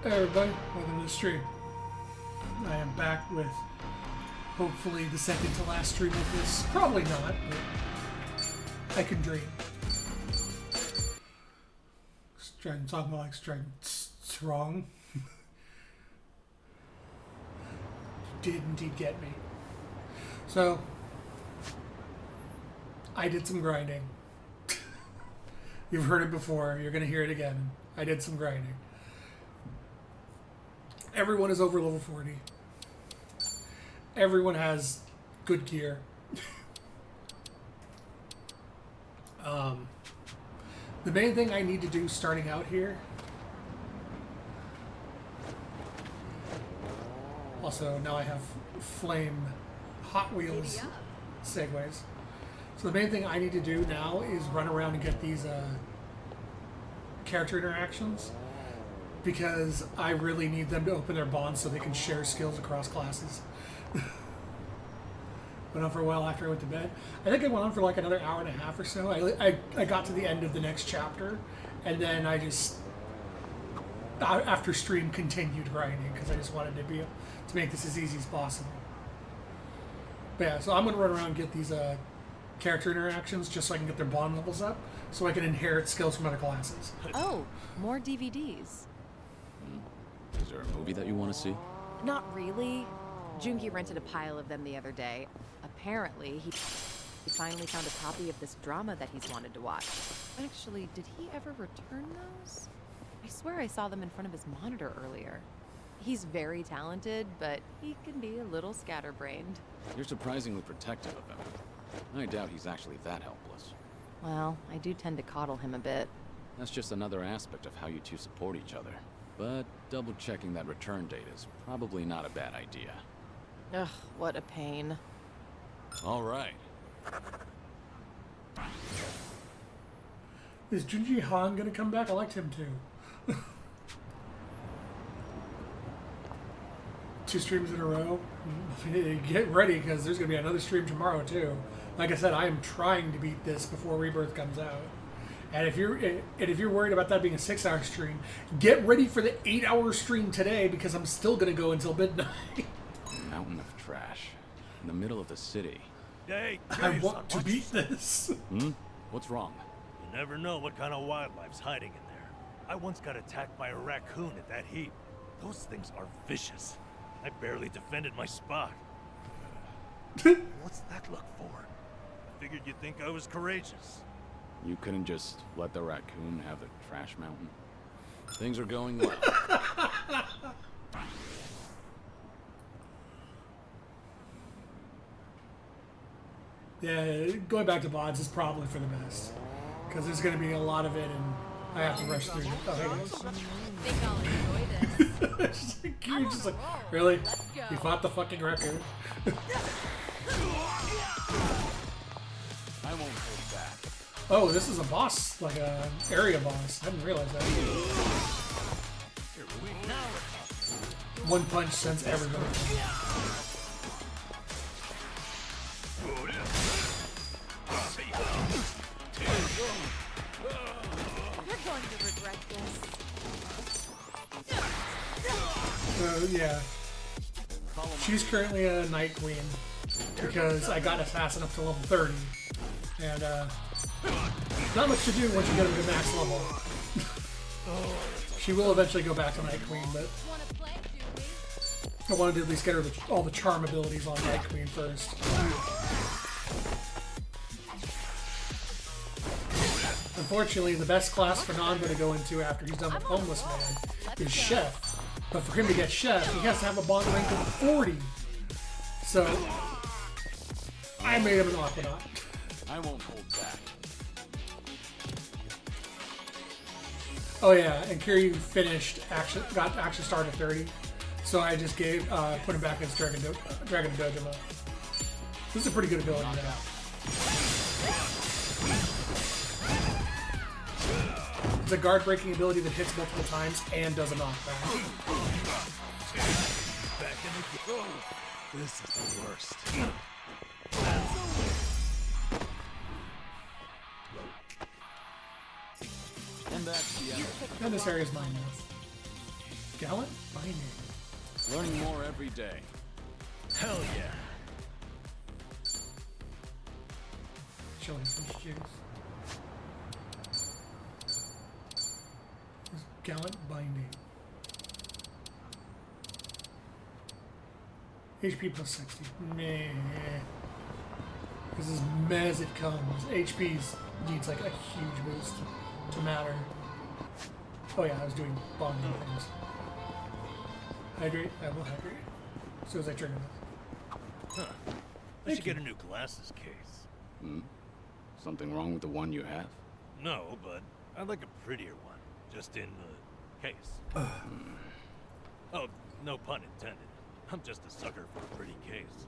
Hey everybody, welcome to the stream. I am back with hopefully the second to last stream of this. Probably not, but I can dream. Trying to talk about like strong. Did indeed get me. So I did some grinding. You've heard it before, you're gonna hear it again. I did some grinding. Everyone is over level 40. Everyone has good gear. The main thing I need to do starting out here. Also, now I have flame Hot Wheels segways. So the main thing I need to do now is run around and get these character interactions, because I really need them to open their bonds so they can share skills across classes. Went on for a while after I went to bed. I think I went on for like another hour and a half or so. I got to the end of the next chapter, and then I just, after stream, continued grinding because I just wanted to make this as easy as possible. But yeah, so I'm going to run around and get these character interactions just so I can get their bond levels up, so I can inherit skills from other classes. Oh, more DVDs. Is there a movie that you want to see? Not really. Jungi rented a pile of them the other day. Apparently, he finally found a copy of this drama that he's wanted to watch. Actually, did he ever return those? I swear I saw them in front of his monitor earlier. He's very talented, but he can be a little scatterbrained. You're surprisingly protective of him. I doubt he's actually that helpless. Well, I do tend to coddle him a bit. That's just another aspect of how you two support each other. But double-checking that return date is probably not a bad idea. Ugh, what a pain. All right. Is Junji Han gonna come back? I liked him too. 2 streams in a row. Get ready, because there's gonna be another stream tomorrow too. Like I said, I am trying to beat this before Rebirth comes out. And if you're worried about that being a 6-hour stream, get ready for the 8-hour stream today, because I'm still gonna go until midnight. Mountain of trash. In the middle of the city. Hey, I want to beat this. What's wrong? You never know what kind of wildlife's hiding in there. I once got attacked by a raccoon at that heap. Those things are vicious. I barely defended my spot. What's that look for? I figured you'd think I was courageous. You couldn't just let the raccoon have the trash mountain? Things are going well. Yeah, going back to VODs is probably for the best, because there's going to be a lot of it, and I have to rush through it. Oh, hey guys. Think I'll enjoy this. You're just like, really? You fought the fucking raccoon? I won't hold back. Oh, this is a boss, like a area boss. I didn't realize that. One punch sends everybody. You're going to regret this. So, yeah. She's currently a Night Queen, because I got Assassin up to level 30. And, not much to do once you get him to max level. She will eventually go back to Night Queen, but I wanted to at least get her all the charm abilities on Night Queen first. Unfortunately, the best class for Nanba to go into after he's done with Homeless Man is Chef. But for him to get Chef, he has to have a bond rank of 40. So, I made him an Aquanaut. I won't hold back. Oh yeah, and Kiryu got action started at 30. So I just put him back as Dragon Dojima. This is a pretty good ability to have. It's a guard breaking ability that hits multiple times and does a knockback. This is the worst. And that's the end. And this area is mine now. Gallant Binding. Learning more every day. Hell yeah. Chili fish juice. There's Gallant Binding. HP plus 60. Meh. This is meh as it comes. HP's needs like a huge boost to matter. Oh yeah, I was doing bonding things. Hydrate, I will hydrate. As soon as I trigger this. Huh. I should get a new glasses case. Hmm? Something wrong with the one you have? No, but I'd like a prettier one. Just in the case. Oh, no pun intended. I'm just a sucker for a pretty case.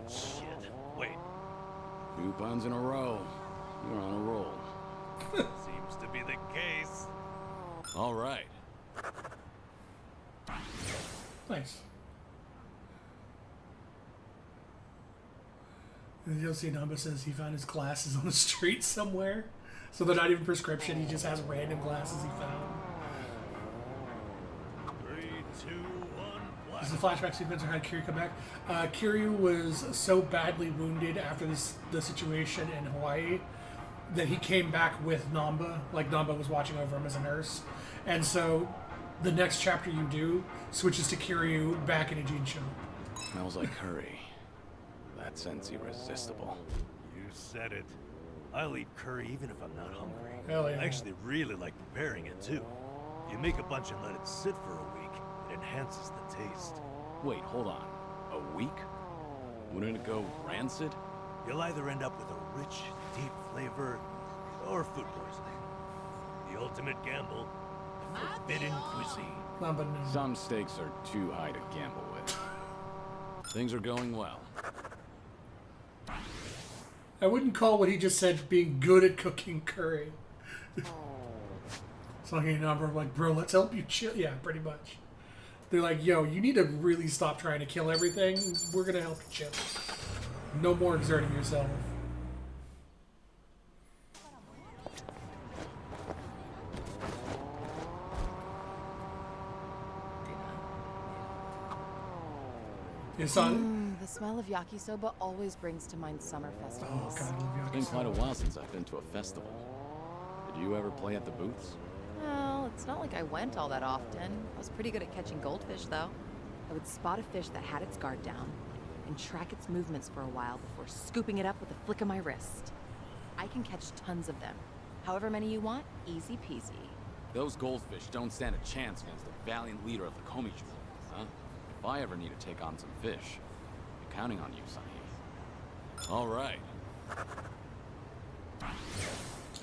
Shit. Wait. 2 puns in a row. You're on a roll. Seems to be the case. All right. Nice. And you'll see Namba says he found his glasses on the street somewhere. So they're not even prescription, he just has random glasses he found. 3, 2, 1, black. This is a flashback sequence of how Kiryu come back. Kiryu was so badly wounded after the situation in Hawaii that he came back with Namba. Like Namba was watching over him as a nurse. And so the next chapter you do switches to Kiryu back in a jean shop. Smells like curry. That scent's irresistible. You said it. I'll eat curry even if I'm not hungry. Hell yeah. I actually really like preparing it too. You make a bunch and let it sit for a week, it enhances the taste. Wait, hold on. A week? Wouldn't it go rancid? You'll either end up with a rich, deep flavor, or food poisoning. The ultimate gamble, the forbidden cuisine. Namba no. Some stakes are too high to gamble with. Things are going well. I wouldn't call what he just said being good at cooking curry. So I'm getting a number of like, bro, let's help you chill. Yeah, pretty much. They're like, yo, you need to really stop trying to kill everything. We're gonna help you chill. No more exerting yourself. It's on. The smell of yakisoba always brings to mind summer Oh festivals. god, I love It's been quite a yakisoba. while since I've been to a festival. Did you ever play at the booths? Well, it's not like I went all that often. I was pretty good at catching goldfish, though. I would spot a fish that had its guard down and track its movements for a while before scooping it up with a flick of my wrist. I can catch tons of them. However many you want, easy peasy. Those goldfish don't stand a chance against the valiant leader of the Komichu, huh? If I ever need to take on some fish, I'm counting on you, Sahib. All right.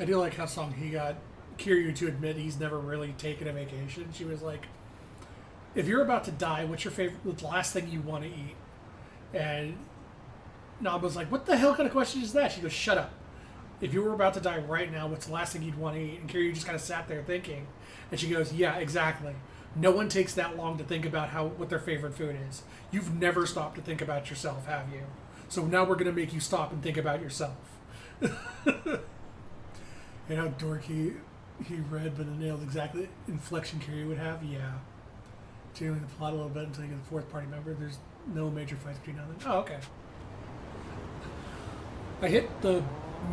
I do like how Song he got Kiryu to admit he's never really taken a vacation. She was like, if you're about to die, what's your favorite, what's the last thing you want to eat? And Namba's like, what the hell kind of question is that? She goes, shut up. If you were about to die right now, what's the last thing you'd want to eat? And Kiryu just kind of sat there thinking. And she goes, yeah, exactly. No one takes that long to think about what their favorite food is. You've never stopped to think about yourself, have you? So now we're going to make you stop and think about yourself. And how dorky he read, but it nailed exactly the inflection Kiryu would have. Yeah. Changing the plot a little bit until you get the fourth party member. There's no major fights between now and then. Oh, okay. I hit the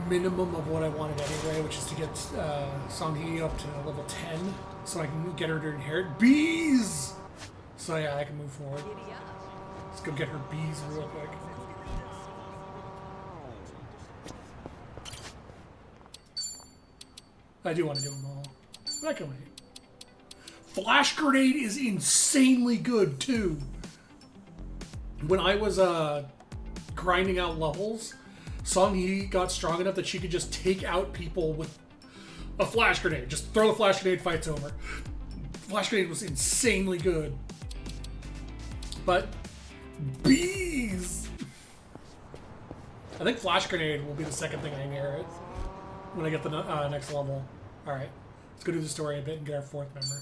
minimum of what I wanted anyway, which is to get Song-hee up to level 10 so I can get her to inherit bees. So yeah, I can move forward. Let's go get her bees real quick. I do want to do them all, but I can wait. Flash Grenade is insanely good too. When I was grinding out levels, Song-hee got strong enough that she could just take out people with a Flash Grenade. Just throw the Flash Grenade, fight's over. Flash Grenade was insanely good. But bees! I think Flash Grenade will be the second thing I inherit when I get the next level. Alright, let's go do the story a bit and get our fourth member.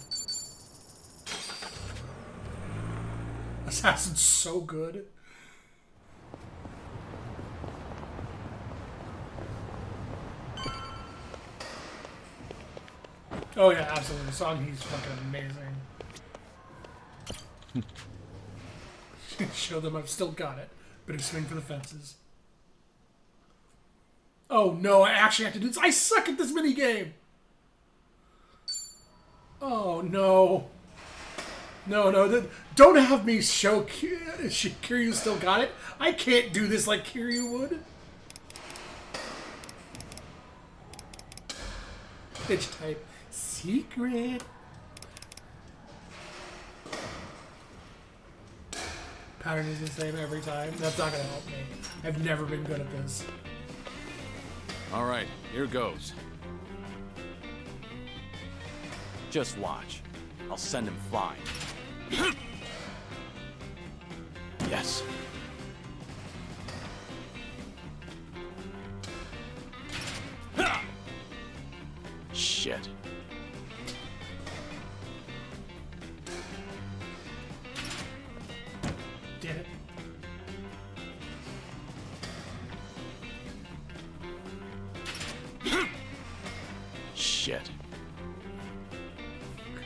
Assassin's so good. Oh yeah, absolutely. Song-hee's fucking amazing. Show them I've still got it. Better swing for the fences. Oh no, I actually have to do this. I suck at this mini game. Oh no. No, don't have me show Kiryu still got it. I can't do this like Kiryu would. Pitch type secret. Pattern is the same every time. That's not gonna help me. I've never been good at this. All right, here goes. Just watch. I'll send him flying. Yes. Shit. Did it. Shit.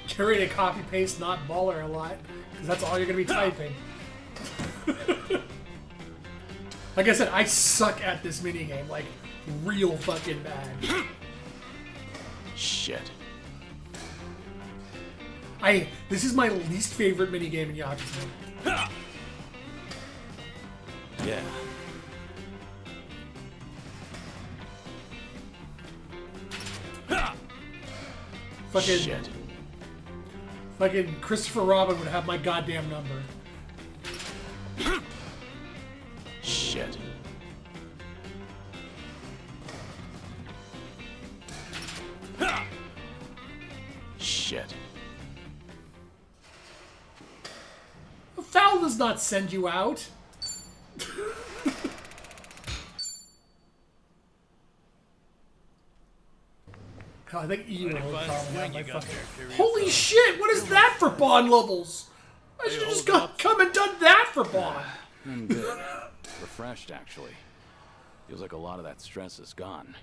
Carry to copy paste, not baller a lot, because that's all you're gonna be typing. Like I said, I suck at this minigame, like real fucking bad. Shit. This is my least favorite minigame in Yakuza. Yeah. Fucking Shit. Fucking Christopher Robin would have my goddamn number. Shit. Shit. A foul does not send you out. Hell, I think Ian would probably have my fucking... Holy shit, what is that for Bond levels? I should have just come and done that for Bond. I'm good. Refreshed, actually. Feels like a lot of that stress is gone.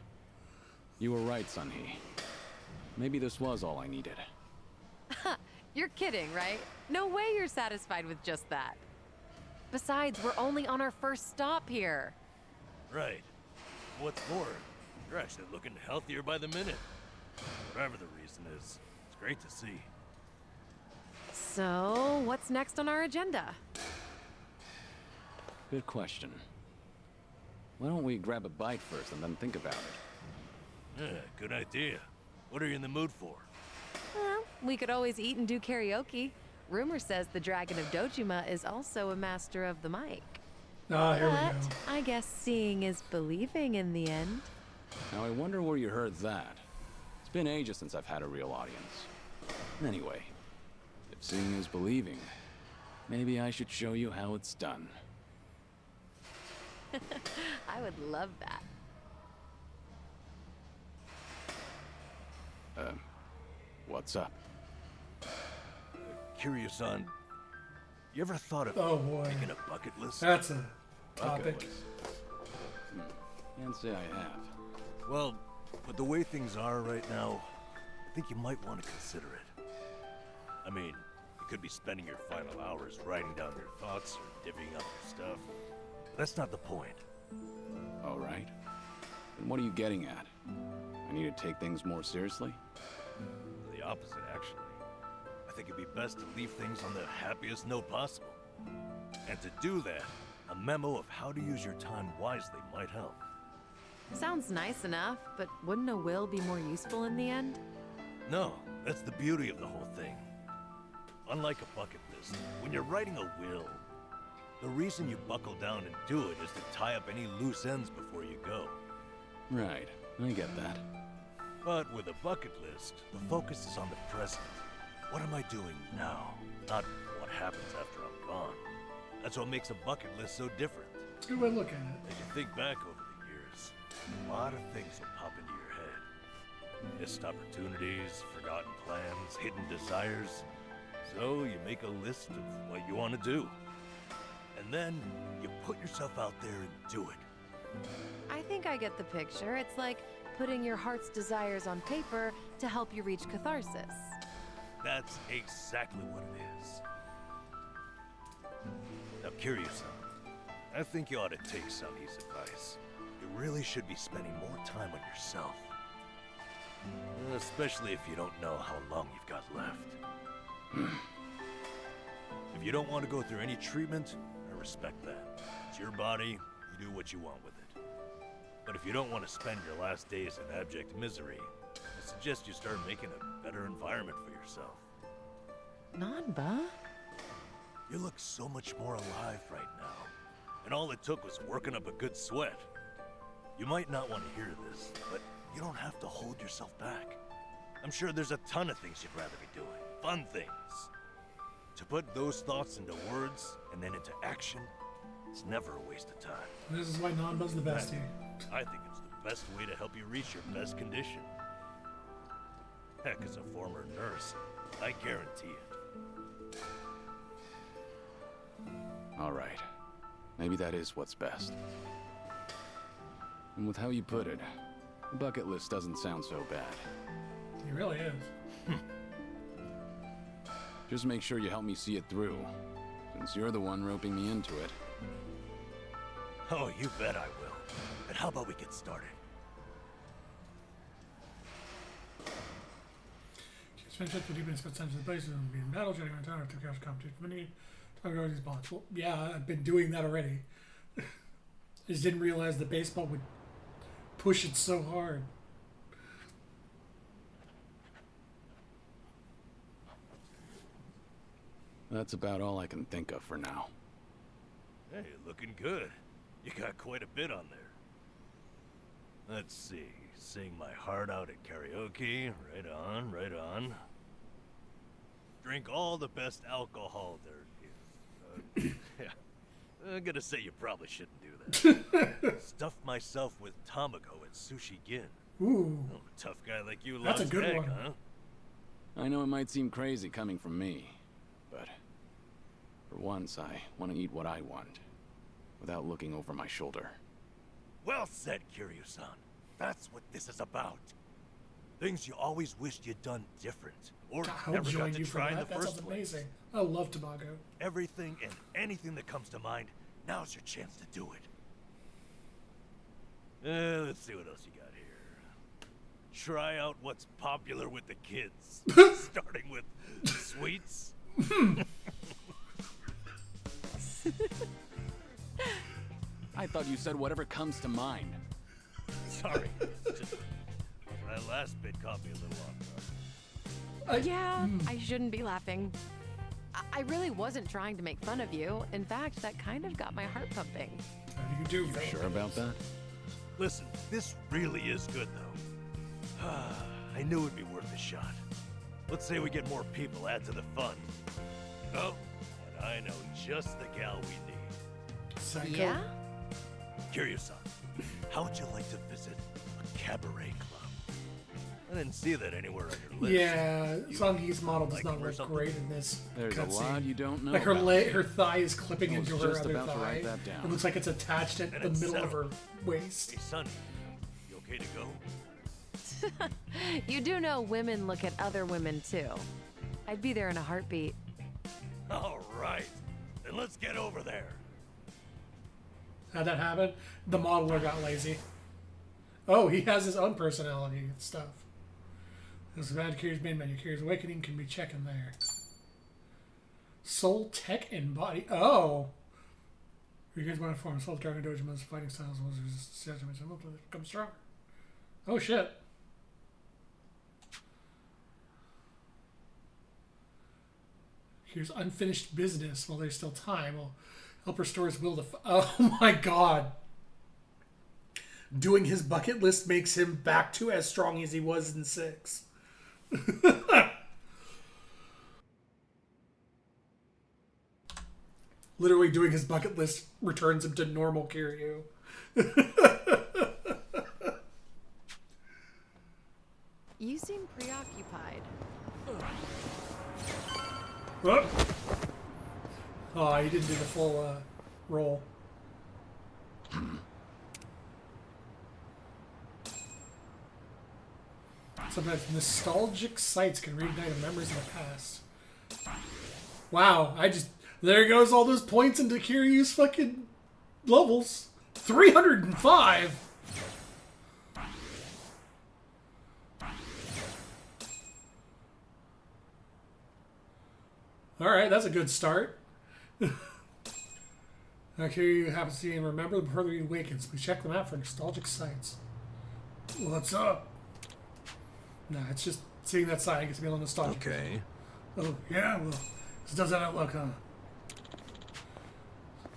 You were right, Sunhee. Maybe this was all I needed. You're kidding, right? No way you're satisfied with just that. Besides, we're only on our first stop here. Right. What's more, you're actually looking healthier by the minute. Whatever the reason is, it's great to see. So, what's next on our agenda? Good question. Why don't we grab a bite first and then think about it? Yeah, good idea. What are you in the mood for? Well, we could always eat and do karaoke. Rumor says the Dragon of Dojima is also a master of the mic. Ah, here we But go. I guess seeing is believing in the end. Now I wonder where you heard that. It's been ages since I've had a real audience. Anyway, if seeing is believing, maybe I should show you how it's done. I would love that. What's up? Kiryu-san, you ever thought of Oh boy. making a bucket list? That's a Bucket topic. list. Can't say I have. Well, with the way things are right now, I think you might want to consider it. I mean, you could be spending your final hours writing down your thoughts or divvying up your stuff. But that's not the point. All right. And what are you getting at? I need to take things more seriously? The opposite, actually. I think it'd be best to leave things on the happiest note possible. And to do that, a memo of how to use your time wisely might help. Sounds nice enough, but wouldn't a will be more useful in the end? No, that's the beauty of the whole thing. Unlike a bucket list, when you're writing a will, the reason you buckle down and do it is to tie up any loose ends before you go. Right. I get that. But with a bucket list, the focus is on the present. What am I doing now? Not what happens after I'm gone. That's what makes a bucket list so different. That's a good way to look at it. As you think back over the years, a lot of things will pop into your head. Missed opportunities, forgotten plans, hidden desires. So you make a list of what you want to do. And then you put yourself out there and do it. I think I get the picture. It's like putting your heart's desires on paper to help you reach catharsis. That's exactly what it is. Now, Kiryu-san, I think you ought to take Sami's advice. You really should be spending more time on yourself. Especially if you don't know how long you've got left. If you don't want to go through any treatment, I respect that. It's your body, you do what you want with it. But if you don't want to spend your last days in abject misery, I suggest you start making a better environment for yourself. Nanba? You look so much more alive right now. And all it took was working up a good sweat. You might not want to hear this, but you don't have to hold yourself back. I'm sure there's a ton of things you'd rather be doing. Fun things. To put those thoughts into words and then into action, it's never a waste of time. This is why Nanba's the best here. I think it's the best way to help you reach your best condition. Heck, as a former nurse, I guarantee it. All right. Maybe that is what's best. And with how you put it, the bucket list doesn't sound so bad. He really is. Just make sure you help me see it through, since you're the one roping me into it. Oh, you bet I will. And how about we get started? Spend shit for deep and spend time in the places and be in battle, jetting around town, or took out competition. Many talking about these bonds. Well, yeah, I've been doing that already. I just didn't realize the baseball would push it so hard. That's about all I can think of for now. Hey, looking good. You got quite a bit on there. Let's see. Sing my heart out at karaoke. Right on, right on. Drink all the best alcohol there is. Yeah. I'm gonna say you probably shouldn't do that. Stuff myself with Tamago at Sushi Gin. Ooh, Oh, a tough guy like you That's loves a good egg, one. huh? I know it might seem crazy coming from me, but for once I want to eat what I want, without looking over my shoulder. Well said, Kiryu-san. That's what this is about. Things you always wished you'd done different, or I'll never got join to you for try in the that. That first sounds place. amazing. I love Tamago. Everything and anything that comes to mind, now's your chance to do it. Let's see what else you got here. Try out what's popular with the kids, starting with sweets. I thought you said whatever comes to mind. Sorry, it's just that last bit caught me a little off guard. Yeah, I shouldn't be laughing. I really wasn't trying to make fun of you. In fact, that kind of got my heart pumping. How do you do? You sure about that? Listen, this really is good, though. I knew it'd be worth a shot. Let's say we get more people, add to the fun. Oh, and I know just the gal we need. Psycho. Yeah? Kiryu-san, how would you like to visit a cabaret club? I didn't see that anywhere on your list. Yeah, Songi's model does like not him or look something? great in this There's a cutscene. lot you don't know Like her about. her thigh is clipping I was into her just other about to thigh. write that down. It looks like it's attached at And the it's middle of settled. her waist. Hey, Sonny, you okay to go? You do know women look at other women too. I'd be there in a heartbeat. All right, then let's get over there. How'd that happen? The modeler got lazy. Oh, he has his own personality and stuff. This is Mad Kiryu's main menu. Kiryu's Awakening can be checking there. Soul, Tech, and Body. Oh! You guys want to form Soul Dragon Dojo most fighting styles was resistance to become stronger. Oh shit. Here's unfinished business while there's still time. Will help restore his will to. Oh my god. Doing his bucket list makes him back to as strong as he was in 6. Literally doing his bucket list returns him to normal Kiryu. You seem preoccupied. Whoop. Oh, he didn't do the full roll. Sometimes nostalgic sights can reignite memories of the past. Wow, I just There goes all those points into Kiryu's fucking levels. 305. Alright, that's a good start. Kiryu happens to see and remember before he awakens. We check the map for nostalgic sites. What's up? Nah, it's just seeing that sign gets me a little nostalgic. Okay. Oh, yeah, well, this does that look, huh?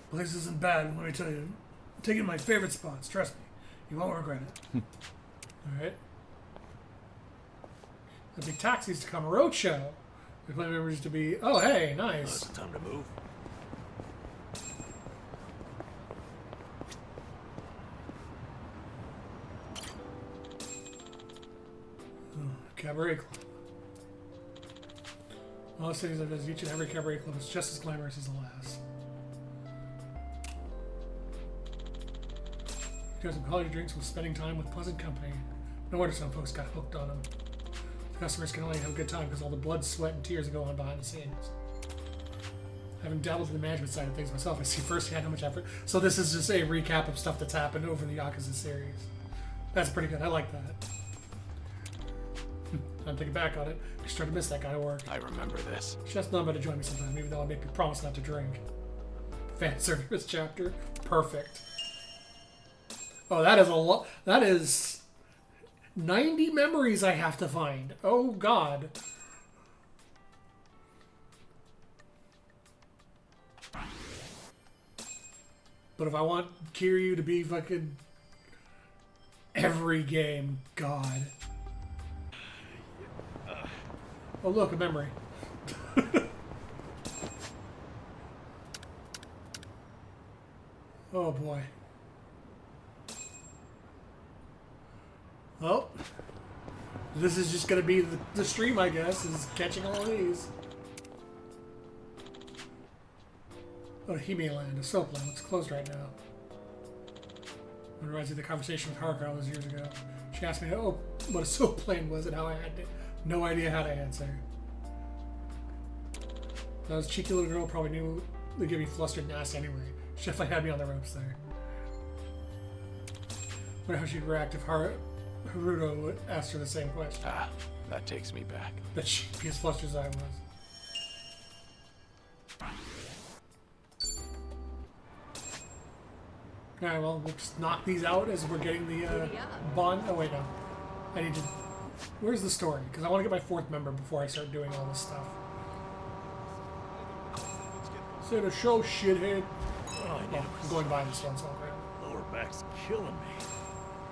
Place isn't bad, let me tell you. I'm taking my favorite spots, trust me. You won't regret it. Alright. There'll be taxis to Kamurocho. We plan members to be... Oh, hey, nice. It's time to move. Cabaret Club. All the cities I've visited, each and every cabaret club is just as glamorous as the last. You got some quality drinks with spending time with pleasant company. No wonder some folks got hooked on them. The customers can only have a good time because all the blood, sweat, and tears go on behind the scenes. Having dabbled in the management side of things myself, I see firsthand how much effort. So this is just a recap of stuff that's happened over the Yakuza series. That's pretty good. I like that. I'm thinking back on it. I started to miss that guy at work. I remember this. Just number to join me sometime, even though I make me promise not to drink. Fan service chapter. Perfect. Oh, that is a lot. That is 90 memories I have to find. Oh, God. But if I want Kiryu to be fucking every game, God. Oh, look, a memory. Oh, boy. Well, this is just going to be the stream, I guess, is catching all of these. Oh, Hime Land, a soap land. It's closed right now. It reminds me of the conversation with Haruka all those years ago. She asked me what a soap land was and how I had no idea how to answer. That was cheeky little girl probably knew they'd give me flustered nasty anyway. She definitely had me on the ropes there. Wonder how she'd react if Haruto would ask her the same question. Ah, that takes me back. That she'd be as flustered as I was. Alright, well, we'll just knock these out as we're getting the bond. Oh, wait, no. I need to... Where's the story? Because I want to get my fourth member before I start doing all this stuff. Say the show, shithead. Oh, I Oh, I'm going by this one, so I'll grab it. Lower back's killing me.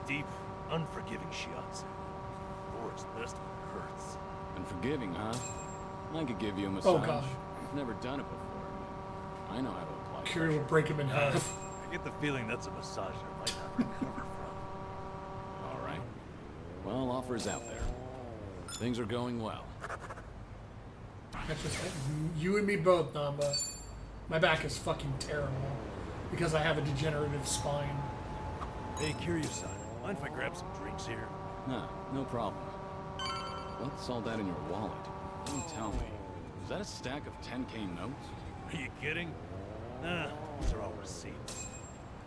Deep, unforgiving shiatsu. Lord's best one hurts. Unforgiving, huh? I could give you a massage. Oh, God. I've never done it before. I know how to apply Kiryu will pressure. break him in half. I get the feeling that's a massage I might not recover from. All right. Well, offers out there. Things are going well. That's just it. You and me both, Namba. My back is fucking terrible because I have a degenerative spine. Hey, Kiryu-san, mind if I grab some drinks here? Nah, no problem. What's all that in your wallet? Don't tell me. Is that a stack of 10K notes? Are you kidding? Nah, these are all receipts.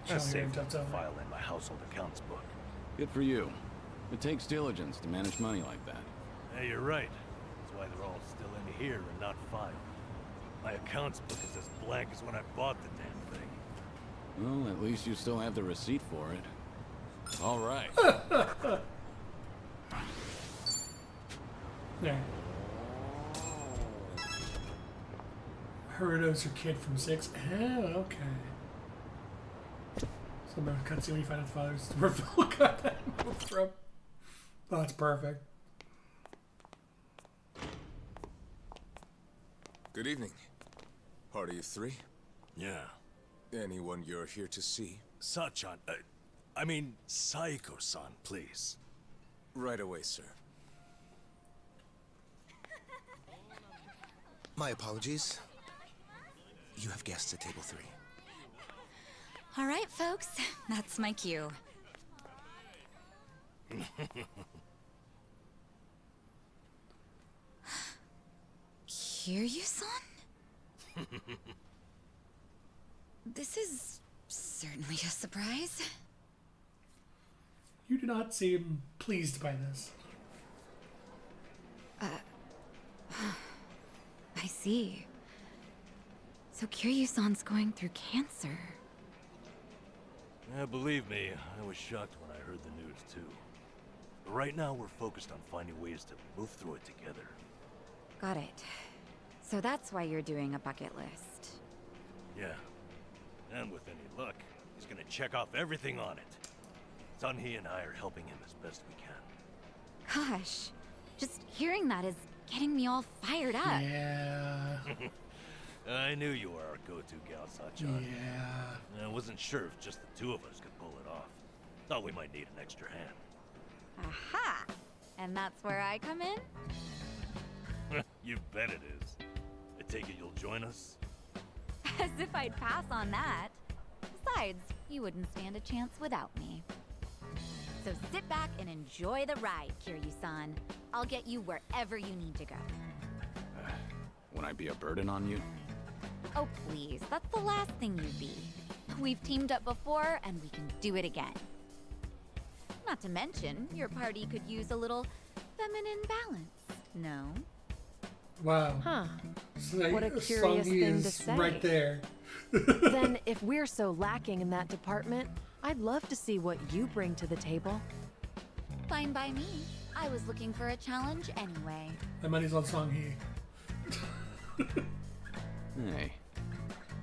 I Show me saved your them tuts to file in my household accounts book. Good for you. It takes diligence to manage money like that. Hey, you're right. That's why they're all still in here and not filed. My accounts book is as blank as when I bought the damn thing. Well, at least you still have the receipt for it. All right. There. Haruto's her kid from 6. Oh, okay. So remember the cutscene when you find out the father's where Phil got that move from. Oh, that's perfect. Good evening. Party of 3? Yeah. Anyone you're here to see? Sachan, I mean, Saiko-san, please. Right away, sir. My apologies. You have guests at table 3. All right, folks, that's my cue. Kiryu-san? This is certainly a surprise. You do not seem pleased by this. I see. So Kiryu-san's going through cancer. Yeah, believe me, I was shocked when I heard the news too. But right now we're focused on finding ways to move through it together. Got it. So that's why you're doing a bucket list. Yeah. And with any luck, he's gonna check off everything on it. Sunhee and I are helping him as best we can. Gosh, just hearing that is getting me all fired up. Yeah. I knew you were our go-to gal, Sachan. Yeah. I wasn't sure if just the two of us could pull it off. Thought we might need an extra hand. Aha! And that's where I come in? You bet it is. I take it you'll join us? As if I'd pass on that. Besides, you wouldn't stand a chance without me. So sit back and enjoy the ride, Kiryu-san. I'll get you wherever you need to go. Won't I be a burden on you? Oh, please. That's the last thing you'd be. We've teamed up before, and we can do it again. Not to mention, your party could use a little feminine balance, no? Wow. Huh. So What a curious Songy thing to is say. right there. Then, if we're so lacking in that department, I'd love to see what you bring to the table. Fine by me. I was looking for a challenge anyway. My money's on Songhee. Hey,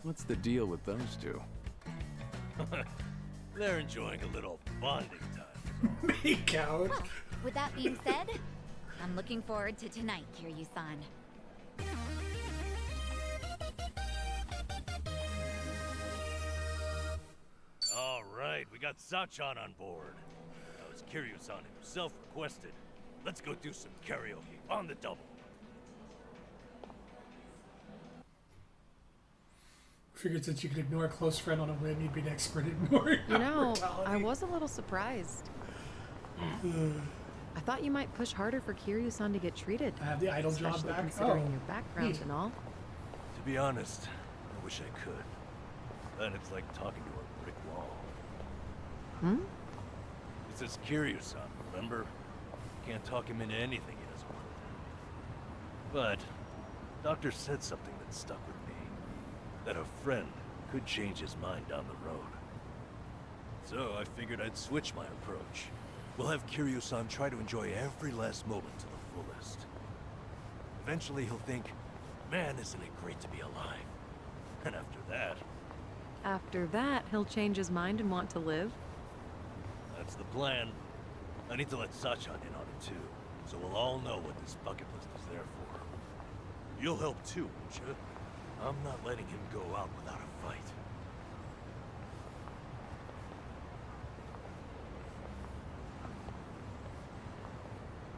what's the deal with those two? They're enjoying a little bonding time. Make out. Well, with that being said, I'm looking forward to tonight, Kiryu-san. All right, we got Sachan on board. Now, as Kiryu-san himself requested, let's go do some karaoke on the double. Figured since you could ignore a close friend on a whim, you'd be an expert at ignoring You know, brutality. I was a little surprised. I thought you might push harder for Kiryu-san to get treated. I have the idol job Especially back. considering Oh, your background neat. and all. To be honest, I wish I could. Then it's like talking to a brick wall. Hmm? It's this Kiryu-san, remember? Can't talk him into anything he doesn't want to do. But, Doctor said something that stuck with me. That a friend could change his mind down the road. So I figured I'd switch my approach. We'll have Kiryu-san try to enjoy every last moment to the fullest. Eventually he'll think, man, isn't it great to be alive? And After that, he'll change his mind and want to live? that's the plan. I need to let Sachan in on it too, so we'll all know what this bucket list is there for. You'll help too, won't you? I'm not letting him go out without a fight.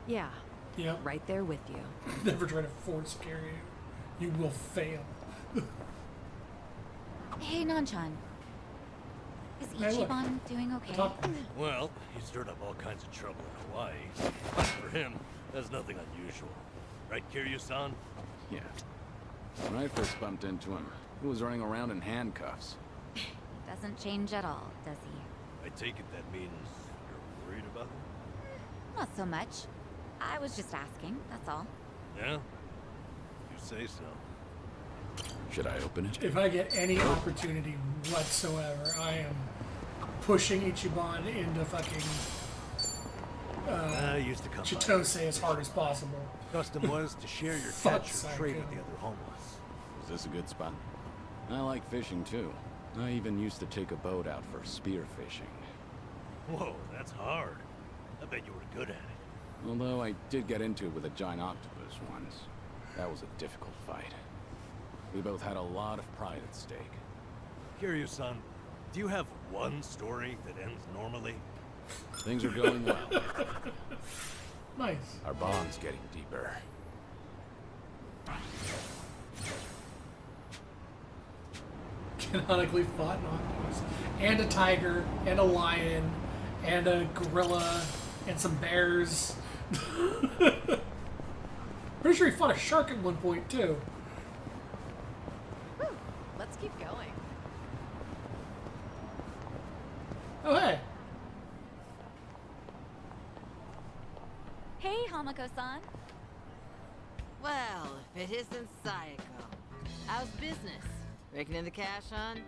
Yeah, Yep. right there with you. Never try to force carry you. You will fail. Hey, Nanchan. Is Hey, look. Ichiban doing okay? Top. Well, he's stirred up all kinds of trouble in Hawaii. But for him, that's nothing unusual. Right, Kiryu-san? Yeah. When I first bumped into him, he was running around in handcuffs. Doesn't change at all, does he? I take it that means you're worried about him? Not so much. I was just asking, that's all. Yeah? You say so. Should I open it? If I get any opportunity whatsoever, I am pushing Ichiban into fucking I used to come by Chitose as hard as possible. Custom was to share your Fuck catch or trade with Psycho. the other homeless. Is this a good spot? I like fishing too. I even used to take a boat out for spear fishing. Whoa, that's hard. I bet you were good at it. Although I did get into it with a giant octopus once. That was a difficult fight. We both had a lot of pride at stake. Kiryu-san, do you have one story that ends normally? Things are going well. Nice. Our bond's getting deeper. Canonically fought an octopus, and a tiger, and a lion, and a gorilla, and some bears. Pretty sure he fought a shark at one point too. Whew, let's keep going. Oh, hey. Hey, Hamako-san. Well, if it isn't Sayako. How's business? Raking in the cash, hon?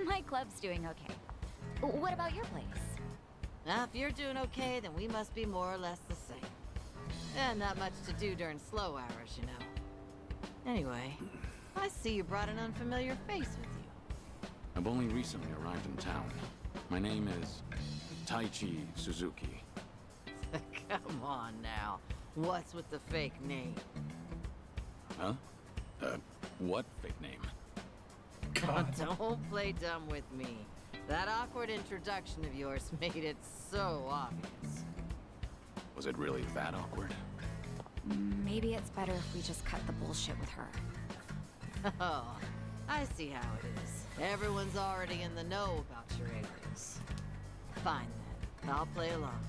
My club's doing okay. What about your place? Now, if you're doing okay, then we must be more or less the same. And not much to do during slow hours, you know. Anyway, I see you brought an unfamiliar face with you. I've only recently arrived in town. My name is Taichi Suzuki. Come on now. What's with the fake name? Huh? What fake name? God. Don't play dumb with me. That awkward introduction of yours made it so obvious. Was it really that awkward? Maybe it's better if we just cut the bullshit with her. Oh, I see how it is. Everyone's already in the know about your alias. Fine then, I'll play along.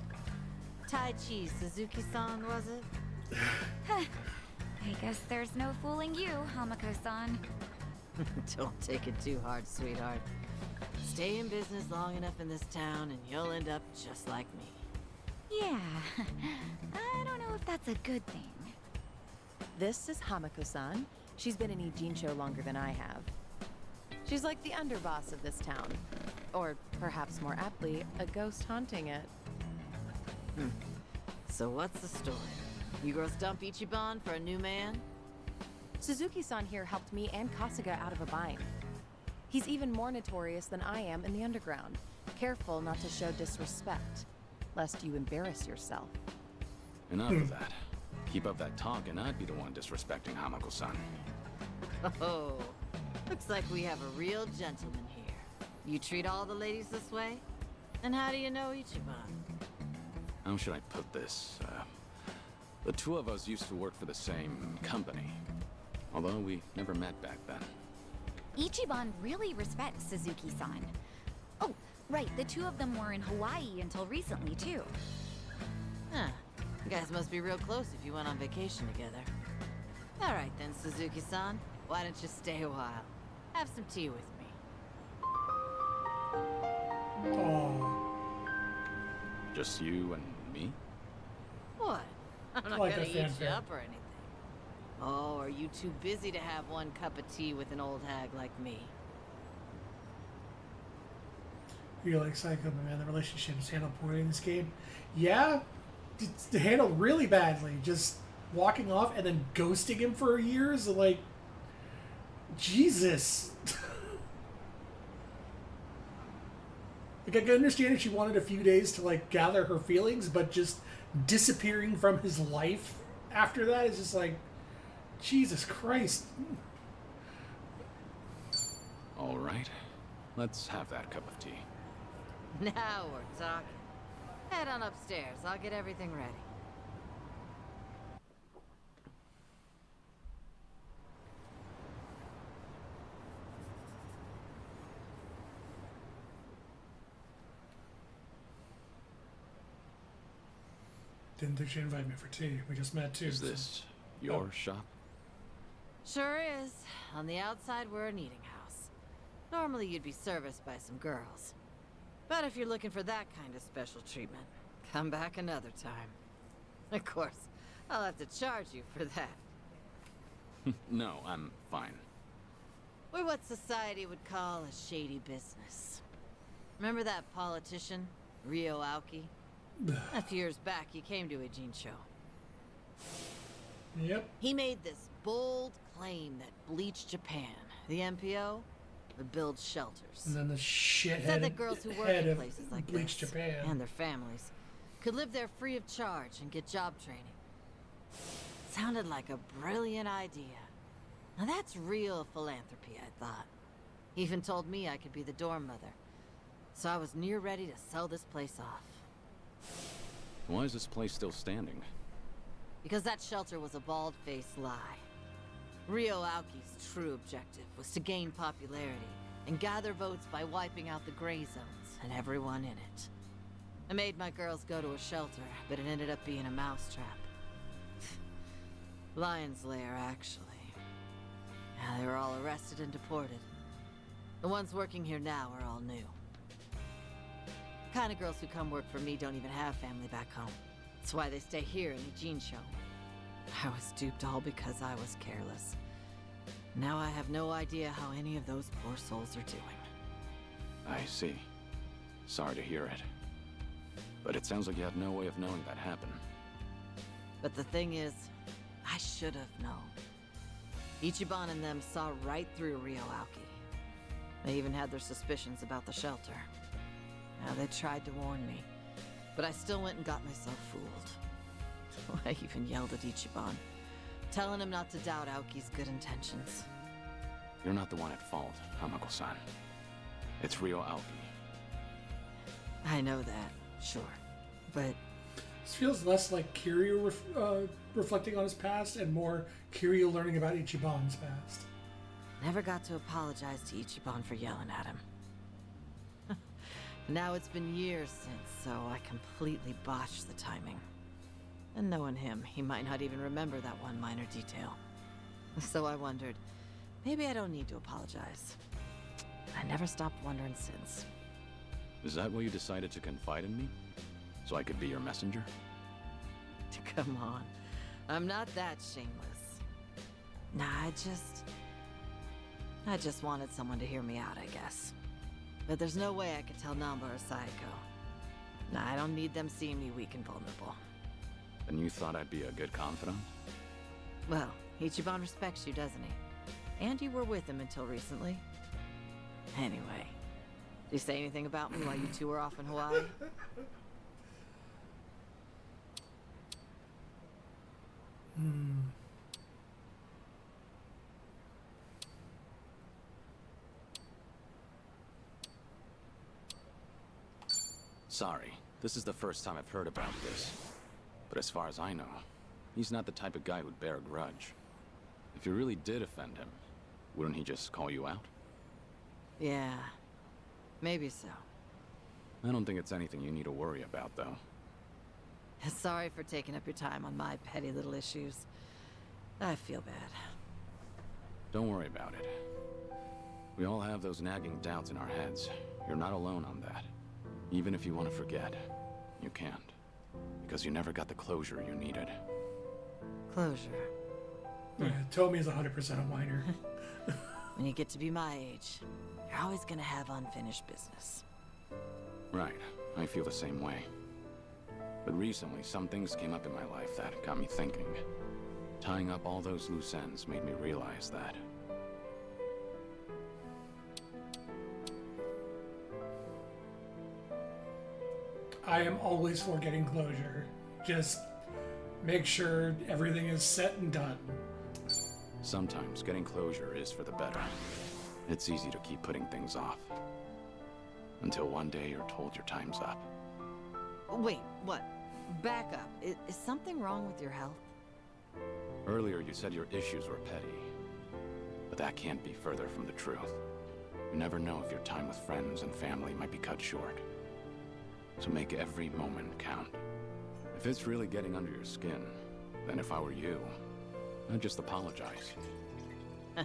Taichi Suzuki-san, was it? I guess there's no fooling you, Hamako-san. Don't take it too hard, sweetheart. Stay in business long enough in this town and you'll end up just like me. Yeah, I don't know if that's a good thing. This is Hamako-san. She's been in Ijincho longer than I have. She's like the underboss of this town. Or perhaps more aptly, a ghost haunting it. So what's the story? You girls dump Ichiban for a new man? Suzuki-san here helped me and Kasuga out of a bind. He's even more notorious than I am in the underground. Careful not to show disrespect, lest you embarrass yourself. Enough of that. Keep up that talk and I'd be the one disrespecting Hamako-san. Oh, looks like we have a real gentleman here. You treat all the ladies this way? And how do you know Ichiban? How should I put this? The two of us used to work for the same company. Although we never met back then. Ichiban really respects Suzuki-san. Oh, right, the two of them were in Hawaii until recently, too. Huh. You guys must be real close if you went on vacation together. All right then, Suzuki-san. Why don't you stay a while? Have some tea with me. Oh. Just you and me? What? I'm not Like gonna a eat you fanfare. up or anything. Oh, are you too busy to have one cup of tea with an old hag like me? You're like Psycho, but man, the relationship is handled poorly in this game. Yeah, it's handled really badly. Just walking off and then ghosting him for years. Like, Jesus. Like, I can understand if she wanted a few days to, like, gather her feelings, but just disappearing from his life after that is just like, Jesus Christ. All right. Let's have that cup of tea. Now we're talking. Head on upstairs. I'll get everything ready. Didn't think she'd invite me for tea. We just met too. Is so- this your shop? Sure is. On the outside, we're an eating house. Normally, you'd be serviced by some girls. But if you're looking for that kind of special treatment, come back another time. Of course, I'll have to charge you for that. No, I'm fine. We're what society would call a shady business. Remember that politician, Ryo Aoki? A few years back, he came to Ijincho. Yep. He made this bold claim that Bleach Japan, the MPO, would build shelters. And then the shithead Said that girls who work head in of places like Bleach this, Japan. and their families, could live there free of charge and get job training. Sounded like a brilliant idea. Now that's real philanthropy, I thought. He even told me I could be the dorm mother. So I was near ready to sell this place off. Why is this place still standing? Because that shelter was a bald-faced lie. Ryo Aoki's true objective was to gain popularity and gather votes by wiping out the gray zones and everyone in it. I made my girls go to a shelter, but it ended up being a mousetrap. Lion's Lair, actually. Yeah, they were all arrested and deported. The ones working here now are all new. Kind of girls who come work for me don't even have family back home. That's why they stay here in Ijincho. I was duped all because I was careless. Now I have no idea how any of those poor souls are doing. I see. Sorry to hear it. But it sounds like you had no way of knowing that happened. But the thing is, I should have known. Ichiban and them saw right through Rio Aoki. They even had their suspicions about the shelter. Now they tried to warn me, but I still went and got myself fooled. I even yelled at Ichiban, telling him not to doubt Aoki's good intentions. You're not the one at fault, Hamako-san. It's Rio Aoki. I know that, sure. But This feels less like Kiryu reflecting on his past and more Kiryu learning about Ichiban's past. never got to apologize to Ichiban for yelling at him. Now it's been years since, so I completely botched the timing. And knowing him, he might not even remember that one minor detail. So I wondered, maybe I don't need to apologize. I never stopped wondering since. Is that why you decided to confide in me? So I could be your messenger? Come on. I'm not that shameless. Nah, I just wanted someone to hear me out, I guess. But there's no way I could tell Namba or Sayako. Nah, I don't need them seeing me weak and vulnerable. And you thought I'd be a good confidant? Well, Ichiban respects you, doesn't he? And you were with him until recently. Anyway, did you say anything about me while you two were off in Hawaii? Sorry, this is the first time I've heard about this. But as far as I know, he's not the type of guy who'd bear a grudge. If you really did offend him, wouldn't he just call you out? Yeah, maybe so. I don't think it's anything you need to worry about, though. Sorry for taking up your time on my petty little issues. I feel bad. Don't worry about it. We all have those nagging doubts in our heads. You're not alone on that. Even if you want to forget, you can't. Because you never got the closure you needed. Closure. Tomi's 100% a whiner. When you get to be my age, you're always gonna have unfinished business. Right, I feel the same way. But recently, some things came up in my life that got me thinking. Tying up all those loose ends made me realize that. I am always for getting closure. Just make sure everything is set and done. Sometimes getting closure is for the better. It's easy to keep putting things off. Until one day you're told your time's up. Wait, what? Back up. Is something wrong with your health? Earlier you said your issues were petty. But that can't be further from the truth. You never know if your time with friends and family might be cut short. So make every moment count. If it's really getting under your skin, then if I were you, I'd just apologize. I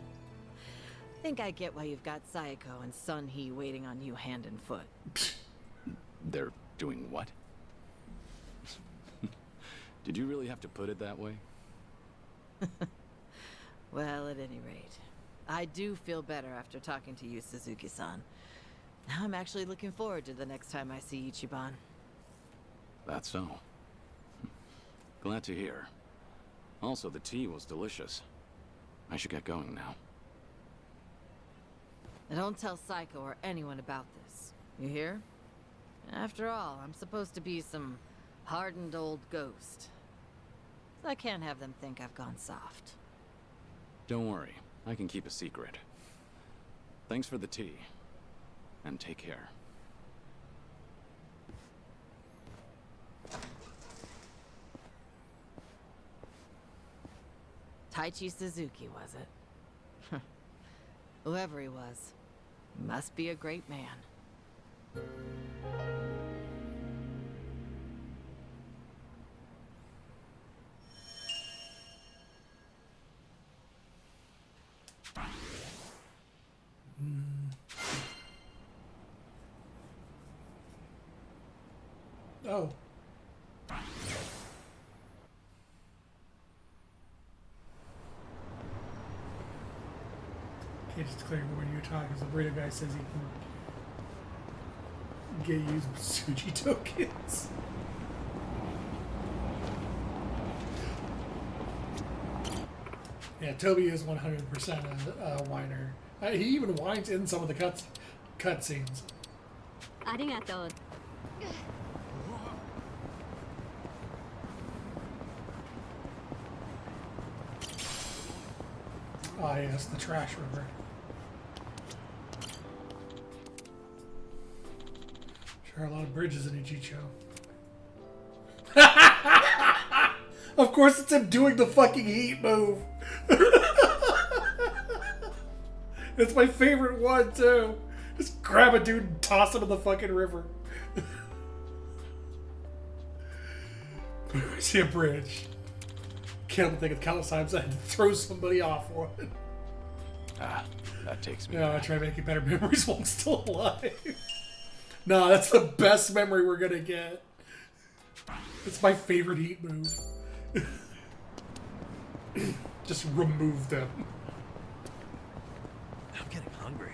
think I get why you've got Sayako and Sun Hee waiting on you hand and foot. They're doing what? Did you really have to put it that way? Well, at any rate, I do feel better after talking to you, Suzuki-san. Now I'm actually looking forward to the next time I see Ichiban. That's so. Glad to hear. Also, the tea was delicious. I should get going now. Now don't tell Psycho or anyone about this. You hear? After all, I'm supposed to be some hardened old ghost. So I can't have them think I've gone soft. Don't worry, I can keep a secret. Thanks for the tea. And take care. Taichi Suzuki, was it? Whoever he was, he must be a great man. Oh. Okay, just clear when you're talking, because the burrito guy says he can get used Suji tokens. Yeah, Toby is 100% a whiner. He even whines in some of the cut scenes. ありがとう。 Ah, yes, the trash river. Sure, a lot of bridges in Ichicho. Of course, it's him doing the fucking heat move. It's my favorite one, too. Just grab a dude and toss him in the fucking river. See a bridge. Can't think of countless times I had to throw somebody off one. Ah, that takes me No, I back. try making better memories while I'm still alive. No, that's the best memory we're gonna get. It's my favorite heat move. Just remove them. I'm getting hungry.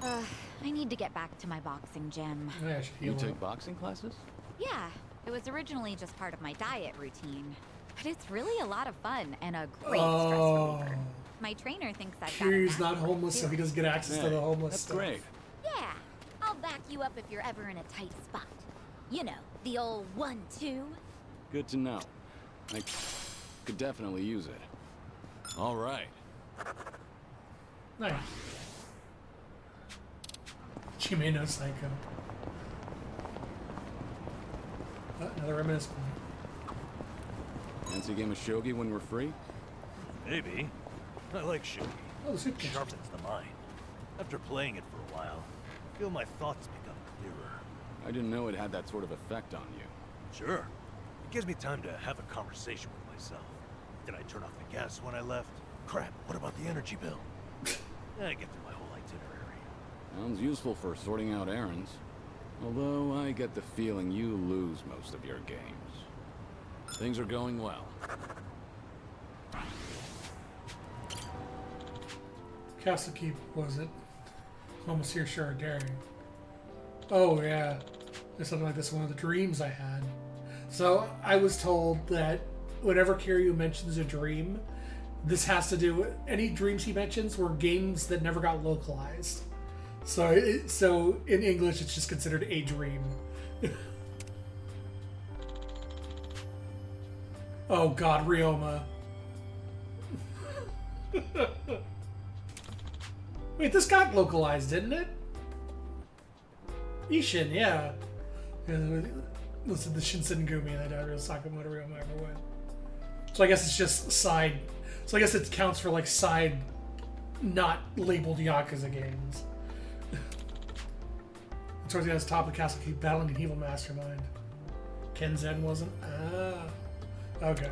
I need to get back to my boxing gym. I should You heal take up. boxing classes? Yeah, it was originally just part of my diet routine. But it's really a lot of fun and a great stress Oh, reliever. My trainer thinks I've got a Kiryu's knack not for it, homeless, so too. he doesn't get access to Hey, the homeless that's stuff. great. Yeah, I'll back you up if you're ever in a tight spot. You know, the old 1-2. Good to know. I could definitely use it. All right. Nice. Chime no Psycho. Another reminiscence point. Fancy a game of shogi when we're free? Maybe. I like shogi. Oh, the It suitcase. sharpens the mind. After playing it for a while, I feel my thoughts become clearer. I didn't know it had that sort of effect on you. Sure. It gives me time to have a conversation with myself. Did I turn off the gas when I left? Crap, what about the energy bill? I get through my whole itinerary. Sounds useful for sorting out errands. Although I get the feeling you lose most of your games. Things are going well. Castle Keep, was it? Almost here, sure, daring. Oh, yeah. There's something like this in one of the dreams I had. So, I was told that whenever Kiryu mentions a dream, this has to do with any dreams he mentions were games that never got localized. So in English, it's just considered a dream. Oh God, Ryoma. Wait, this got localized, didn't it? Ishin, yeah. Listen to Shinsengumi that Sakamoto Ryoma ever went. So I guess it's just side. So I guess it counts for like side, not labeled Yakuza games. Towards the end, top of the castle, keep battling an evil mastermind. Kenzen wasn't. Ah, okay.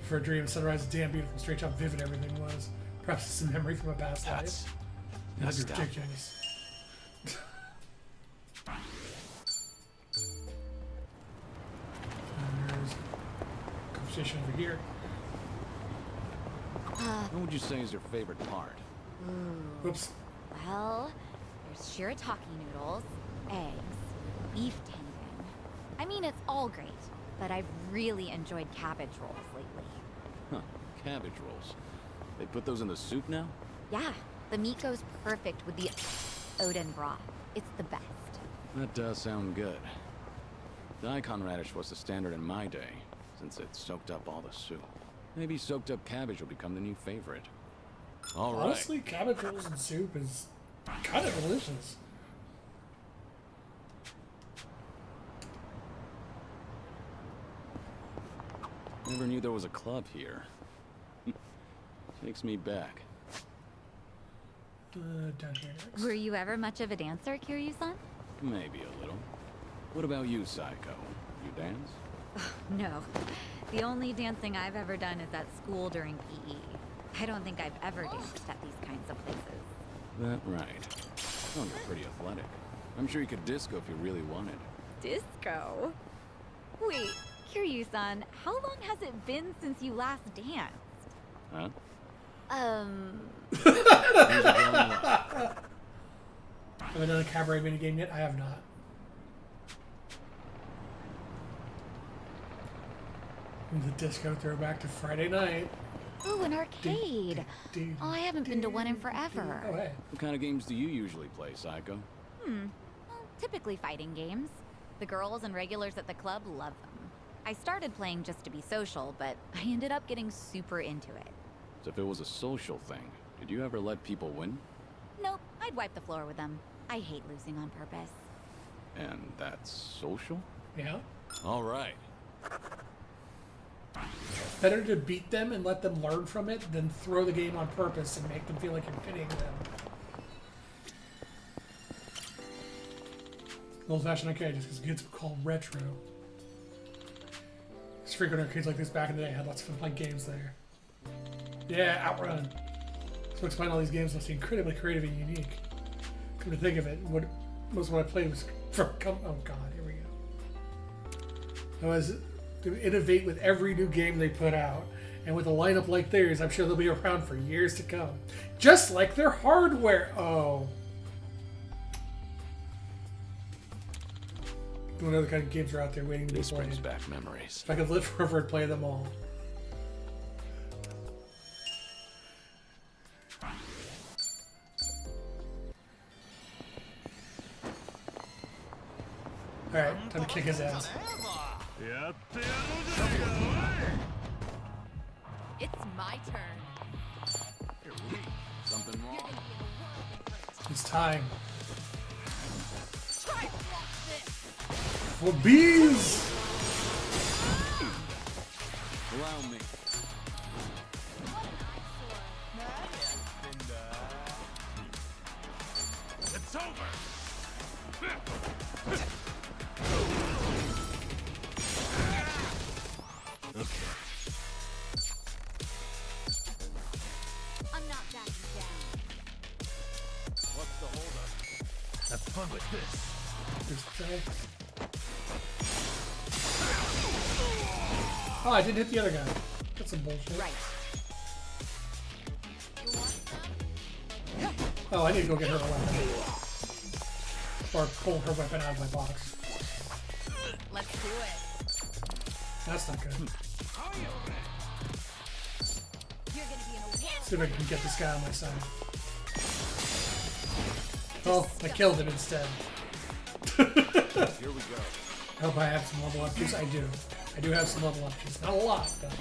For a dream, sunrise, damn beautiful, straight how vivid everything was. Perhaps it's a memory from a past That's life. That'd be stuff. ridiculous. And there's a conversation over here. What would you say is your favorite part? Whoops. Well, there's shirataki noodles, eggs, beef tendon. I mean, it's all great, but I've really enjoyed cabbage rolls lately. Huh, cabbage rolls. They put those in the soup now? Yeah, the meat goes perfect with the Oden broth. It's the best. That does sound good. Daikon radish was the standard in my day, since it soaked up all the soup. Maybe soaked up cabbage will become the new favorite. All right. Honestly, cabbage rolls and soup is kind of delicious. Never knew there was a club here. Takes me back. Down here next. Were you ever much of a dancer, Kiryu-san? Maybe a little. What about you, Psycho? You dance? No. The only dancing I've ever done is at school during PE. I don't think I've ever danced at these kinds of places. That right. Oh, you're pretty athletic. I'm sure you could disco if you really wanted. disco. Wait, Kiryu-san, how long has it been since you last danced? Huh? Things are going well. Have I done a cabaret minigame yet? I have not. The disco throwback to Friday night. Ooh, an arcade. Oh, I haven't been to one in forever. Oh, hey. What kind of games do you usually play, Psycho? Well, typically fighting games. The girls and regulars at the club love them. I started playing just to be social, but I ended up getting super into it. So if it was a social thing, did you ever let people win? Nope, I'd wipe the floor with them. I hate losing on purpose. And that's social? Yeah. All right. Better to beat them and let them learn from it than throw the game on purpose and make them feel like you're pitying them. Old-fashioned arcade just because kids would call retro. There's frequent arcades like this back in the day. I had lots of fun playing games there. Yeah, Outrun. So explain all these games must be incredibly creative and unique. Come to think of it, most of what I played was from oh god, here we go. I was to innovate with every new game they put out, and with a lineup like theirs, I'm sure they'll be around for years to come. Just like their hardware. Oh. What other kind of games are out there waiting to be This played? brings back memories. If I could live forever, I'd play them all. Alright, time to kick his ass. It's my turn. Something wrong? It's time Try to block this. for bees! Allow me. It's over. Okay. I'm not backing down. What's the holdup? Have fun with this. Oh, I didn't hit the other guy. That's some bullshit. Right. Oh, I need to go get her a weapon. Or pull her weapon out of my box. Let's do it. That's not good. You're gonna be in a See if I can get this guy on my side. Oh, I killed him instead. Here we go. I hope I have some level up juice. I do. I do have some level up juice. Not a lot, but...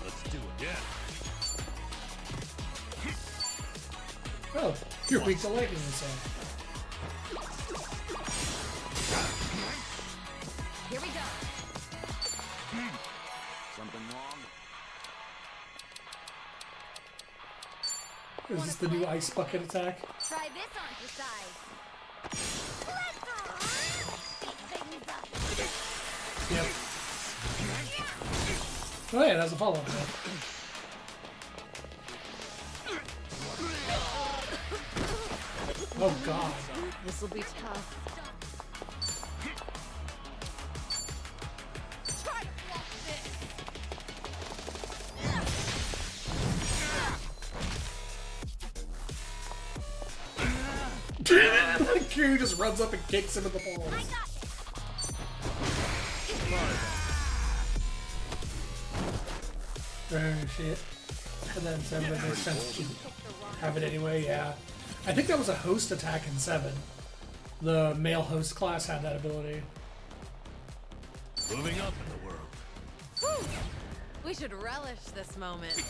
Let's do it. Yeah. Oh, you're weak to lightning, you say. Here we go. Something wrong? Is this the new ice bucket attack? Try this on for size. Yep. Oh yeah, that's a follow-up. Oh god. This will be tough. Try to block this. Kiryu just runs up and kicks him in the balls. Oh shit. And then 7 makes sense to have it anyway, yeah. I think that was a host attack in 7. The male host class had that ability. Moving up in the world. Whew. We should relish this moment.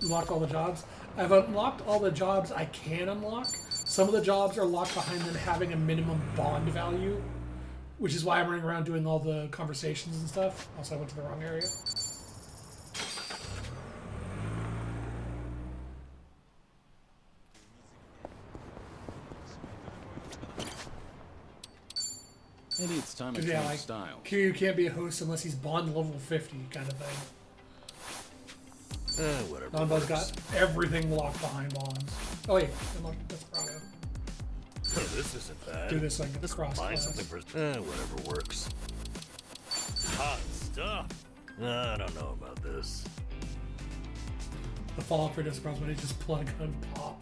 Unlock all the jobs. I've unlocked all the jobs I can unlock. Some of the jobs are locked behind them having a minimum bond value, which is why I'm running around doing all the conversations and stuff. Also, I went to the wrong area. Maybe it's time to Yeah, change like, style. Kiryu can't be a host unless he's bond level 50 kind of thing. Whatever Nanba's works. got everything locked behind bonds. Oh wait, unlock Desperado. Oh, this isn't bad. Do this like Just cross find class. something for... whatever works. Hot stuff. I don't know about this. The fallout for Desperado when he just plug and pop.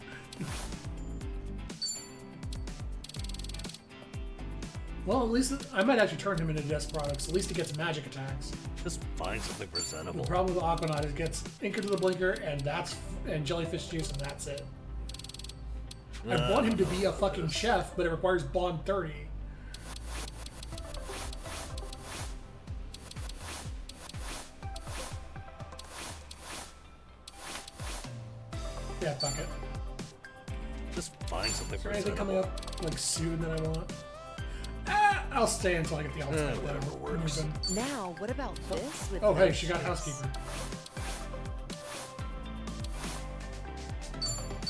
Well, at least I might actually turn him into Desperado, because at least he gets magic attacks. Just find something presentable. The problem with Aquanaut is it gets Ink into the Blinker and Jellyfish Juice, and that's it. I want him to be a fucking chef, but it requires Bond 30. Yeah, fuck it. Just find something Is there anything presentable. coming up like soon that I want? I'll stay until I get the ultimate. Whatever works. Now, what about this? With Oh, hey, no she got shoes? Housekeeper.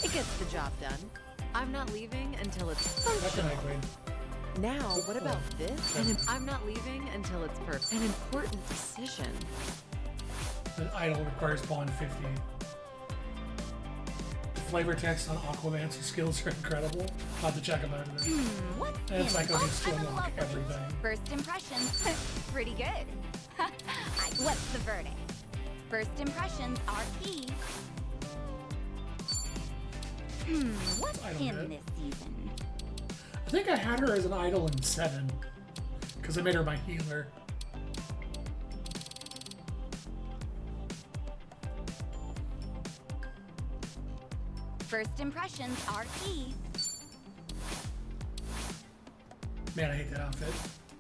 It gets the job done. I'm not leaving until it's That's an functional. Queen. Now, what about this? I'm not leaving until it's perfect. An important decision. An idol requires Bond 50. The flavor text on Aquamancer skills are incredible. I'll have to check them out today. What's And in? Psycho needs to I'm in unlock love with it. everything. First impressions, pretty good. What's the verdict? First impressions are key. What's I don't in know. this season? I think I had her as an idol in 7. Because I made her my healer. First impressions are key. Man, I hate that outfit.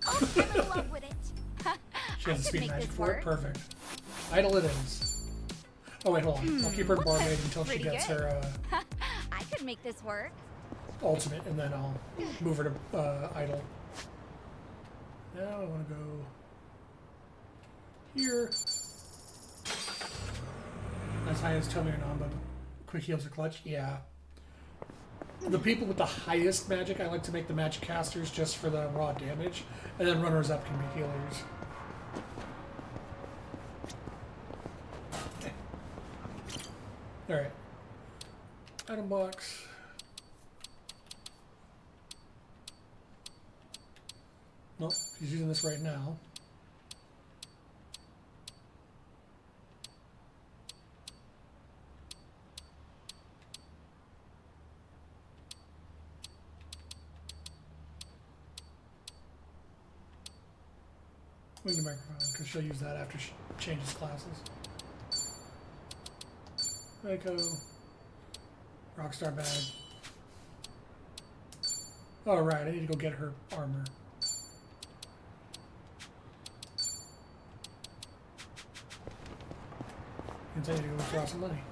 Oh, I'm in love with it. She I has the could speed make magic this for it. work. Perfect. Idol it is. Oh wait, hold on. I'll keep her in what's barmaid that? until she Pretty gets good. her I could make this work. ultimate, and then I'll move her to idol. Now I want to go here. As high as Tommy or Namba. Quick heals are clutch. Yeah. The people with the highest magic, I like to make the magic casters just for the raw damage, and then runners up can be healers. Alright. Item box. Nope, he's using this right now. Wing the microphone, because she'll use that after she changes classes. Echo. Rockstar bag. Oh, right, I need to go get her armor. And I need to go withdraw some money.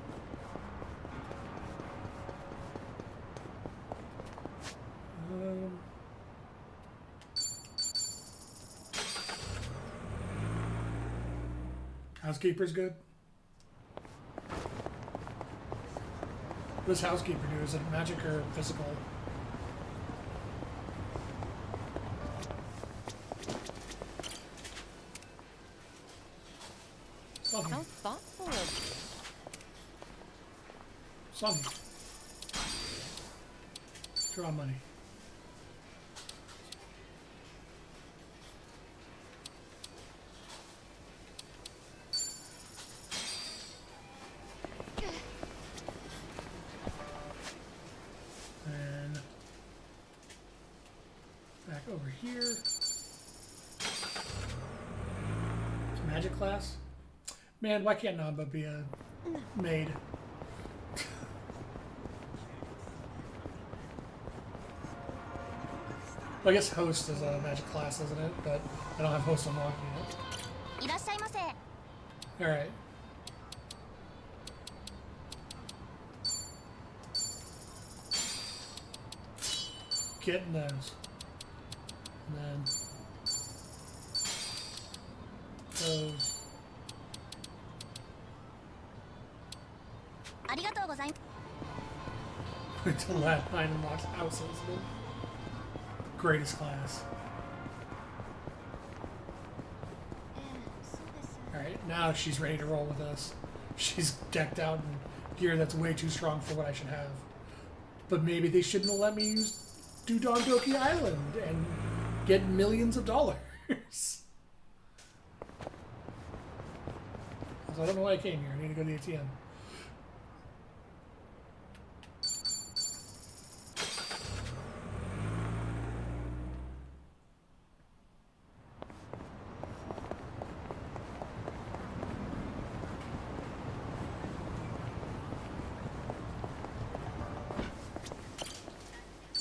Housekeeper's good. What does housekeeper do? Is it magic or physical? Something. How thoughtful of Something. Draw money. And back over here. It's magic class. Man, why can't Namba be a maid? Well, I guess host is a magic class, isn't it? But I don't have host unlocked yet. いらっしゃいませ。 Alright. Getting those. And then those. ありがとうございます。 Until that line unlocks houses. Greatest class. Alright, now she's ready to roll with us. She's decked out in gear that's way too strong for what I should have. But maybe they shouldn't have let me do Dondoki Island and get millions of dollars. So I don't know why I came here. I need to go to the ATM.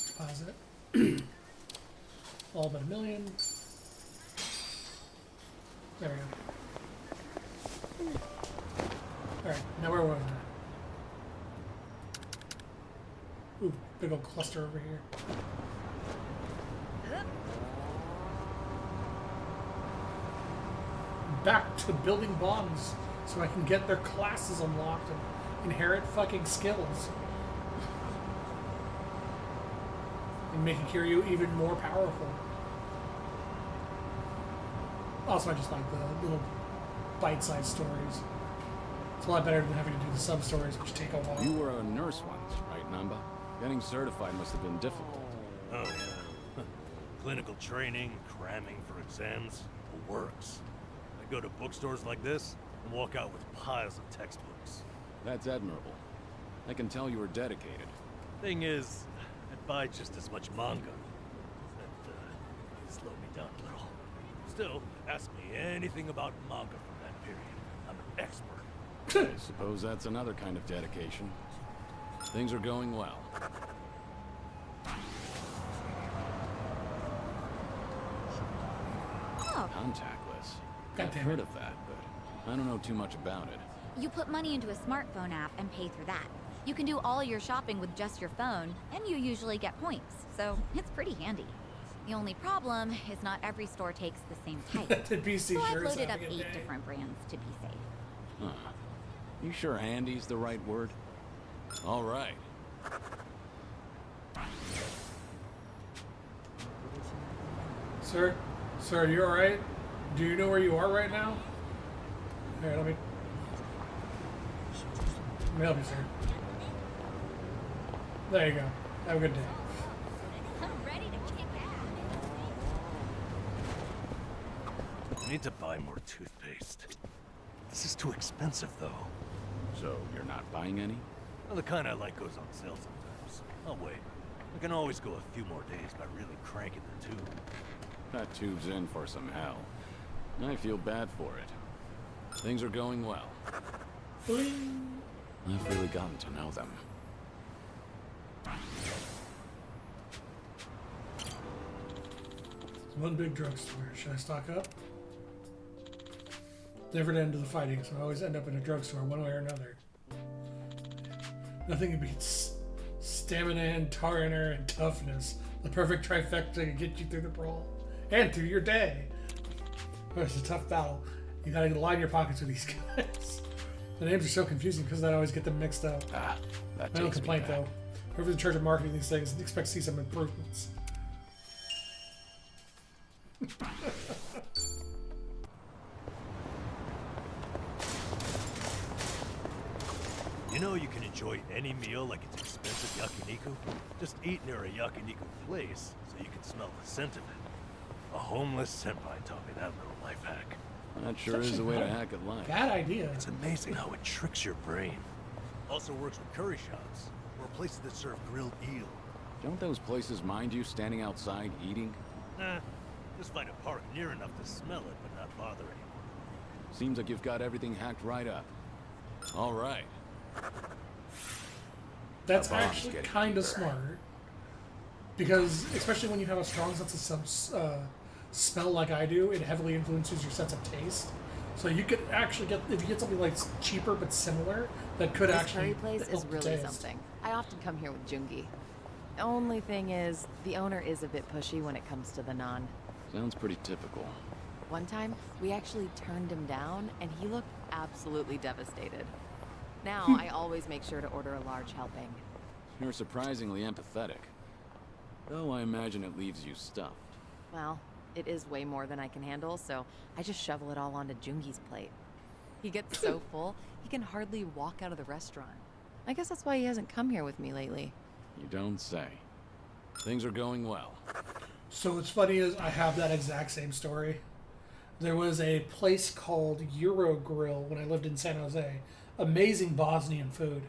Deposit. All but $1 million. There we go. Alright, now where was I? Ooh, big old cluster over here. Back to building bonds so I can get their classes unlocked and inherit fucking skills. And making Kiryu even more powerful. Also, I just like the little bite-sized stories. It's a lot better than having to do the sub-stories, which take a while. You were a nurse once, right, Namba? Getting certified must have been difficult. Oh, yeah. Clinical training, cramming for exams, the works. I go to bookstores like this and walk out with piles of textbooks. That's admirable. I can tell you were dedicated. Thing is, I buy just as much manga. That slowed me down a little. Still, ask me anything about manga from that period. I'm an expert. I suppose that's another kind of dedication. Things are going well. Oh, Contactless. God I've damn heard it. of that, but I don't know too much about it. you put money into a smartphone app and pay through that. You can do all your shopping with just your phone, and you usually get points, so it's pretty handy. The only problem is not every store takes the same type. The PC So I've sure is loaded up having a 8 day. different brands to be safe. Huh. You sure handy's the right word? All right. Sir? Sir, are you alright? Do you know where you are right now? Here, let me help you, sir. There you go. Have a good day. I'm ready to kick ass. I need to buy more toothpaste. This is too expensive, though. So you're not buying any? Well, the kind I like goes on sale sometimes. I'll wait. I can always go a few more days by really cranking the tube. That tube's in for some hell. I feel bad for it. Things are going well. Bling. I've really gotten to know them. It's one big drugstore. Should I stock up? Never end to the fighting, so I always end up in a drugstore one way or another. Nothing beats stamina and tariner and toughness. The perfect trifecta to get you through the brawl. And through your day. Oh, it's a tough battle. You gotta line your pockets with these guys. The names are so confusing because I always get them mixed up. Ah, that I don't takes me complain back. though. Whoever's in charge of marketing these things expect to see some improvements. You know you can enjoy any meal like it's expensive yakiniku? Just eat near a yakiniku place so you can smell the scent of it. A homeless senpai taught me that little life hack. That sure is a way to hack at life. Bad idea. It's amazing how it tricks your brain. Also works with curry shops, or places that serve grilled eel. Don't those places mind you standing outside eating? Nah, just find a park near enough to smell it but not bother anyone. Seems like you've got everything hacked right up. All right. That's Our bomb's actually getting kind of deeper. smart. Because, especially when you have a strong sense of smell like I do, it heavily influences your sense of taste. So you could actually get, if you get something like cheaper but similar, that could This actually curry place help is the really taste. something. I often come here with Jungi. The only thing is, the owner is a bit pushy when it comes to the naan. Sounds pretty typical. One time, we actually turned him down, and he looked absolutely devastated. Now, I always make sure to order a large helping. You're surprisingly empathetic. Though I imagine it leaves you stuffed. Well, it is way more than I can handle, so I just shovel it all onto Jungi's plate. He gets so full, he can hardly walk out of the restaurant. I guess that's why he hasn't come here with me lately. You don't say. Things are going well. So what's funny is I have that exact same story. There was a place called Euro Grill when I lived in San Jose. Amazing Bosnian food.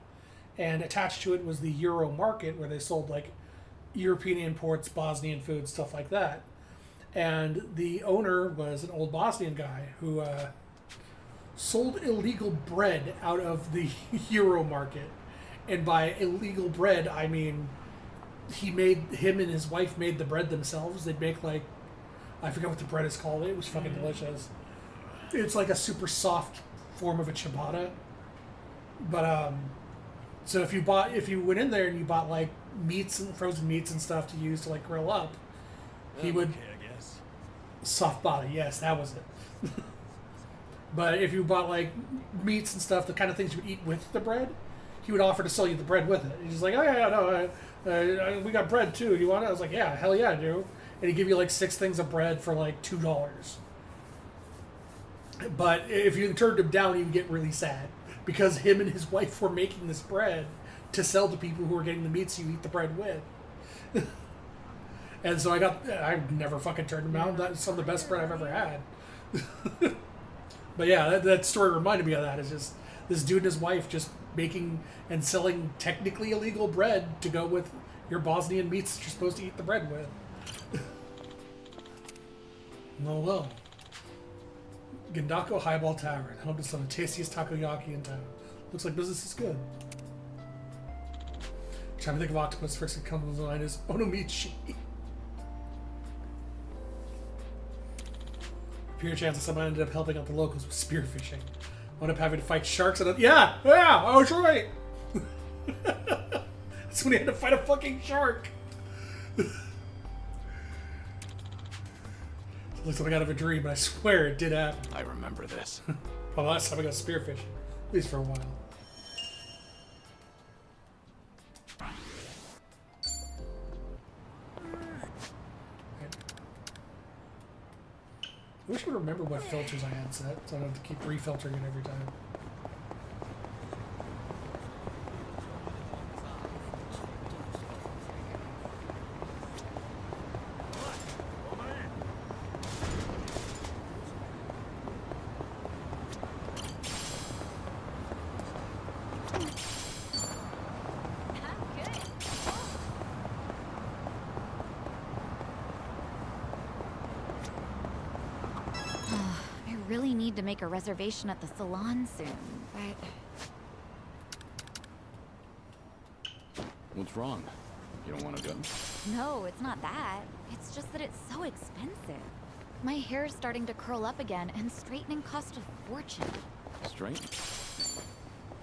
And attached to it was the Euro Market where they sold like European imports, Bosnian food, stuff like that. And the owner was an old Bosnian guy who sold illegal bread out of the Euro Market. And by illegal bread, I mean him and his wife made the bread themselves. They'd make like, I forget what the bread is called. It was fucking delicious. It's like a super soft form of a ciabatta. But so if you went in there and you bought like meats and frozen meats and stuff to use to like grill up, he would Okay, I guess. soft body. Yes, that was it. But if you bought like meats and stuff, the kind of things you would eat with the bread, he would offer to sell you the bread with it. He's like, oh yeah, no, we got bread too. You want it? I was like, yeah, hell yeah, I do. And he'd give you like 6 things of bread for like $2. But if you turned him down, he would get really sad because him and his wife were making this bread to sell to people who were getting the meats you eat the bread with. And so I never fucking turned him down. That's some of the best bread I've ever had. But yeah, that story reminded me of that. It's just this dude and his wife just making and selling technically illegal bread to go with your Bosnian meats that you're supposed to eat the bread with. Oh well. Gendako Highball Tavern, home to some of the tastiest takoyaki in town. Looks like business is good. Trying to think of octopus first that comes to mind is onomichi. Pure chance that someone ended up helping out the locals with spearfishing. Wound up having to fight sharks and yeah, I was right. That's when he had to fight a fucking shark. Looks like I out of a dream, but I swear it did happen. I remember this. Well, last time I got spearfishing, at least for a while. I wish I would remember what filters I had set, so I don't have to keep refiltering it every time. Really need to make a reservation at the salon soon, but What's wrong? You don't want to go? no, it's not that. It's just that it's so expensive. My hair's starting to curl up again, and straightening costs a fortune. Straight?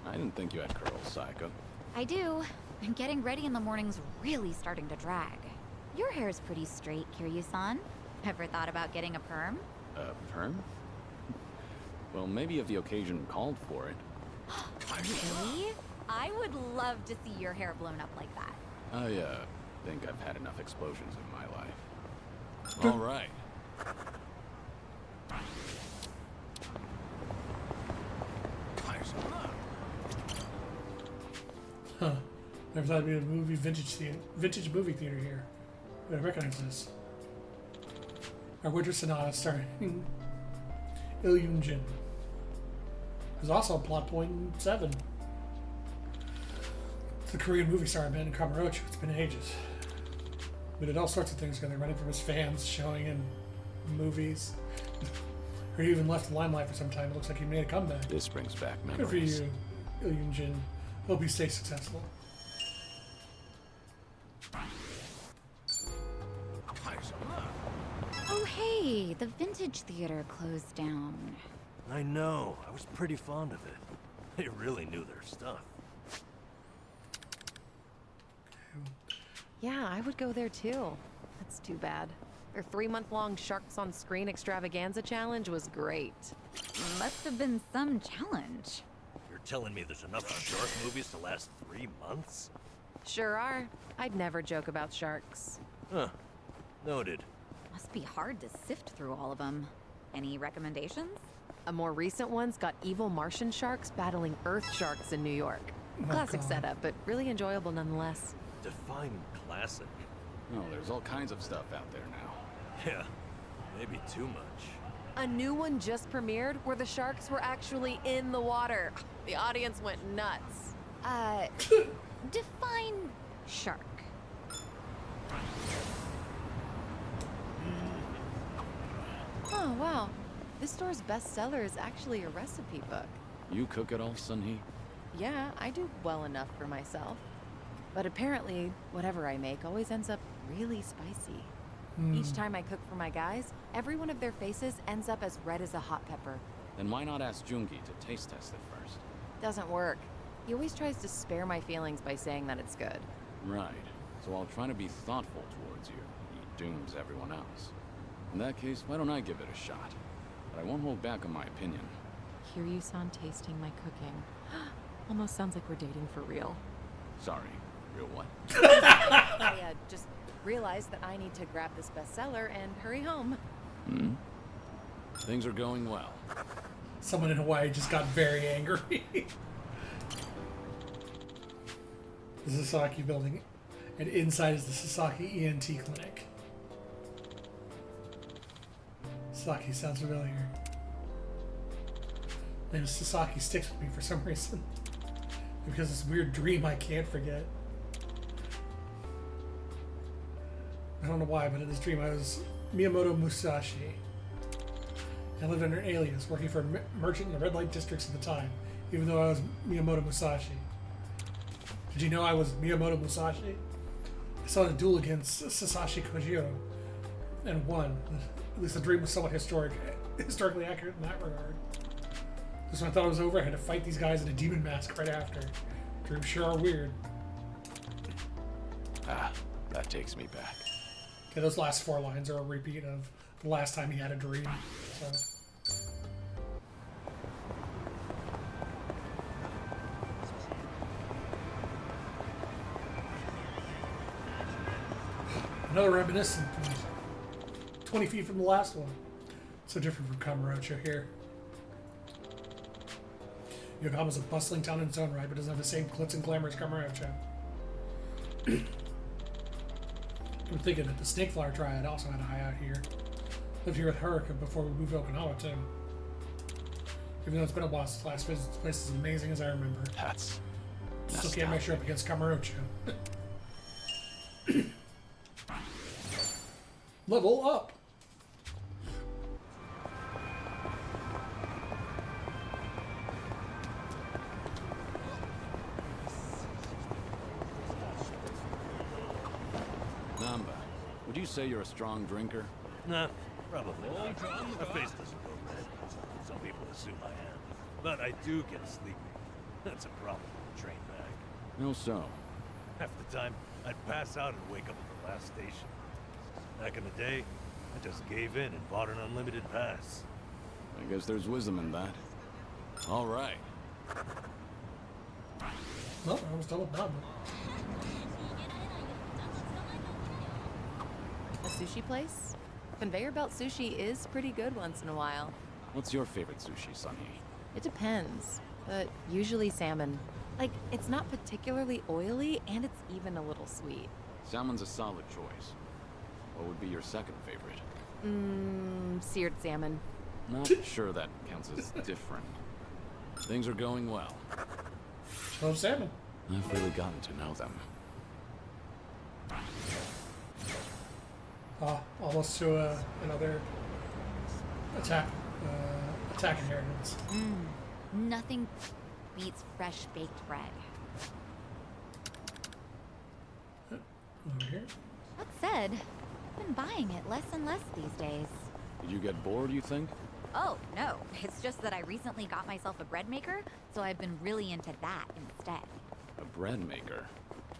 I didn't think you had curls, Sayaka. I do, and getting ready in the morning's really starting to drag. Your hair's pretty straight, Kiryu-san. Ever thought about getting a perm? Perm? Well, maybe if the occasion called for it. Really? I would love to see your hair blown up like that. I, think I've had enough explosions in my life. All right. Huh. Never thought it'd be a movie vintage movie theater here. But I recognize this. Our Winter Sonata starring Il Yoon-jin. There's also a plot point in 7. The Korean movie star abandoned Kamurocho. It's been ages. We did all sorts of things together, running from his fans, showing in movies. Or he even left the limelight for some time. It looks like he made a comeback. This brings back Good for memories. you, Il Yoon-jin. Hope you stay successful. Oh hey, the Vintage Theater closed down. I know. I was pretty fond of it. They really knew their stuff. Yeah, I would go there too. That's too bad. Their 3-month-long Sharks on Screen extravaganza challenge was great. Must have been some challenge. You're telling me there's enough shark movies to last 3 months? Sure are. I'd never joke about sharks. Huh. Noted. Must be hard to sift through all of them. Any recommendations? A more recent one's got evil Martian sharks battling Earth sharks in New York. Oh, Classic God. setup, but really enjoyable nonetheless. Define classic. Oh, there's all kinds of stuff out there now. Yeah, maybe too much. A new one just premiered where the sharks were actually in the water. The audience went nuts. Define shark. Oh, wow. This store's bestseller is actually a recipe book. You cook it all, Sunhee? Yeah, I do well enough for myself. But apparently, whatever I make always ends up really spicy. Each time I cook for my guys, every one of their faces ends up as red as a hot pepper. Then why not ask Jungi to taste test it first? Doesn't work. He always tries to spare my feelings by saying that it's good. Right. So I'll try to be thoughtful towards you. He dooms everyone else. In that case, why don't I give it a shot? But I won't hold back on my opinion. Kiryu-san tasting my cooking. Almost sounds like we're dating for real. Sorry. Real what? I just realized that I need to grab this bestseller and hurry home. Things are going well. Someone in Hawaii just got very angry. The Sasaki building, and inside is the Sasaki ENT clinic. Sasaki sounds familiar. The name Sasaki sticks with me for some reason. Because it's a weird dream I can't forget. I don't know why, but in this dream I was Miyamoto Musashi. I lived under an alias, working for a merchant in the red light districts at the time, even though I was Miyamoto Musashi. Did you know I was Miyamoto Musashi? I saw a duel against Sasashi Kojiro and won. At least the dream was somewhat historically accurate in that regard. Just when I thought it was over, I had to fight these guys in a demon mask right after. Dreams sure are weird. Ah, that takes me back. Okay, those last 4 lines are a repeat of the last time he had a dream. So. Another reminiscent point. 20 feet from the last one. So different from Kamurocho here. Yokohama's a bustling town in its own right, but doesn't have the same glitz and glamour as Kamurocho. I'm thinking that the Snakeflower Triad also had a hideout here. Lived here with Hurricane before we moved to Okinawa, too. Even though it's been a while since last visit, this place is as amazing as I remember. That's Still can't measure up against Kamurocho. Level up! Namba, would you say you're a strong drinker? Nah, probably not. My face doesn't go red. Some people assume I am. But I do get sleepy. That's a problem with a train bag. No so. Half the time, I'd pass out and wake up at the last station. Back in the day, I just gave in and bought an unlimited pass. I guess there's wisdom in that. All right. No, I was done with Namba. A sushi place? Conveyor belt sushi is pretty good once in a while. What's your favorite sushi, Sunhee? It depends, but usually salmon. Like, it's not particularly oily, and it's even a little sweet. Salmon's a solid choice. What would be your second favorite? Seared salmon. Not sure that counts as different. Things are going well. Love salmon. I've really gotten to know them. Almost to another attack inheritance. Nothing beats fresh baked bread. Over here. That said, I've been buying it less and less these days. Did you get bored, you think? Oh, no. It's just that I recently got myself a bread maker, so I've been really into that instead. A bread maker.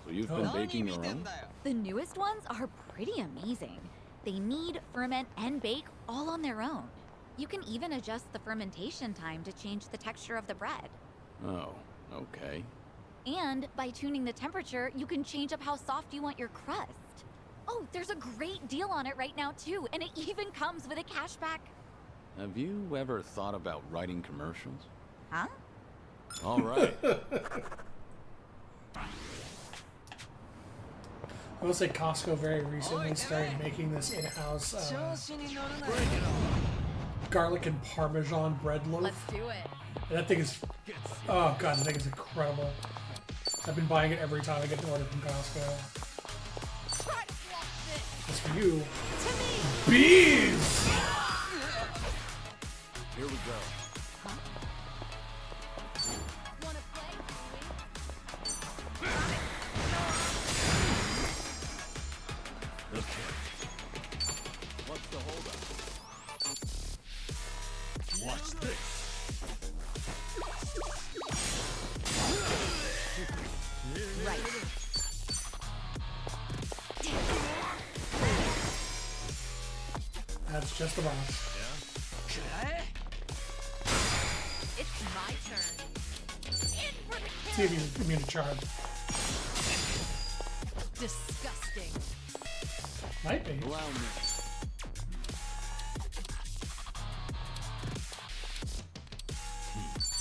So you've been baking your own? The newest ones are pretty amazing. They knead, ferment, and bake all on their own. You can even adjust the fermentation time to change the texture of the bread. Oh, okay. And by tuning the temperature, you can change up how soft you want your crust. Oh, there's a great deal on it right now, too, and it even comes with a cashback. Have you ever thought about writing commercials? Huh? All right. I will say Costco very recently started making this in-house garlic and Parmesan bread loaf. Let's do it. And that thing is, oh god, that thing is incredible. I've been buying it every time I get an order from Costco. Try to block this. It's for you. To me. Bees! Here we go. Wanna play? Okay. What's the holdup? Watch this. Right. That's just the boss. It's my turn. In for the See if you give me a charge. disgusting. Might be. Allow me.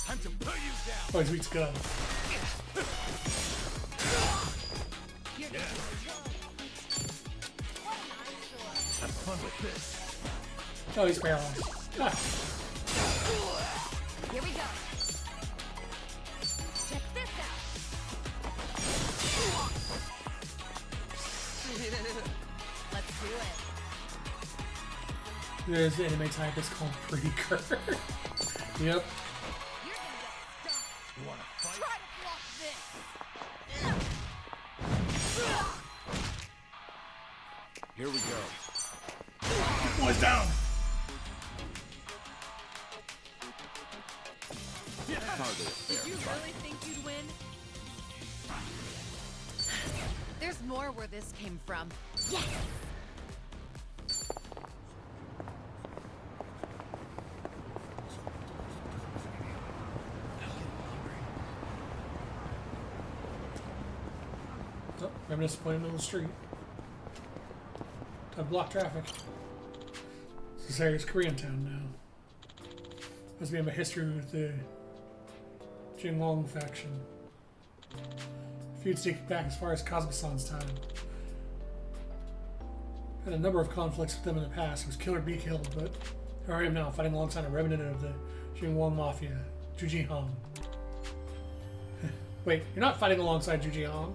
Time to put you down. Oh, his weak's good. Have fun with this. Oh, he's paralyzed. Ah, Here we go. Check this out. Let's do it. there's the anime type. It's called Preaker. Yep. You're gonna get stuck. You wanna fight? Try to block this. Here we go. Boys down. Hardly a fair Did you fight. really think you'd win? There's more where this came from. Yes! Oh, I'm disappointed on the street. Time to block traffic. This area's Koreatown now. Must be a history with the Jinglong faction. Feuds take back as far as Kazakhstan's time. Had a number of conflicts with them in the past. It was kill or be killed, but here I am now, fighting alongside a remnant of the Jinglong Mafia, Zhu Jihong. Wait, you're not fighting alongside Zhu Jihong?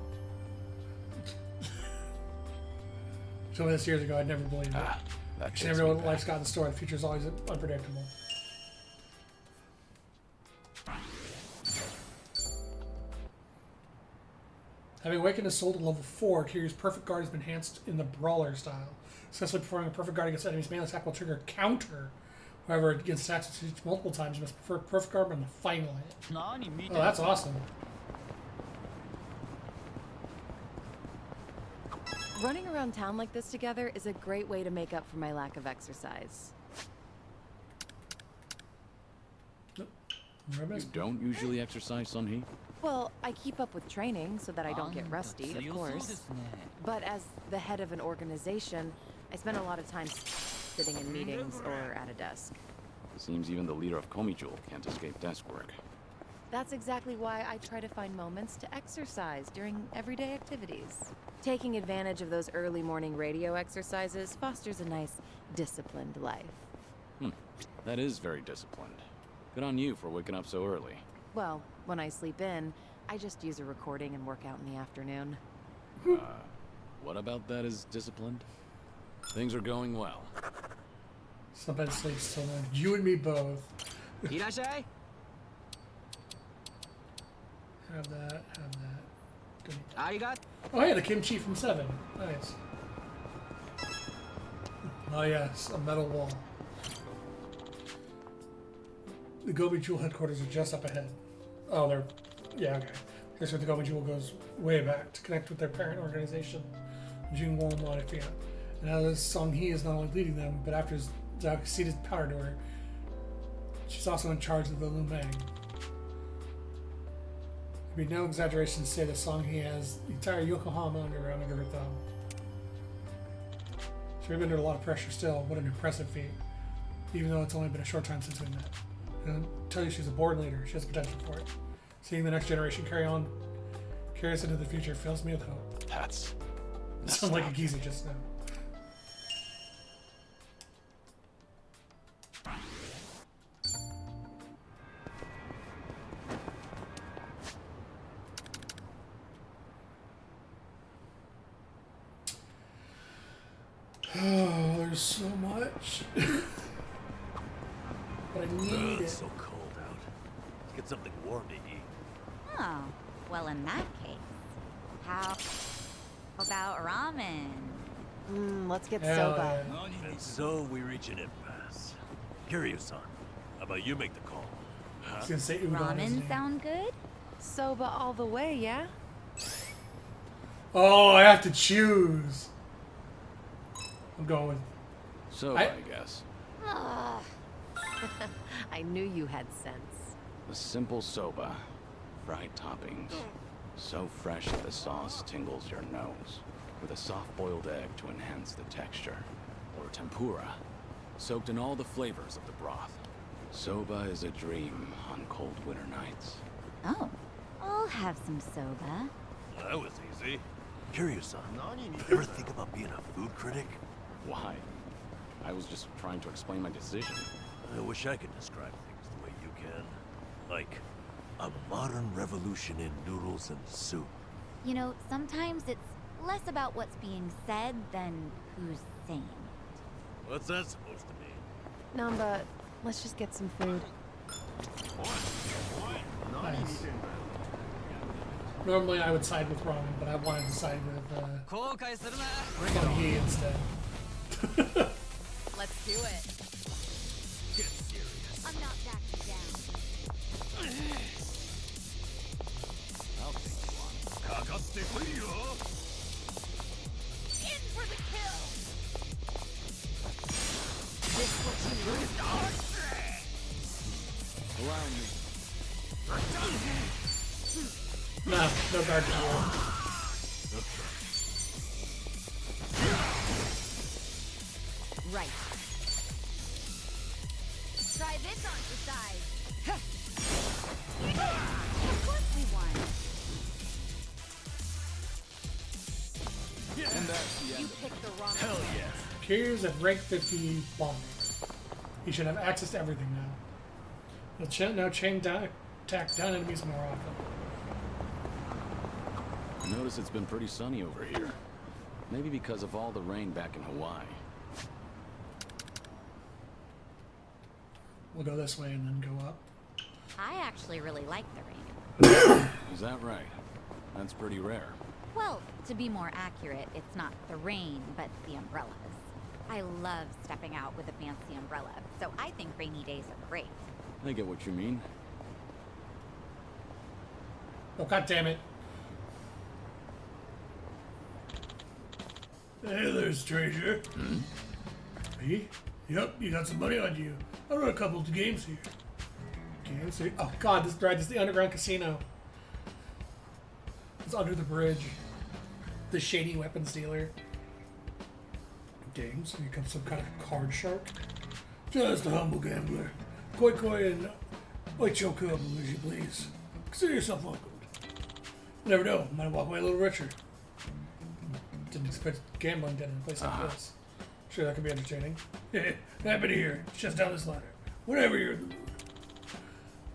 Told me this years ago, I'd never believed it. Ah, that You takes never know me what back. life's got in store. The future's always unpredictable. Having awakened his soul to level 4, Kiryu's perfect guard has been enhanced in the brawler style. Successfully performing a perfect guard against enemies' melee attack will trigger a counter. However, against attacks with multiple times, you must prefer perfect guard on the final hit. Oh, that's awesome. Running around town like this together is a great way to make up for my lack of exercise. You don't usually exercise, Sunhee? Well, I keep up with training so that I don't get rusty, of course. But as the head of an organization, I spend a lot of time sitting in meetings or at a desk. It seems even the leader of Komijul can't escape desk work. That's exactly why I try to find moments to exercise during everyday activities. Taking advantage of those early morning radio exercises fosters a nice, disciplined life. That is very disciplined. Good on you for waking up so early. Well, when I sleep in, I just use a recording and work out in the afternoon. What about that is disciplined? Things are going well. Somebody sleeps till then. You and me both. Have that, have that. Oh yeah, the kimchi from 7. Nice. Oh yes, a metal wall. The Gobi Jewel headquarters are just up ahead. Oh, they're... yeah, okay. Here's where the Gobi Jewel goes way back to connect with their parent organization, Jinglong Mafia. And now this Song Hee is not only leading them, but after Zhao ceded power to her, she's also in charge of the Lu Meng. It'd be no exaggeration to say that Song Hee has the entire Yokohama underground under her thumb. She may be under a lot of pressure still. What an impressive feat. even though it's only been a short time since we met. And I'll tell you, she's a born leader. She has potential for it. Seeing the next generation carry us into the future fills me with hope. That's... Sound like a geezer just now. Oh, there's so much. But I need It's it. so cold out. Let's get something warm to eat. Oh, well, in that case, how about ramen? Let's get Hell soba. yeah. And so we reach an impasse. Kiryu-san, how about you make the call? I was gonna say udon. isn't Ramen it? sound good? Soba all the way, yeah? Oh, I have to choose. I'm going with. So, I- I guess. Ugh. I knew you had sense. A simple soba. Fried toppings. So fresh that the sauce tingles your nose. With a soft-boiled egg to enhance the texture. Or tempura. Soaked in all the flavors of the broth. Soba is a dream on cold winter nights. Oh, I'll have some soba. That was easy. Kiryu-san, ever think about being a food critic? Why? I was just trying to explain my decision. I wish I could describe things the way you can. Like, a modern revolution in noodles and soup. You know, sometimes it's less about what's being said than who's saying it. What's that supposed to mean? Namba, let's just get some food. Nice. Normally I would side with ramen, but I wanted to side with Gongi instead. Let's do it. Get serious. I'm not backing down. I'll take you on. Kakaste fuyo! In for the kill! This what you want. Allow me. No guard to you. Right. Try this on for size. Of course we won. And that's the You end. picked the wrong Hell yeah. Kiryu's at rank 50 bomber. He should have access to everything now. He'll now attack down enemies more often. I notice it's been pretty sunny over here. Maybe because of all the rain back in Hawaii. We'll go this way and then go up. I actually really like the rain. Is that right? That's pretty rare. Well, to be more accurate, it's not the rain, but the umbrellas. I love stepping out with a fancy umbrella, so I think rainy days are great. I get what you mean. Oh, god damn it. Hey there, stranger. Me? Yep, you got some money on you. I run a couple of games here. Games here? Oh god, this is the underground casino. It's under the bridge. The shady weapons dealer. Games? Here comes some kind of card shark. Just a humble gambler. Koi koi and oichokubo, as you please. Consider yourself welcomed. You never know, might walk away a little richer. Didn't expect gambling done in a place like this. Sure, that could be entertaining. Happy to hear it. It's just down this ladder. Whenever you're in the mood.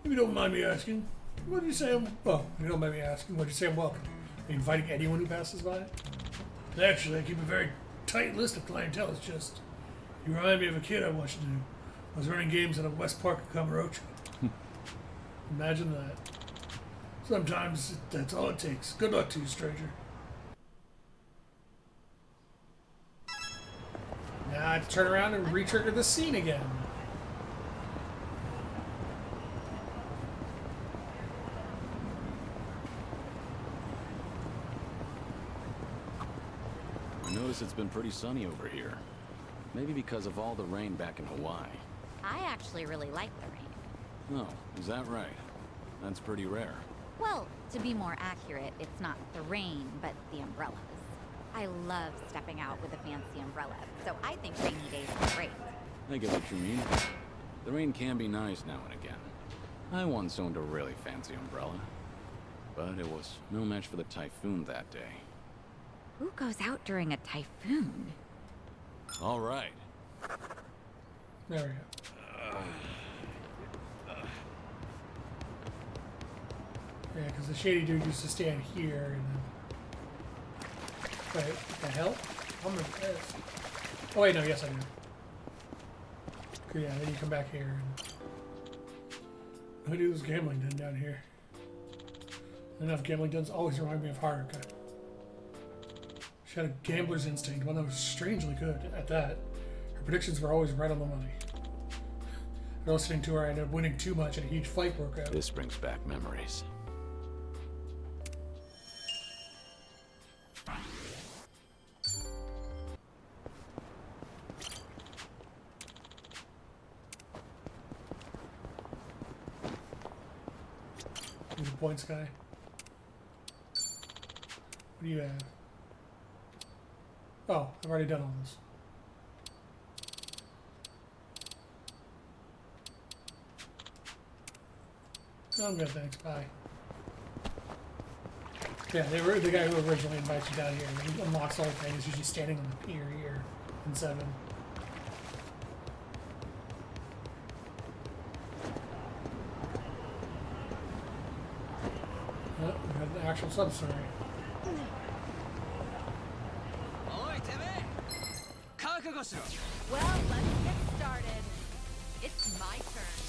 If you don't mind me asking, what do you say if you don't mind me asking, what do you say I'm welcome? Are you inviting anyone who passes by? Actually, I keep a very tight list of clientele. It's just, you remind me of a kid I watched do. I was running games at a West Park in Kamurocho. Imagine that. Sometimes that's all it takes. Good luck to you, stranger. Now I have to turn around and re-trigger the scene again. I notice it's been pretty sunny over here. Maybe because of all the rain back in Hawaii. I actually really like the rain. Oh, is that right? That's pretty rare. Well, to be more accurate, it's not the rain, but the umbrellas. I love stepping out with a fancy umbrella, so I think rainy days are great. I get what you mean. The rain can be nice now and again. I once owned a really fancy umbrella, but it was no match for the typhoon that day. Who goes out during a typhoon? All right. There we go. Yeah, because the shady dude used to stand here and then. Wait, what the hell? I'm gonna piss. Oh wait, no, yes I do. Okay, yeah, then you come back here and. Who do this gambling den down here? Enough gambling dens always remind me of Haruka. She had a gambler's instinct, one that was strangely good at that. Her predictions were always right on the money. I was listening to her, I ended up winning too much and a huge fight broke out. This brings back memories. Here's a points guy. What do you have? Oh, I've already done all this. I'm good, thanks. Bye. Yeah, they were the guy who originally invited you down here. He unlocks all the things. He's usually standing on the pier here in 7. Oh, we have the actual sub-story. Well, let's get started. It's my turn.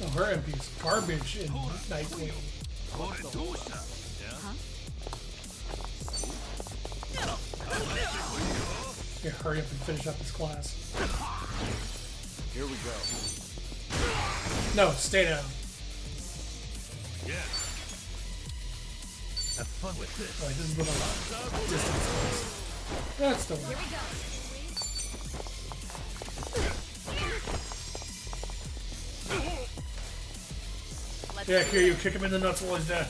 Oh, her MP's garbage in Nightwing. Yeah, hurry up and finish up this class. Here we go. No, stay down. Yes. Have fun with this. Alright, this is what I want. Distance class. That's the one. Here we go. Yeah, Kiryu, kick him in the nuts while he's dead.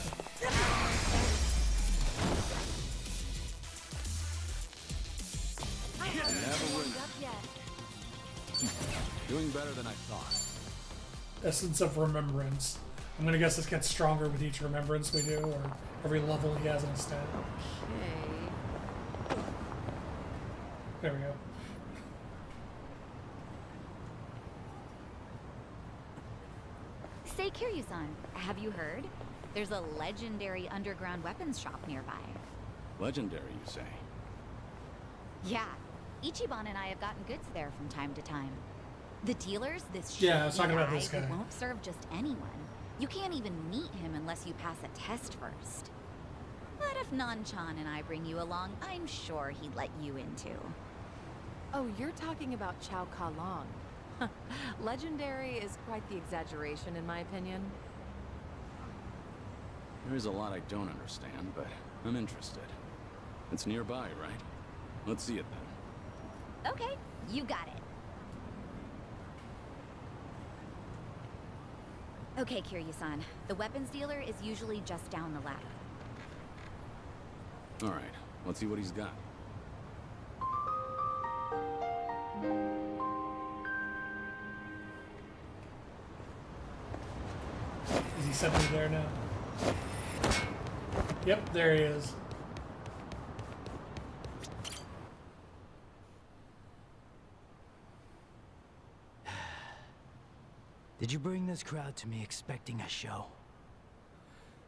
I haven't warmed up yet. Doing better than I thought. Essence of Remembrance. I'm gonna guess this gets stronger with each remembrance we do, or every level he has in his stat. Okay. There we go. Say, Kiryu-san, have you heard? There's a legendary underground weapons shop nearby. Legendary, you say? Yeah, Ichiban and I have gotten goods there from time to time. The dealer's this Yeah, I was shady talking about this who guy. won't serve just anyone. You can't even meet him unless you pass a test first. But if Nan-chan and I bring you along, I'm sure he'd let you in too. Oh, you're talking about Chow Ka Long. Legendary is quite the exaggeration, in my opinion. There's a lot I don't understand, but I'm interested. It's nearby, right? Let's see it then. Okay, you got it. Okay, Kiryu-san. The weapons dealer is usually just down the ladder. Alright, let's see what he's got. Is he suddenly there now? Yep, there he is. Did you bring this crowd to me expecting a show?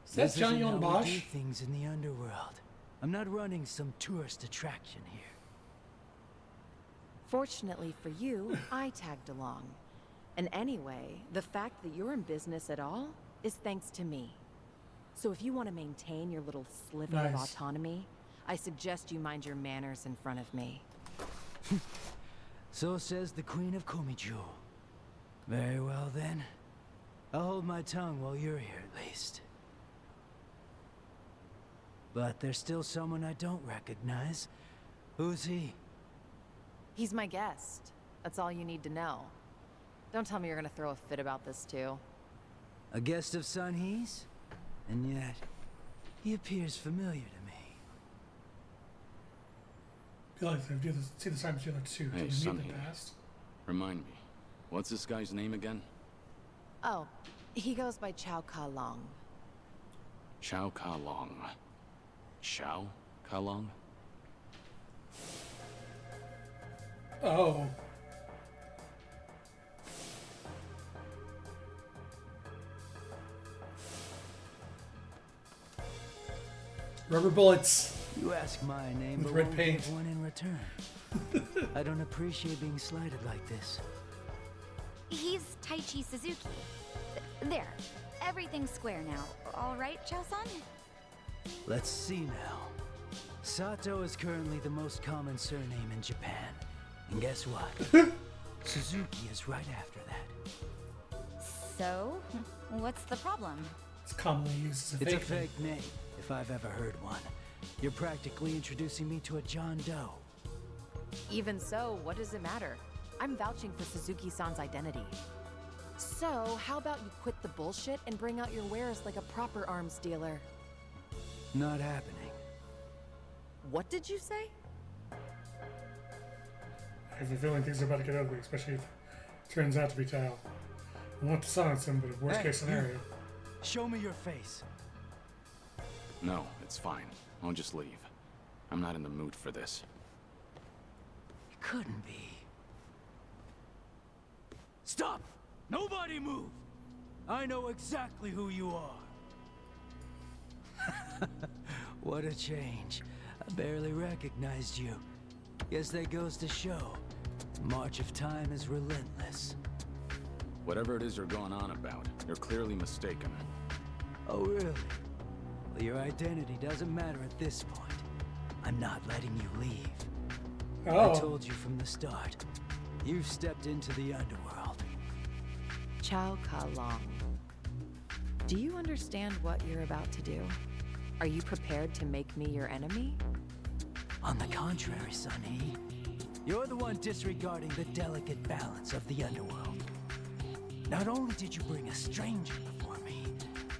Is that John isn't Yon how we do Bosch? things in the underworld. I'm not running some tourist attraction here. Fortunately for you, I tagged along. And anyway, the fact that you're in business at all is thanks to me. So if you want to maintain your little sliver of Nice. autonomy, I suggest you mind your manners in front of me. So says the Queen of Komiju. Very well then. I'll hold my tongue while you're here at least. But there's still someone I don't recognize. Who's he? He's my guest. That's all you need to know. Don't tell me you're gonna throw a fit about this too. A guest of Sunhee's? And yet, he appears familiar to me. I feel like I do this, see the Simon Dealer too. Hey, Did we meet in the Sunny. past? Remind me, what's this guy's name again? Oh, he goes by Chao Ka Long. Chao Ka Long. Chao Ka Long? Oh. Rubber bullets. You ask my name, With but red won't paint. give one in return. I don't appreciate being slighted like this. He's Taichi Suzuki. There. Everything's square now. All right, Chao-san? Let's see now. Sato is currently the most common surname in Japan. And guess what? Suzuki is right after that. So, what's the problem? It's commonly used as a It's a fake name. fake name, if I've ever heard one. You're practically introducing me to a John Doe. Even so, what does it matter? I'm vouching for Suzuki-san's identity. So, how about you quit the bullshit and bring out your wares like a proper arms dealer? Not happening. What did you say? I have a feeling things are about to get ugly, especially if it turns out to be Tao. I want to silence him, but worst Hey, case scenario. Show me your face. No, it's fine. I'll just leave. I'm not in the mood for this. It couldn't be. Stop! Nobody move! I know exactly who you are. What a change. I barely recognized you. Guess that goes to show. March of time is relentless. Whatever it is you're going on about, you're clearly mistaken. Oh, really? Well, your identity doesn't matter at this point. I'm not letting you leave. Oh. I told you from the start. You've stepped into the underworld. Chao Ka Long. Do you understand what you're about to do? Are you prepared to make me your enemy? On the contrary, Sunny. You're the one disregarding the delicate balance of the underworld. Not only did you bring a stranger before me,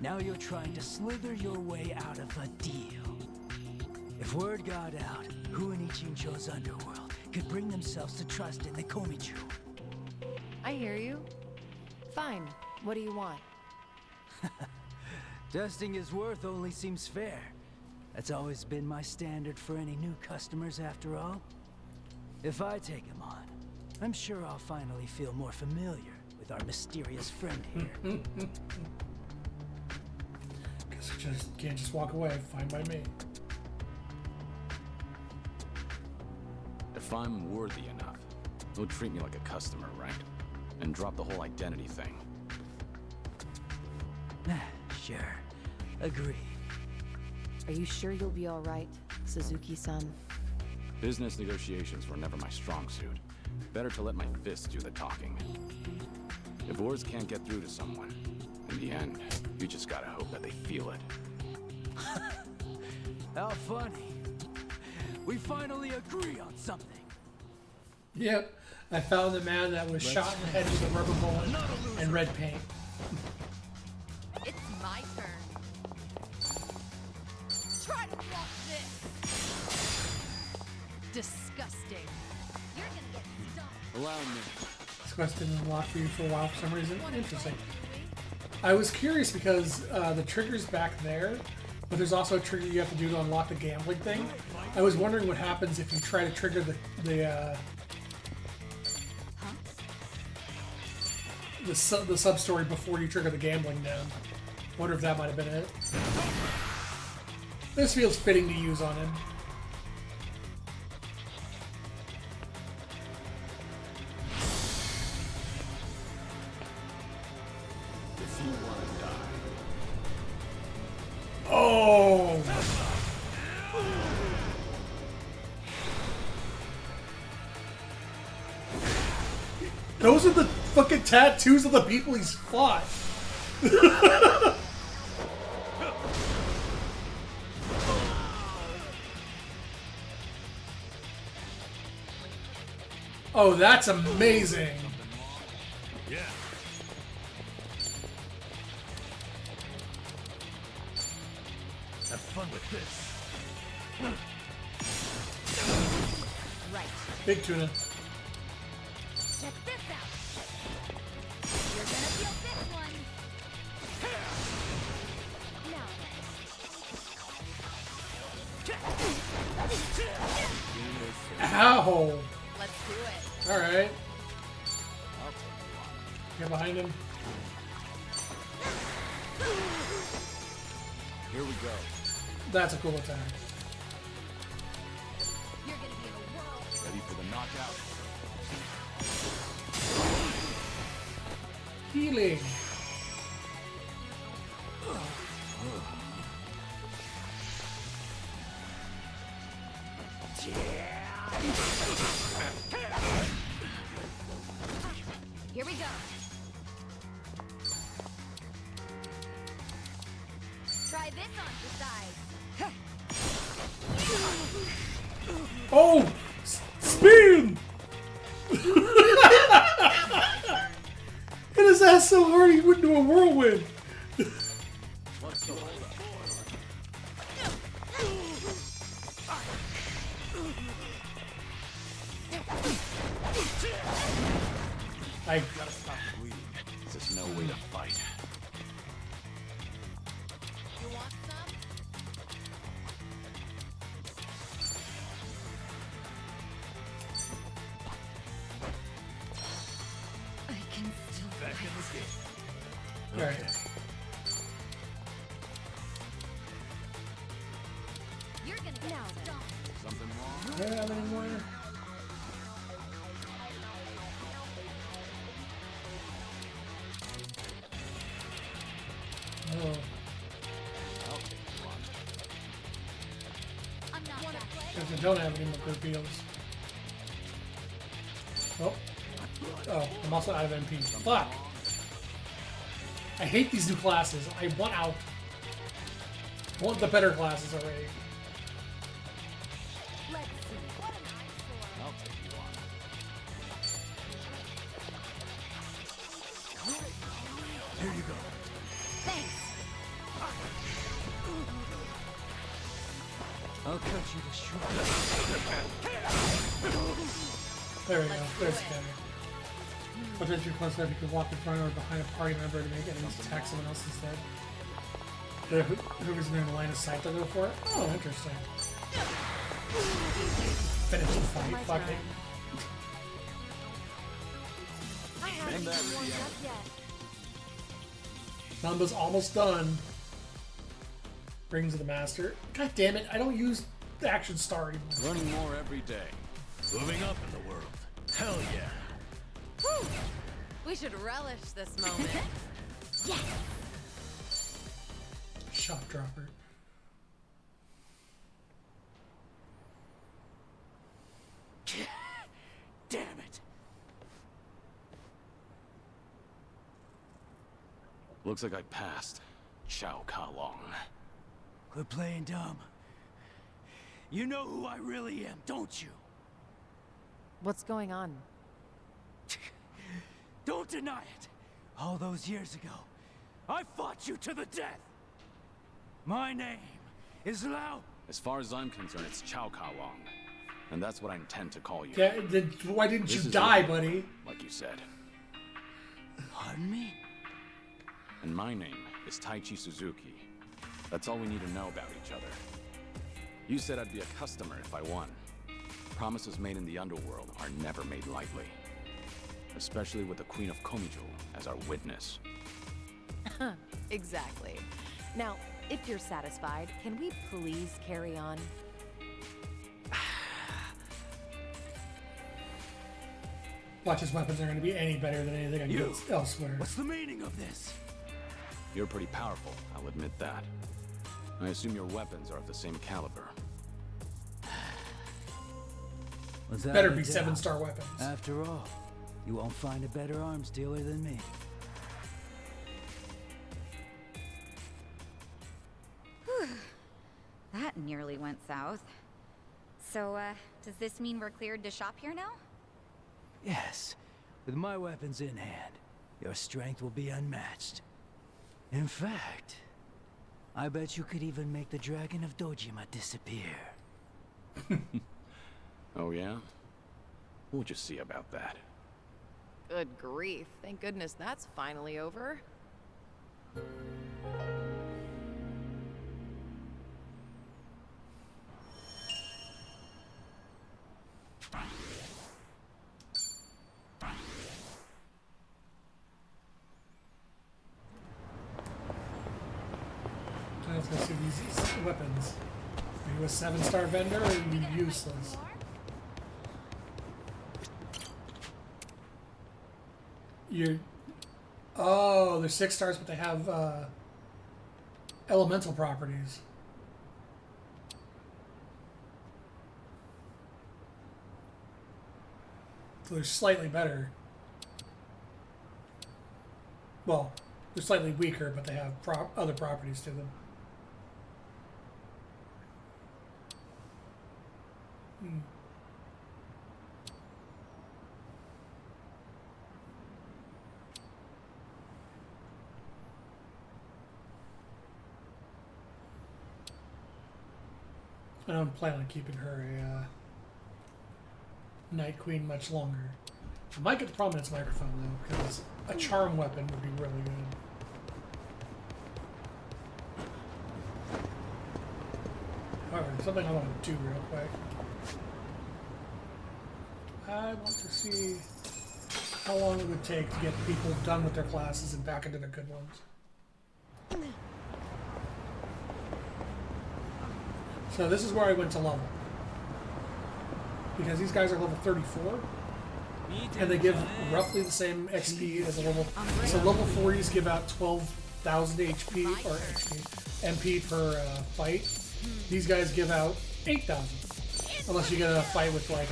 now you're trying to slither your way out of a deal. If word got out, who in Ichincho's underworld could bring themselves to trust in the Komichu? I hear you. Fine. What do you want? Testing his worth only seems fair. That's always been my standard for any new customers, after all. If I take him on, I'm sure I'll finally feel more familiar with our mysterious friend here. Guess we just can't just walk away. Fine by me. If I'm worthy enough, you'll treat me like a customer, right? And drop the whole identity thing. Sure. Agreed. Are you sure you'll be all right, Suzuki-san? Business negotiations were never my strong suit. Better to let my fists do the talking. If words can't get through to someone, in the end, you just gotta hope that they feel it. How funny. We finally agree on something. Yep. I found the man that was shot in the head with a rubber bullet and red paint. It's my turn. Try to block this. Disgusting. You're gonna get stopped. Allow me. This quest didn't unlock for you for a while for some reason. Interesting. I was curious because the trigger's back there, but there's also a trigger you have to do to unlock the gambling thing. I was wondering what happens if you try to trigger the sub-story before you trigger the gambling down. Wonder if that might have been it. This feels fitting to use on him. If you want to die. Oh! Those are the fucking tattoos of the people he's fought. Oh, that's amazing. Yeah. Have fun with this. Right. Big tuna. Check this Ow! Let's do it. Alright. Get behind him. Here we go. That's a cool attack. You're gonna be in a whirl. Ready for the knockout? Healing. Here we go. Try this on the side. Oh! Spin! Hit his ass so hard he went into a whirlwind. What's the hold up? I Gotta stop the bleeding. This is no way to fight. You want some? I can still Back in the game. Alright. You're gonna get now. Something wrong? Do I have any more? Oh. I'll take you on. I'm not gonna play. Because I don't have any more good deals. Oh. Oh, I'm also out of MP. Fuck! I hate these new classes. I want out. I want the better classes already. Let's see. What an eyesore. I'll take you on. Here you go. Thanks. I'll cut you to shreds. There we go. There's the camera. But as you're close enough, you can walk in front or behind a party member to make enemies attack someone else instead. Whoever's in their line of sight, they'll go for it. Oh, interesting. Finish the fight. My Fuck turn. it. I haven't that been warmed reaction. up yet. Numba's almost done. Rings of the Master. God damn it, I don't use the action star anymore. Learning more every day. Moving up in the world. Hell yeah. Whew. We should relish this moment. Yes. Shot dropper. Damn it. Looks like I passed. Chao Ka Long. Quit playing dumb. You know who I really am, don't you? What's going on? Don't deny it. All those years ago, I fought you to the death. My name is Lao. As far as I'm concerned, it's Chao Ka Long. And that's what I intend to call you. Yeah, why didn't This you is die, your- buddy? Like you said. Pardon me? And my name is Taichi Suzuki. That's all we need to know about each other. You said I'd be a customer if I won. Promises made in the underworld are never made lightly. Especially with the Queen of Komijo as our witness. Exactly. Now, if you're satisfied, can we please carry on? Watch his weapons are going to be any better than anything I You. get elsewhere. What's the meaning of this? You're pretty powerful, I'll admit that. I assume your weapons are of the same caliber. Without Better a be doubt. 7-star weapons. After all, you won't find a better arms dealer than me. That nearly went south. So, does this mean we're cleared to shop here now? Yes, with my weapons in hand, your strength will be unmatched. In fact, I bet you could even make the Dragon of Dojima disappear. Oh yeah? We'll just see about that. Good grief. Thank goodness that's finally over. to these weapons. Are you a 7-star vendor or are you useless? You're... Oh, they're 6 stars, but they have elemental properties. So they're slightly better. Well, they're slightly weaker, but they have other properties to them. I don't plan on keeping her a Night Queen much longer. I might get the prominence microphone though, because a charm weapon would be really good. However, something I want to do real quick. I want to see how long it would take to get people done with their classes and back into the good ones. So this is where I went to level. Because these guys are level 34. And they give roughly the same XP as a level... So level 40s give out 12,000 HP, or MP per fight. These guys give out 8,000. Unless you get a fight with like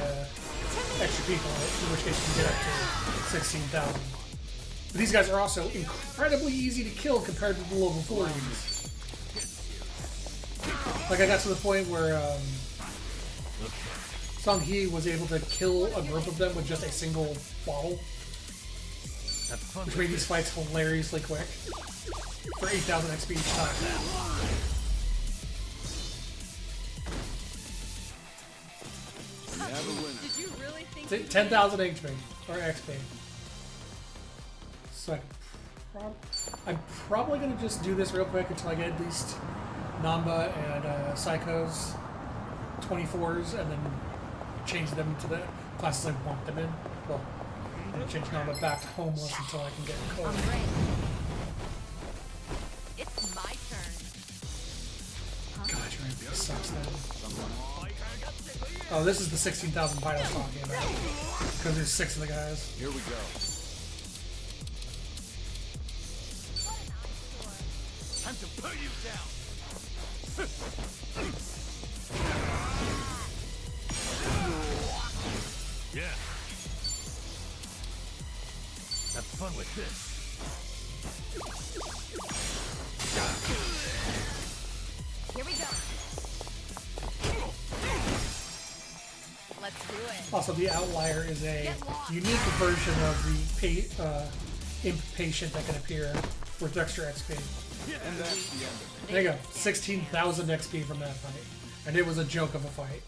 extra people, in which case you can get up to 16,000. But these guys are also incredibly easy to kill compared to the level 40s. Like I got to the point where Song Hee was able to kill a group of them with just a single bottle, which made these fights hilariously quick for 8,000 XP each time. Did you really think 10,000 HP or XP. So I'm probably gonna just do this real quick until I get at least Namba and Psycho's 24s, and then change them to the classes I want them in. Well, and change Namba back to homeless until I can get code. It's my turn. God, your MP sucks then. Oh, this is the 16,000 pilots talking about. Because there's 6 of the guys. Here we go. Time to put you down. Yeah. Have fun with this. Here we go. Let's do it. Also, the Outlier is a unique version of the Imp Patient that can appear with extra XP. And that's the end of it. There you go, 16,000 XP from that fight. And it was a joke of a fight.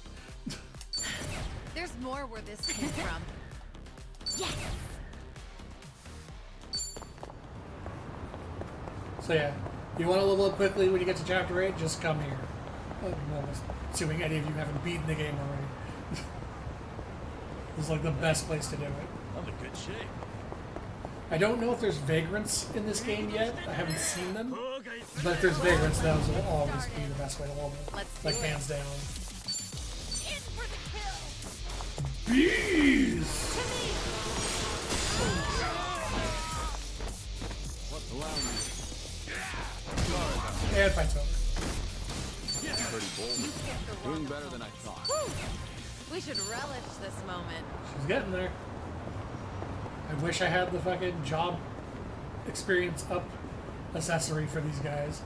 There's more where this came from. Yes! So yeah, you want to level up quickly when you get to Chapter 8, just come here. I'm assuming any of you haven't beaten the game already. This is like the best place to do it. I'm in good shape. I don't know if there's vagrants in this game yet. I haven't seen them. But if there's vagrants, those will always be the best way to level. Like, hands down. In for the kill! Bees! And fight's over. Pretty bold. Doing better than I thought. We should relish this moment. She's getting there. I wish I had the fucking job experience up accessory for these guys.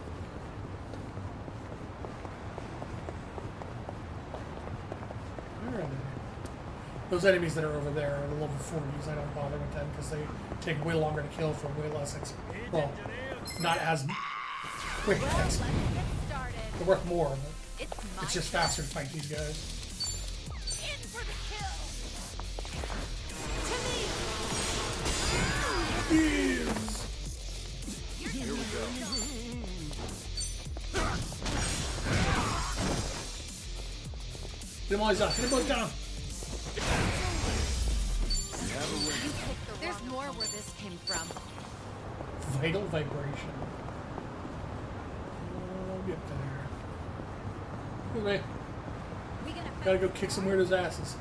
Where are they? Those enemies that are over there are the level 40s. I don't bother with them because they take way longer to kill for way less XP. Well, not as quick XP. They work more, but it's just faster to fight these guys. In for the kill! Here we go. Get them all down. Get them all down. There's more where this came from. Vital vibration. Get there. Anyway, We gonna gotta go kick some weirdos' asses.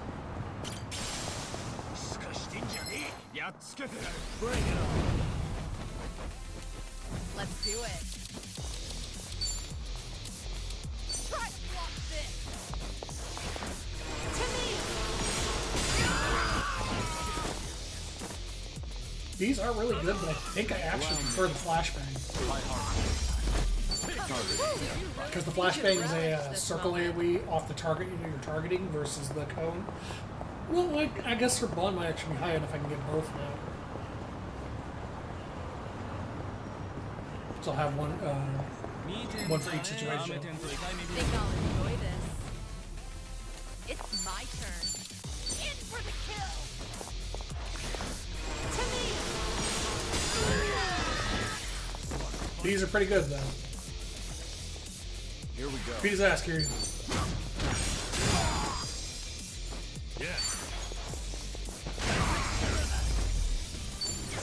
Bring it on. Let's do it. Try to block this. To me. These are really good, but I think I actually prefer the flashbang. Because the flashbang is a circle AoE off the target you're targeting versus the cone. Well, like, I guess her bond might actually be high enough I can get both now. So I'll have one for each situation. Think I'll enjoy this. It's my turn. In for the kill. To me. These are pretty good, though. Here we go. Beat his ass, Kiri. Yeah.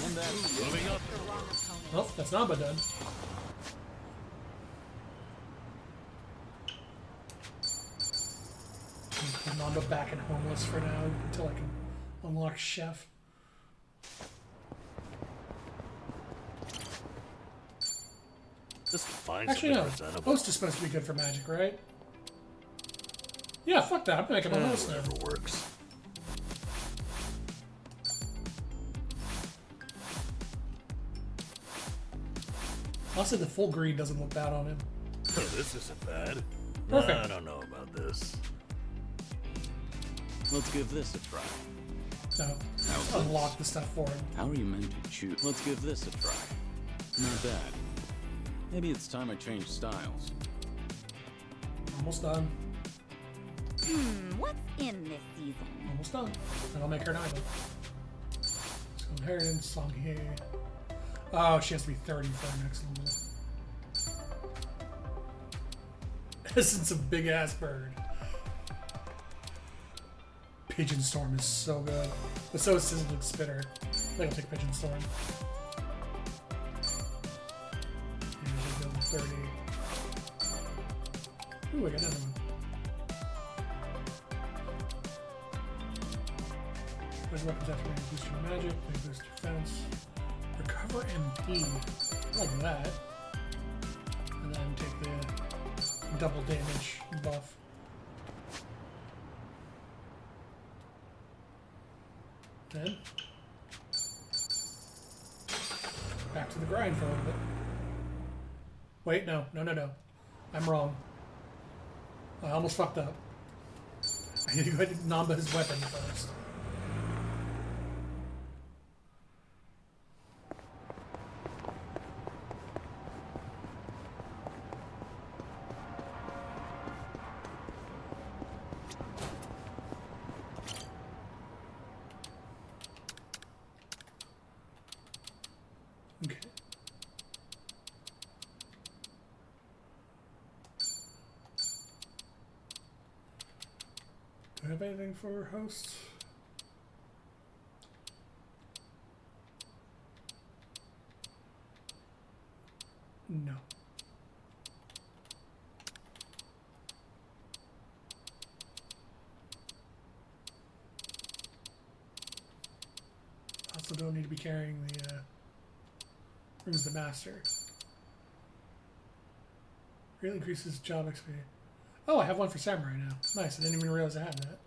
And that Moving up. Oh, that's Namba done. Put Namba back and homeless for now until I can unlock Chef. Just find Actually, something no. presentable. Host is supposed to be good for magic, right? Yeah, fuck that. I'm making my host now. Whatever works. Also, the full green doesn't look bad on him. This isn't bad. Perfect. I don't know about this. Let's give this a try. No, unlock the stuff for him. How are you meant to choose? Let's give this a try. Not bad. Maybe it's time I change styles. Almost done. What's in this season? Almost done. And I'll make her an idol. So inheritance, song here. Oh, she has to be 30 for her next level. Essence of big ass bird. Pigeon Storm is so good. But so is Sizzling Spitter. I think I'll take Pigeon Storm. And we'll go to 30. Ooh, I got another one. There's weapons after maybe boost your magic, maybe boost defense. Recover MP. I like that. And then take the double damage buff. Then back to the grind for a little bit. Wait, no. I'm wrong. I almost fucked up. I need to go ahead and Namba his weapon first. Okay. Do I have anything for hosts? No. Also don't need to be carrying the Rings of the Master. Really increases job XP. Oh, I have one for Samurai now. Nice, I didn't even realize I had that.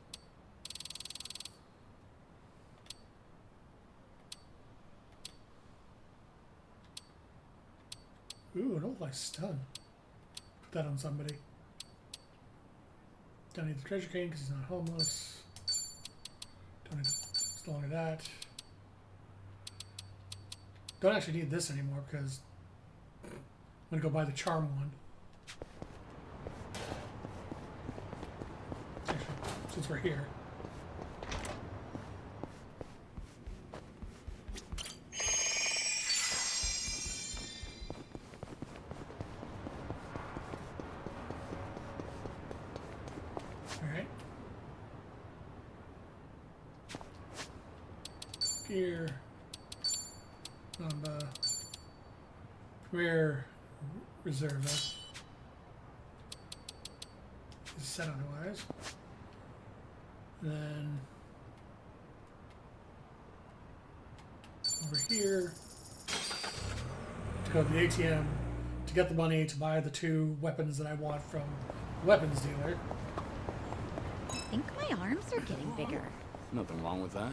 Ooh, an old life stun. Put that on somebody. Don't need the treasure cane because he's not homeless. Don't need still under that. Don't actually need this anymore because I'm gonna go buy the charm one. Actually, since we're here. Alright. Gear. Premier Reserve. He's set otherwise. And then over here to go to the ATM to get the money to buy the 2 weapons that I want from the weapons dealer. I think my arms are getting bigger. Nothing wrong with that.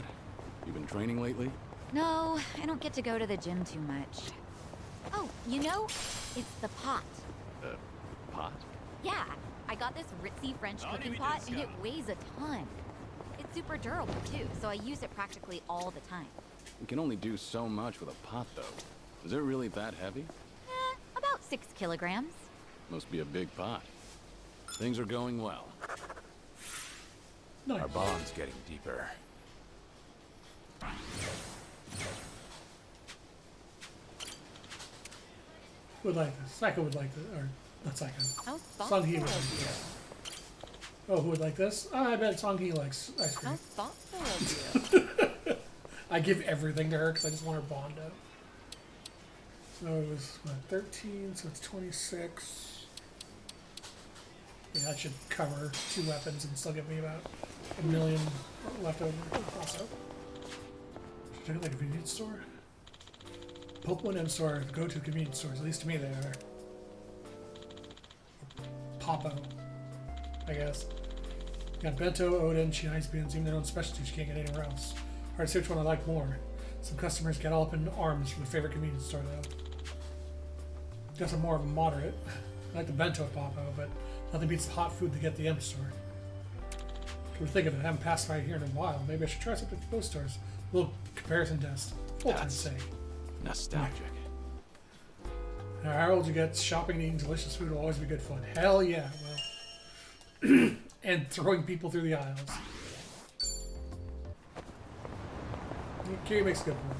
You been training lately? No, I don't get to go to the gym too much. Oh, you know, it's the pot. Pot? Yeah, I got this ritzy French cooking pot, and it weighs a ton. It's super durable, too, so I use it practically all the time. You can only do so much with a pot, though. Is it really that heavy? About 6 kilograms. Must be a big pot. Things are going well. Nice. Our bond's getting deeper. Would like this. Psycho would like this, or not Psycho. How Song Hee thoughtful would like of this. Oh, who would like this? I bet Song Hee likes ice you. cream. How thoughtful of you. I give everything to her because I just want her bond up. So it was what, 13, so it's 26. Yeah, that should cover 2 weapons and still give me about $1 million left over. Also, should I go to the convenience store? Pokemon M-Store are the go-to convenience stores, at least to me they are. Popo, I guess. You got Bento, Odin, Chinese beans, even their own specialties you can't get anywhere else. Hard to see which one I like more. Some customers get all up in arms for the favorite convenience store though. Guess I'm more of a moderate. I like the Bento at Popo, but nothing beats the hot food they get at the M-Store. Come to think of it, I haven't passed by here in a while. Maybe I should try something at both stores. A little comparison test. Full time's sake. Nostalgic. Now, Harold, you get shopping and eating delicious food will always be good fun. Hell yeah, well. And throwing people through the aisles. Kiri makes a good point.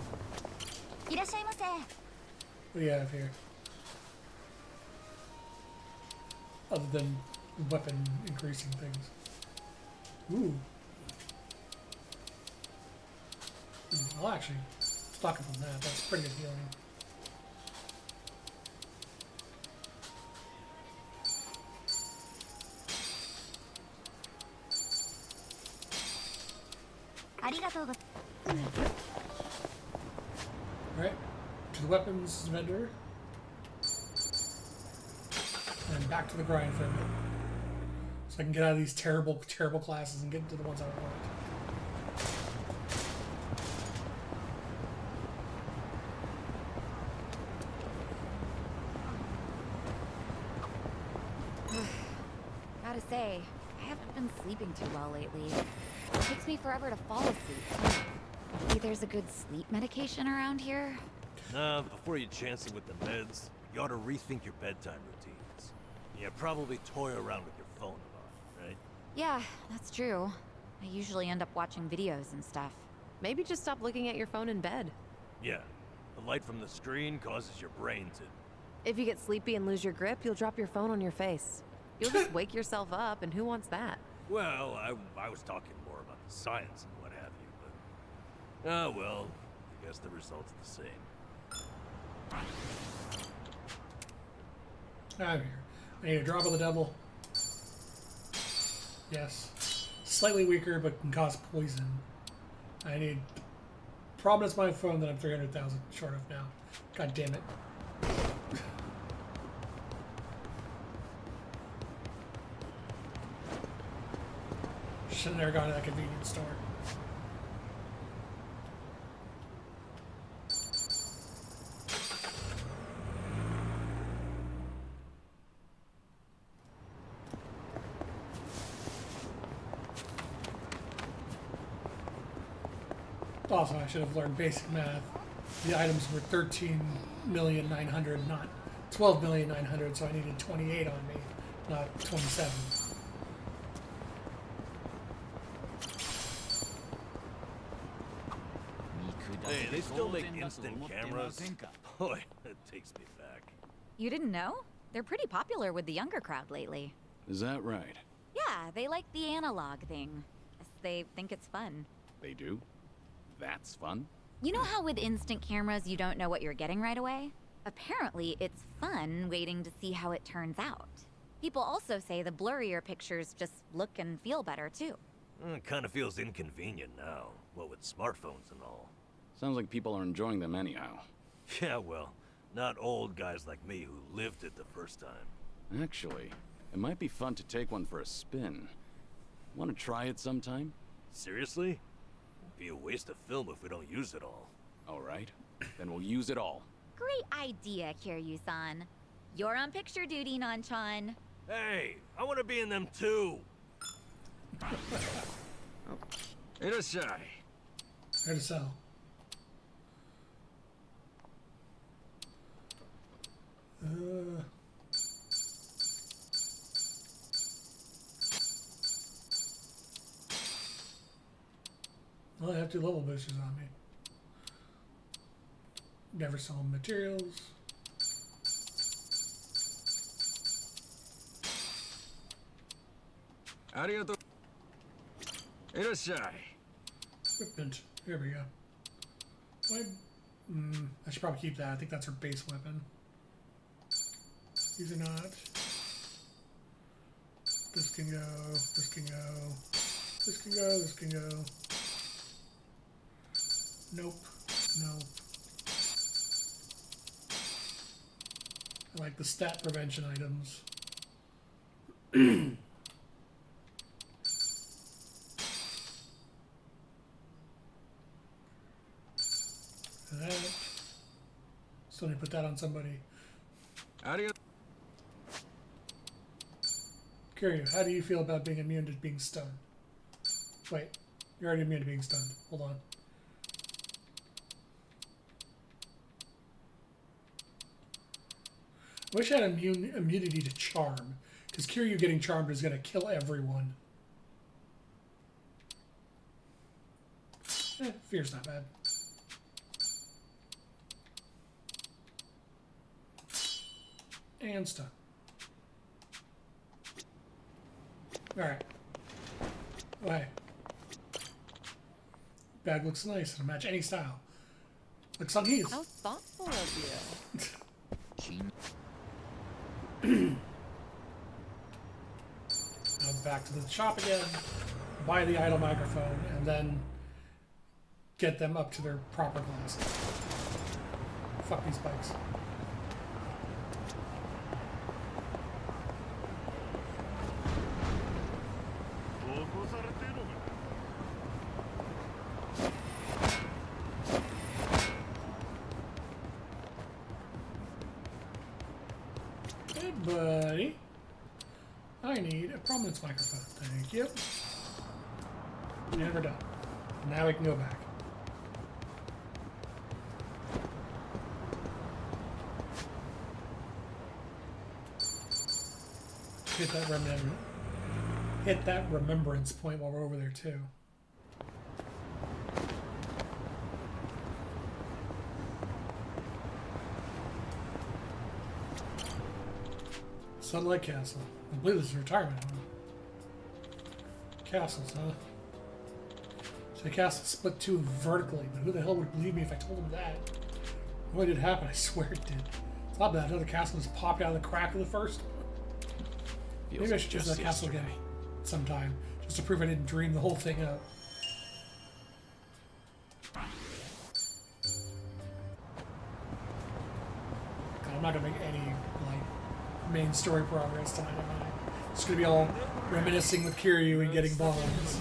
いらっしゃいませ. What do you have here? Other than weapon increasing things. Ooh. I'll actually stock up on that. That's pretty good healing. Alright, to the weapons vendor. And back to the grind for a bit. So I can get out of these terrible, terrible classes and get into the ones I want. Gotta say, I haven't been sleeping too well lately. It takes me forever to fall asleep. Maybe there's a good sleep medication around here? Before you chance it with the meds, you ought to rethink your bedtime routines. You probably toy around with your phone a lot, right? Yeah, that's true. I usually end up watching videos and stuff. Maybe just stop looking at your phone in bed. Yeah. The light from the screen causes your brain to... If you get sleepy and lose your grip, you'll drop your phone on your face. You'll just wake yourself up, and who wants that? Well, I was talking more about the science and what have you, but... Oh, well, I guess the result's the same. I'm here. I need a drop of the devil. Yes. Slightly weaker, but can cause poison. I need... Problem is my phone that I'm 300,000 short of now. God damn it. Should have never gone to that convenience store. Also, I should have learned basic math. The items were 13,900,000, not 12,900,000, so I needed 28 on me, not 27. Hey, they still make instant cameras? Boy, that takes me back. You didn't know? They're pretty popular with the younger crowd lately. Is that right? Yeah, they like the analog thing. They think it's fun. They do? That's fun? You know how with instant cameras you don't know what you're getting right away? Apparently, it's fun waiting to see how it turns out. People also say the blurrier pictures just look and feel better, too. It kind of feels inconvenient now, what with smartphones and all. Sounds like people are enjoying them anyhow. Yeah, well, not old guys like me who lived it the first time. Actually, it might be fun to take one for a spin. Want to try it sometime? Seriously? It'd be a waste of film if we don't use it all. All right, then we'll use it all. Great idea, Kiryu-san. You're on picture duty, Nanchan. Hey, I want to be in them too! Irashai. Here to sell. Well, I have 2 level boosters on me. Never sell materials. Arigato. Irashai. Equipment. Here we go. I should probably keep that. I think that's her base weapon. These are not. This can go. This can go. This can go. This can go. Nope. Nope. I like the stat prevention items. That. So let me put that on somebody. Arigato. Kiryu, how do you feel about being immune to being stunned? Wait, you're already immune to being stunned. Hold on. I wish I had immunity to charm, because Kiryu getting charmed is going to kill everyone. Fear's not bad. And stun. Alright. Oh, hey. Bag looks nice. It'll match any style. Looks on heels. How thoughtful of you. Now back to the shop again. Buy the idle microphone and then get them up to their proper glasses. Fuck these bikes. Hey, buddy. I need a prominence microphone. Thank you. Never done. Now we can go back. Hit that remembrance point while we're over there too. Sunlight Castle. I believe this is a retirement home. Castles, huh? So the castle split 2 vertically, but who the hell would believe me if I told them that? What did happen? I swear it did. It's not bad. Another castle just popped out of the crack of the first one. Feels Maybe I like should use just that castle yesterday. again sometime, just to prove I didn't dream the whole thing up. God, I'm not gonna make any like main story progress tonight, am I? It's gonna be all reminiscing with Kiryu and getting bombs.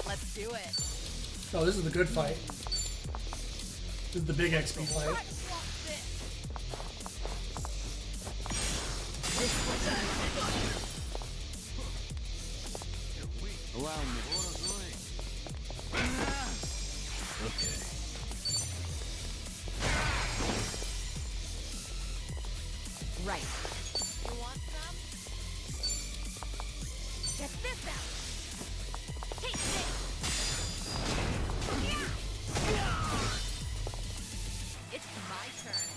Let's do it. Oh, this is the good fight. This is the big XP fight. Allow me. Okay. Right. You want some? Get this out! Take this! It's my turn.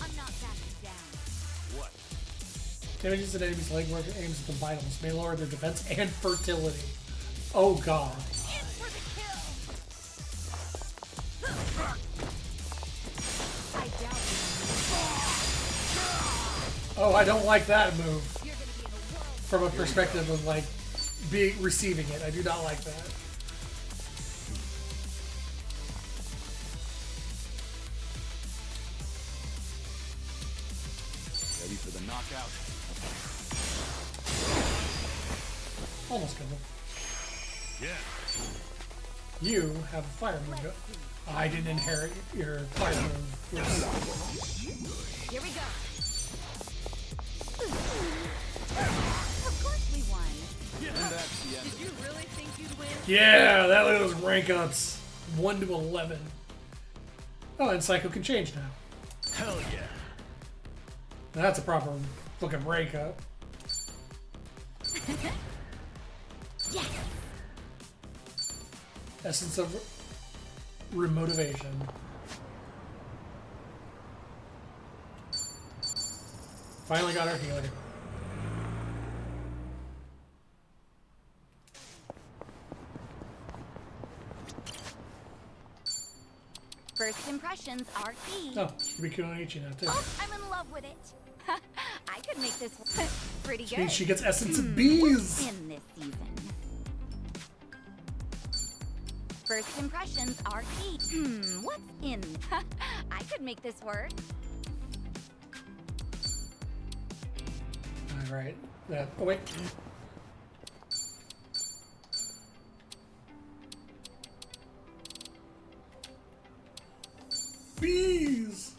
I'm not backing down. What? Damages an enemy's legwork and aims at the vitals may lower their defense and fertility. Oh god. In for the kill! I doubt you. Oh, I don't like that move. From a perspective of like receiving it, I do not like that. Ready for the knockout? Almost killed him. Yeah. You have a fire move. I didn't inherit your fire move. Oops. Here we go. Of course we won. And that's the end. Did you really think you'd win? Yeah, that was rank ups. 1 to 11. Oh, and Psycho can change now. Hell yeah. That's a proper looking rank up. Yes. Essence of remotivation. Finally got our healer. First impressions are key. Oh, Riku and Ichi now too. Oh, I'm in love with it. I could make this pretty Which good. means she gets Essence of Bees. In this season. First impressions are key. What's in? I could make this work. Alright. That. Oh, wait. Bees!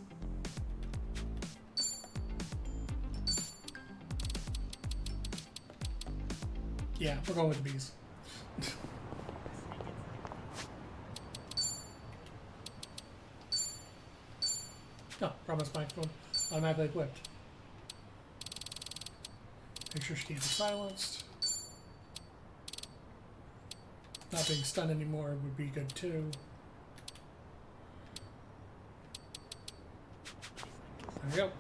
Yeah, we're going with the bees. No, promise microphone automatically equipped. Make sure she can't be silenced. Not being stunned anymore would be good too. There we go.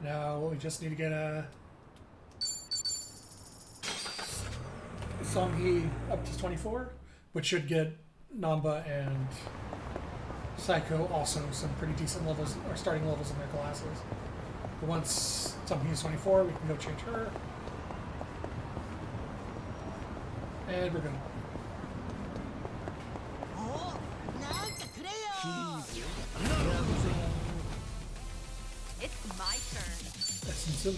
Now we just need to get a Songhi up to 24, which should get Namba and Psycho also some pretty decent levels, or starting levels in their classes. But once Songhi is 24, we can go change her. And we're good. It's my turn. Essence of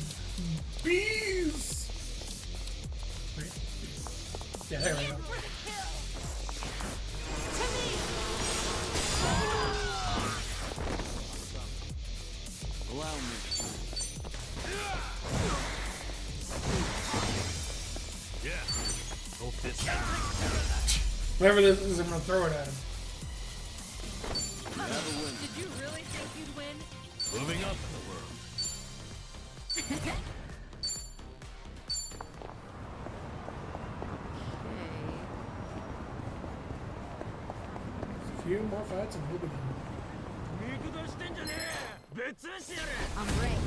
Bees! Wait. Yeah, there we go. Allow me. Yeah. Hope this. Whatever this is, I'm gonna throw it at him. Did you really think you'd win? Moving up in the world. A few more fights and we'll be done. I'm ready.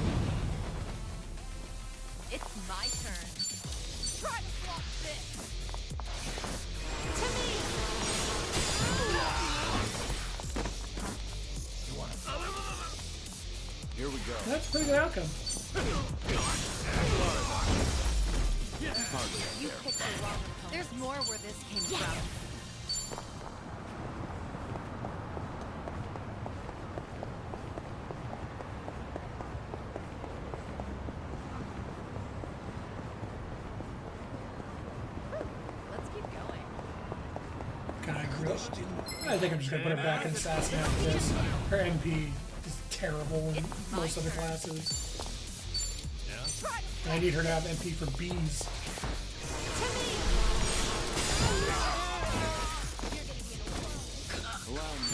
It's my turn. Try to block this. Here we go. That's a pretty good outcome. You picked the wrong opponent. There's more where this came from. Let's keep going. I think I'm just gonna put her back in Assassin after this. Her MP is terrible in most other classes. Yeah. I need her to have MP for bees. Allow me.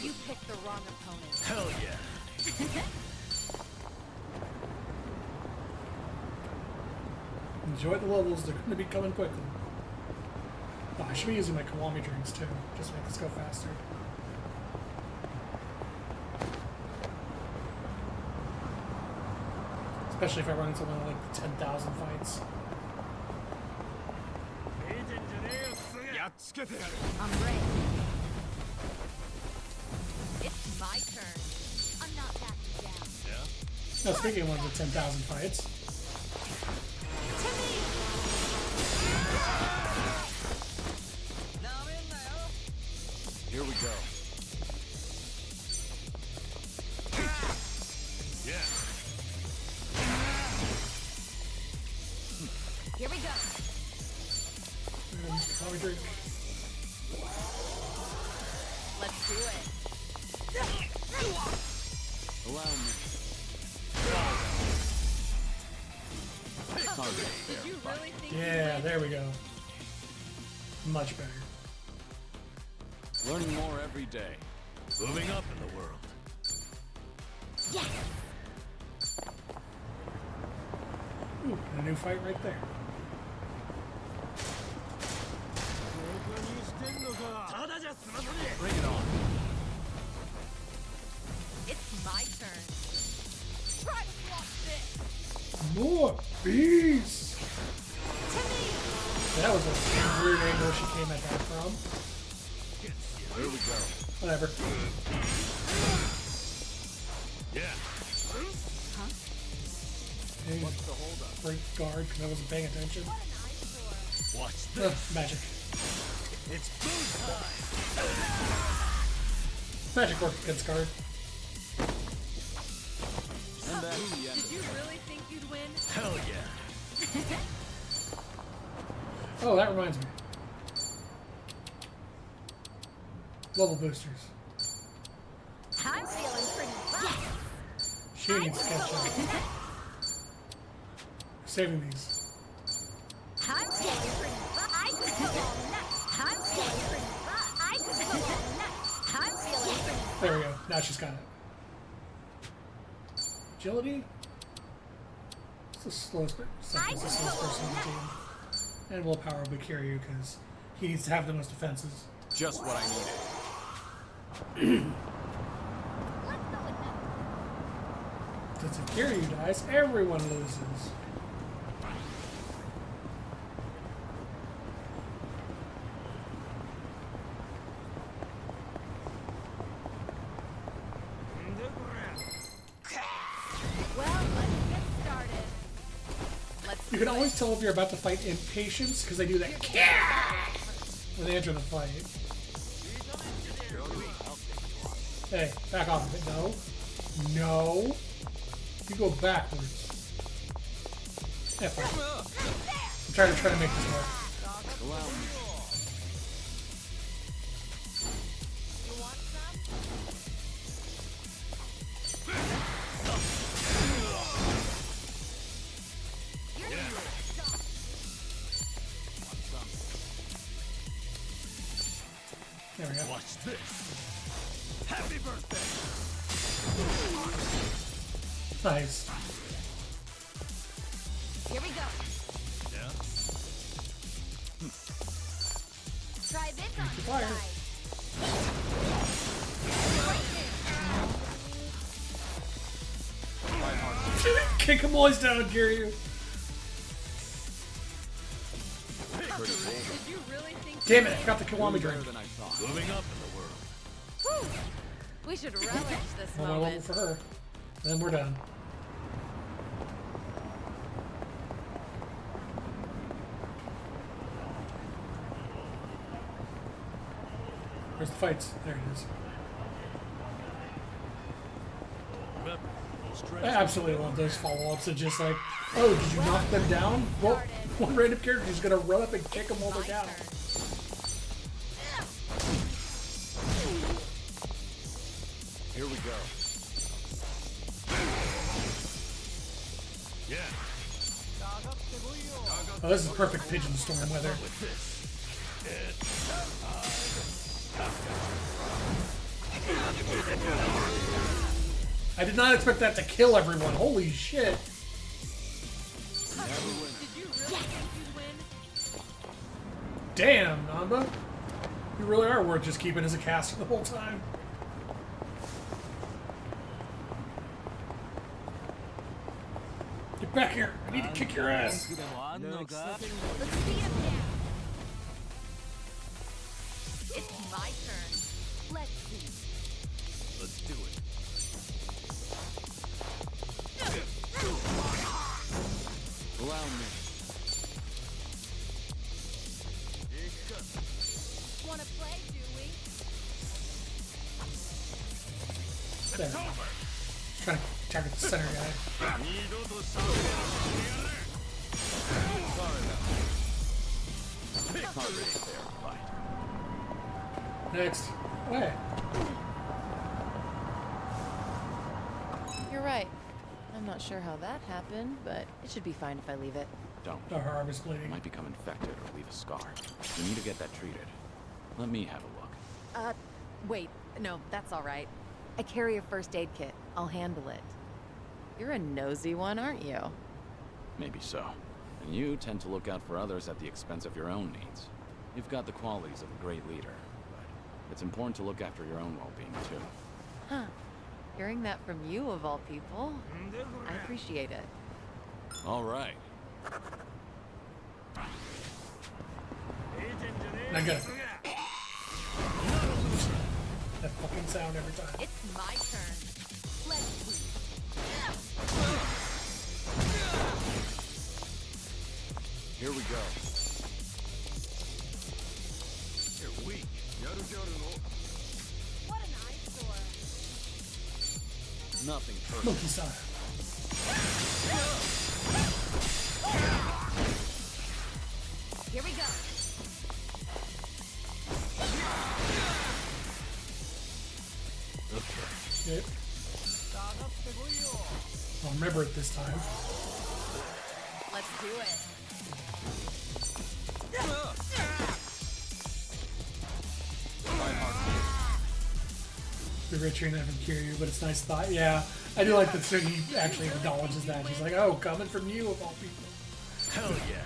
You picked the wrong opponent. Hell yeah. Enjoy the levels, they're going to be coming quickly. Oh, I should be using my Kiwami drinks too, just to make this go faster. Especially if I run into one of like 10,000 fights. I'm ready. It's my turn. I'm not backing down. Yeah? Now, speaking of one of the 10,000 fights, Here we go. Yeah. Here we go. let me drink. Let's do it. Allow me. Did you really think Yeah, there we go. Much better. Learning more every day. Moving up in the world. Yes. Ooh, and a new fight right there. Bring it on. it's my turn? Try to block this. More bees! To me. That was a weird angle she came at that from. Here we go. Whatever. Yeah. Hey, break guard because I wasn't paying attention. Watch this. Magic. It's food time. Magic works against guard. And that's the end. Did you really think you'd win? Hell yeah. Oh, that reminds me. Level boosters. I'm feeling pretty rough. She needs to catch up. Saving these. I'm feeling pretty rough. I could go all night. I'm feeling pretty rough. I could go all night. I'm feeling pretty There we go. Now she's got it. Agility? It's the slowest, second the slowest person on the team. And willpower will be Kiryu because he needs to have the most defenses. Just what I needed. Let's go with that. Since if Kiryu dies, everyone loses. Well, let's get started. Let's You can always tell if you're about to fight impatience because they do that when they enter the fight. Hey, back off of it. No. No. You go backwards. Yeah, fine. I'm trying to make this work. Allow me. You want some? There we go. Watch this. Happy birthday. Nice. Here we go. Yeah. Try this on the fire. side. Kick him boys down, Kiryu. Did you really think Damn it, I forgot the Kiwami Better drink. than I thought. Moving up in the world. we should relish this One more level moment? for her. Then we're done. Where's the fights? There it is. Remember, no stress. I absolutely love those follow-ups. It's just like, oh, did you knock them down? Well, one random character is gonna run up and kick them while they're down. Here we go. Yeah. Oh, this is perfect pigeon storm weather. With this. I did not expect that to kill everyone. Holy shit. Did you really think you'd win? Damn, Namba. You really are worth just keeping as a caster the whole time. Get back here. I need to kick your ass. Let's beat him down. It's my turn. Let's see. Let's do it. Allow me. Wanna play, do we? There. Trying to target the center guy. Next. Way. You're right. I'm not sure how that happened, but it should be fine if I leave it. Don't. The arm is You bleeding. might become infected or leave a scar. You need to get that treated. Let me have a look. Wait. No, that's all right. I carry a first aid kit. I'll handle it. You're a nosy one, aren't you? Maybe so. And you tend to look out for others at the expense of your own needs. You've got the qualities of a great leader, but it's important to look after your own well-being, too. Huh. Hearing that from you, of all people, I appreciate it. All right. I got it. That fucking sound every time. It's my turn. Let's move. Here we go. You're weak. What an eyesore. Nothing personal. Monkey style. Here we go. Yep. I'll remember it this time. Let's do it. Be richer and never cure you, but it's nice thought. Yeah, I do like that he actually acknowledges that. He's like, oh, coming from you of all people. Hell yeah.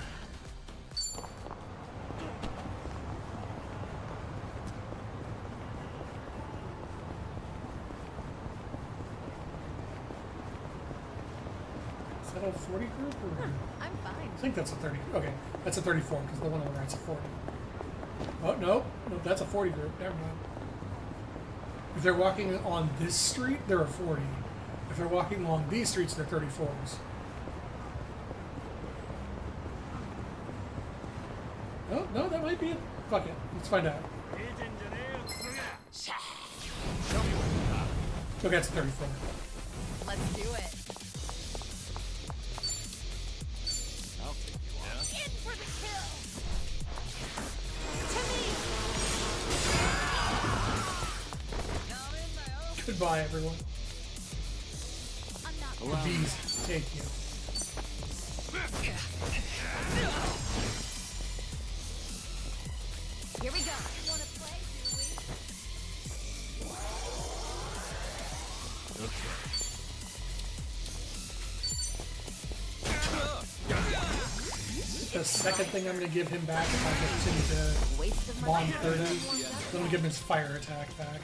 Is that a 40 group? Or? I'm fine. I think that's a 30. Okay, that's a 34 because the one on the right's a 40. Oh, no, that's a 40 group. Never mind. If they're walking on this street, they're a 40. If they're walking along these streets, they're 34s. Oh, no, that might be it. Fuck it. Let's find out. Okay, it's a 34. Let's do it. I'll take you on. In for the kill. To me. Goodbye, everyone. I'm not. The bees take you. Here we go. Wanna play, do we? The second thing I'm going to give him back if I get him to Waste of my Bond time. 30, I'm going to give him his fire attack back.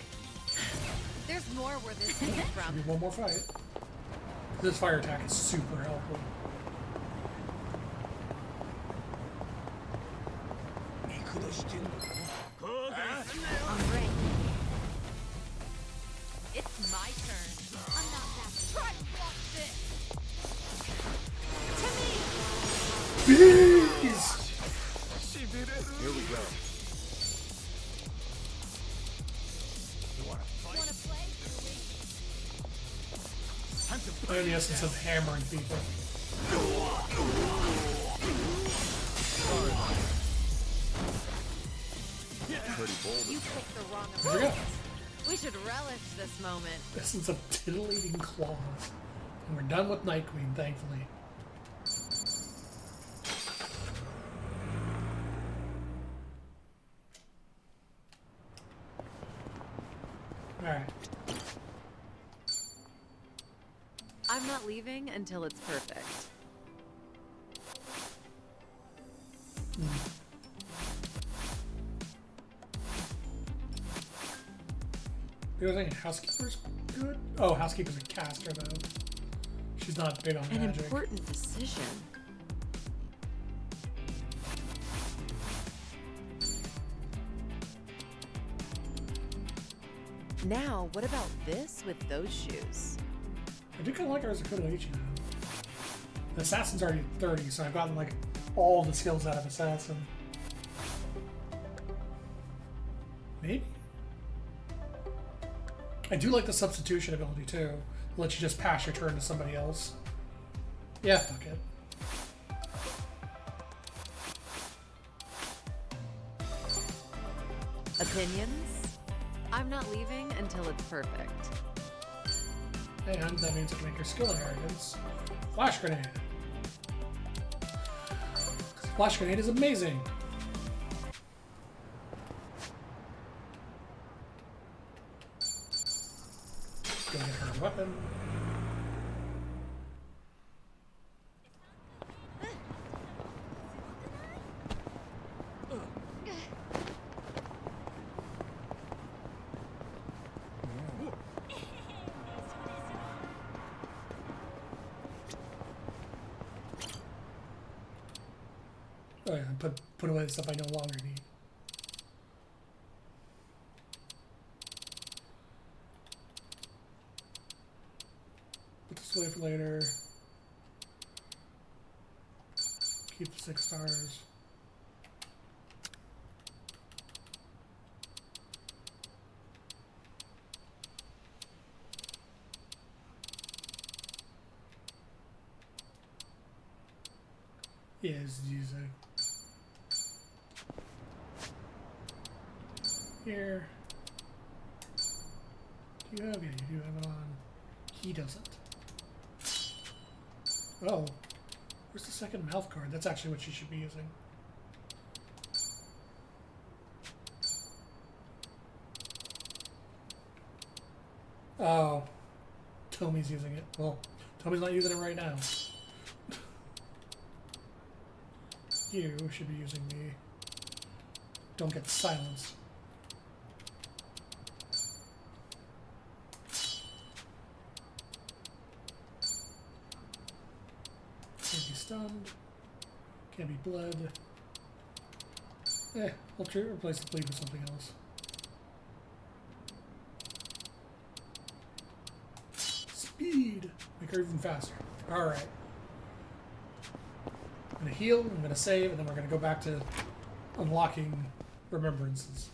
There's more where this came Give from. me one more fight. This fire attack is super helpful. I'm ready. It's my turn. I'm not that. Try to block this. To me. Bees! Here we go. Wanna play, do we? I know the essence of hammering people. Pretty bold. You picked the wrong Here we go. emotions. We should relish this moment. Essence of titillating claws. And we're done with Night Queen, thankfully. Alright. I'm not leaving until it's perfect. You think Housekeeper's good? Oh, Housekeeper's a caster, though. She's not big on An magic. important decision. Now, what about this with those shoes? I do kind of like ours Kunoichi though. The Assassin's already 30, so I've gotten like all the skills out of Assassin. Maybe? I do like the substitution ability too. It lets you just pass your turn to somebody else. Yeah, fuck it. Opinions? I'm not leaving until it's perfect. And that means I can make your skill inheritance. Flash grenade. Flash grenade is amazing. Go get her weapon. Oh yeah, put away the stuff I no longer need. Put this away for later. Keep the 6 stars. Is using here. Do you have it? You do have it on. He doesn't. Oh, where's the second mouth card? That's actually what she should be using. Oh, Tommy's using it. Well, Tommy's not using it right now. You should be using the don't get silence. Can't be stunned. Can't be bled. I'll replace the bleed with something else. Speed! Make her even faster. Alright. I'm going to heal, I'm going to save, and then we're going to go back to unlocking remembrances.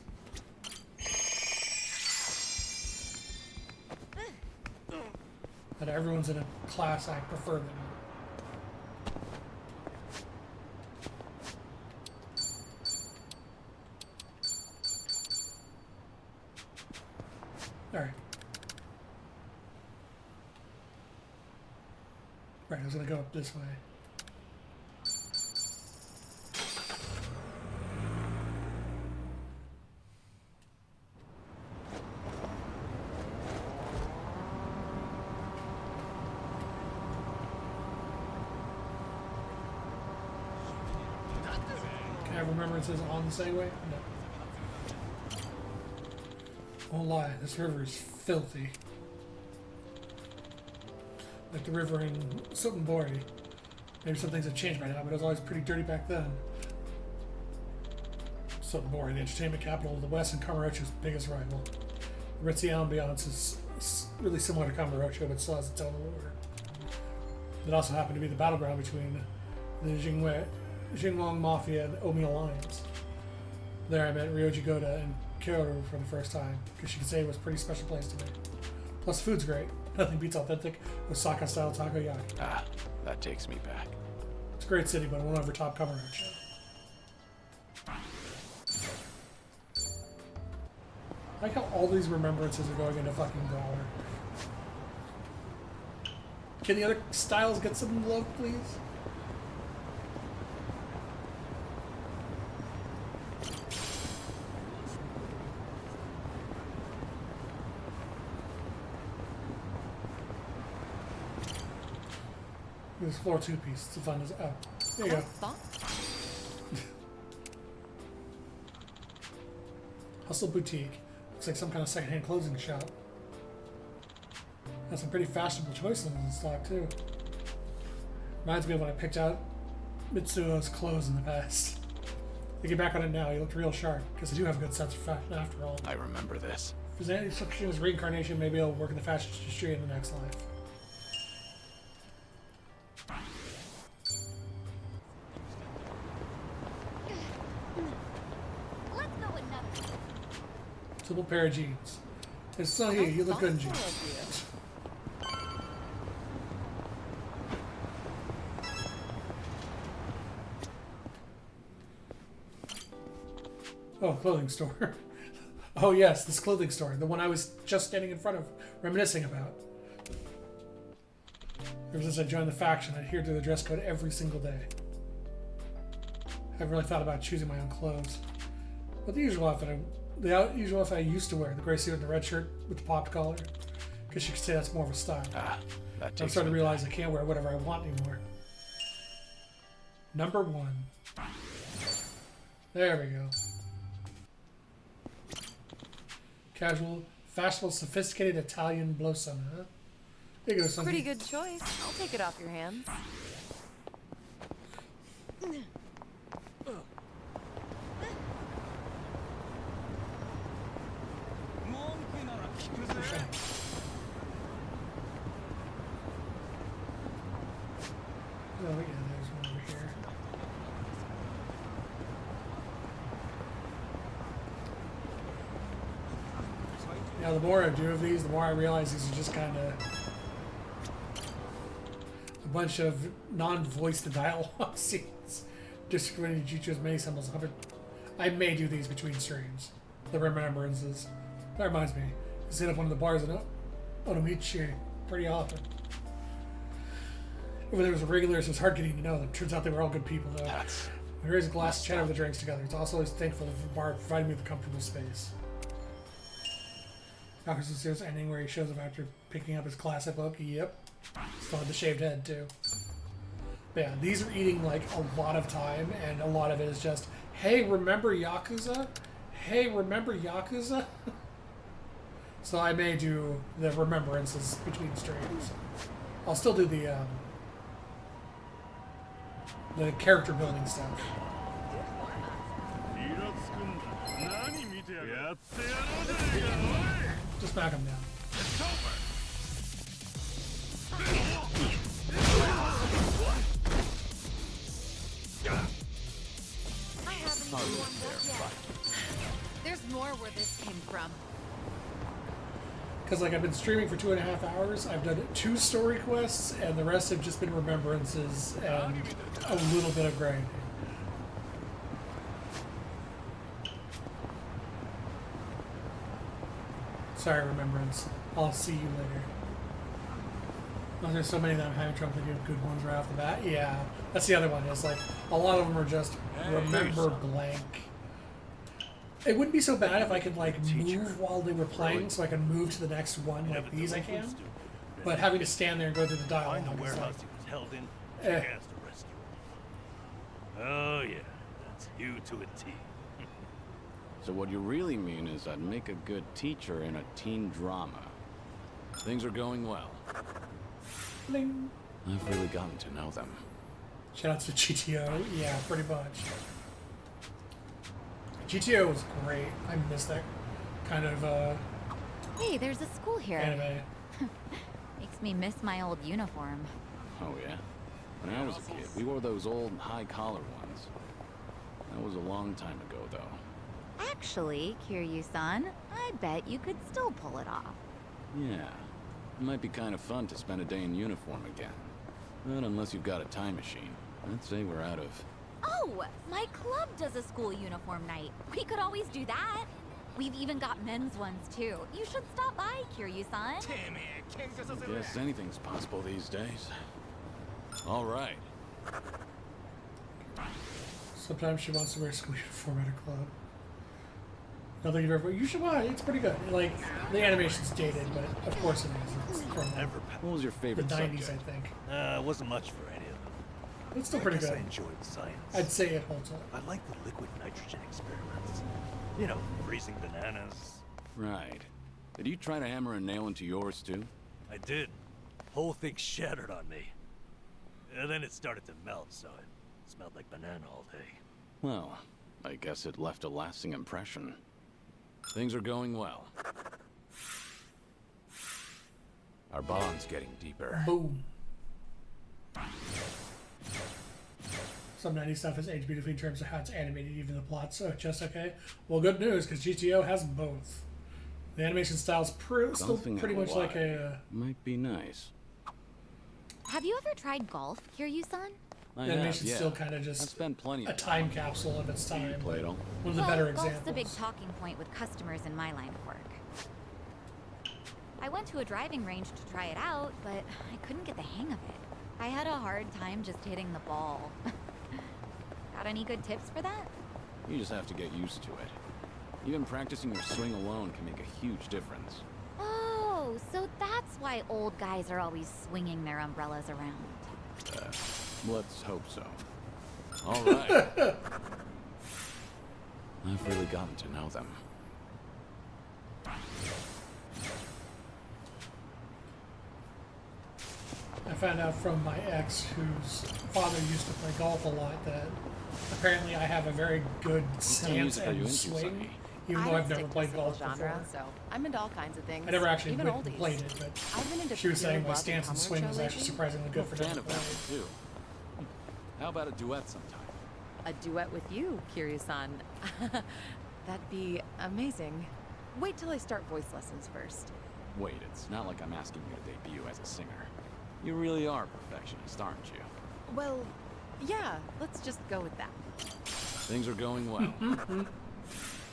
But everyone's in a class I prefer them in. Alright. Right, I was going to go up this way. Remembrances on the Segway? No. Won't lie, this river is filthy. Like the river in Sotenbori. Maybe some things have changed by now, but it was always pretty dirty back then. Sotenbori, the entertainment capital of the West and Kamurocho's biggest rival. The ritzy ambiance is really similar to Kamurocho, but still has its own allure. It also happened to be the battleground between the Jingwong Mafia and Omi Alliance. There I met Ryoji Goda and Kyoto for the first time, because she could say it was a pretty special place to me. Plus, food's great. Nothing beats authentic Osaka-style takoyaki. Ah, that takes me back. It's a great city, but it won't overtop Kamurocho. I like how all these remembrances are going into fucking Brawler. Can the other styles get some love, please? This floor 2 piece to find us. Oh, there you go. Hustle Boutique. Looks like some kind of secondhand clothing shop. Has some pretty fashionable choices in stock too. Reminds me of when I picked out Mitsuo's clothes in the past. Thinking back on it now, he looked real sharp because I do have a good sense of fashion after all. I remember this. If there's any such thing as reincarnation, maybe I'll work in the fashion industry in the next life. Let's go another. Simple pair of jeans. It's still here. You look good in jeans. Oh, clothing store. Oh yes, this clothing store. The one I was just standing in front of, reminiscing about. Ever since I joined the faction, I adhere to the dress code every single day. I haven't really thought about choosing my own clothes. But the usual outfit I used to wear, the gray suit and the red shirt with the popped collar. Guess you could say that's more of a style. Ah, that I'm takes starting to me realize I can't wear whatever I want anymore. Number 1. There we go. Casual, fashionable, sophisticated Italian blossom, huh? There you go, something. Pretty good choice. I'll take it off your hands. Oh, yeah, there's one over here. Now, the more I do of these, the more I realize these are just kind of a bunch of non-voiced dialogue scenes. Distributing Jichu's many symbols. I may do these between streams. The remembrances. That reminds me. I sit up one of the bars in Onomichi pretty often. Over there was a regular, so it's hard getting to know them. Turns out they were all good people, though. We raised a glass, chat over the drinks together. It's also always thankful for the bar providing me with a comfortable space. Doctor's Serious ending where he shows up after picking up his classic book. Yep. Still had the shaved head, too. But yeah, these are eating like a lot of time, and a lot of it is just, hey, remember Yakuza? Hey, remember Yakuza? So I may do the remembrances between streams. I'll still do the character building stuff. Just knock him down. I haven't warmed up yet. There's more where this came from. Because like I've been streaming for 2.5 hours, I've done 2 story quests, and the rest have just been remembrances and a little bit of grinding. Sorry, remembrance. I'll see you later. Oh, there's so many that I'm having trouble thinking of good ones right off the bat. Yeah, that's the other one. It's like a lot of them are just remember blank. It wouldn't be so bad if I could like move while they were playing, so I can move to the next one like these I can. But having to stand there and go through the dialogue Find the is warehouse like, he was held in. eh. He has to rescue him. Oh yeah, that's you to a T. So what you really mean is I'd make a good teacher in a teen drama. Things are going well. Bling. I've really gotten to know them. Shoutouts to GTO. Yeah, pretty much. GTO was great. I miss that kind of Hey, there's a school here. anime. Makes me miss my old uniform. Oh yeah? When I was a kid, we wore those old high-collar ones. That was a long time ago, though. Actually, Kiryu-san, I bet you could still pull it off. Yeah. It might be kind of fun to spend a day in uniform again. But unless you've got a time machine, I'd say we're out of... Oh, my club does a school uniform night. We could always do that. We've even got men's ones, too. You should stop by, Kiryu-san. I guess anything's possible these days. All right. Sometimes she wants to wear school uniform at a club. Nothing you've ever. You should watch. It's pretty good. Like the animation's dated, but of course it is. It's from What was your the favorite 90s, subject? I think. Wasn't much for any of them. It's still pretty I guess good. I enjoyed science. I'd say it holds up. I like the liquid nitrogen experiments. You know, freezing bananas. Right. Did you try to hammer a nail into yours, too? I did. Whole thing shattered on me. And then it started to melt, so it smelled like banana all day. Well, I guess it left a lasting impression. Things are going well. Our bond's getting deeper. Boom. Some 90s stuff is aged beautifully in terms of how it's animated, even the plot's just okay. Well, good news, because GTO has both. The animation style's still Something pretty out much like wide a... Might be nice. Have you ever tried golf, Kiryu-san? I the have, animation's yeah. still kind of I've just spent plenty a of time capsule of its time. Played all. One of the Well, better golf's examples. the big talking point with customers in my line of work. I went to a driving range to try it out, but I couldn't get the hang of it. I had a hard time just hitting the ball. Got any good tips for that? You just have to get used to it. Even practicing your swing alone can make a huge difference. Oh, so that's why old guys are always swinging their umbrellas around. Let's hope so. All right. I've really gotten to know them. I found out from my ex, whose father used to play golf a lot, that apparently I have a very good stance music are you and into, swing, Sonny? even though I I've stick never to played simple golf genre, before. so I'm into all kinds of things. I never actually even went and oldies. played it, but I've been into she was saying Fear my of Love stance and Tumblr swing was trilogy. actually surprisingly good for Fan never of that played. one, too. How about a duet sometime? A duet with you, Kiryu-san. That'd be amazing. Wait till I start voice lessons first. Wait, it's not like I'm asking you to debut as a singer. You really are a perfectionist, aren't you? Well, yeah, let's just go with that. Things are going well.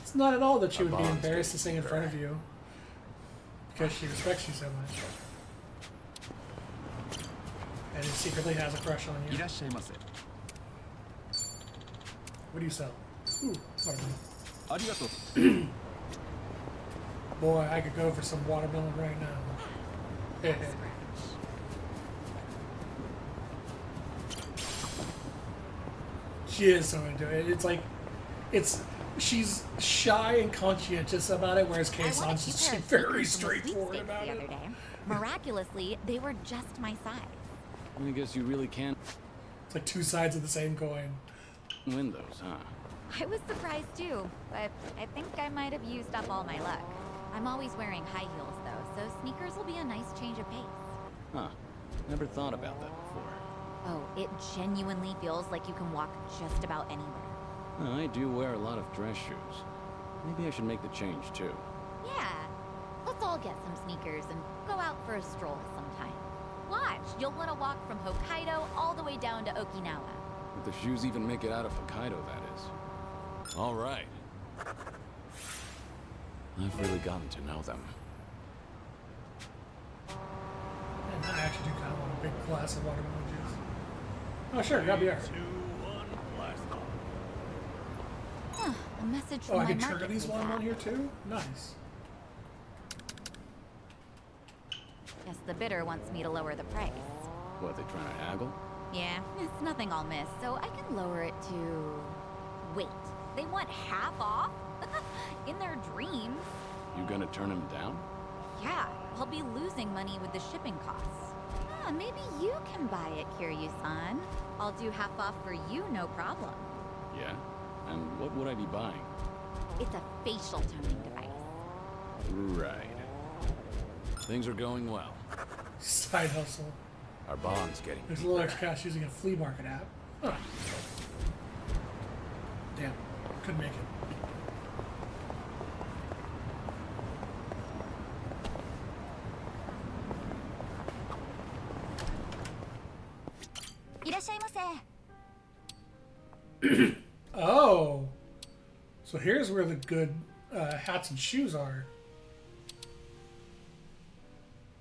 It's not at all that she Our would be bond's embarrassed to getting sing in front of deeper. you, because she respects you so much. And secretly has a crush on you. いらっしゃいませ。 What do you sell? Ooh, watermelon. ありがとう。 Boy, I could go for some watermelon right now. She is so into it. It's like, she's shy and conscientious about it, whereas I bought a Kei-san's few just pair of very sneakers from the straightforward sweepstakes about the it. other day. Miraculously, they were just my size. I guess you really can It's like two sides of the same coin. win those, huh? I was surprised too, but I think I might have used up all my luck. I'm always wearing high heels though, so sneakers will be a nice change of pace. Huh. Never thought about that before. Oh, it genuinely feels like you can walk just about anywhere. I do wear a lot of dress shoes. Maybe I should make the change, too. Yeah, let's all get some sneakers and go out for a stroll sometime. Watch, you'll want to walk from Hokkaido all the way down to Okinawa. If the shoes even make it out of Hokkaido, that is. All right. I've really gotten to know them. And I actually do kind of want a big glass of watermelon juice. Oh, sure, yeah, beer. 2, 1, blast off. A message from Oh, I my can trigger marketplace these while I'm app. on here too? Nice. Guess the bidder wants me to lower the price. What, they trying to haggle? Yeah, it's nothing I'll miss, so I can lower it to... Wait, they want half off? In their dreams? You gonna turn him down? Yeah, I'll be losing money with the shipping costs. Ah, maybe you can buy it, Kiryu-san. I'll do half off for you, no problem. Yeah? And what would I be buying? It's a facial toning device. Right. Things are going well. Side hustle. Our bond's getting There's a little extra cash using a flea market app. Huh. Damn, couldn't make it. Oh, so here's where the good hats and shoes are.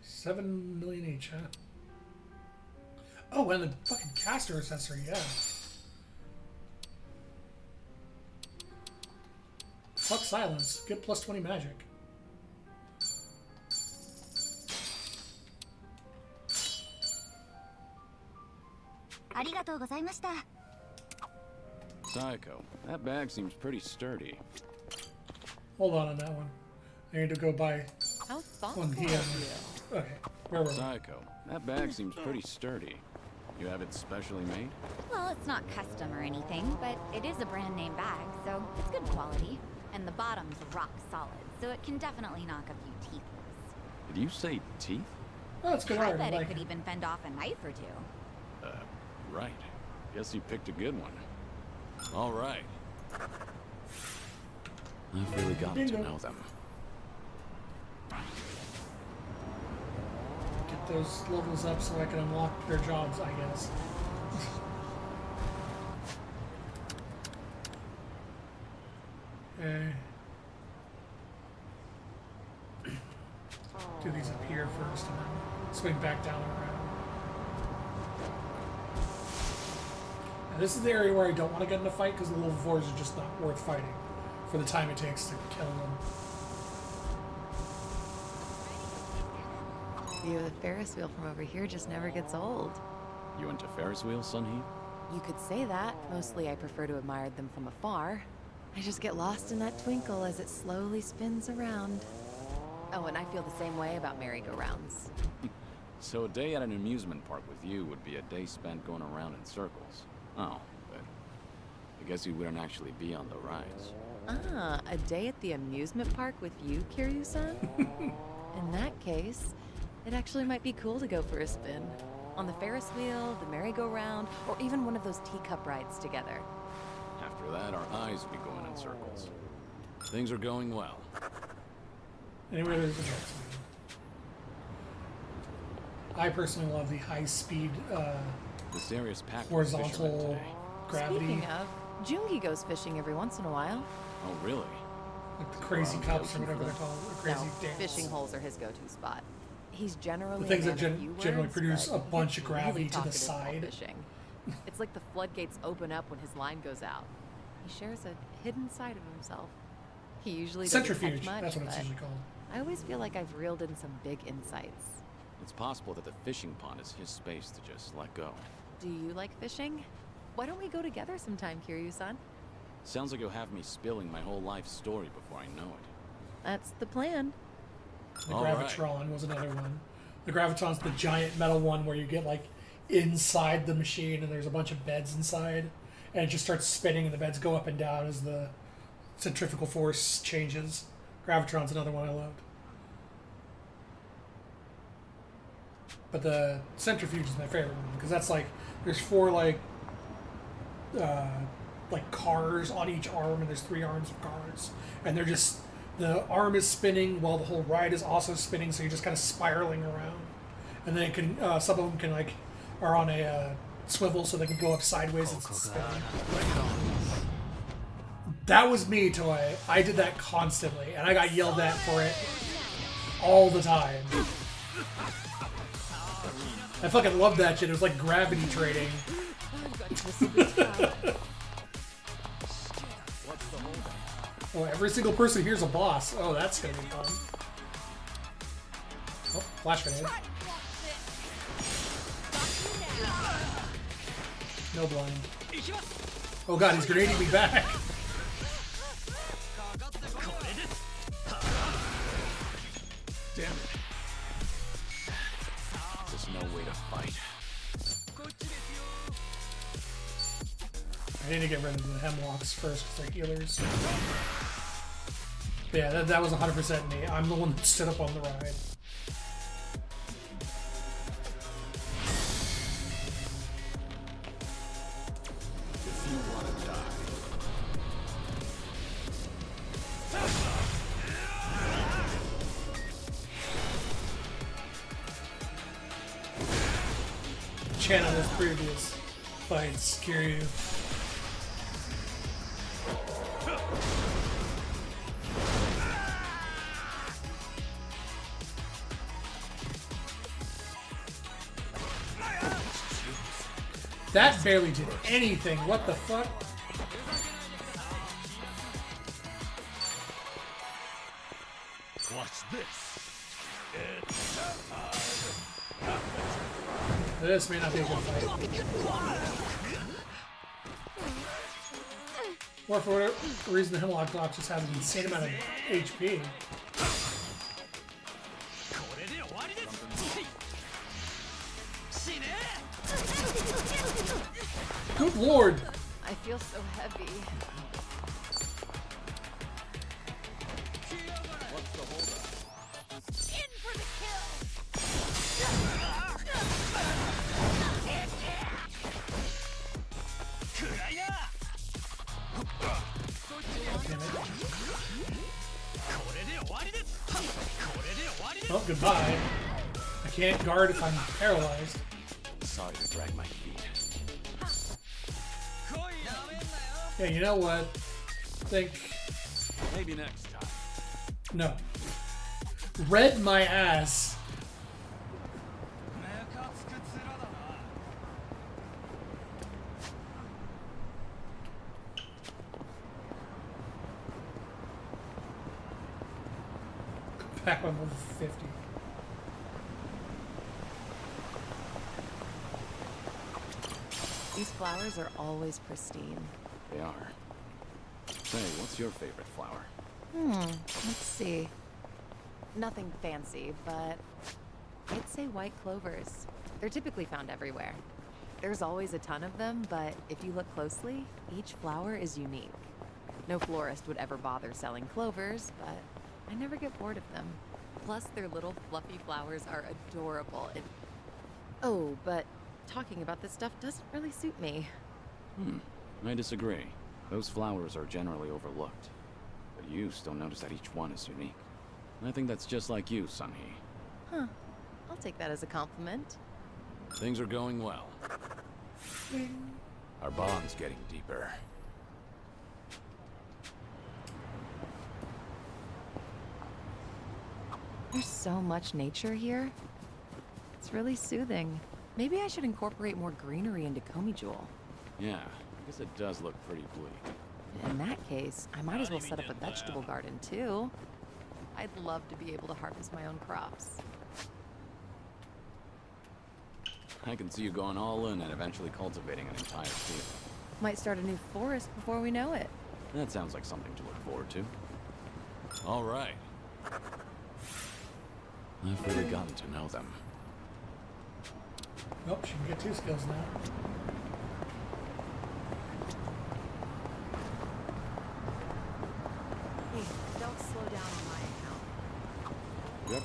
7 million each, huh? Oh, and the fucking caster accessory, yeah. Fuck silence. Get plus 20 magic. Psycho, that bag seems pretty sturdy. Hold on that one. I need to go buy How thoughtful one of here. you. Okay, where were we? Psycho, that bag seems pretty sturdy. You have it specially made? Well, it's not custom or anything, but it is a brand name bag, so it's good quality. And the bottom's rock solid, so it can definitely knock a few teeth loose. Did you say teeth? Oh, that's good I art. I bet it like could it. even fend off a knife or two. Right. Guess you picked a good one. All right. I've really gotten to Bingo. know them. Get those levels up so I can unlock their jobs, I guess. Okay. Do these up here first and then swing back down and around. Now, this is the area where I don't want to get in a fight because the little fours are just not worth fighting for the time it takes to kill them. View of the Ferris wheel from over here just never gets old. You into Ferris wheels, Sunheed? You could say that. Mostly I prefer to admire them from afar. I just get lost in that twinkle as it slowly spins around. Oh, and I feel the same way about merry-go-rounds. So a day at an amusement park with you would be a day spent going around in circles. Oh, but I guess you wouldn't actually be on the rides. Ah, a day at the amusement park with you, Kiryu-san? In that case, it actually might be cool to go for a spin. On the Ferris wheel, the merry-go-round, or even one of those teacup rides together. After that, our eyes would be going in circles. Things are going well. Anyway, there's a next one. I personally love the high-speed This area's packed with fishermen horizontal today. gravity, Speaking of, Jungi goes fishing every once in a while. Oh, really? like the crazy cups or whatever they're called, the crazy No, dance. fishing holes are his go-to spot. He's generally The things a that man of few generally words, produce but a he bunch gets of gravity really to the talkative while side. fishing. It's like the floodgates open up when his line goes out. He shares a hidden side of himself. He usually doesn't Centrifuge, catch much, that's what it's but usually called. I always feel like I've reeled in some big insights. It's possible that the fishing pond is his space to just let go. Do you like fishing? Why don't we go together sometime, Kiryu-san? Sounds like you'll have me spilling my whole life story before I know it. That's the plan. The All right. Gravitron was another one. The Gravitron's the giant metal one where you get like inside the machine and there's a bunch of beds inside and it just starts spinning and the beds go up and down as the centrifugal force changes. Gravitron's another one I loved. But the centrifuge is my favorite one because that's like there's four like cars on each arm and there's 3 arms of cars and they're just the arm is spinning while the whole ride is also spinning, so you're just kind of spiraling around. And then it can some of them can like are on a swivel so they can go up sideways and spinning. That was me till I did that constantly and I got yelled at for it all the time. I fucking loved that shit. It was like gravity trading. Oh, every single person here's a boss. Oh, that's gonna be fun. Oh, flash grenade. No blind. Oh god, he's grenading me back. Damn it. There's no way to fight. I need to get rid of the hemlocks first because they're healers. But yeah, that was 100% me. I'm the one that stood up on the ride. If you want to die. Channel his previous fights, Kiryu. That barely did anything. What the fuck? Watch this. This may not be a good fight. Or for whatever reason, the Hemlock Block just has an insane amount of HP. Good lord! I feel so heavy. In for the kill! Damn it. Oh, goodbye. I can't guard if I'm paralyzed. Sorry to drag my feet. Yeah, you know what? Think. Maybe next time. No. Red my ass. Back when level 50. These flowers are always pristine. They are. Say, what's your favorite flower? Let's see. Nothing fancy, but I'd say white clovers. They're typically found everywhere. There's always a ton of them, but if you look closely, each flower is unique. No florist would ever bother selling clovers, but I never get bored of them. Plus, their little fluffy flowers are adorable. Oh, but talking about this stuff doesn't really suit me. I disagree. Those flowers are generally overlooked. But you still notice that each one is unique. And I think that's just like you, Sunhee. Huh. I'll take that as a compliment. Things are going well. Our bond's getting deeper. There's so much nature here. It's really soothing. Maybe I should incorporate more greenery into Komi Jewel. Yeah, I guess it does look pretty bleak. In that case, I might as well set up a vegetable garden too. I'd love to be able to harvest my own crops. I can see you going all in and eventually cultivating an entire field. Might start a new forest before we know it. That sounds like something to look forward to. All right. I've really gotten to know them. Nope, she can get 2 skills now. Hey, don't slow down on my account. Yep.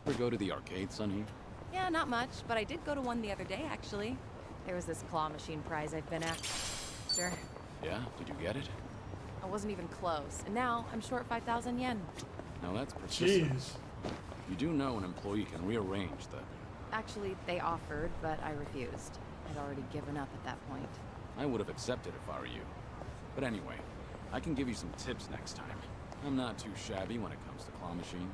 Ever go to the arcade, Sunhee? Yeah, not much, but I did go to one the other day, actually. There was this claw machine prize I've been after. Sure. Yeah? Did you get it? I wasn't even close, and now I'm short 5,000 yen. Now that's persistent. Jeez. You do know an employee can rearrange the... Actually, they offered, but I refused. I'd already given up at that point. I would have accepted if I were you. But anyway, I can give you some tips next time. I'm not too shabby when it comes to claw machines.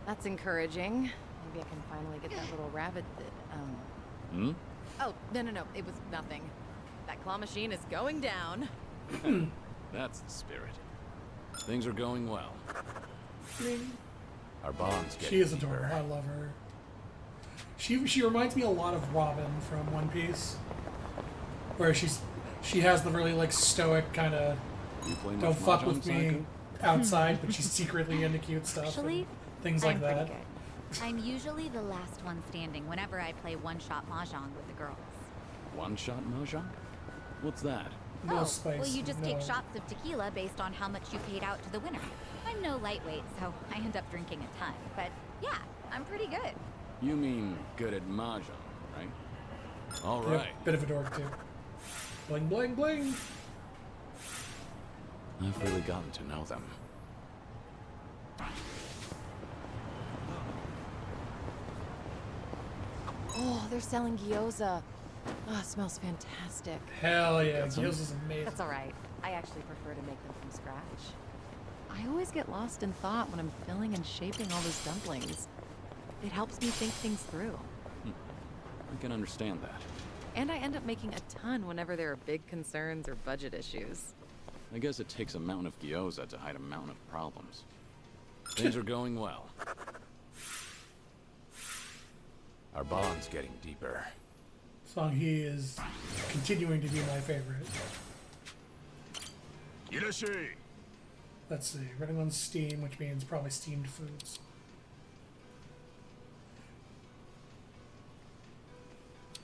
That's encouraging. Maybe I can finally get that little rabbit that, Hmm? Oh, no, it was nothing. That claw machine is going down. That's the spirit. Things are going well. Our bond's getting She is deeper. adorable. I love her. She reminds me a lot of Robin from One Piece, where she has the really like stoic kind of You play don't much fuck Mahjong, with me Psycho? outside, but she's secretly into cute stuff. Actually, and things like I'm that. pretty good. I'm usually the last one standing whenever I play one-shot mahjong with the girls. One-shot Mahjong? What's that? No spice. well, you just no. take shots of tequila based on how much you paid out to the winner. I'm no lightweight, so I end up drinking a ton. But yeah, I'm pretty good. You mean good at Mahjong, right? All Yep, right. bit of a dork too. Bling bling bling. I've really gotten to know them. Oh, they're selling gyoza. Oh, it smells fantastic. Hell yeah, Got some? Gyoza's amazing. That's all right. I actually prefer to make them from scratch. I always get lost in thought when I'm filling and shaping all those dumplings. It helps me think things through. I can understand that. And I end up making a ton whenever there are big concerns or budget issues. I guess it takes a mountain of gyoza to hide a mountain of problems. Things are going well. Our bond's getting deeper. Songhee is continuing to be my favorite. Let's see, running on Steam, which means probably steamed foods.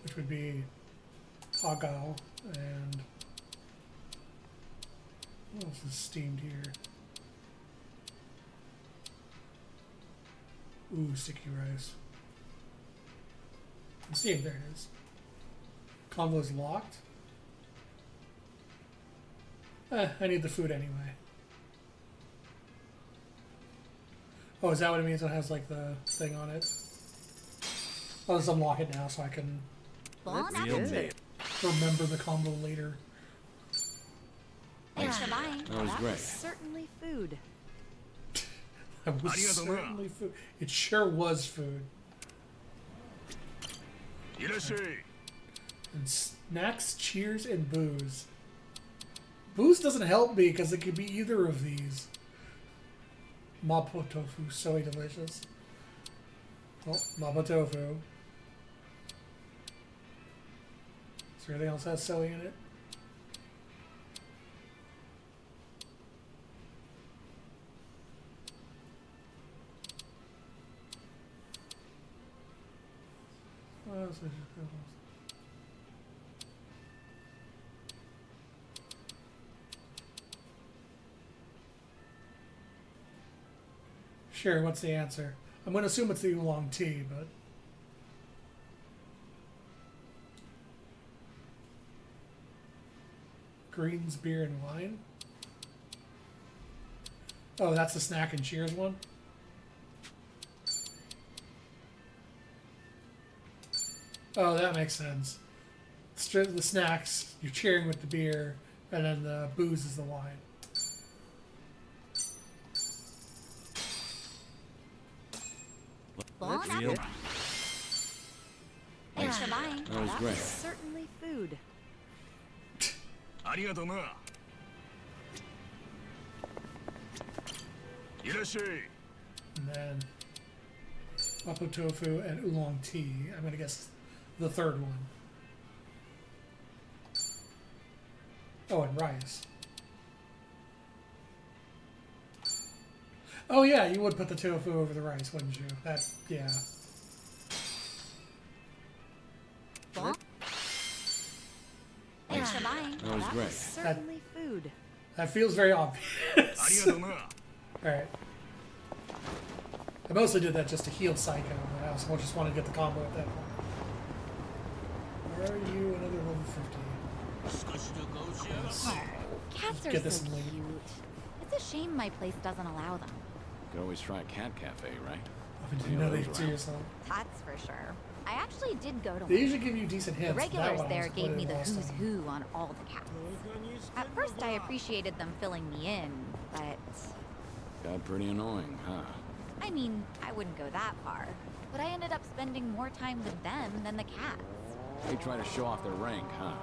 Which would be Agao and what else is steamed here? Ooh, sticky rice. Steam, there it is. Convo's locked. I need the food anyway. Oh, is that what it means? It has like the thing on it. I'll just unlock it now so I can Bon Real appetit. meat. remember the combo later. Thanks for buying. That was That great. was certainly food. That was certainly food. It sure was food. And snacks, cheers, and booze. Booze doesn't help me because it could be either of these. Mapo tofu, so delicious. Oh, mapo tofu. Is there anything else that has soy in it? What else is it? Sure, what's the answer? I'm going to assume it's the oolong tea, but... Greens, beer, and wine? Oh, that's the snack and cheers one? Oh, that makes sense. The snacks, you're cheering with the beer, and then the booze is the wine. Bon Real. appetit. Thanks for buying. That was That great. was certainly food. And then mapo tofu and oolong tea. I'm gonna guess the third one. Oh, and rice. Oh yeah, you would put the tofu over the rice, wouldn't you? That, yeah. Bon. Thanks for buying. That was That great. was certainly food. That feels very obvious. Alright. I mostly did that just to heal Psycho, but I also just wanted to get the combo at that point. Where are you? Another level 50. Yes. Cats are Get this so in later. cute. It's a shame my place doesn't allow them. Could always try a cat cafe, right? I didn't know they do yourself. That's for sure. I actually did go to They one. usually give you decent The hints. That regulars one I there was gave me the lost who's on. who on all the cats. At first, I appreciated them filling me in, but Got pretty annoying, huh? I mean, I wouldn't go that far. But I ended up spending more time with them than the cats. They try to show off their rank, huh?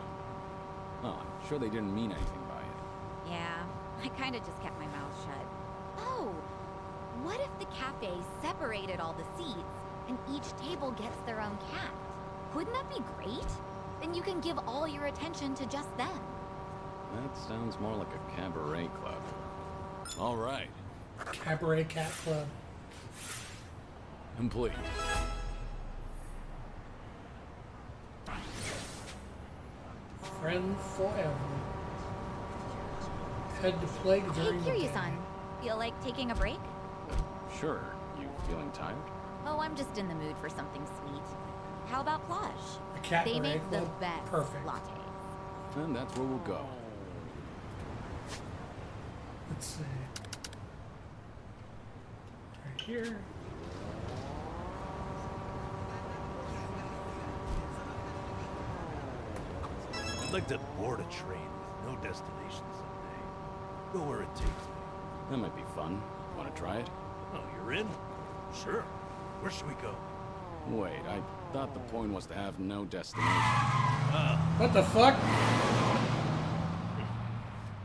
Oh, I'm sure they didn't mean anything by it. Yeah, I kind of just kept my mouth shut. Oh, what if the cafe separated all the seats and each table gets their own cat? Wouldn't that be great? Then you can give all your attention to just them. That sounds more like a cabaret club. All right, Cabaret Cat Club. complete. Friend forever. Head to plague Hey, during the day. Kiryu-san, feel like taking a break? Sure. You feeling tired? Oh, I'm just in the mood for something sweet. How about Plage? A cat They beret make the club? best Perfect. lattes. And that's where we'll go. Let's see. Right here. I'd like to board a train with no destination someday. Go where it takes me. That might be fun. Want to try it? Oh, you're in? Sure. Where should we go? Wait, I thought the point was to have no destination. What the fuck?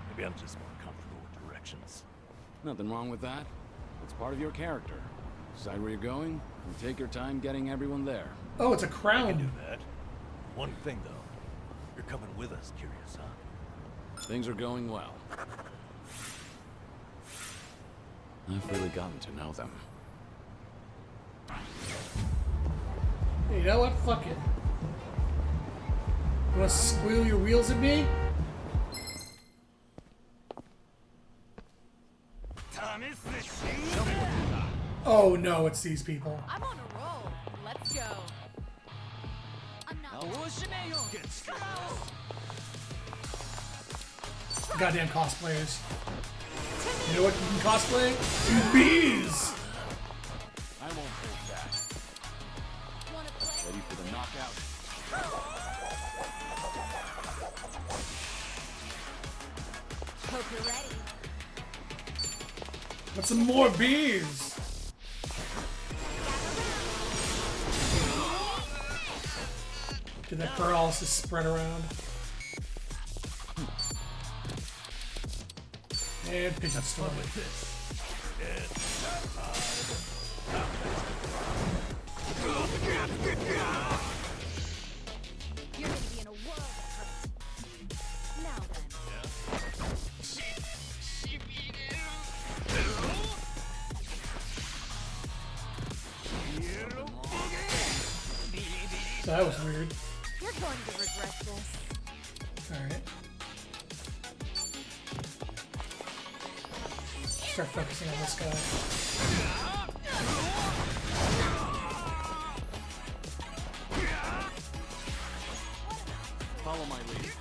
Maybe I'm just more comfortable with directions. Nothing wrong with that. It's part of your character. Decide where you're going, and take your time getting everyone there. Oh, it's a I can do crown. that. One thing, though. You're coming with us, Curious, huh? Things are going well. I've really gotten to know them. You know what? Fuck it. You want to squeal your wheels at me? Oh no, it's these people. I'm on a roll. Let's go. I'm not. Goddamn cosplayers. You know what you can cosplay? Bees! I won't hold back. Wanna play? Ready for the knockout? Hope you're ready. What's some more bees? Did that paralysis spread around? And pick up storm. You're gonna be in a world of hurt. Now then. So that was weird. You're going to regret this. Alright. Start focusing on this guy. Follow my lead.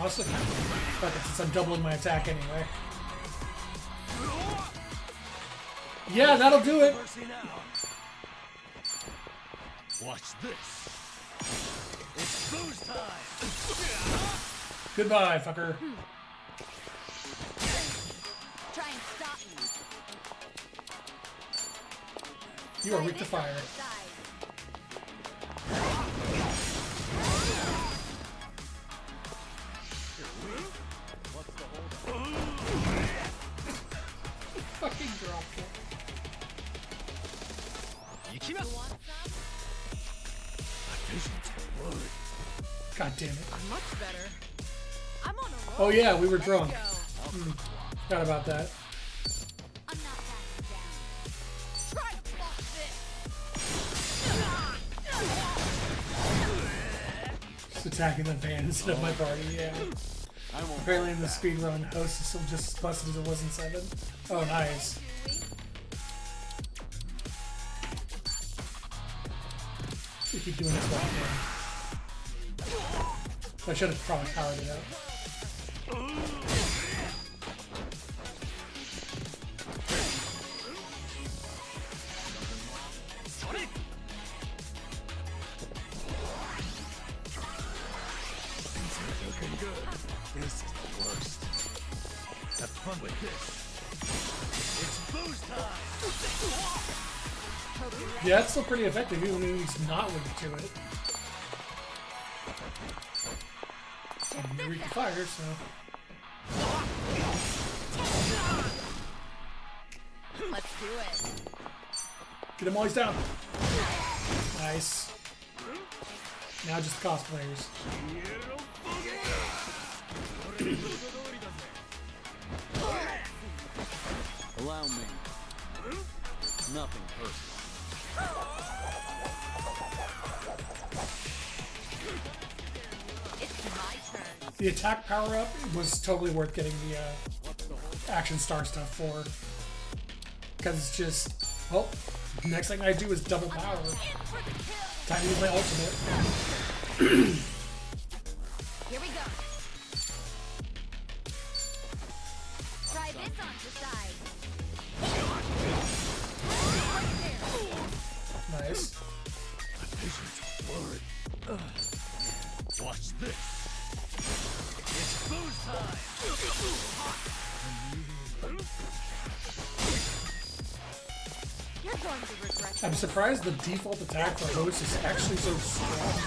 Also, fuck it, since I'm doubling my attack anyway. Yeah, that'll do it. Watch this. It's booze time. Goodbye, fucker. Try and stop me. You are weak to fire. Fucking drop kick. You want some? God damn it. I'm much better. I'm on a roll. Oh yeah, we were Let's drunk. go. Forgot about that. I'm not backing down. Try to block this. Just attacking the van instead of my party, yeah. I won't. Apparently in the speedrun, host is still just as busted as it was in 7. Oh, nice. So keep doing this one. I should have probably powered it out. Looking good. This is the worst. Have fun with this. It's booze time. Yeah, it's still pretty effective even when he's not weak to it. And you're weak to fire, so... Let's do it. Get him while he's down. Nice. Now just the cosplayers. Allow me. Nothing personal. It's my turn. The attack power-up was totally worth getting the action star stuff for. Because it's just, well, next thing I do is double power. Time to use my ultimate. Here we go. Try this on the side. Nice. Vision's blurred. Watch this. It's booze time. You're going to regret I'm surprised the default attack for host is actually so strong.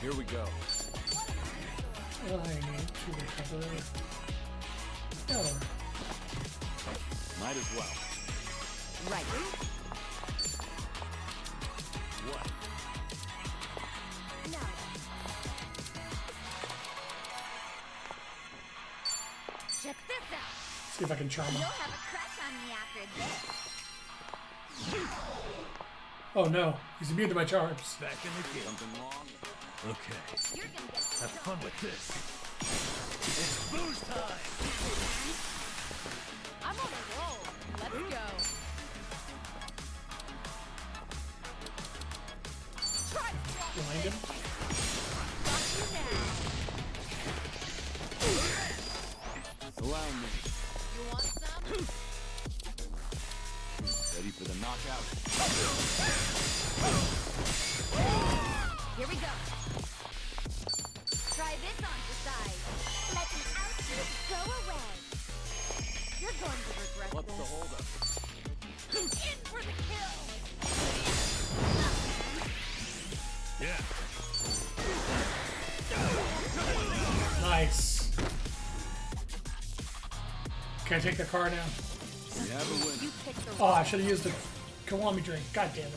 Here we go. I need to recover. Oh, Might as well. Right. What? Now. Check this out. see if I can charm You'll him. have a crush on me after this. Oh no, he's immune to my charms. Back in the game. Something wrong? Okay, You're gonna get have fun with this. It's booze time! I'm on a roll. Let's go. Try Blind him. Allow me. You want some? Ready for the knockout? Here we go. Try this on the side. Let the ouchies go away. You're going to regret What's the this. holdup? In for the kill. Yeah. Nice. Can I take the car now? We have a winner. You picked the Oh, I should have used the Kiwami drink. God damn it.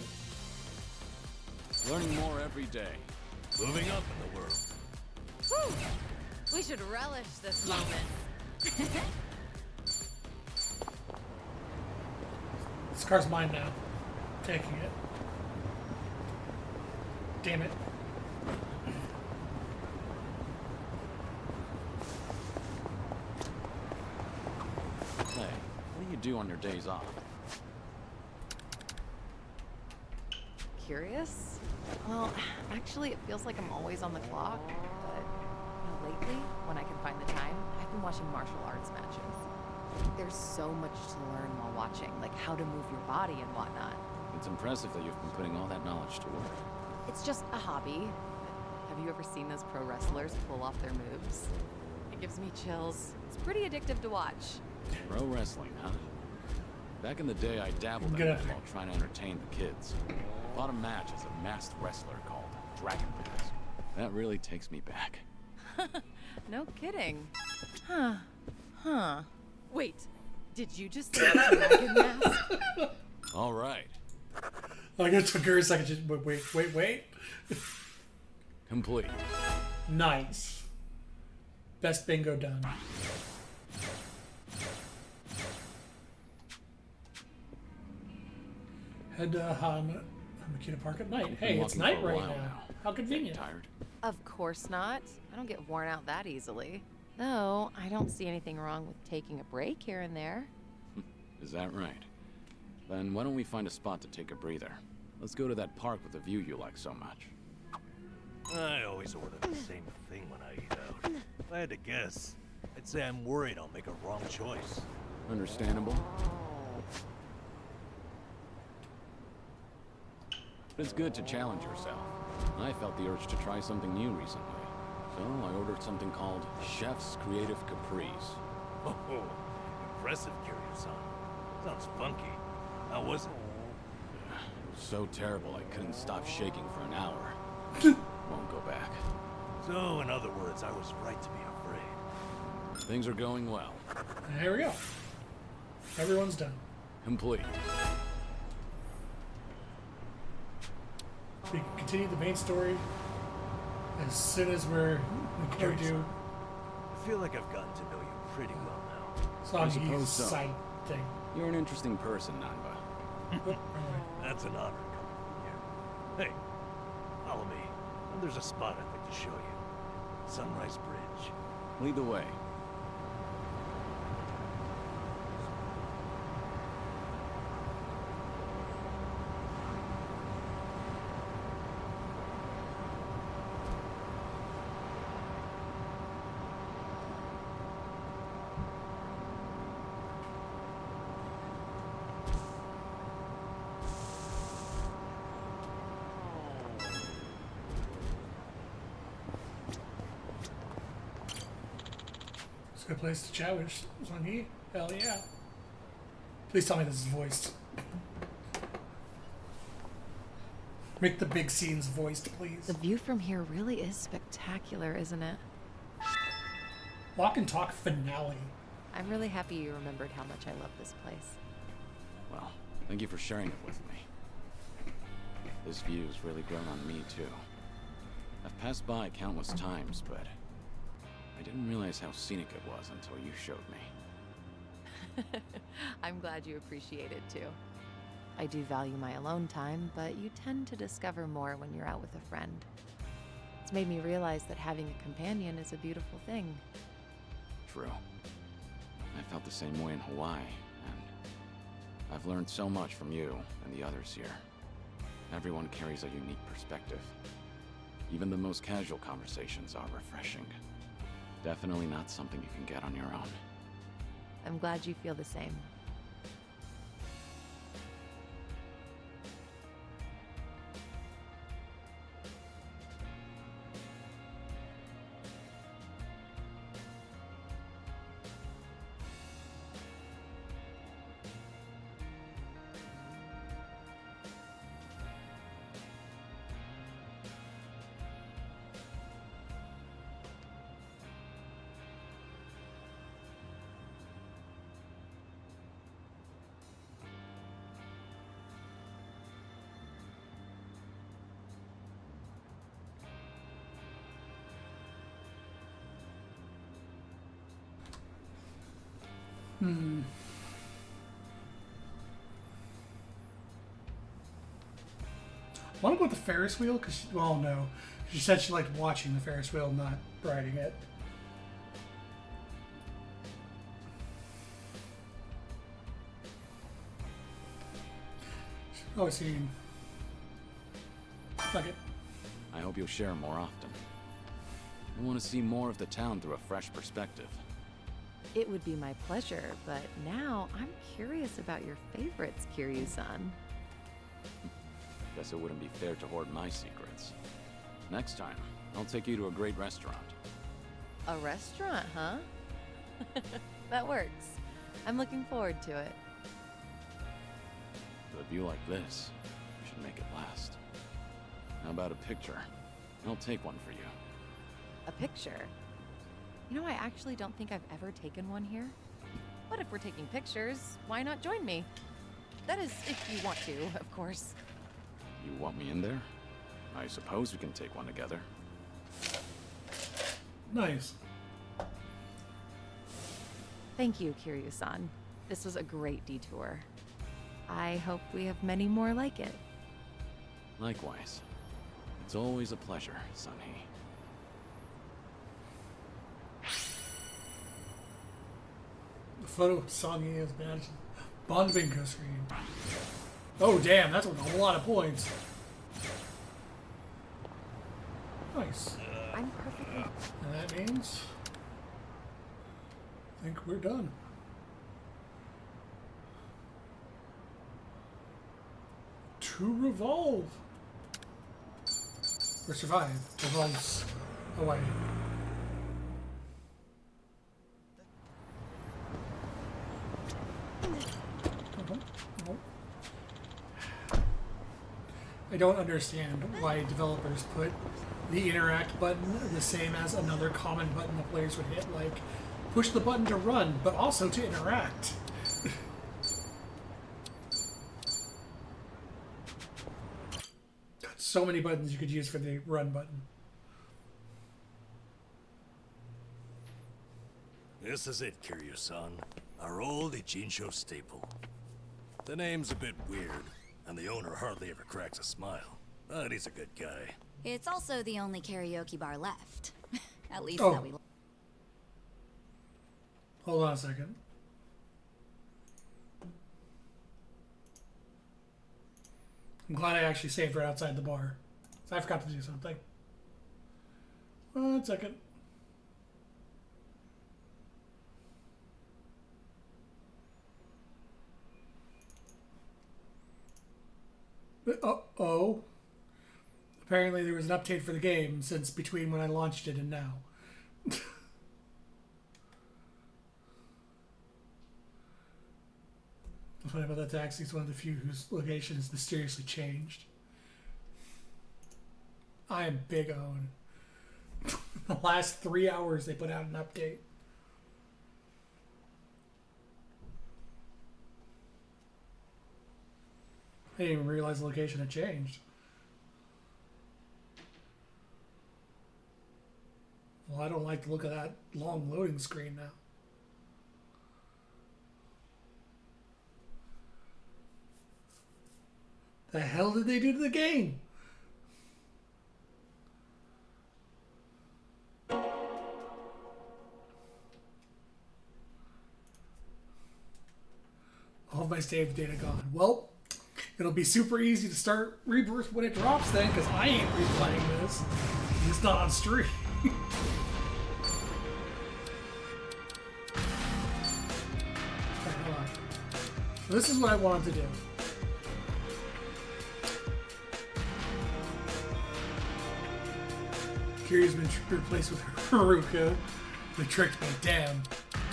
Learning more every day. Moving up in the world. Whew. We should relish this moment. This car's mine now. Taking it. Damn it. Hey, what do you do on your days off? Curious? Well, actually, it feels like I'm always on the clock, but lately, when I can find the time, I've been watching martial arts matches. There's so much to learn while watching, like how to move your body and whatnot. It's impressive that you've been putting all that knowledge to work. It's just a hobby. Have you ever seen those pro wrestlers pull off their moves? It gives me chills. It's pretty addictive to watch. Pro wrestling, huh? Back in the day, I dabbled in Get that up there. while trying to entertain the kids. Fought a match as a masked wrestler called Dragon Mask. That really takes me back. No kidding. Huh. Wait, did you just say dragon mask? All right, Like it took her a second. Just wait. complete. Nice. Best bingo done. Head to Hamakita Park at night. Hey, Been it's walking night for a right while now. How convenient. Tired? Of course not. I don't get worn out that easily. Though, I don't see anything wrong with taking a break here and there. Is that right? Then why don't we find a spot to take a breather? Let's go to that park with the view you like so much. I always order the same thing when I eat out. If I had to guess, I'd say I'm worried I'll make a wrong choice. Understandable. But it's good to challenge yourself. I felt the urge to try something new recently. So I ordered something called Chef's Creative Caprice. Oh, impressive, Kiryu-san. Sounds funky. How was it? It was so terrible I couldn't stop shaking for an hour. Won't go back. So, in other words, I was right to be afraid. Things are going well. Here we go. Everyone's done. Complete. We can continue the main story as soon as we go Curious. do I feel like I've gotten to know you pretty well now. suppose Songy's so. side thing. You're an interesting person, Nanba. Oop, wrong way. That's an honor coming from you. Hey, follow me. And there's a spot I'd like to show you. Sunrise Bridge. Lead the way. It's a good place to chat with Songy. Hell yeah. Please tell me this is voiced. Make the big scenes voiced, please. The view from here really is spectacular, isn't it? Walk and talk finale. I'm really happy you remembered how much I love this place. Well, thank you for sharing it with me. This view's really grown on me, too. I've passed by countless times, but I didn't realize how scenic it was until you showed me. I'm glad you appreciate it too. I do value my alone time, but you tend to discover more when you're out with a friend. It's made me realize that having a companion is a beautiful thing. True. I felt the same way in Hawaii, and I've learned so much from you and the others here. Everyone carries a unique perspective. Even the most casual conversations are refreshing. Definitely not something you can get on your own. I'm glad you feel the same. Want to go with the Ferris wheel? Because, well, no. She said she liked watching the Ferris wheel, not riding it. Oh, I see. Fuck it. I hope you'll share more often. I want to see more of the town through a fresh perspective. It would be my pleasure, but now I'm curious about your favorites, Kiryu-san. Guess it wouldn't be fair to hoard my secrets. Next time, I'll take you to a great restaurant. A restaurant, huh? That works. I'm looking forward to it. With a view like this, you should make it last. How about a picture? I'll take one for you. A picture? You know, I actually don't think I've ever taken one here. But if we're taking pictures, why not join me? That is, if you want to, of course. You want me in there? I suppose we can take one together. Nice. Thank you, Kiryu-san. This was a great detour. I hope we have many more like it. Likewise. It's always a pleasure, Sunhee. The photo of Songy has been Bond bingo screen. Oh, damn, that's a whole lot of points. Nice. I'm perfectly... And that means... I think we're done. To revolve. Or survive. Revolves away. I don't understand why developers put the interact button the same as another common button the players would hit, like push the button to run, but also to interact. So many buttons you could use for the run button. This is it, Kiryu-san. Our old Ichinsho staple. The name's a bit weird, and the owner hardly ever cracks a smile. But he's a good guy. It's also the only karaoke bar left. At least Oh. that we... Hold on a second. I'm glad I actually saved right outside the bar. So I forgot to do something. 1 second. Uh-oh. Apparently there was an update for the game since between when I launched it and now. What's funny about that taxi is one of the few whose location is mysteriously changed. I am big on. The last 3 hours they put out an update. I didn't even realize the location had changed. Well, I don't like the look of that long loading screen now. The hell did they do to the game? my save data gone? Well, it'll be super easy to start Rebirth when it drops then, because I ain't replaying this. It's not on stream. Okay, hold on. So this is what I wanted to do. Kiri's been replaced with Haruka. They tricked me, damn.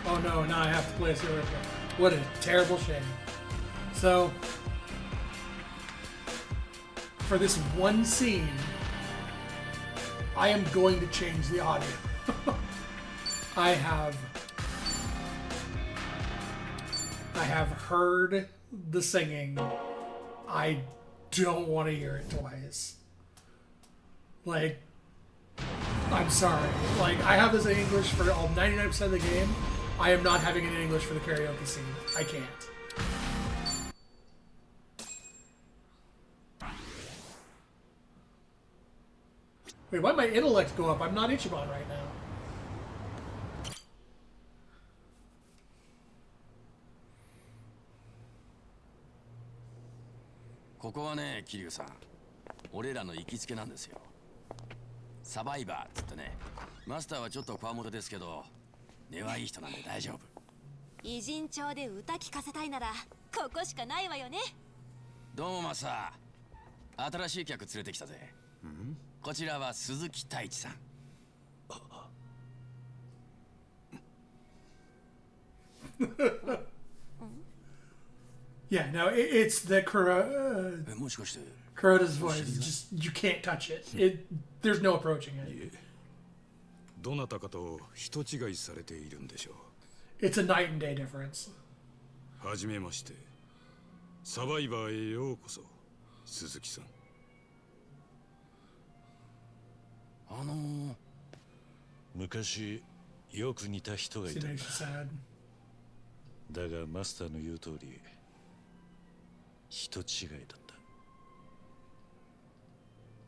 Oh no, now I have to play as Haruka. What a terrible shame. So, for this one scene, I am going to change the audio. I have heard the singing. I don't want to hear it twice. Like, I'm sorry. Like, I have this in English for all 99% of the game. I am not having it in English for the karaoke scene. I can't. Wait, why'd my intellect go up? I'm not Ichiban right now. ここはね、桐生さん。俺らの行きつけなんですよ。サバイバーっつってね。マスターはちょっとこわもてですけど、根はいい人なんで大丈夫。偉人帳で歌聞かせたいならここしかないわよね。どうもマスター。新しい客連れてきたぜ。こちらは鈴木太一さん。Yeah, no, it's the Kuroda's もしかして voice. It's just, you can't touch it. There's no approaching it. どなたかと人違いされているんでしょう。 It's a night and day difference. はじめまして。サバイバーへようこそ、鈴木さん。昔よく似た人がいたんだ。 It makes you sad. だがマスターの言う通り人違いだっ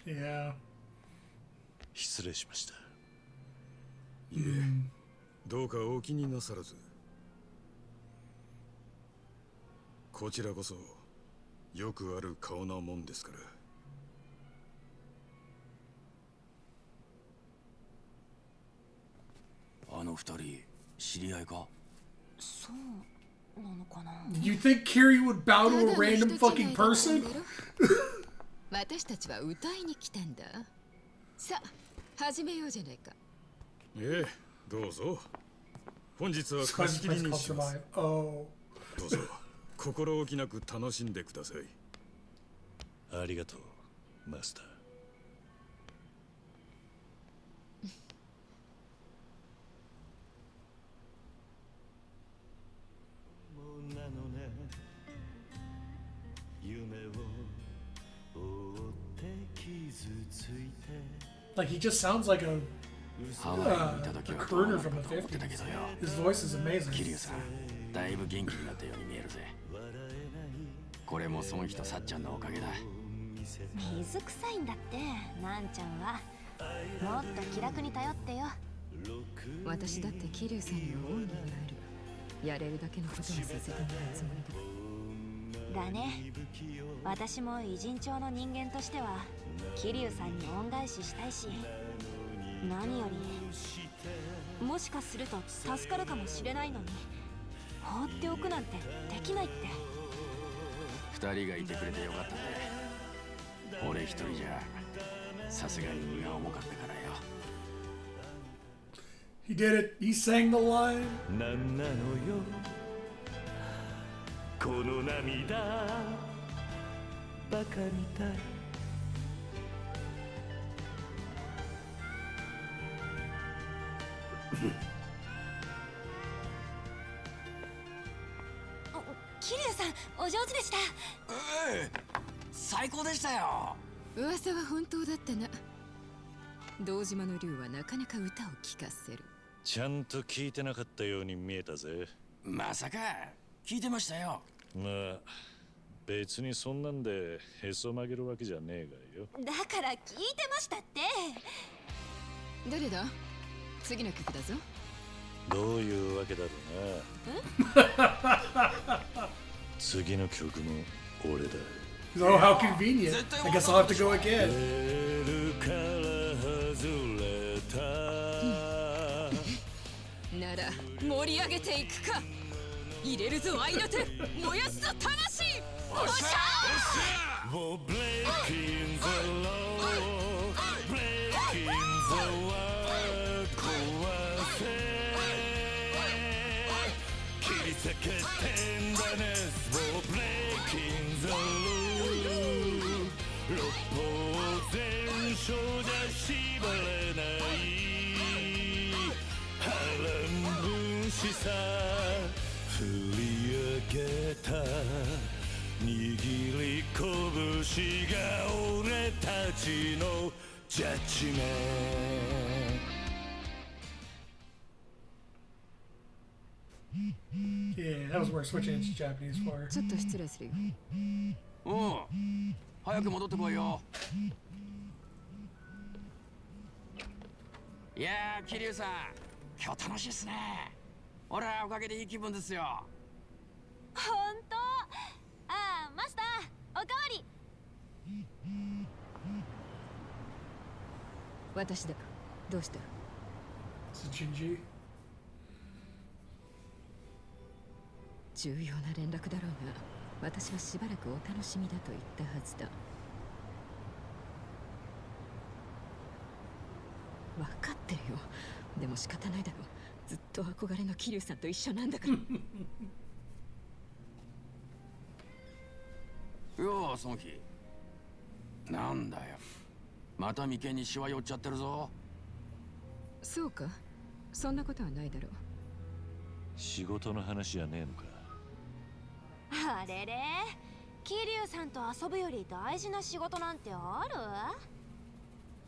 た。 Yeah. 失礼しました。いえ、どうかお気になさらず。こちらこそよくある顔なもんですから。 あの二人知り合いか？そうなのかな。 You think Kiri would bow to a random fucking person? 私たちは歌いに来たんだ。さあ、始めようじゃないか。ええ、どうぞ。本日は貸し切りにします。どうぞ心置きなく楽しんでください。ありがとう、マスター。 Like, he just sounds like a crooner from the 50s. His voice is amazing. 桐生さん、だいぶ元気になったように見えるぜ。これも孫妃とさっちゃんのおかげだ。水臭いんだって、なんちゃんは。もっと気楽に頼ってよ。私だって桐生さんには恩義がある。やれるだけのことはさせてもらうつもりだ。だね。私も偉人帳の人間としては桐生さんに恩返ししたいし、何よりもしかすると助かるかもしれないのに放っておくなんてできないって。二人がいてくれてよかったね。俺一人じゃさすがに荷が重かったからよ。 He did it. He sang the line. なんなのよこの涙バカみたい。 桐生さん、お上手でした。最高でしたよ。噂は本当だったな。堂島の竜はなかなか歌を聴かせる。ちゃんと聞いてなかったように見えたぜ。まさか聞いてましたよ。まあ別にそんなんでへそ曲げるわけじゃねえがよ。だから聞いてましたって。誰だ？次の曲だぞ。どういうわけだろうな。次の曲も俺だ。 Oh, how convenient. I guess I'll have to go again. なら盛り上げていくか。入れるぞ愛の手、燃やすぞ魂。おっしゃー。Breaking the law, breaking the world, 壊せ切り裂けてんだね。Breaking the rule, 六法全書じゃ縛れない波乱分子さ振り上げた握り拳が俺たちのジャッジメント。 Yeah, that was worth switching into Japanese for. ちょっと失礼するよ。おう、早く戻ってこいよ。いやー、桐生さん、今日楽しいっすね。俺はおかげでいい気分ですよ。本当。ああ、マスター、おかわり。私だ。どうした？ Shinji. 重要な連絡だろうが、私はしばらくお楽しみだと言ったはずだ。分かってるよ。でも仕方ないだろう。ずっと憧れの桐生さんと一緒なんだから。よう、ソンヒ。なんだよ。また眉間にシワ寄っちゃってるぞ。そうか。そんなことはないだろう。仕事の話じゃねえのか。あれれ、桐生さんと遊ぶより大事な仕事なんてある？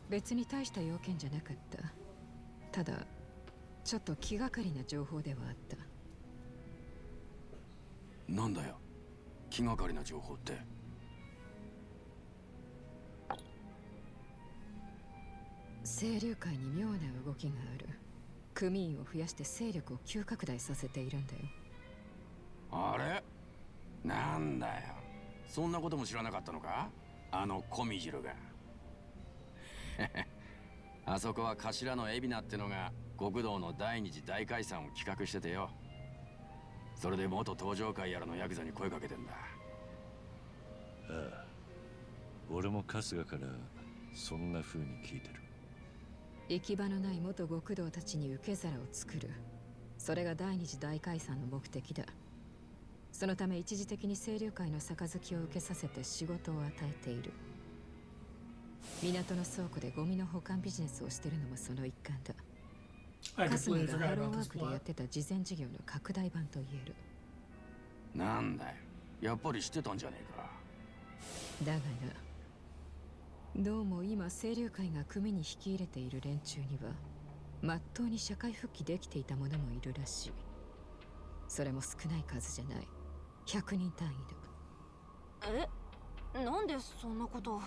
別に大した要件じゃなかった。ただちょっと気がかりな情報ではあった。なんだよ、気がかりな情報って。清流会に妙な動きがある。組員を増やして勢力を急拡大させているんだよ。あれ、なんだよ、そんなことも知らなかったのか、あの小見汁が。あそこは頭の海老名ってのが極道の第二次大解散を企画しててよ。それで元登場会やらのヤクザに声かけてんだ。ああ、俺も春日からそんな風に聞いてる。行き場のない元極道たちに受け皿を作る。それが第二次大解散の目的だ。そのため一時的に清流会の杯を受けさせて仕事を与えている。港の倉庫でゴミの保管ビジネスをしてるのもその一環だ。カスマがハローワークでやってた慈善事業の拡大版と言える。なんだよ、やっぱり知ってたんじゃねえか。だがな、どうも今清流会が組に引き入れている連中にはまっとうに社会復帰できていた者もいるらしい。それも少ない数じゃない。100人単位だ。え、なんでそんなこと。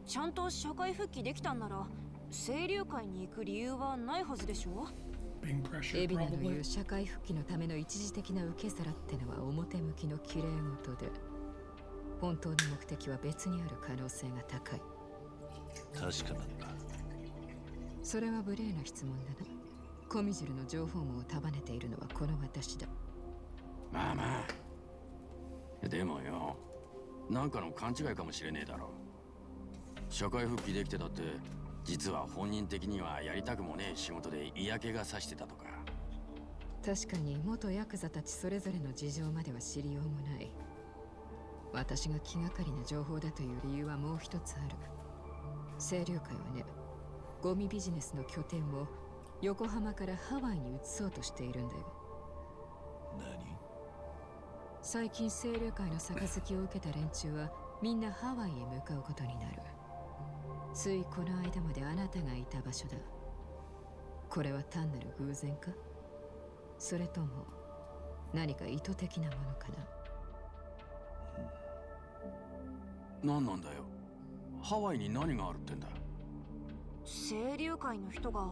ちゃんと社会復帰できたんなら清流会に行く理由はないはずでしょ。海老名の言う社会復帰のための一時的な受け皿ってのは表向きの綺麗事で、本当の目的は別にある可能性が高い。確かなのか。それは無礼な質問だな。小見汁の情報網を束ねているのはこの私だ。まあまあ、でもよ、なんかの勘違いかもしれねえだろ。社会復帰できてたって実は本人的にはやりたくもねえ仕事で嫌気がさしてたとか。確かに元ヤクザたちそれぞれの事情までは知りようもない。私が気がかりな情報だという理由はもう一つある。清流会はね、ゴミビジネスの拠点を横浜からハワイに移そうとしているんだよ。何？最近清流会の杯を受けた連中はみんなハワイへ向かうことになる。ついこの間まであなたがいた場所だ。これは単なる偶然か？それとも何か意図的なものかな？何なんだよ、ハワイに何があるってんだ。清流会の人が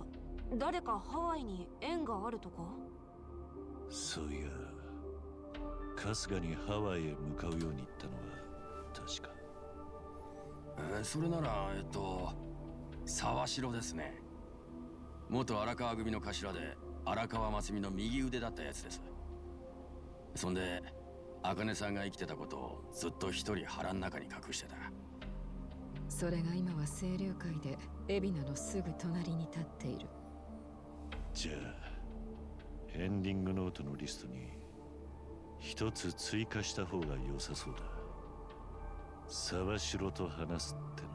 誰かハワイに縁があるとか？そういや、春日にハワイへ向かうように言ったのは確か。それなら沢城ですね。元荒川組の頭で荒川真澄の右腕だったやつです。そんで茜さんが生きてたことをずっと一人腹の中に隠してた。それが今は清流会で海老名のすぐ隣に立っている。じゃあエンディングノートのリストに一つ追加した方が良さそうだ。沢城と話すっての。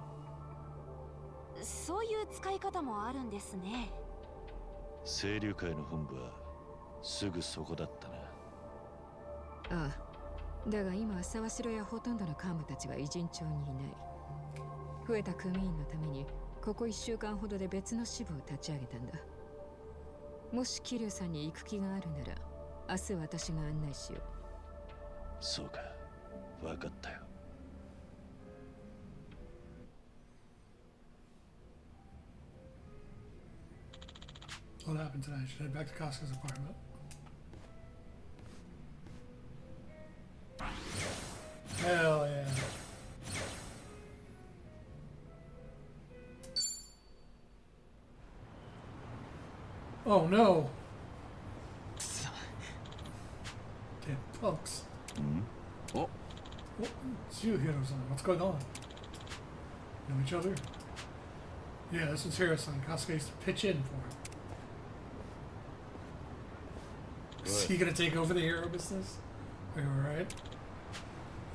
そういう使い方もあるんですね。清流会の本部はすぐそこだったな。ああ、だが今は沢城やほとんどの幹部たちが偉人町にいない。増えた組員のためにここ1週間ほどで別の支部を立ち上げたんだ。もし桐生さんに行く気があるなら明日私が案内しよう。そうか、分かったよ。What happened tonight? Should head back to Casca's apartment. Hell yeah. Oh no! Damn punks. Oh. It's you, Hiro-san. What's going on? Know each other? Yeah, this is Hiro-san. Kasuga used to pitch in for him. Is he gonna take over the hero business? Are you alright?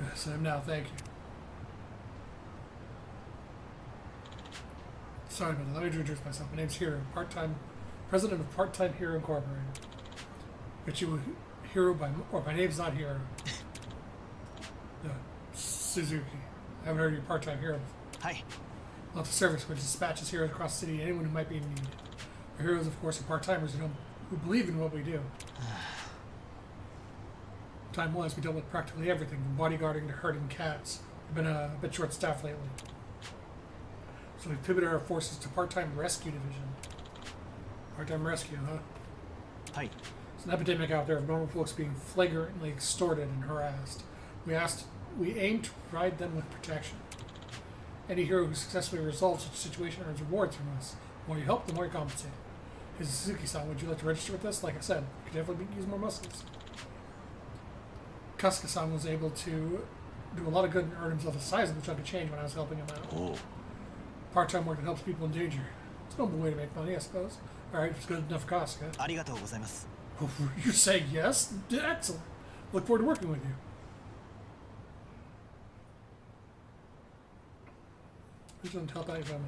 Yes, I am now, thank you. Sorry about that. Let me introduce myself. My name's Hiro, president of Part-Time Hero Incorporated. But you Hiro my name's not Hiro. Suzuki. I haven't heard of your Part-Time Hero before. Hi. Lots of service which dispatches heroes across the city, anyone who might be in need. Our heroes, of course, are part-timers who believe in what we do. Time-wise, we dealt with practically everything, from bodyguarding to herding cats. We've been a bit short-staffed lately. So we've pivoted our forces to Part-Time Rescue Division. Part-Time Rescue, huh? Hi. It's an epidemic out there of normal folks being flagrantly extorted and harassed. We aim to provide them with protection. Any hero who successfully resolves such a situation earns rewards from us. The more you help, the more you're compensated. Hey, Suzuki-san, would you like to register with us? Like I said, we could definitely use more muscles. Kasuga-san was able to do a lot of good and earn himself a sizable chunk of change when I was helping him out. Oh. Part-time work that helps people in danger. It's a noble way to make money, I suppose. Alright, it's good enough for Kasuga. ありがとうございます。 You're saying yes? Excellent. Look forward to working with you. Who's going to help out if I'm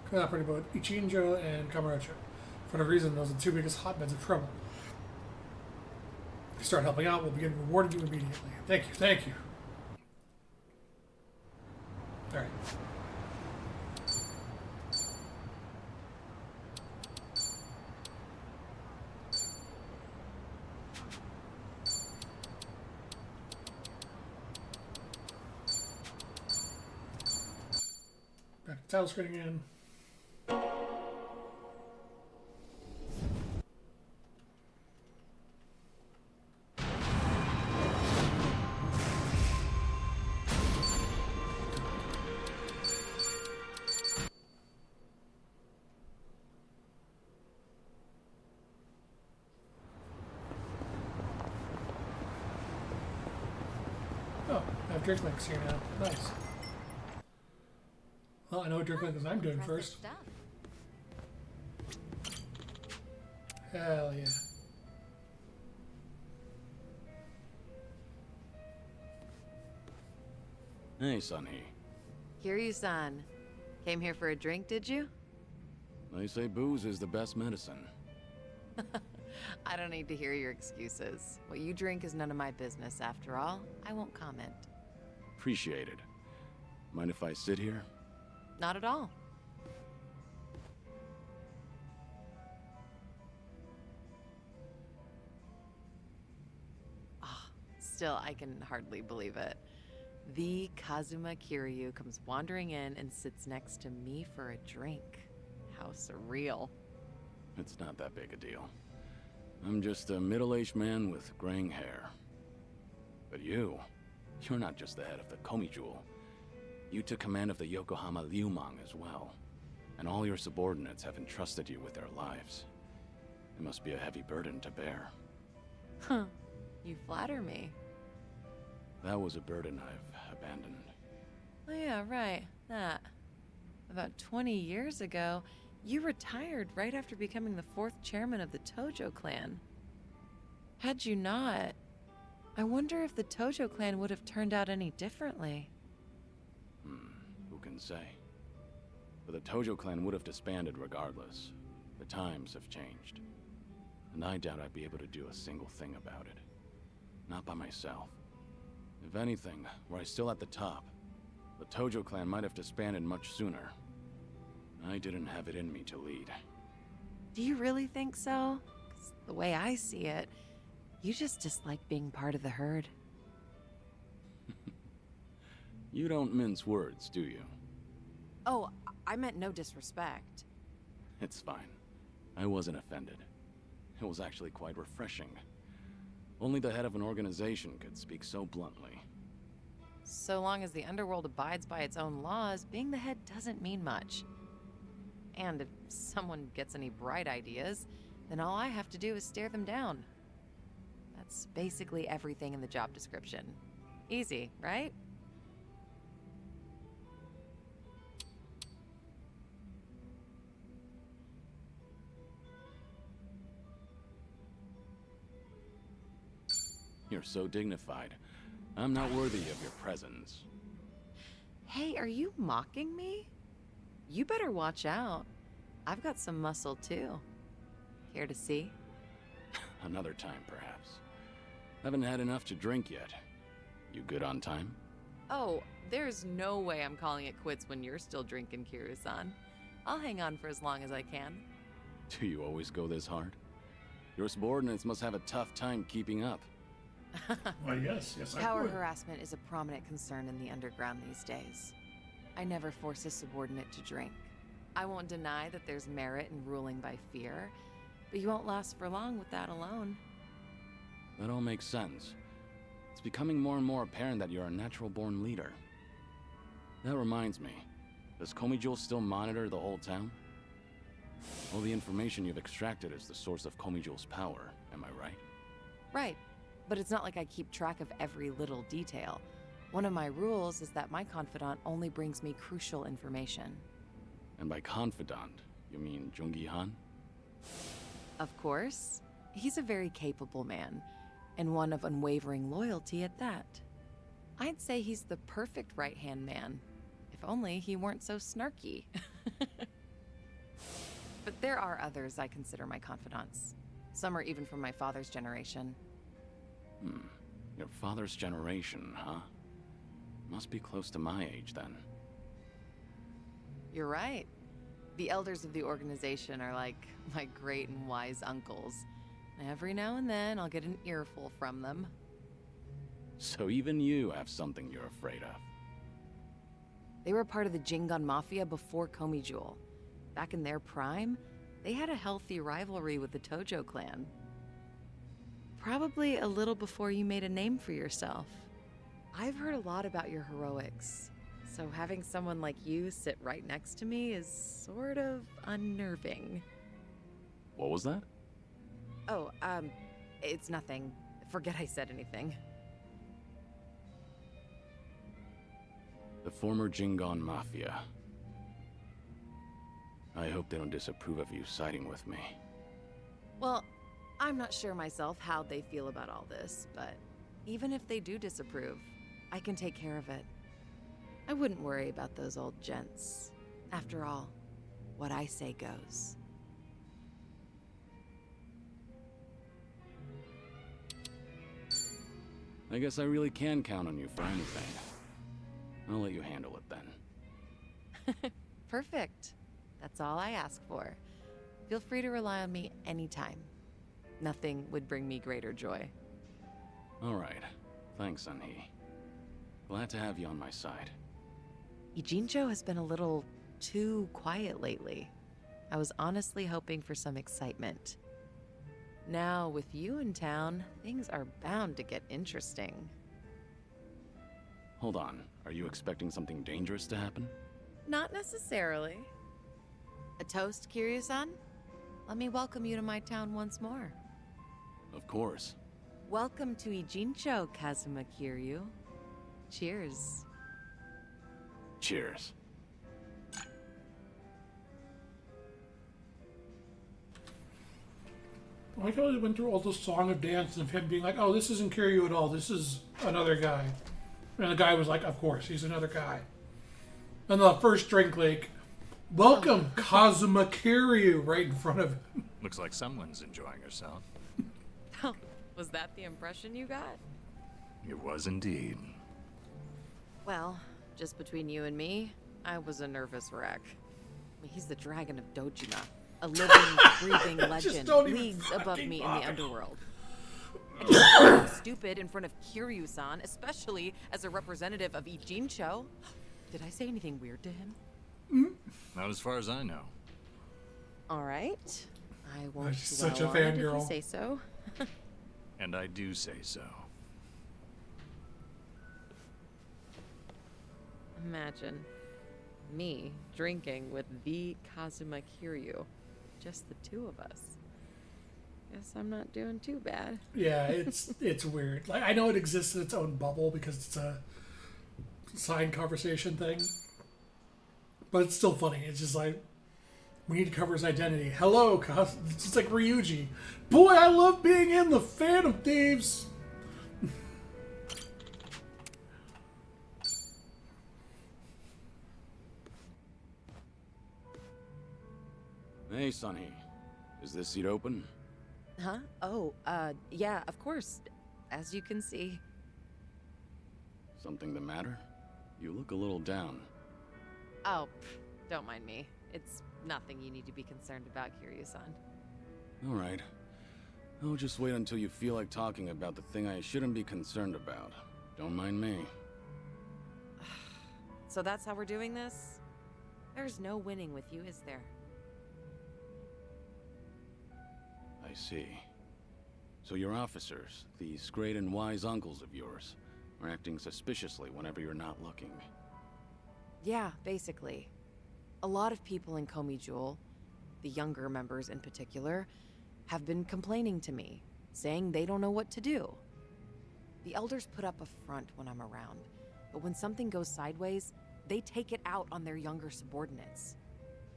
coming out pretty about Ichinjo and Kamurocho. For whatever reason, those are the two biggest hotbeds of trouble. If you start helping out, we'll begin rewarding you immediately. Thank you, thank you. Alright. Back to title screen again. Oh, I have drink mix here now. Nice. Well, I know what drink mix I'm doing first. Hell yeah. Hey, Sunny. Kiryu-san. Came here for a drink, did you? They say booze is the best medicine. I don't need to hear your excuses. What you drink is none of my business, after all. I won't comment. Appreciate it. Mind if I sit here? Not at all. Still, I can hardly believe it. The Kazuma Kiryu comes wandering in and sits next to me for a drink. How surreal. It's not that big a deal. I'm just a middle-aged man with graying hair. But you're not just the head of the Komijul. You took command of the Yokohama Liumang as well. And all your subordinates have entrusted you with their lives. It must be a heavy burden to bear. Huh. You flatter me. That was a burden I've abandoned. Oh yeah, right. That. About 20 years ago, you retired right after becoming the 4th chairman of the Tojo clan. Had you not, I wonder if the Tojo clan would have turned out any differently. Who can say? But the Tojo clan would have disbanded regardless. The times have changed. And I doubt I'd be able to do a single thing about it. Not by myself. If anything, were I still at the top, the Tojo clan might have disbanded much sooner. I didn't have it in me to lead. Do you really think so? 'Cause the way I see it, you just dislike being part of the herd. You don't mince words, do you? Oh, I meant no disrespect. It's fine. I wasn't offended. It was actually quite refreshing. Only the head of an organization could speak so bluntly. So long as the underworld abides by its own laws, being the head doesn't mean much. And if someone gets any bright ideas, then all I have to do is stare them down. That's basically everything in the job description. Easy, right? You're so dignified. I'm not worthy of your presence. Hey, are you mocking me? You better watch out. I've got some muscle too. Care to see? Another time, perhaps. Haven't had enough to drink yet. You good on time? Oh, there's no way I'm calling it quits when you're still drinking, Kiryu-san. I'll hang on for as long as I can. Do you always go this hard? Your subordinates must have a tough time keeping up. Well, yes, I Power would. harassment is a prominent concern in the underground these days. I never force a subordinate to drink. I won't deny that there's merit in ruling by fear, but you won't last for long with that alone. That all makes sense. It's becoming more and more apparent that you're a natural-born leader. That reminds me, does Komijul still monitor the whole town? All the information you've extracted is the source of Komijul's power, am I right? Right, but it's not like I keep track of every little detail. One of my rules is that my confidant only brings me crucial information. And by confidant, you mean Jungi-han? Of course. He's a very capable man, and one of unwavering loyalty at that. I'd say he's the perfect right-hand man, if only he weren't so snarky. But there are others I consider my confidants. Some are even from my father's generation. Your father's generation, huh? Must be close to my age, then. You're right. The elders of the organization are like my great and wise uncles. Every now and then, I'll get an earful from them. So even you have something you're afraid of. They were part of the Jingon Mafia before Komijul. Back in their prime, they had a healthy rivalry with the Tojo clan. Probably a little before you made a name for yourself. I've heard a lot about your heroics, so having someone like you sit right next to me is sort of unnerving. What was that? Oh, it's nothing. Forget I said anything. The former Jingon Mafia. I hope they don't disapprove of you siding with me. Well, I'm not sure myself how they feel about all this, but even if they do disapprove, I can take care of it. I wouldn't worry about those old gents. After all, what I say goes. I guess I really can count on you for anything. I'll let you handle it then. Perfect. That's all I ask for. Feel free to rely on me anytime. Nothing would bring me greater joy. All right. Thanks, Sunhee. Glad to have you on my side. Ijincho has been a little too quiet lately. I was honestly hoping for some excitement. Now, with you in town, things are bound to get interesting. Hold on. Are you expecting something dangerous to happen? Not necessarily. A toast, Kiryu-san? Let me welcome you to my town once more. Of course. Welcome to Ijincho, Kazuma Kiryu. Cheers. Cheers. I like how they went through all the song of dance and of him being like, oh, this isn't Kiryu at all. This is another guy. And the guy was like, of course, he's another guy. And the first drink, like, welcome, Kazuma Kiryu, right in front of him. Looks like someone's enjoying herself. Was that the impression you got? It was indeed. Well, just between you and me, I was a nervous wreck. I mean, he's the dragon of Dojima, a living, breathing legend, leagues above me in the underworld. I just look stupid in front of Kiryu-san, especially as a representative of Ijincho. Did I say anything weird to him? Not as far as I know. All right. I won't She's dwell such a on it if you fangirl. say so. And I do say so. Imagine me drinking with the Kazuma Kiryu. Just the two of us. Guess I'm not doing too bad. Yeah, it's weird. Like, I know it exists in its own bubble because it's a side conversation thing. But it's still funny. It's just like, we need to cover his identity. Hello, it's just like Ryuji. Boy, I love being in the Phantom Thieves. Hey, Sonny. Is this seat open? Huh? Oh, yeah, of course. As you can see. Something the matter? You look a little down. Oh, don't mind me. It's nothing you need to be concerned about, Kiryu-san. All right. I'll just wait until you feel like talking about the thing I shouldn't be concerned about. Don't mind me. So that's how we're doing this? There's no winning with you, is there? I see. So your officers, these great and wise uncles of yours, are acting suspiciously whenever you're not looking. Yeah, basically. A lot of people in Komi Jewel, the younger members in particular, have been complaining to me, saying they don't know what to do. The elders put up a front when I'm around, but when something goes sideways, they take it out on their younger subordinates.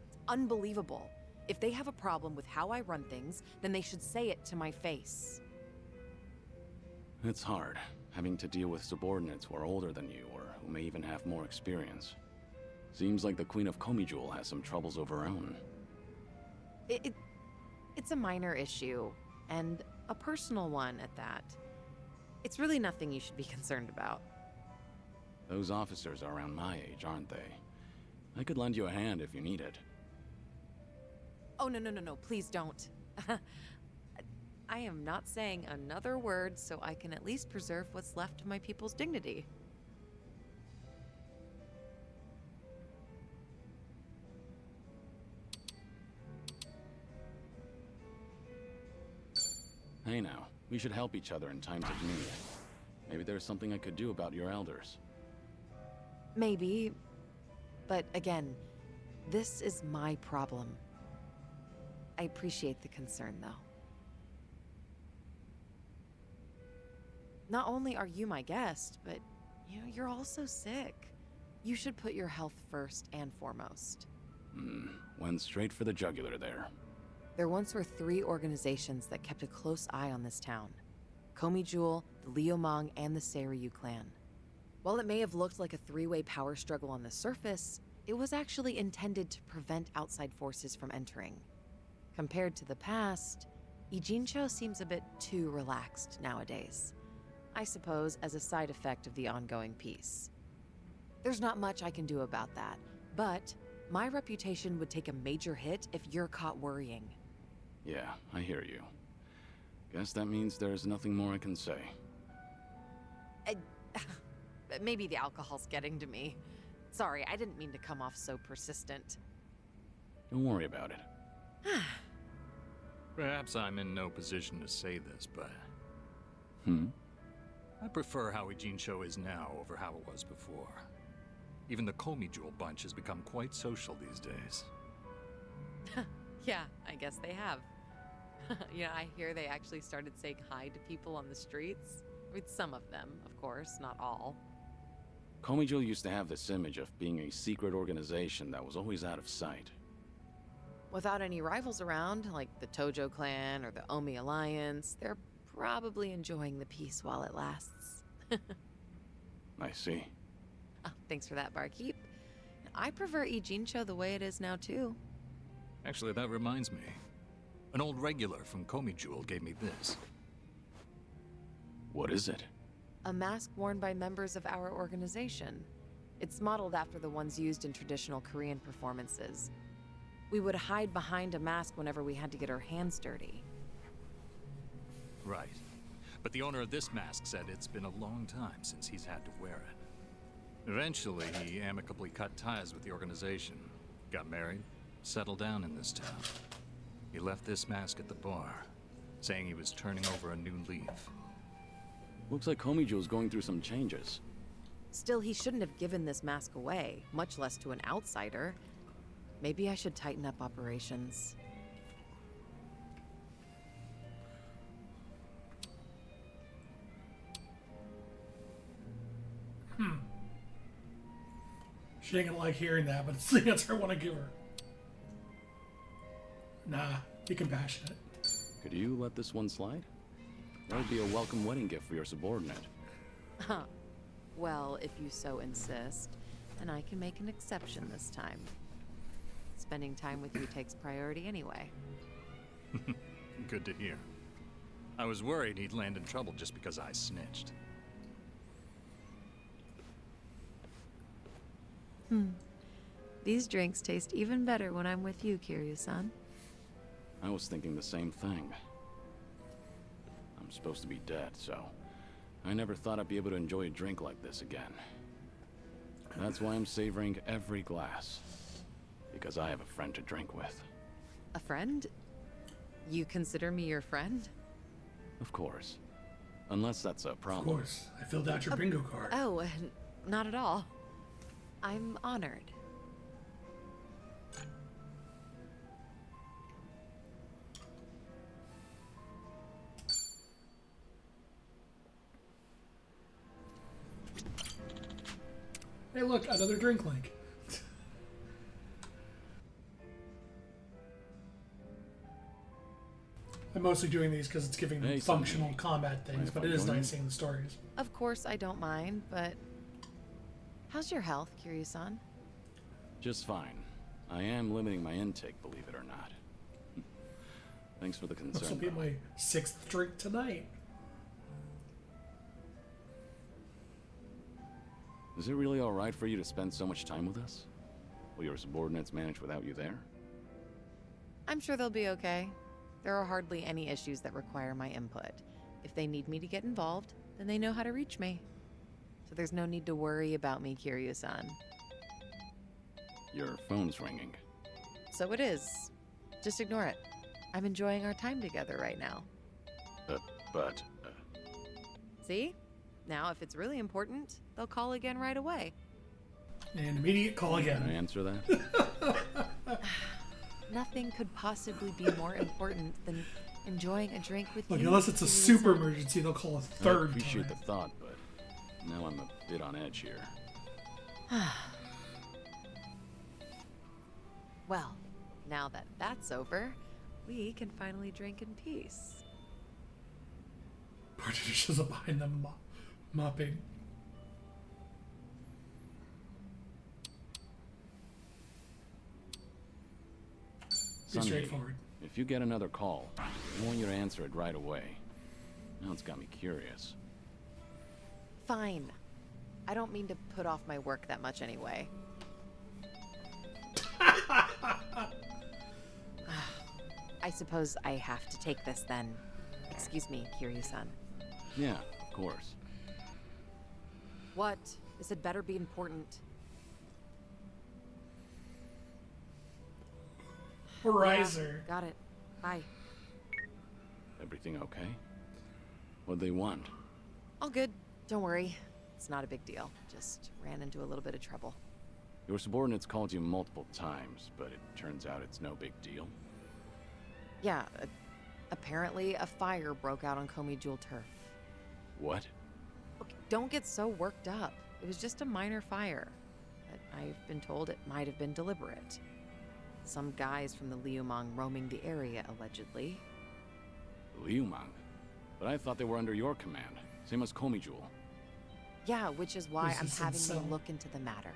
It's unbelievable. If they have a problem with how I run things, then they should say it to my face. It's hard, having to deal with subordinates who are older than you, or who may even have more experience. Seems like the Queen of Komi Jewel has some troubles of her own. It's a minor issue, and a personal one at that. It's really nothing you should be concerned about. Those officers are around my age, aren't they? I could lend you a hand if you need it. Oh, no, please don't. I am not saying another word so I can at least preserve what's left of my people's dignity. Hey now, we should help each other in times of need. Maybe there's something I could do about your elders. Maybe. But again, this is my problem. I appreciate the concern, though. Not only are you my guest, but, you're also sick. You should put your health first and foremost. Went straight for the jugular there. There once were 3 organizations that kept a close eye on this town. Komi Jewel, the Liumang, and the Seiryu clan. While it may have looked like a 3-way power struggle on the surface, it was actually intended to prevent outside forces from entering. Compared to the past, Ijincho seems a bit too relaxed nowadays. I suppose as a side effect of the ongoing peace. There's not much I can do about that, but my reputation would take a major hit if you're caught worrying. Yeah, I hear you. Guess that means there's nothing more I can say. Maybe the alcohol's getting to me. Sorry, I didn't mean to come off so persistent. Don't worry about it. Perhaps I'm in no position to say this, but... I prefer how Ijincho is now over how it was before. Even the Komi Jewel bunch has become quite social these days. Yeah, I guess they have. You know, I hear they actually started saying hi to people on the streets. I mean, some of them, of course, not all. Komijo used to have this image of being a secret organization that was always out of sight. Without any rivals around, like the Tojo clan or the Omi Alliance, they're probably enjoying the peace while it lasts. I see. Oh, thanks for that, barkeep. I prefer Ijincho the way it is now, too. Actually, that reminds me. An old regular from Komi Jewel gave me this. What is it? A mask worn by members of our organization. It's modeled after the ones used in traditional Korean performances. We would hide behind a mask whenever we had to get our hands dirty. Right. But the owner of this mask said it's been a long time since he's had to wear it. Eventually, he amicably cut ties with the organization, got married, settled down in this town. He left this mask at the bar, saying he was turning over a new leaf. Looks like Komijo's going through some changes. Still, he shouldn't have given this mask away, much less to an outsider. Maybe I should tighten up operations. She ain't gonna like hearing that, but it's the answer I want to give her. Nah, be compassionate. Could you let this one slide? That would be a welcome wedding gift for your subordinate. Huh. Well, if you so insist, then I can make an exception this time. Spending time with you takes priority anyway. Good to hear. I was worried he'd land in trouble just because I snitched. These drinks taste even better when I'm with you, Kiryu-san. I was thinking the same thing. I'm supposed to be dead, so I never thought I'd be able to enjoy a drink like this again. That's why I'm savoring every glass. Because I have a friend to drink with. A friend? You consider me your friend? Of course. Unless that's a problem. Of course. I filled out your bingo card. Oh, not at all. I'm honored. Hey, look, another drink link. I'm mostly doing these because it's giving them functional combat things, but it is nice seeing the stories. Of course I don't mind, but... How's your health, Kiryu-san? Just fine. I am limiting my intake, believe it or not. Thanks for the concern. This will be my 6th drink tonight. Is it really alright for you to spend so much time with us? Will your subordinates manage without you there? I'm sure they'll be okay. There are hardly any issues that require my input. If they need me to get involved, then they know how to reach me. So there's no need to worry about me, Kiryu-san. Your phone's ringing. So it is. Just ignore it. I'm enjoying our time together right now. See? Now, if it's really important, they'll call again right away. An immediate call again. Can I answer that? Nothing could possibly be more important than enjoying a drink with Look, you. unless it's a super emergency, they'll call a third I appreciate time. the thought, but now I'm a bit on edge here. Well, now that that's over, we can finally drink in peace. Partner shows up behind them mopping. Be straightforward. If you get another call, I want you to answer it right away. Now it's got me curious. Fine. I don't mean to put off my work that much anyway. I suppose I have to take this then. Excuse me, Kiryu-san. Yeah, of course. What? This had better be important. Riser. Yeah, got it. Bye. Everything okay? What'd they want? All good. Don't worry. It's not a big deal. Just ran into a little bit of trouble. Your subordinates called you multiple times, but it turns out it's no big deal. Yeah, apparently a fire broke out on Komi Jewel turf. What? Look, don't get so worked up. It was just a minor fire. But I've been told it might have been deliberate. Some guys from the Liumang roaming the area, allegedly. Liumang? But I thought they were under your command, same as Komi Jewel. Yeah, which is why I'm This is having you insane. look into the matter.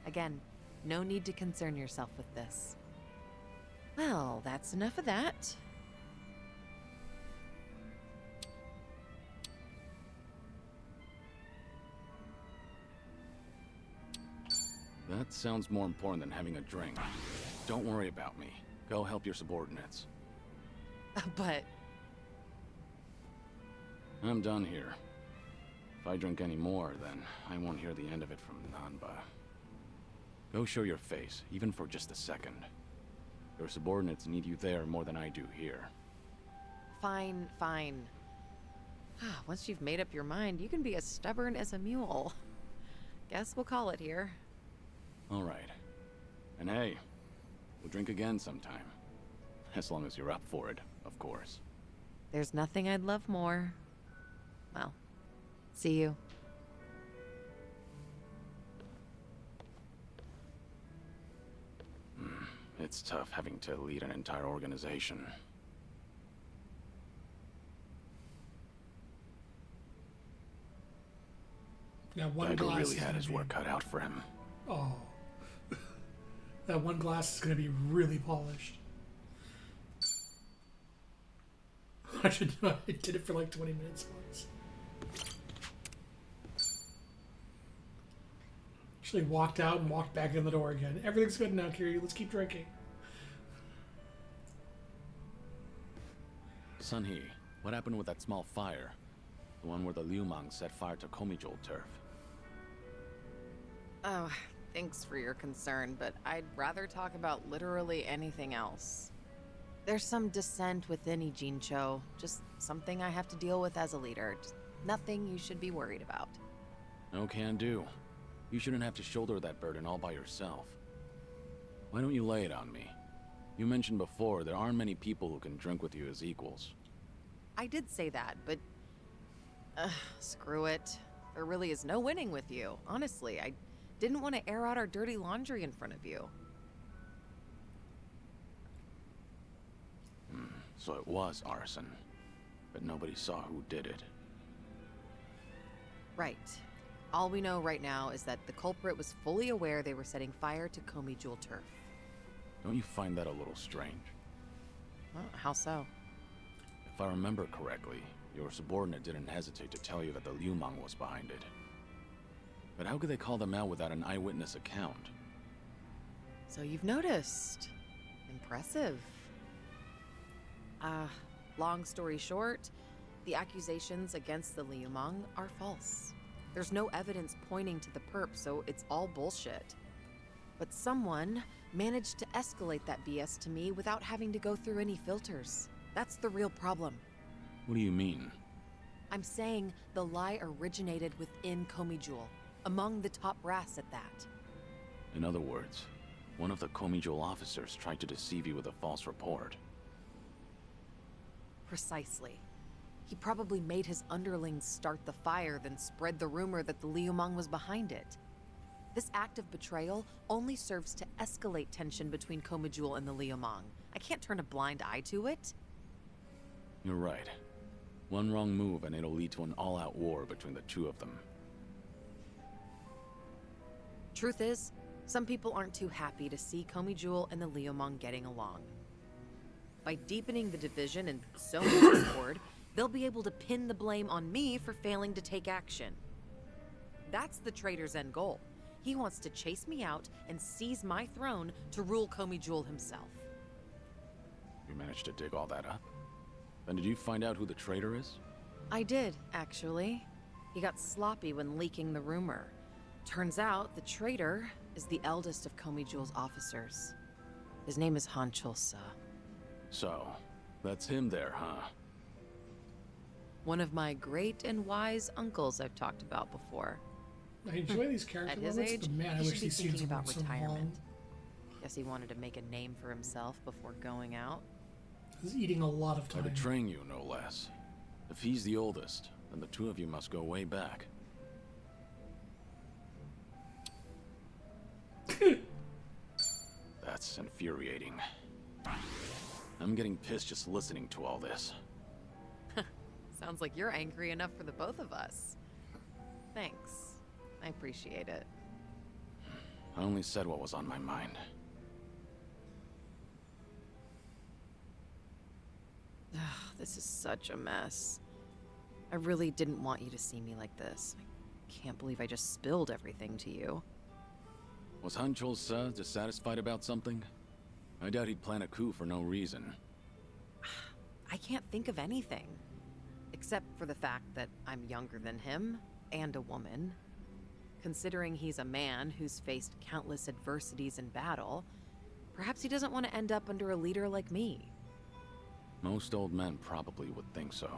Again, no need to concern yourself with this. Well, that's enough of that. That sounds more important than having a drink. Don't worry about me. Go help your subordinates. But I'm done here. If I drink any more, then I won't hear the end of it from Nanba. Go show your face, even for just a second. Your subordinates need you there more than I do here. fine, fine. Once you've made up your mind, you can be as stubborn as a mule. Guess we'll call it here. All right. And hey, we'll drink again sometime. As long as you're up for it, of course. There's nothing I'd love more. Well, see you. It's tough having to lead an entire organization. Now one Dagger glass really is had gonna his be- work cut out for him. Oh. That one glass is going to be really polished. I should know. I did it for like 20 minutes once. Actually walked out and walked back in the door again. Everything's good now, Kiryu. Let's keep drinking. Sunhee, what happened with that small fire? The one where the Liumang set fire to Komi Jewel turf. Oh, thanks for your concern, but I'd rather talk about literally anything else. There's some dissent within Ijincho, just something I have to deal with as a leader. Just nothing you should be worried about. No can do. You shouldn't have to shoulder that burden all by yourself. Why don't you lay it on me? You mentioned before there aren't many people who can drink with you as equals. I did say that, but... screw it. There really is no winning with you, honestly. I didn't want to air out our dirty laundry in front of you. So it was arson. But nobody saw who did it. Right. All we know right now is that the culprit was fully aware they were setting fire to Komi Jewel turf. Don't you find that a little strange? Well, how so? If I remember correctly, your subordinate didn't hesitate to tell you that the Liumang was behind it. But how could they call them out without an eyewitness account? So you've noticed. Impressive. Long story short, the accusations against the Liumang are false. There's no evidence pointing to the perp, so it's all bullshit. But someone managed to escalate that BS to me without having to go through any filters. That's the real problem. What do you mean? I'm saying the lie originated within Komi Jewel, among the top brass at that. In other words, one of the Komi Jewel officers tried to deceive you with a false report. Precisely. He probably made his underlings start the fire, then spread the rumor that the Liumang was behind it. This act of betrayal only serves to escalate tension between Komi Jewel and the Liumang. I can't turn a blind eye to it. You're right. One wrong move and it'll lead to an all-out war between the two of them. Truth is, some people aren't too happy to see Komi Jewel and the Liumang getting along. By deepening the division and sowing discord, they'll be able to pin the blame on me for failing to take action. That's the traitor's end goal. He wants to chase me out and seize my throne to rule Komi Jewel himself. You managed to dig all that up? Then did you find out who the traitor is? I did, actually. He got sloppy when leaking the rumor. Turns out the traitor is the eldest of Komi Jewel's officers. His name is Han Chulsa. So, that's him there, huh? One of my great and wise uncles I've talked about before. I enjoy these character At his moments, age, but man, I he wish should be these scenes thinking about weren't so retirement. long. Guess he wanted to make a name for himself before going out. He's eating a lot of Or time. to train you, no less. If he's the oldest, then the two of you must go way back. That's infuriating. I'm getting pissed just listening to all this. Sounds like you're angry enough for the both of us. Thanks. I appreciate it. I only said what was on my mind. This is such a mess. I really didn't want you to see me like this. I can't believe I just spilled everything to you. Was Han-Chol-Sa dissatisfied about something? I doubt he'd plan a coup for no reason. I can't think of anything. Except for the fact that I'm younger than him, and a woman. Considering he's a man who's faced countless adversities in battle, perhaps he doesn't want to end up under a leader like me. Most old men probably would think so.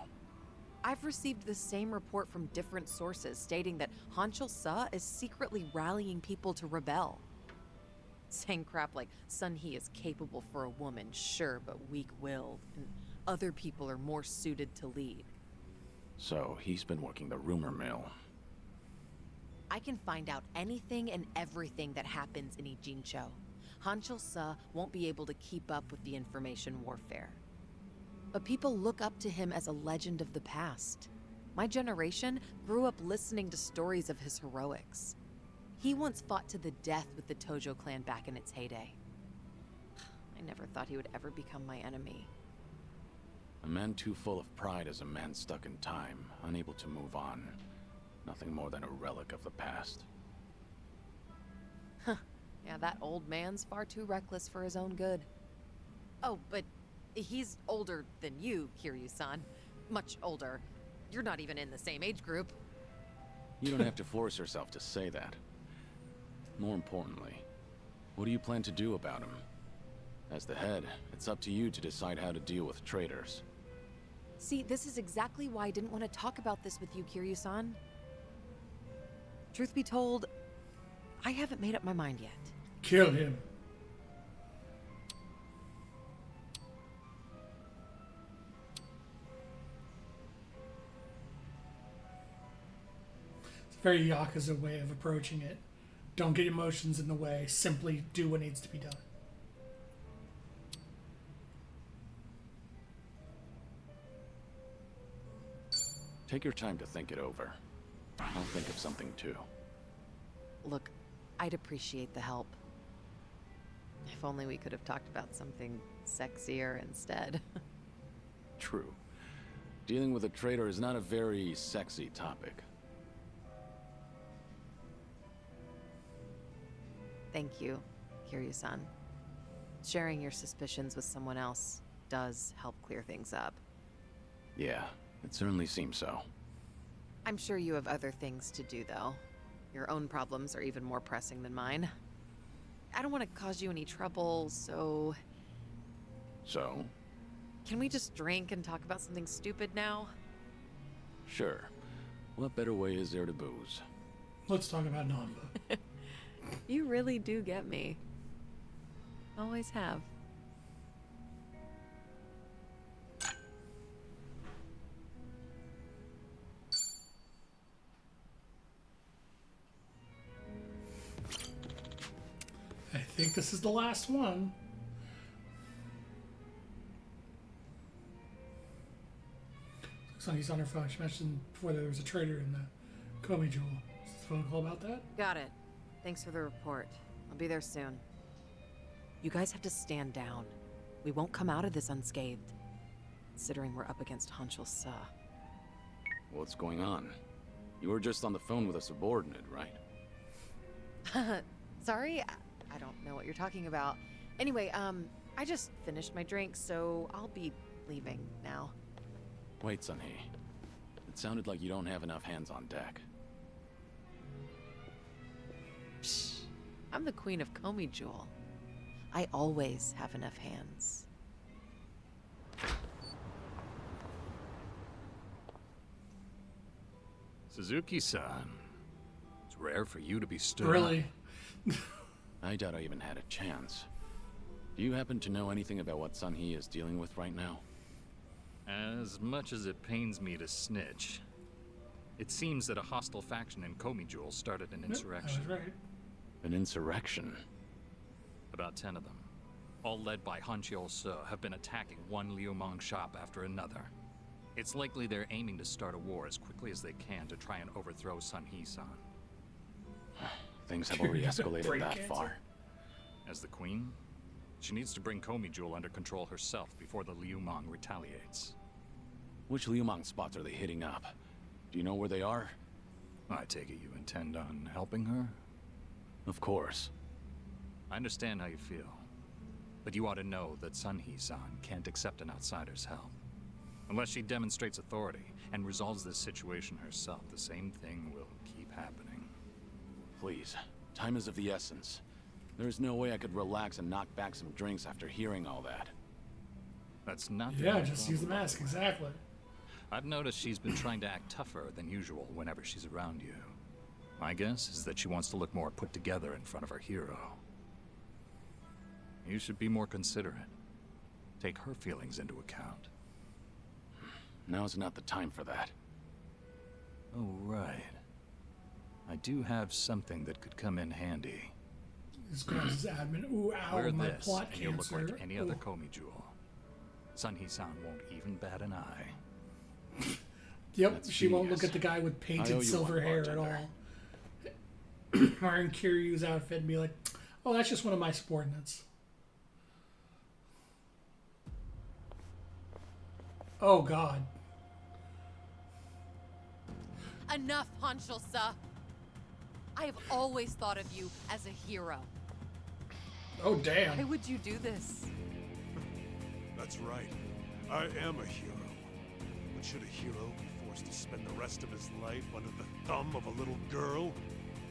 I've received the same report from different sources stating that Han-Chol-Sa is secretly rallying people to rebel. Saying crap like Sun He is capable for a woman, sure, but weak-willed, and other people are more suited to lead. So he's been working the rumor mill. I can find out anything and everything that happens in Ijincho. Han-Chol-Sa won't be able to keep up with the information warfare. But people look up to him as a legend of the past. My generation grew up listening to stories of his heroics. He once fought to the death with the Tojo clan back in its heyday. I never thought he would ever become my enemy. A man too full of pride is a man stuck in time, unable to move on. Nothing more than a relic of the past. Yeah, that old man's far too reckless for his own good. Oh, but he's older than you, Kiryu-san. Much older. You're not even in the same age group. You don't have to force yourself to say that. More importantly, what do you plan to do about him? As the head, it's up to you to decide how to deal with traitors. See, this is exactly why I didn't want to talk about this with you, Kiryu-san. Truth be told, I haven't made up my mind yet. Kill him. It's a very Yakuza way of approaching it. Don't get emotions in the way. Simply do what needs to be done. Take your time to think it over. I'll think of something too. Look, I'd appreciate the help. If only we could have talked about something sexier instead. True. Dealing with a traitor is not a very sexy topic. Thank you, Kiryu-san. Sharing your suspicions with someone else does help clear things up. Yeah, it certainly seems so. I'm sure you have other things to do, though. Your own problems are even more pressing than mine. I don't want to cause you any trouble, so... So? Can we just drink and talk about something stupid now? Sure. What better way is there to booze? Let's talk about Nanba. You really do get me. Always have. I think this is the last one. Sunny's on her phone. She mentioned before that there was a traitor in the Komi Jewel. Is this phone call about that? Got it. Thanks for the report. I'll be there soon. You guys have to stand down. We won't come out of this unscathed. Considering we're up against Han-Chol-Sa. What's going on? You were just on the phone with a subordinate, right? Sorry? I don't know what you're talking about. Anyway, I just finished my drink, so I'll be leaving now. Wait, Sun-Hee. It sounded like you don't have enough hands on deck. Psh, I'm the queen of Komi Jewel. I always have enough hands. Suzuki-san. It's rare for you to be stood Really? I doubt I even had a chance. Do you happen to know anything about what Sun-Hee is dealing with right now? As much as it pains me to snitch, it seems that a hostile faction in Komi-Jewel started an insurrection. I was right. An insurrection? About 10 of them, all led by Hanchiol Se, have been attacking one Liu Mong shop after another. It's likely they're aiming to start a war as quickly as they can to try and overthrow Sun-Hee-san. Things have already escalated that far. As the queen, she needs to bring Komi-Jewel under control herself before the Liu Mong retaliates. Which Liu Mong spots are they hitting up? Do you know where they are? I take it you intend on helping her? Of course. I understand how you feel, but you ought to know that Sun-Hee-san can't accept an outsider's help. Unless she demonstrates authority and resolves this situation herself, the same thing will keep happening. Please, time is of the essence. There's no way I could relax and knock back some drinks after hearing all that. That's not the Yeah, only just use the problem, mask, by the way. exactly. I've noticed she's been trying to act tougher than usual whenever she's around you. My guess is that she wants to look more put together in front of her hero. You should be more considerate. Take her feelings into account. Now's not the time for that. Oh, right. I do have something that could come in handy. This guy's admin. Ooh, ow, Wear my this, plot and you'll look cancer. like any other Ooh. Komi-Jewel. Sun-Hee-san won't even bat an eye. Yep, That's she won't look genius. at the guy with I owe painted you silver one, hair at bartender. all. Wearing Kiryu's outfit and be like, oh, that's just one of my subordinates. Oh, God. Enough, Hanshul-sa. I have always thought of you as a hero. Oh, damn. Why would you do this? That's right. I am a hero. But should a hero be forced to spend the rest of his life under the thumb of a little girl?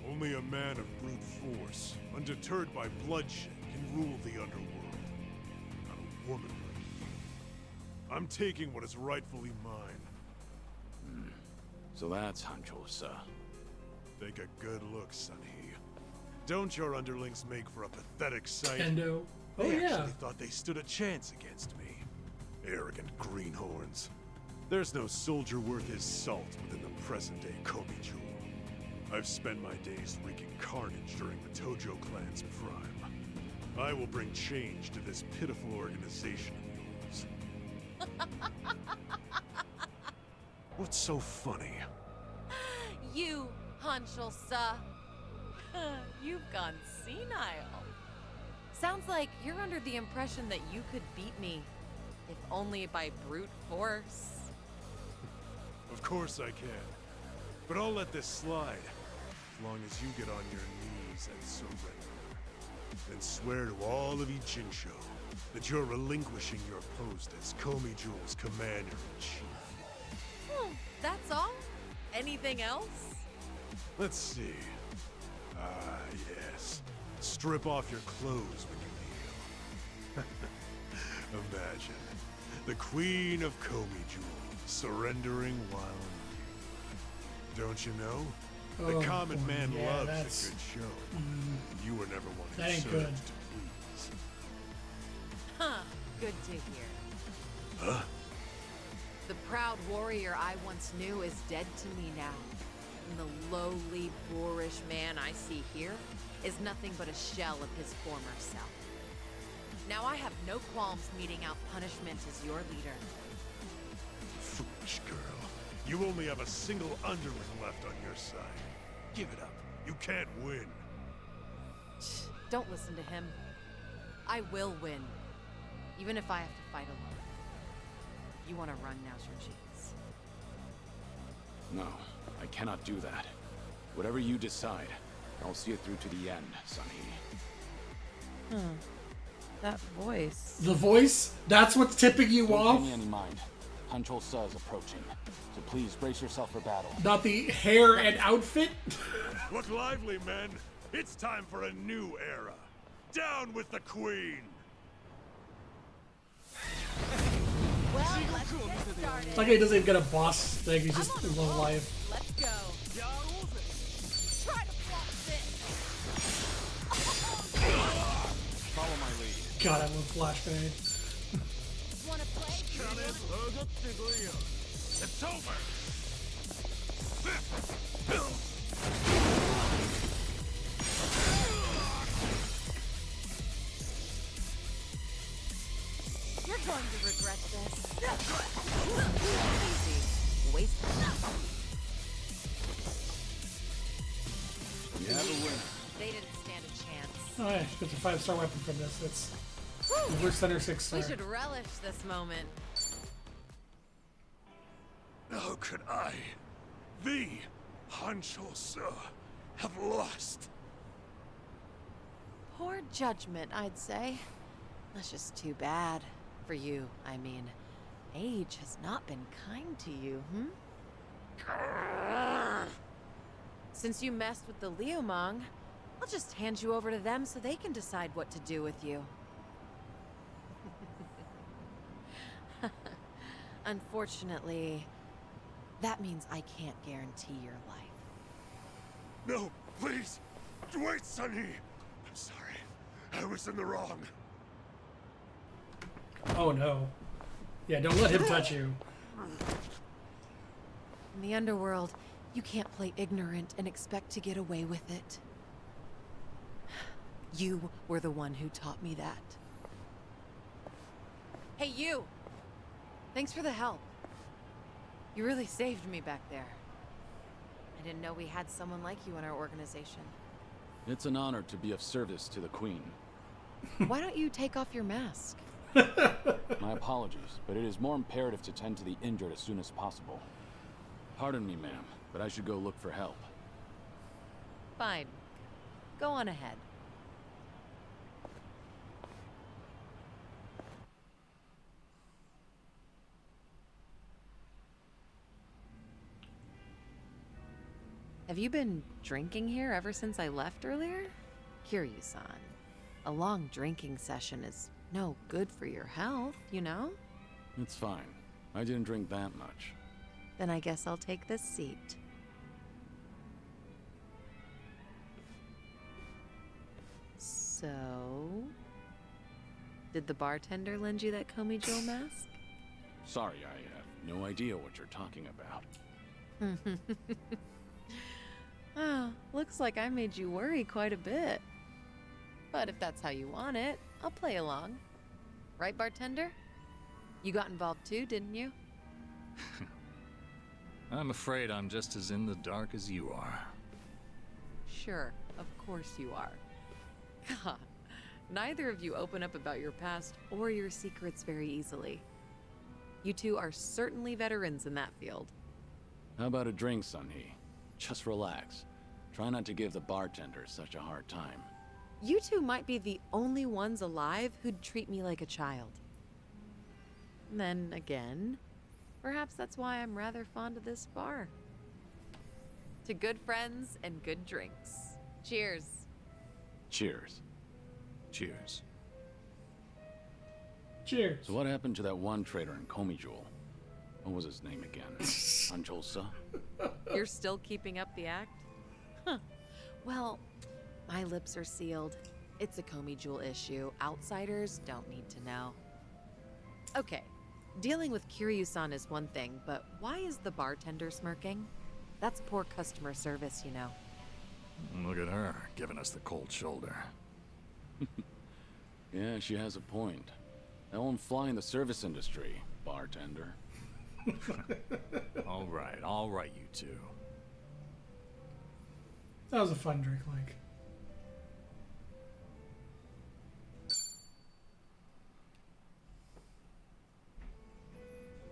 Only a man of brute force, undeterred by bloodshed, can rule the underworld. Not a woman like you. I'm taking what is rightfully mine. So that's Hanchiol Se. Take a good look, Sun-Hee. Don't your underlings make for a pathetic sight? Kendo. Oh, They yeah. actually thought they stood a chance against me. Arrogant greenhorns. There's no soldier worth his salt within the present-day Komi-Jewel. I've spent my days wreaking carnage during the Tojo clan's prime. I will bring change to this pitiful organization of yours. What's so funny? You, Hanshul-sa. You've gone senile. Sounds like you're under the impression that you could beat me, if only by brute force. Of course I can. But I'll let this slide, as long as you get on your knees and surrender. Then swear to all of Ijincho that you're relinquishing your post as Komi-Jewel's commander-in-chief. That's all? Anything else? Let's see. Ah, yes. Strip off your clothes when you kneel. Imagine the Queen of Komi-Jewel surrendering while kneeling. Don't you know? The Oh, common boy, man yeah, loves that's- a good show. You were never one That who ain't served good. to please. Huh. Good to hear. Huh? The proud warrior I once knew is dead to me now. And the lowly, boorish man I see here is nothing but a shell of his former self. Now I have no qualms meting out punishment as your leader. Foolish girl. You only have a single underling left on your side. Give it up. You can't win. Don't listen to him. I will win. Even if I have to fight alone. If you want to run, now's your chance. No, I cannot do that. Whatever you decide, I'll see it through to the end, Sun-Hee. That voice. The voice? That's what's tipping you Don't off? pay me any mind. Hanchiol Se is approaching, so please brace yourself for battle. Not the hair and outfit? Look lively, men. It's time for a new era. Down with the Queen! Well, let's get started. It's like he doesn't even get a boss thing, he's just low life. Let's go. God, I love flash grenade. Wanna play? It's over! You're going to regret this. Easy. Waste. You have a winner. They didn't stand a chance. Oh yeah, she gets a 5-star weapon from this. That's we're center 6-star. We should relish this moment. How could I, the Hancho Sir, have lost? Poor judgment, I'd say. That's just too bad. For you, I mean. Age has not been kind to you, Since you messed with the Liumang, I'll just hand you over to them so they can decide what to do with you. Unfortunately, that means I can't guarantee your life. No, please! Wait, Sunny! I'm sorry. I was in the wrong. Oh no. Yeah, don't let him touch you. In the underworld, you can't play ignorant and expect to get away with it. You were the one who taught me that. Hey, you! Thanks for the help. You really saved me back there. I didn't know we had someone like you in our organization. It's an honor to be of service to the Queen. Why don't you take off your mask? My apologies, but it is more imperative to tend to the injured as soon as possible. Pardon me, ma'am, but I should go look for help. Fine. Go on ahead. Have you been drinking here ever since I left earlier? Kiryu-san, a long drinking session is no good for your health, you know? It's fine. I didn't drink that much. Then I guess I'll take this seat. So... did the bartender lend you that Komijou mask? Sorry, I have no idea what you're talking about. Oh, looks like I made you worry quite a bit. But if that's how you want it, I'll play along. Right, bartender? You got involved too, didn't you? I'm afraid I'm just as in the dark as you are. Sure, of course you are. God, neither of you open up about your past or your secrets very easily. You two are certainly veterans in that field. How about a drink, Sunhee? Just relax. Try not to give the bartender such a hard time. You two might be the only ones alive who'd treat me like a child. Then again, perhaps that's why I'm rather fond of this bar. To good friends and good drinks. Cheers. Cheers. Cheers. Cheers. So what happened to that one trader in Komijou? What was his name again? Anjolsa? You're still keeping up the act? Huh. Well, my lips are sealed. It's a Komijou issue. Outsiders don't need to know. Okay, dealing with Kiryu-san is one thing, but why is the bartender smirking? That's poor customer service, you know. Look at her, giving us the cold shoulder. Yeah, she has a point. That won't fly in the service industry, bartender. All right, you two. That was a fun drink, like.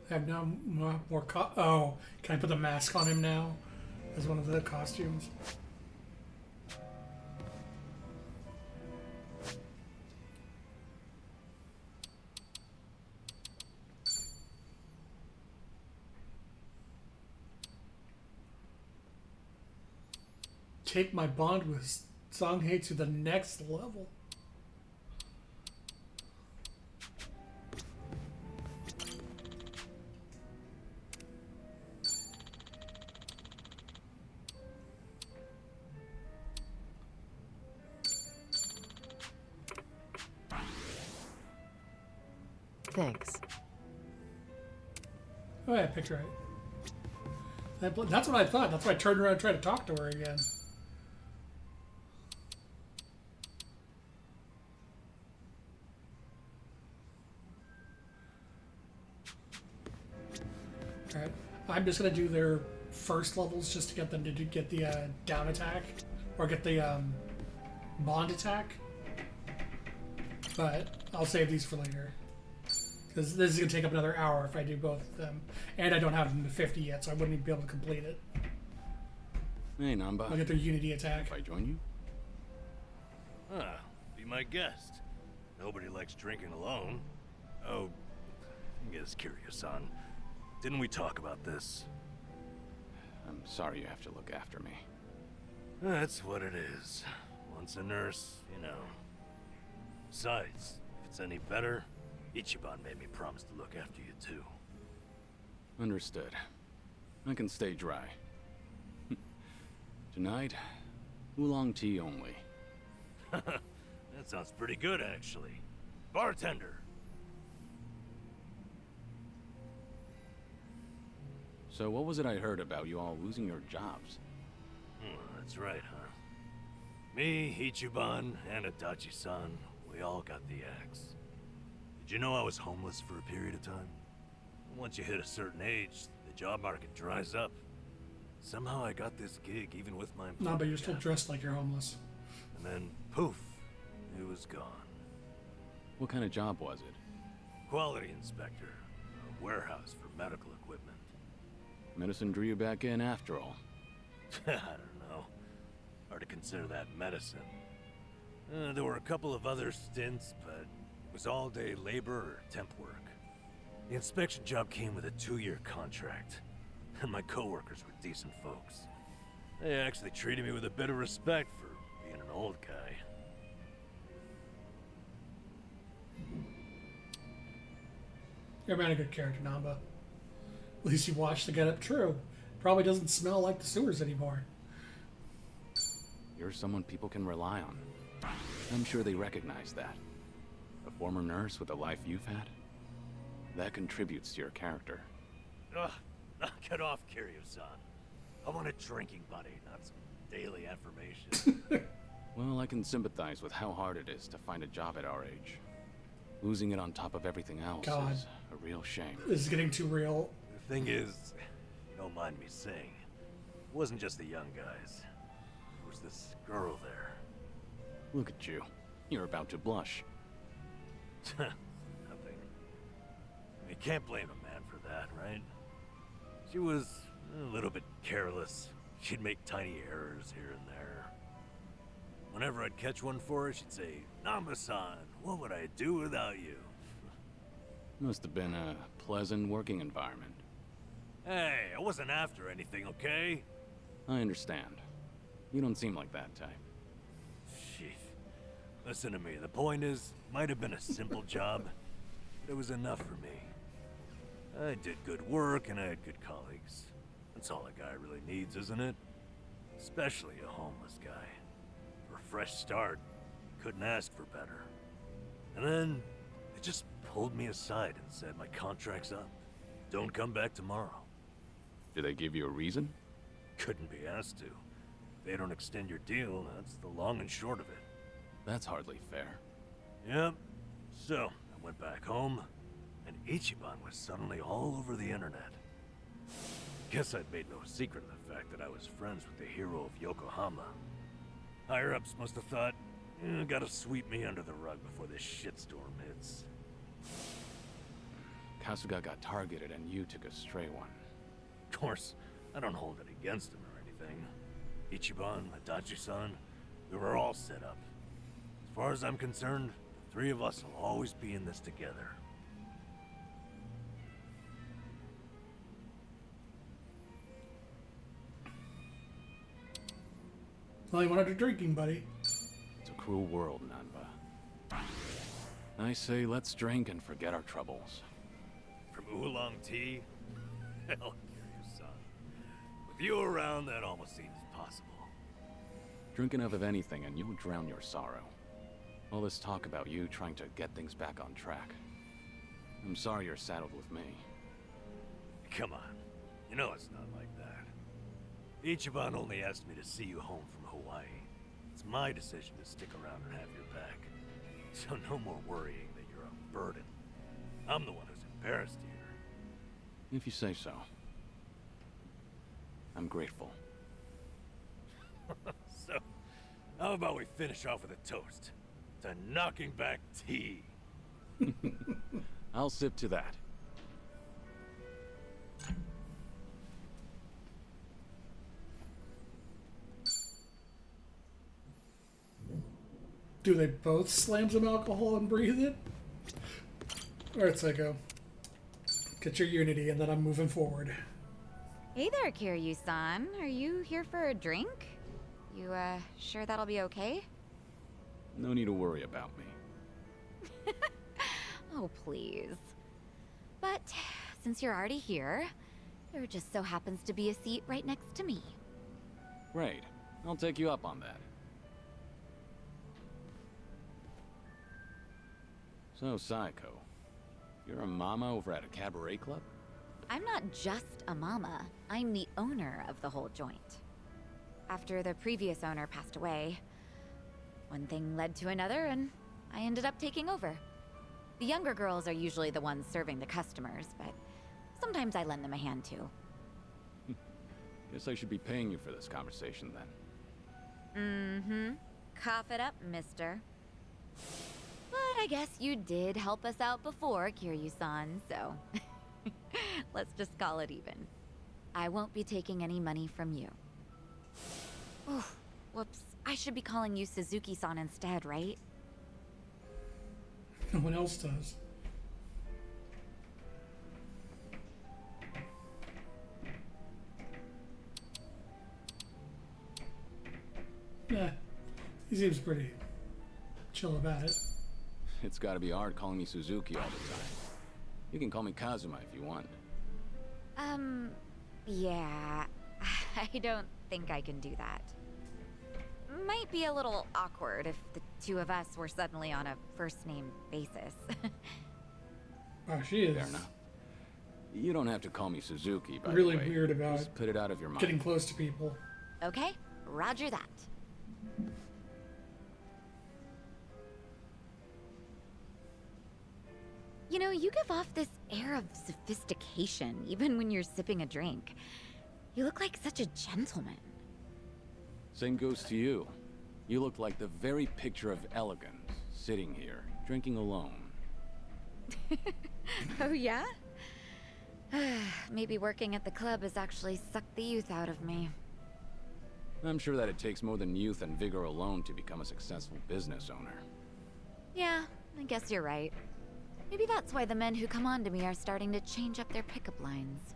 I have now more oh, can I put the mask on him now as one of the costumes? Take my bond with Songhei to the next level. Thanks. Oh yeah, I picked right. That's what I thought. That's why I turned around and tried to talk to her again. Alright. I'm just gonna do their first levels just to get them to get the down attack. Or get the bond attack. But I'll save these for later. Because this is going to take up another hour if I do both of them. And I don't have them to 50 yet, so I wouldn't even be able to complete it. Hey, Namba. I'll get their unity attack. If I join you? Ah, be my guest. Nobody likes drinking alone. Oh, yes, Kiryu-san. Didn't we talk about this? I'm sorry you have to look after me. That's what it is. Once a nurse, you know. Besides, if it's any better, Ichiban made me promise to look after you too. Understood. I can stay dry. Tonight, oolong tea only. That sounds pretty good, actually. Bartender! So what was it I heard about you all losing your jobs? That's right, huh? Me, Ichiban, and Adachi-san, we all got the axe. Did you know I was homeless for a period of time? Once you hit a certain age, the job market dries up. Somehow I got this gig even with my No, but you're still dressed like you're homeless. And then, poof, it was gone. What kind of job was it? Quality inspector. A warehouse for medical equipment. Medicine drew you back in after all. I don't know. Hard to consider that medicine. There were a couple of other stints, but it was all-day labor or temp work. The inspection job came with a 2-year contract, and my coworkers were decent folks. They actually treated me with a bit of respect for being an old guy. You're a man of good character, Namba. At least you watched the Get Up True. Probably doesn't smell like the sewers anymore. You're someone people can rely on. I'm sure they recognize that. A former nurse with the life you've had? That contributes to your character. Ugh, knock it off, Kiryu-san. I want a drinking buddy, not some daily affirmation. Well, I can sympathize with how hard it is to find a job at our age. Losing it on top of everything else is a real shame. This is getting too real. The thing is, you don't mind me saying, it wasn't just the young guys. There was this girl there. Look at you. You're about to blush. Nothing. You can't blame a man for that, right? She was a little bit careless. She'd make tiny errors here and there. Whenever I'd catch one for her, she'd say, "Namba-san, what would I do without you?" Must have been a pleasant working environment. Hey, I wasn't after anything, okay? I understand. You don't seem like that type. Shit. Listen to me, the point is, might have been a simple job, but it was enough for me. I did good work and I had good colleagues. That's all a guy really needs, isn't it? Especially a homeless guy. For a fresh start, couldn't ask for better. And then, they just pulled me aside and said my contract's up. Don't come back tomorrow. Did they give you a reason? Couldn't be asked to. If they don't extend your deal, that's the long and short of it. That's hardly fair. Yep. So, I went back home, and Ichiban was suddenly all over the internet. Guess I'd made no secret of the fact that I was friends with the hero of Yokohama. Higher-ups must have thought, gotta sweep me under the rug before this shitstorm hits. Kasuga got targeted and you took a stray one. Of course, I don't hold it against him or anything. Ichiban, Adachi-san, we were all set up. As far as I'm concerned, the three of us will always be in this together. Well, you wanted a drinking buddy. It's a cruel world, Nanba. I say let's drink and forget our troubles. From oolong tea? Hell, Kiryu-san. With you around, that almost seems possible. Drink enough of anything and you'll drown your sorrow. All this talk about you trying to get things back on track. I'm sorry you're saddled with me. Come on. You know it's not like that. Ichiban only asked me to see you home from Hawaii. It's my decision to stick around and have your back. So no more worrying that you're a burden. I'm the one who's embarrassed here. If you say so. I'm grateful. So, how about we finish off with a toast to knocking back tea? I'll sip to that. Do they both slam some alcohol and breathe it? Or it's like a get your unity and then I'm moving forward. Hey there, Kiryu-san. Are you here for a drink? You, sure that'll be okay? No need to worry about me. Oh, please. But since you're already here, there just so happens to be a seat right next to me. Great. I'll take you up on that. So, Saeko, you're a mama over at a cabaret club? I'm not just a mama. I'm the owner of the whole joint. After the previous owner passed away, one thing led to another and I ended up taking over. The younger girls are usually the ones serving the customers, but sometimes I lend them a hand too. Guess I should be paying you for this conversation then. Mm-hmm. Cough it up, mister. But I guess you did help us out before, Kiryu-san, so let's just call it even. I won't be taking any money from you. Oh, whoops. I should be calling you Suzuki-san instead, right? No one else does. Yeah, he seems pretty chill about it. It's gotta be hard calling me Suzuki all the time. You can call me Kazuma if you want. Yeah. I don't think I can do that. Might be a little awkward if the two of us were suddenly on a first-name basis. Oh, she is. Fair enough. You don't have to call me Suzuki, by really the way. weird about Just put it out of your mind. getting close to people. Okay, roger that. You know, you give off this air of sophistication, even when you're sipping a drink. You look like such a gentleman. Same goes to you. You look like the very picture of elegance, sitting here, drinking alone. Oh, yeah? Maybe working at the club has actually sucked the youth out of me. I'm sure that it takes more than youth and vigor alone to become a successful business owner. Yeah, I guess you're right. Maybe that's why the men who come on to me are starting to change up their pickup lines.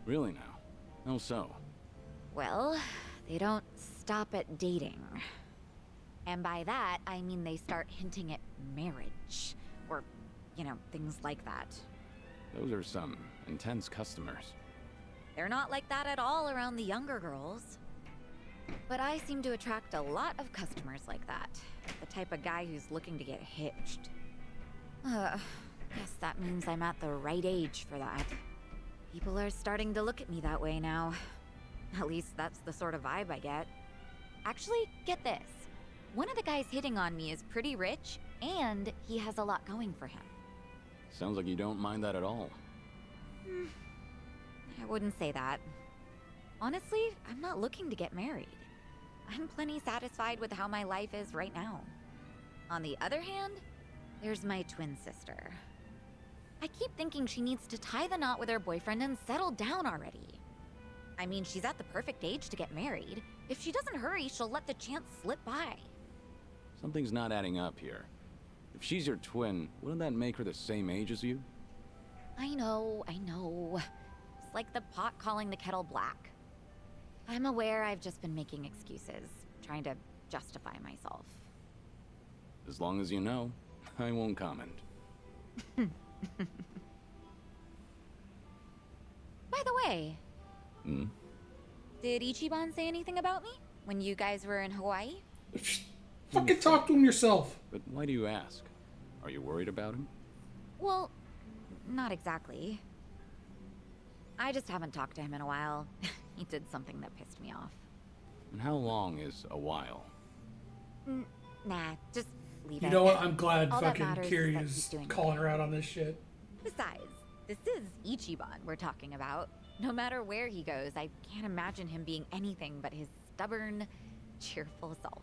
Really now? How so? Well, they don't stop at dating. And by that, I mean they start hinting at marriage. Or, you know, things like that. Those are some intense customers. They're not like that at all around the younger girls. But I seem to attract a lot of customers like that. The type of guy who's looking to get hitched. Guess that means I'm at the right age for that. People are starting to look at me that way now. At least that's the sort of vibe I get. Actually, get this. One of the guys hitting on me is pretty rich, and he has a lot going for him. Sounds like you don't mind that at all. I wouldn't say that. Honestly, I'm not looking to get married. I'm plenty satisfied with how my life is right now. On the other hand, there's my twin sister. I keep thinking she needs to tie the knot with her boyfriend and settle down already. I mean, she's at the perfect age to get married. If she doesn't hurry, she'll let the chance slip by. Something's not adding up here. If she's your twin, wouldn't that make her the same age as you? I know. It's like the pot calling the kettle black. I'm aware I've just been making excuses, trying to justify myself. As long as you know, I won't comment. By the way, Hmm? did Ichiban say anything about me when you guys were in Hawaii? Fucking talk to him yourself. But why do you ask? Are you worried about him? Well, not exactly. I just haven't talked to him in a while. He did something that pissed me off. And how long is a while? Nah, just leave it. You know what? I'm glad All that fucking matters is Kiri that is he's doing calling okay. her out on this shit. Besides, this is Ichiban we're talking about. No matter where he goes, I can't imagine him being anything but his stubborn, cheerful self.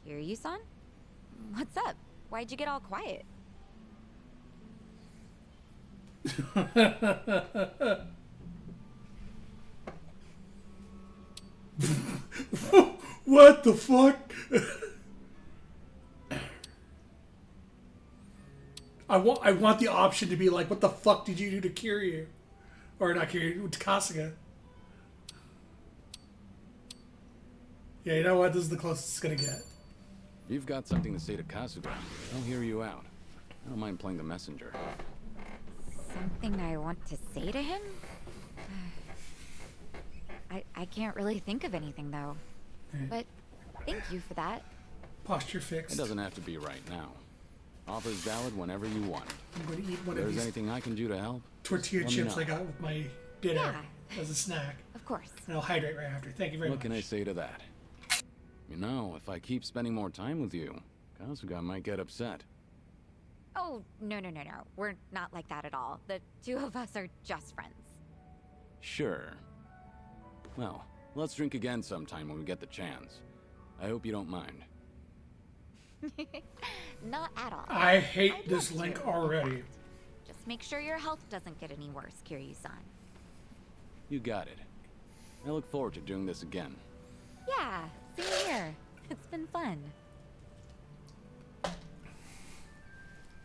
Kiryu-san? What's up? Why'd you get all quiet? What the fuck? I want the option to be like, what the fuck did you do to Kiryu? Or not Kiryu, to Kasuga. Yeah, you know what? This is the closest it's gonna get. You've got something to say to Kasuga. I'll hear you out. I don't mind playing the messenger. Something I want to say to him? I can't really think of anything, though. But thank you for that. Posture fixed. It doesn't have to be right now. Offer's valid whenever you want it. I'm going to eat one If of there's these anything I can do to help, tortilla let me chips know. I got with my dinner as a snack. Of course. And I'll hydrate right after. Thank you very What much. can I say to that? You know, if I keep spending more time with you, Kasuga might get upset. Oh, no. We're not like that at all. The two of us are just friends. Sure. Well, let's drink again sometime when we get the chance. I hope you don't mind. Not at all. I hate I'd this love link to, already. in fact. Just make sure your health doesn't get any worse, Kiryu-san. You got it. I look forward to doing this again. Yeah, same here. It's been fun.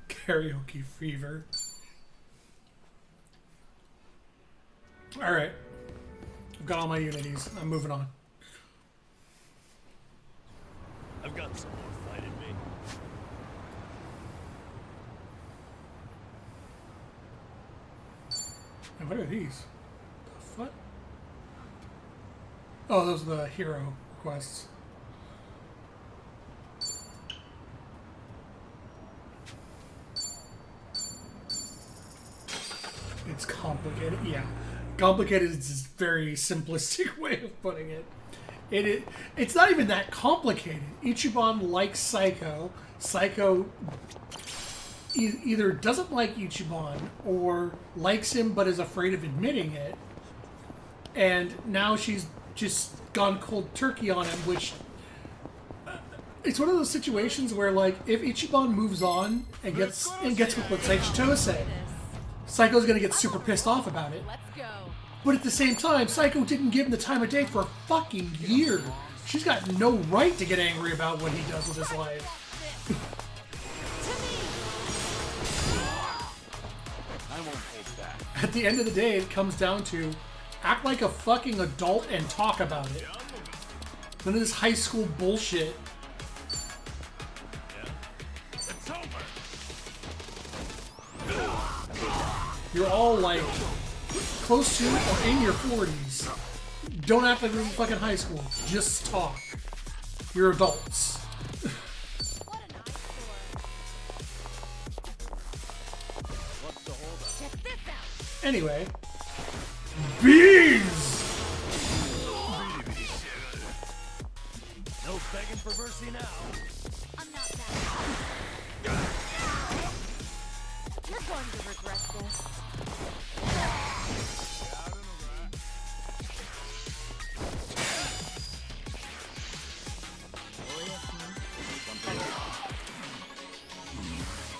Karaoke fever. Alright. I've got all my unities. I'm moving on. I've got some more fight in me. And what are these? The fuck? Oh, those are the hero requests. It's complicated. Yeah. Complicated is a very simplistic way of putting it. It's not even that complicated. Ichiban likes Psycho. Psycho either doesn't like Ichiban or likes him but is afraid of admitting it. And now she's just gone cold turkey on him, which it's one of those situations where, like, if Ichiban moves on and gets with, let's say, Chitose, Psycho's gonna get super pissed off about it. Let's go. But at the same time, Psycho didn't give him the time of day for a fucking year. She's got no right to get angry about what he does with his life. I won't hold back. At the end of the day, it comes down to act like a fucking adult and talk about it. None of this high school bullshit. It's over. You're all like close to or in your 40s. Don't act like you're in fucking high school. Just talk. You're adults. Check this out. Anyway. Bees! No begging for mercy now. I'm not that. You're going to regret this.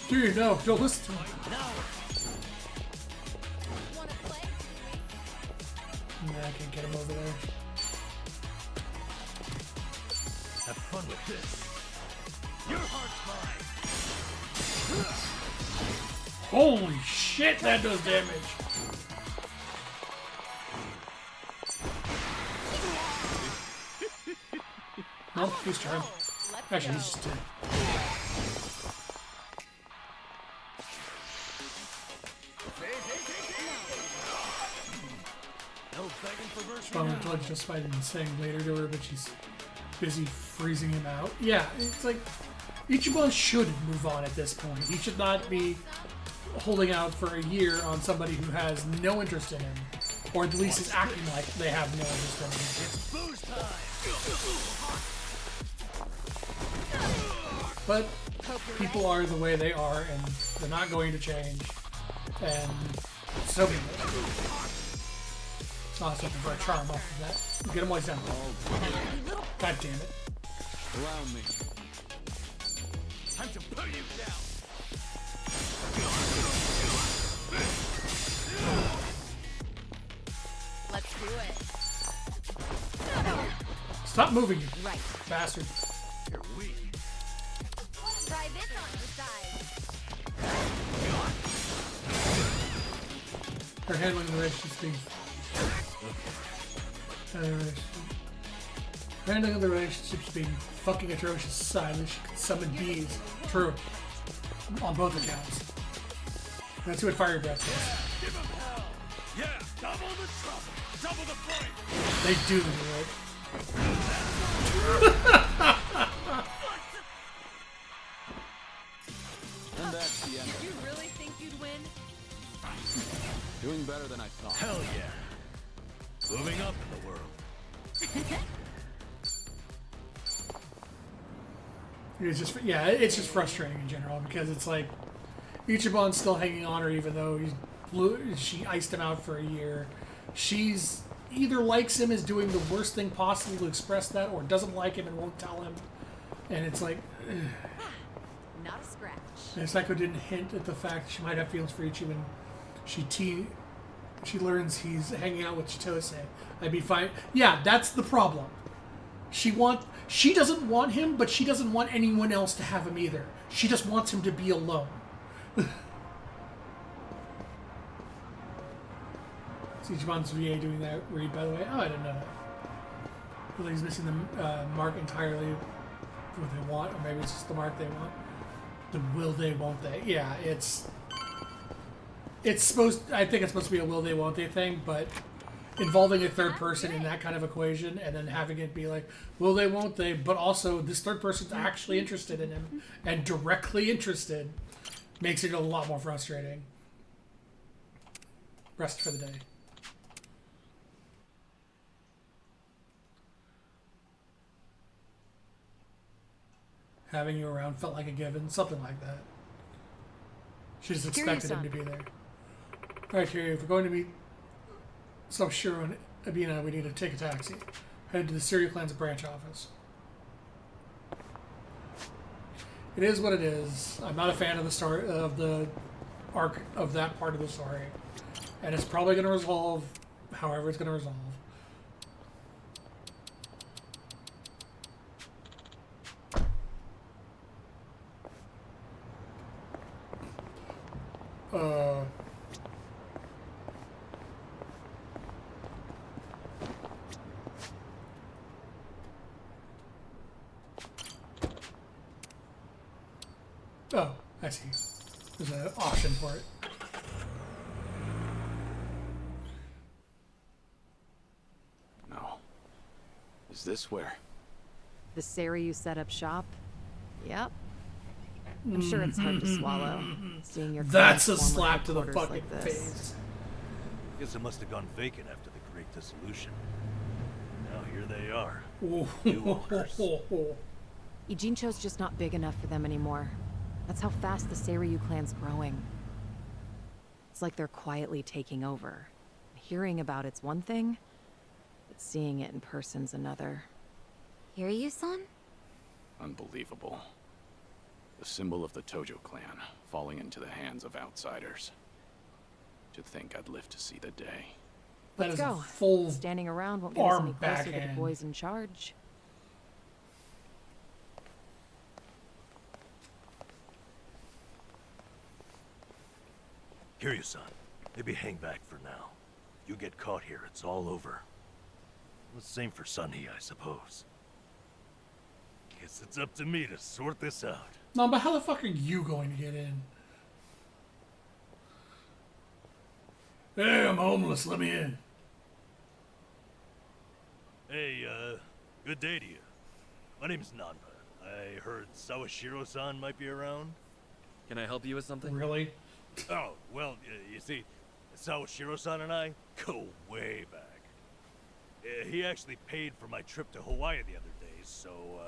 Dude, no, don't listen to me. Nah, I can't get him over there. Have fun with this. Your heart's mine. Holy shit, that does damage. No, he's trying. Actually, he's just dead. No begging for mercy Well, now. I'm just fighting and saying later to her, but she's busy freezing him out. Yeah, it's like Ichiban should move on at this point. He should not be holding out for a year on somebody who has no interest in him, or at least is acting like they have no interest in him. But people are the way they are, and they're not going to change. And so be it. Oh, something for a charm off of that. Get him while he's down. God damn it. Allow me. Time to put you down. Let's do it. Stop moving, you right. bastard. You're weak. Try this on the side. Her handling the relationship being handling of the relationships being fucking atrocious aside, she could summon bees. True. On both accounts. That's what Fire Breath is. Give him hell. Yeah, double the trouble. Double the flame. They do, right? And that's the end. Did you really think you'd win? Doing better than I thought. Hell yeah. Moving up in the world. It's just, yeah, it's just frustrating in general because it's like Ichiban's still hanging on her even though she iced him out for a year. She's either likes him as doing the worst thing possible to express that, or doesn't like him and won't tell him. And it's like, not a scratch. and Psycho didn't hint at the fact she might have feelings for Ichiban. She learns he's hanging out with Chitose. I'd be fine. Yeah, that's the problem. She doesn't want him, but she doesn't want anyone else to have him either. She just wants him to be alone. Is Ichiban's VA doing that read, by the way? Oh, I didn't know that. I feel like he's missing the mark entirely. What they want, or maybe it's just the mark they want. The will they, won't they? Yeah, it's supposed. I think it's supposed to be a will they, won't they thing, but involving a third person in that kind of equation, and then having it be like, will they, won't they? But also, this third person's actually interested in him and directly interested, makes it a lot more frustrating. Rest for the day. Having you around felt like a given, something like that. She just expected him to be there. Alright, Kiryu, if we're going to meet Shiro and Abina, we need to take a taxi. Head to the Seiryu Clan's branch office. It is what it is. I'm not a fan of the story, of the arc of that part of the story. And it's probably going to resolve however it's going to resolve. Oh, I see. There's an option for it. No. Is this where? The Seiryu set up shop? Yep. I'm sure it's hard to swallow, seeing your That's a former slap to the headquarters fucking like this. face. Guess it must have gone vacant after the Great Dissolution. Now here they are. Ooh. New owners. Ijincho's just not big enough for them anymore. That's how fast the Seiryu clan's growing. It's like they're quietly taking over. Hearing about it's one thing, but seeing it in person's another. Kiryu-san? Unbelievable. The symbol of the Tojo clan falling into the hands of outsiders. To think I'd live to see the day. That Let's is go. a full Standing around won't get us any arm closer to the backhand. boys in charge. Kiryu-san, maybe hang back for now. You get caught here, it's all over. The same for Sunny, I suppose. Guess it's up to me to sort this out. No, but how the fuck are you going to get in? Hey, I'm homeless. Let me in. Hey, good day to you. My name's Nanba. I heard Sawashiro-san might be around. Can I help you with something? Really? Oh, well, you see, Sawashiro-san and I go way back. He actually paid for my trip to Hawaii the other day, so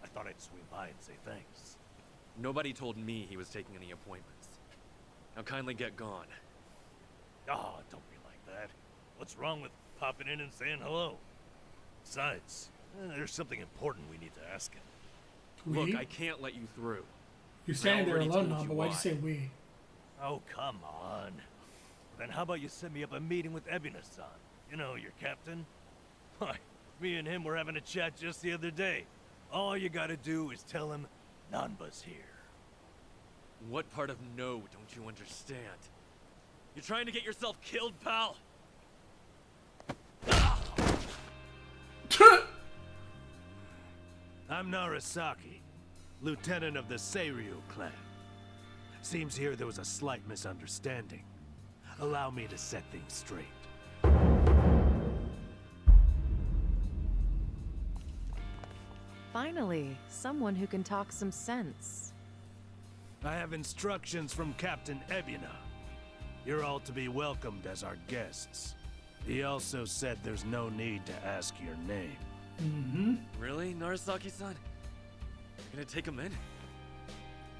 I thought I'd swing by and say thanks. Nobody told me he was taking any appointments. Now kindly get gone. Oh, don't be like that. What's wrong with popping in and saying hello? Besides, there's something important we need to ask him. Look, I can't let you through. You're standing there already alone told now, you but why'd you why. say we? Oh, come on. Then how about you set me up a meeting with Ebina-san? You know, your captain? Why, me and him were having a chat just the other day. All you gotta do is tell him Nanba's here. What part of no don't you understand? You're trying to get yourself killed, pal? I'm Narasaki, lieutenant of the Seiryu clan. Seems here there was a slight misunderstanding. Allow me to set things straight. Finally, someone who can talk some sense. I have instructions from Captain Ebina. You're all to be welcomed as our guests. He also said there's no need to ask your name. Mm-hmm. Really, Narasaki-san? You're gonna take him in?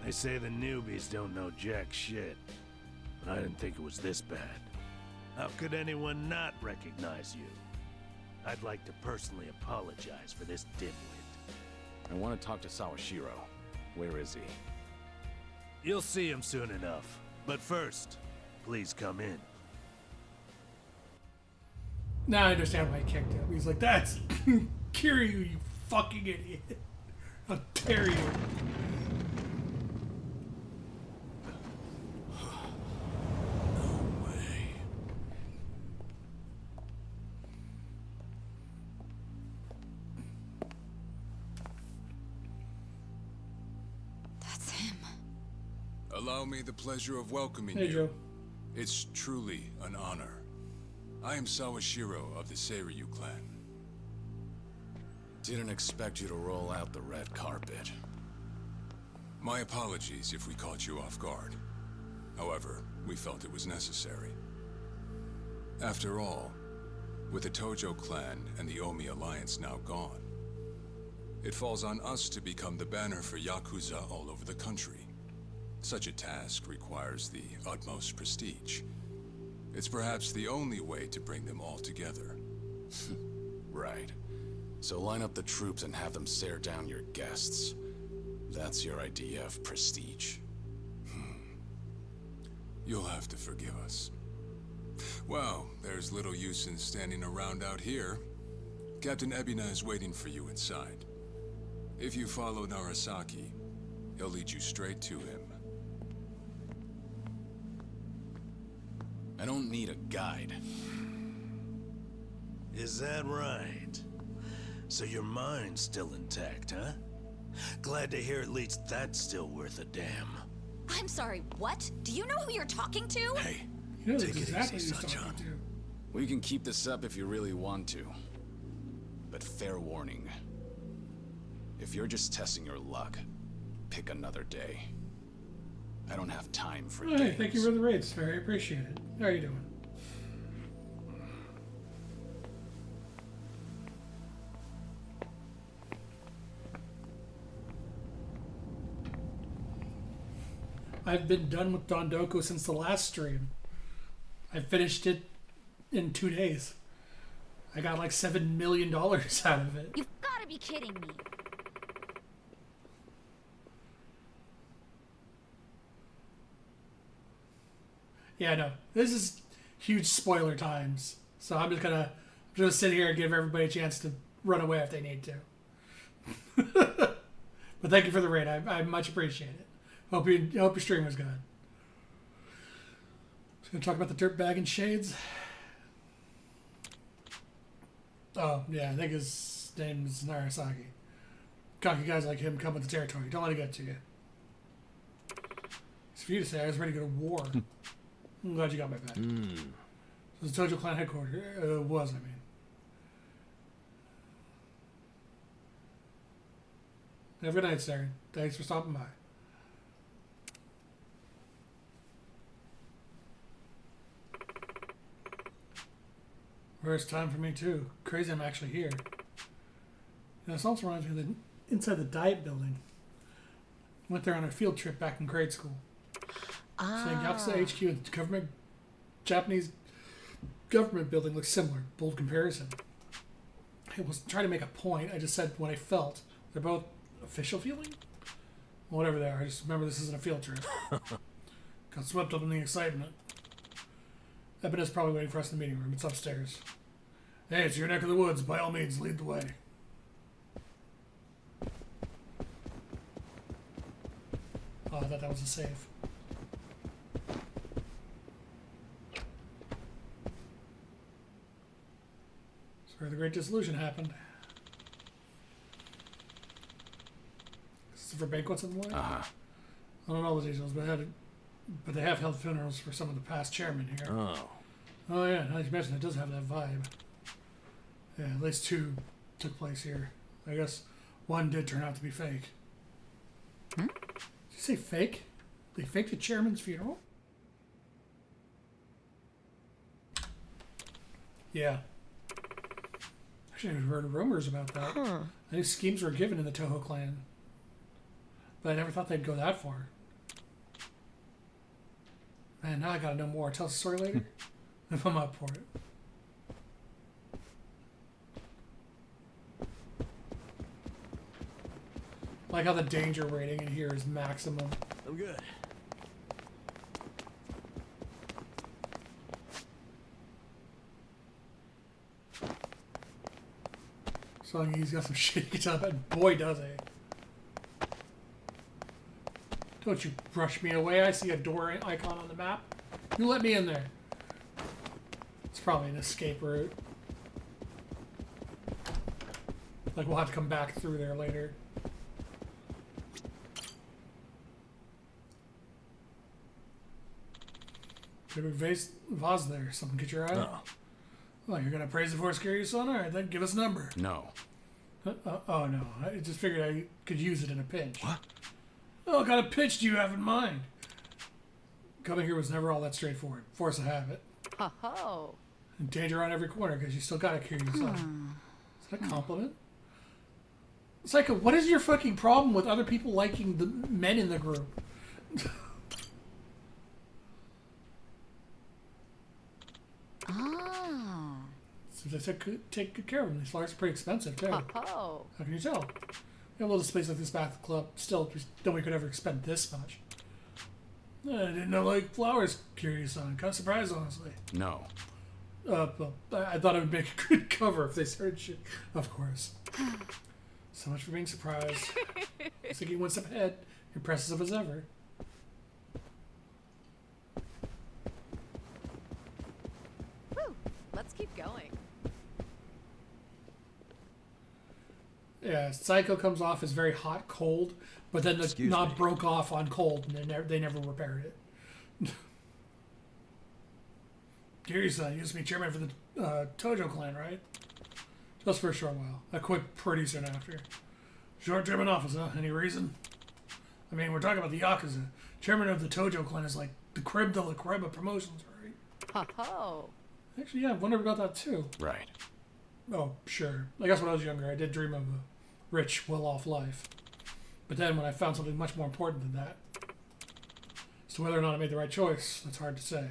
They say the newbies don't know jack shit, but I didn't think it was this bad. How could anyone not recognize you? I'd like to personally apologize for this dimwit. I want to talk to Sawashiro. Where is he? You'll see him soon enough. But first, please come in. Now I understand why he kicked him. He's like, that's Kiryu, you fucking idiot. How dare you? That's him. Allow me the pleasure of welcoming Hey, you. Joe. It's truly an honor. I am Sawashiro of the Seiryu clan. Didn't expect you to roll out the red carpet. My apologies if we caught you off guard. However, we felt it was necessary. After all, with the Tojo clan and the Omi alliance now gone, it falls on us to become the banner for Yakuza all over the country. Such a task requires the utmost prestige. It's perhaps the only way to bring them all together. Right. So line up the troops and have them stare down your guests. That's your idea of prestige. You'll have to forgive us. Well, there's little use in standing around out here. Captain Ebina is waiting for you inside. If you follow Narasaki, he'll lead you straight to him. I don't need a guide. Is that right? So your mind's still intact, huh? Glad to hear at least that's still worth a damn. I'm sorry, what? Do you know who you're talking to? Hey, He knows take it exactly easy, who he's talking Sanchan. to. We can keep this up if you really want to. But fair warning. If you're just testing your luck, pick another day. I don't have time for Hey, games. thank you for the raids, very appreciate it. How are you doing? I've been done with Dondoko since the last stream. I finished it in 2 days. I got like $7 million out of it. You've got to be kidding me. Yeah, no. This is huge spoiler times. So I'm just gonna sit here and give everybody a chance to run away if they need to. But thank you for the raid. I much appreciate it. Hope your stream was good. Just gonna talk about the dirtbag and shades. Oh yeah, I think his name is Narasaki. Cocky guys like him come with the territory. Don't let it get to you. It's for you to say. I was ready to go to war. I'm glad you got my back. So the Tojo clan headquarters was, I mean. Have a good night, Sarah. Thanks for stopping by. First time for me too. Crazy I'm actually here. This also reminds me of the inside the Diet Building. Went there on a field trip back in grade school. Saying Yakuza HQ and the Japanese government building looks similar. Bold comparison. I wasn't trying to make a point. I just said what I felt. They're both official feeling? Whatever they are. I just remember this isn't a field trip. Got swept up in the excitement. Ebene's probably waiting for us in the meeting room. It's upstairs. Hey, it's your neck of the woods. By all means, lead the way. Oh, I thought that was a save. That's where the Great Dissolution happened. This is for banquets and the like? I don't know the details, but they have held funerals for some of the past chairmen here. Oh yeah, now you mentioned it does have that vibe. Yeah, at least 2 took place here. I guess 1 did turn out to be fake. Did you say fake? They faked the chairman's funeral? Yeah. Actually, I've heard rumors about that. I think schemes were given in the Toho clan. But I never thought they'd go that far. Man, now I gotta know more. Tell us the story later? If I'm up for it. Like how the danger rating in here is maximum. I'm good. So he's got some shit he gets up, and boy does he. Don't you brush me away. I see a door icon on the map. You let me in there. It's probably an escape route. Like we'll have to come back through there later. Big vase there. Something catch your eye? No. Oh, you're gonna praise the Force Carrier, son? Alright, then give us a number. No. Oh no, I just figured I could use it in a pinch. What? Oh, what kind of pitch do you have in mind? Coming here was never all that straightforward. Force of habit. Ho-ho. And danger on every corner because you still gotta carry yourself. Is that a compliment? Psycho, what is your fucking problem with other people liking the men in the group? So they take good care of them. These flowers are pretty expensive too. Ho-ho. How can you tell? We have a little space like this back at the club. Still, nobody could ever spend this much. I didn't know like flowers. Curious on. Kind of surprised, honestly. No. Well, I thought it would make a good cover if they started shit. Of course. So much for being surprised. Looks like he went up ahead. Impressive as ever. Woo! Let's keep going. Yeah, Psycho comes off as very hot, cold, but then the knob broke off on cold, and they never repaired it. Kiryu-san used to be chairman for the Tojo clan, right? Just for a short while. I quit pretty soon after. Short-term in office, huh? Any reason? I mean, we're talking about the Yakuza. Chairman of the Tojo clan is like the crib de la crib of promotions, right? Ho-ho. Actually, yeah, I've wondered about that too. Right. Oh, sure. I guess when I was younger, I did dream of a rich, well-off life. But then when I found something much more important than that, as to whether or not I made the right choice, that's hard to say.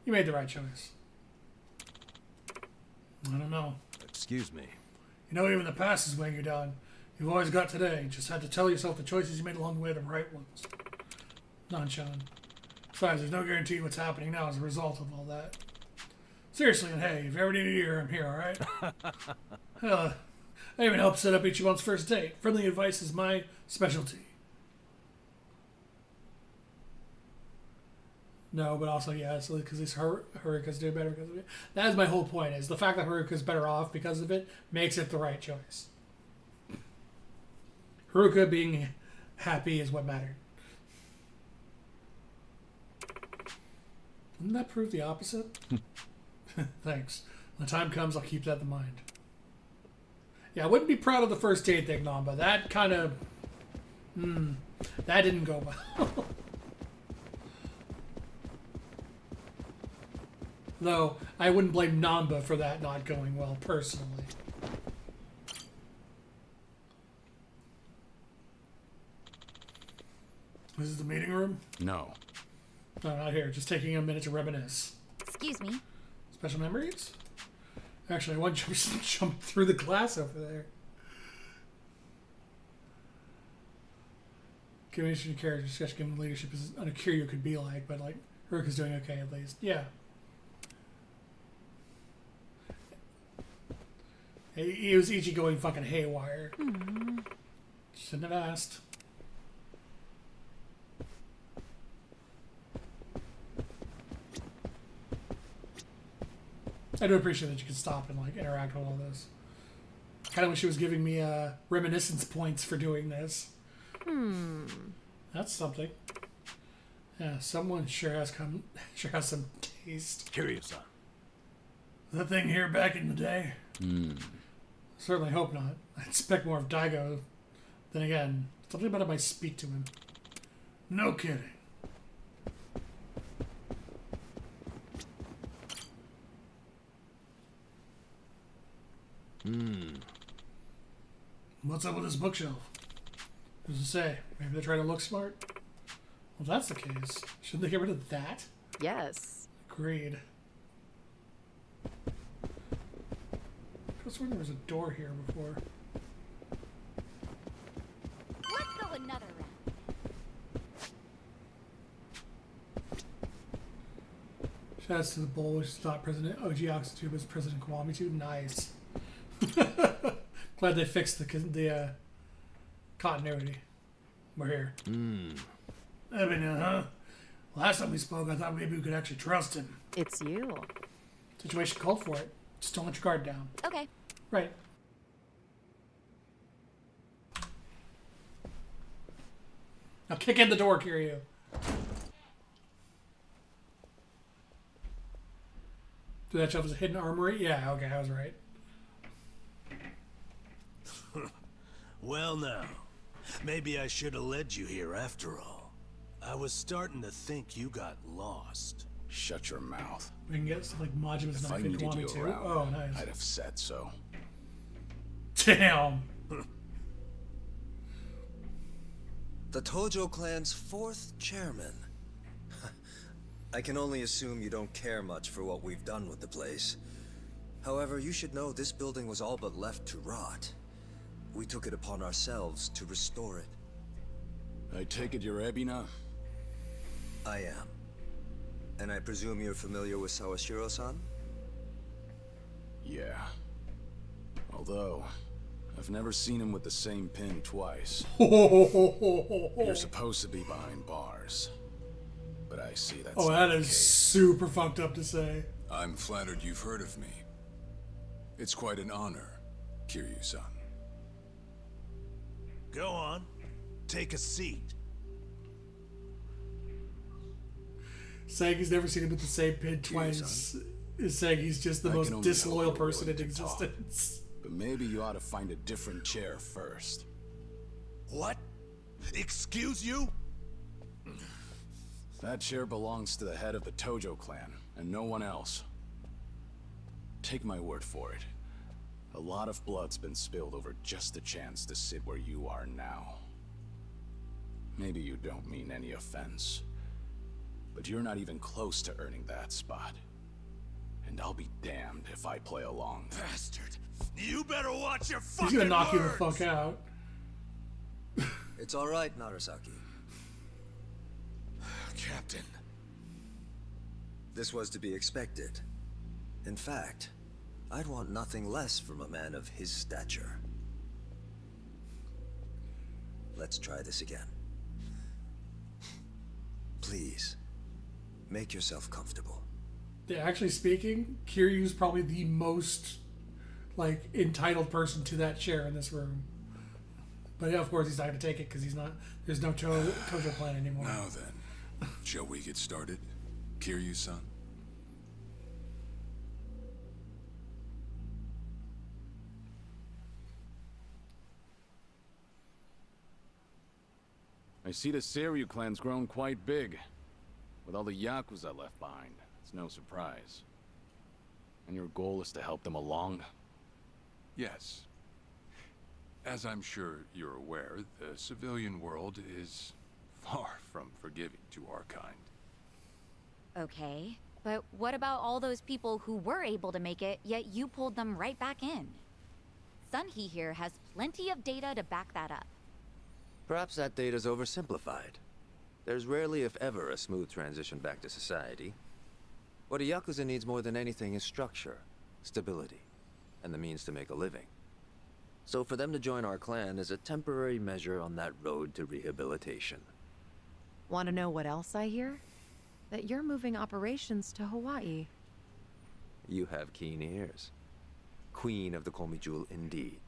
You made the right choice. I don't know. Excuse me. You know, even the past is weighing you down. You've always got today. You just had to tell yourself the choices you made along the way are the right ones. Non-Sean. Besides, there's no guarantee what's happening now as a result of all that. Seriously, and hey, if you ever need an ear, I'm here, alright? I even helped set up Ichiban's first date. Friendly advice is my specialty. No, but also, yeah, it's because these Haruka's do better because of it. That is my whole point, is the fact that Haruka's better off because of it makes it the right choice. Haruka being happy is what mattered. Wouldn't that prove the opposite? Thanks. When the time comes, I'll keep that in mind. Yeah, I wouldn't be proud of the first date thing, Namba. That kind of... that didn't go well. Though, I wouldn't blame Namba for that not going well, personally. This is the meeting room? No. No, not here. Just taking a minute to reminisce. Excuse me. Special memories? Actually, I want to jump through the glass over there. Communication and character discussion given leadership is on a Kiryu could be like, but like Haruka's doing okay at least. Yeah. He was Ichi going fucking haywire. Shouldn't have asked. I do appreciate that you can stop and like interact with all this. Kind of wish she was giving me reminiscence points for doing this. That's something. Yeah, someone sure has some taste. Curious, That thing here back in the day. Certainly hope not. I expect more of Daigo. Then again, something about it might speak to him. No kidding. What's up with this bookshelf? What does it say? Maybe they're trying to look smart? Well, if that's the case, shouldn't they get rid of that? Yes. Agreed. I was wondering there was a door here before. Let's go another round. Shoutouts to the Bull, which is not President OG Oxytube, but President Kwame Tube. Nice. Glad they fixed the continuity. We're here. I mean, last time we spoke, I thought maybe we could actually trust him. It's you. Situation called for it. Just don't let your guard down. Okay. Right. Now kick in the door, Kiryu. Do that shelf as a hidden armory? Yeah, okay, I was right. Well now, maybe I should have led you here after all. I was starting to think you got lost. Shut your mouth. We can get stuff like Majima's If I knife and needed you Kwame too. around, Oh, nice. I'd have said so. Damn. The Tojo clan's 4th chairman. I can only assume you don't care much for what we've done with the place. However, you should know this building was all but left to rot. We took it upon ourselves to restore it. I take it you're Ebina? I am. And I presume you're familiar with Sawashiro-san? Yeah. Although, I've never seen him with the same pin twice. You're supposed to be behind bars. But I see that's Oh, not that the is case. super fucked up to say. I'm flattered you've heard of me. It's quite an honor, Kiryu-san. Go on. Take a seat. Saying he's never seen him with the same pin twice is saying he's just the I can most only disloyal hope you're person in willing to talk. existence. But maybe you ought to find a different chair first. What? Excuse you? That chair belongs to the head of the Tojo clan, and no one else. Take my word for it. A lot of blood's been spilled over just a chance to sit where you are now. Maybe you don't mean any offense, but you're not even close to earning that spot. And I'll be damned if I play along. Bastard! You better watch your fucking He's gonna knock you the words. fuck out. It's all right, Narasaki. Captain. This was to be expected. In fact, I'd want nothing less from a man of his stature. Let's try this again. Please, make yourself comfortable. Yeah, actually speaking, Kiryu's probably the most, like, entitled person to that chair in this room. But yeah, of course he's not going to take it because he's not. There's no Tojo clan anymore. Now then, shall we get started, Kiryu-san? I see the Seiryu clan's grown quite big. With all the Yakuza left behind, it's no surprise. And your goal is to help them along? Yes. As I'm sure you're aware, the civilian world is far from forgiving to our kind. Okay, but what about all those people who were able to make it, yet you pulled them right back in? Sunhee here has plenty of data to back that up. Perhaps that data's oversimplified. There's rarely, if ever, a smooth transition back to society. What a Yakuza needs more than anything is structure, stability, and the means to make a living. So for them to join our clan is a temporary measure on that road to rehabilitation. Want to know what else I hear? That you're moving operations to Hawaii. You have keen ears. Queen of the Komi Jewel indeed.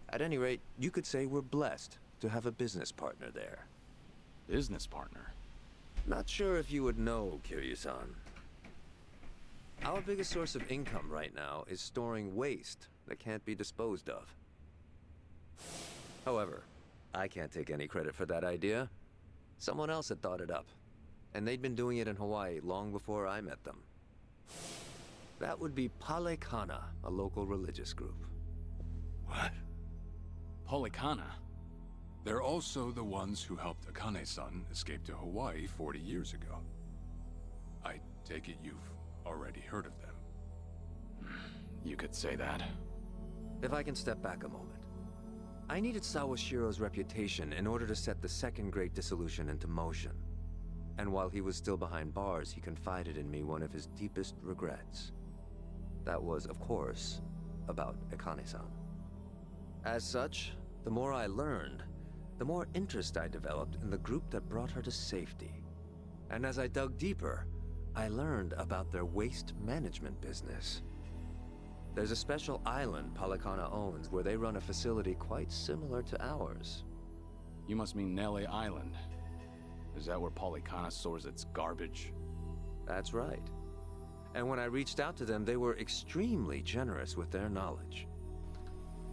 At any rate, you could say we're blessed to have a business partner there. Business partner? Not sure if you would know, Kiryu-san. Our biggest source of income right now is storing waste that can't be disposed of. However, I can't take any credit for that idea. Someone else had thought it up, and they'd been doing it in Hawaii long before I met them. That would be Palekana, a local religious group. What? Palekana? They're also the ones who helped Akane-san escape to Hawaii 40 years ago. I take it you've already heard of them. You could say that. If I can step back a moment. I needed Sawashiro's reputation in order to set the second Great Dissolution into motion. And while he was still behind bars, he confided in me one of his deepest regrets. That was, of course, about Akane-san. As such, the more I learned, the more interest I developed in the group that brought her to safety. And as I dug deeper, I learned about their waste management business. There's a special island Palekana owns where they run a facility quite similar to ours. You must mean Nele Island. Is that where Palekana stores its garbage? That's right. And when I reached out to them, they were extremely generous with their knowledge.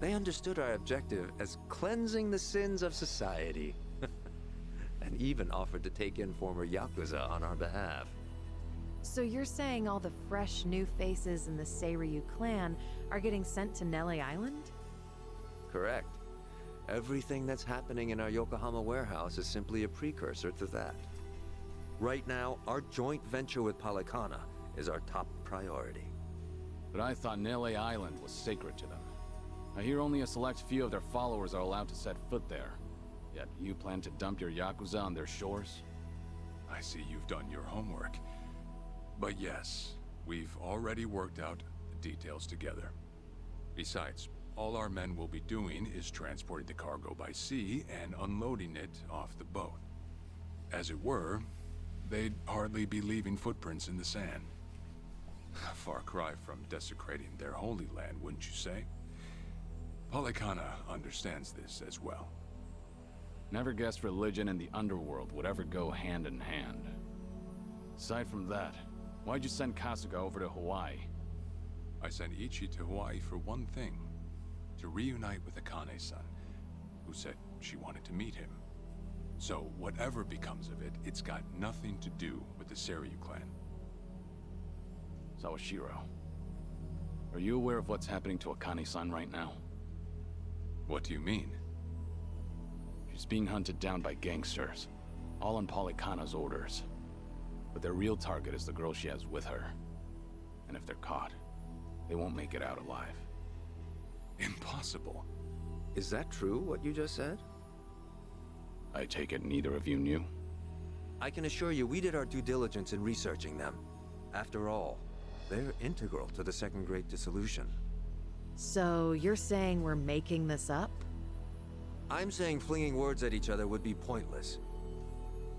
They understood our objective as cleansing the sins of society, and even offered to take in former Yakuza on our behalf. So you're saying all the fresh new faces in the Seiryu clan are getting sent to Nele Island? Correct. Everything that's happening in our Yokohama warehouse is simply a precursor to that. Right now, our joint venture with Palekana is our top priority. But I thought Nele Island was sacred to them. I hear only a select few of their followers are allowed to set foot there. Yet you plan to dump your Yakuza on their shores? I see you've done your homework. But yes, we've already worked out the details together. Besides, all our men will be doing is transporting the cargo by sea and unloading it off the boat. As it were, they'd hardly be leaving footprints in the sand. A far cry from desecrating their holy land, wouldn't you say? Palekana understands this as well. Never guessed religion and the underworld would ever go hand in hand. Aside from that, why'd you send Kasuga over to Hawaii? I sent Ichi to Hawaii for one thing. To reunite with Akane-san, who said she wanted to meet him. So whatever becomes of it, it's got nothing to do with the Seiryu clan. Sawashiro, are you aware of what's happening to Akane-san right now? What do you mean? She's being hunted down by gangsters, all on Palekana's orders. But their real target is the girl she has with her. And if they're caught, they won't make it out alive. Impossible. Is that true, what you just said? I take it neither of you knew? I can assure you we did our due diligence in researching them. After all, they're integral to the Second Great Dissolution. So you're saying we're making this up? I'm saying flinging words at each other would be pointless.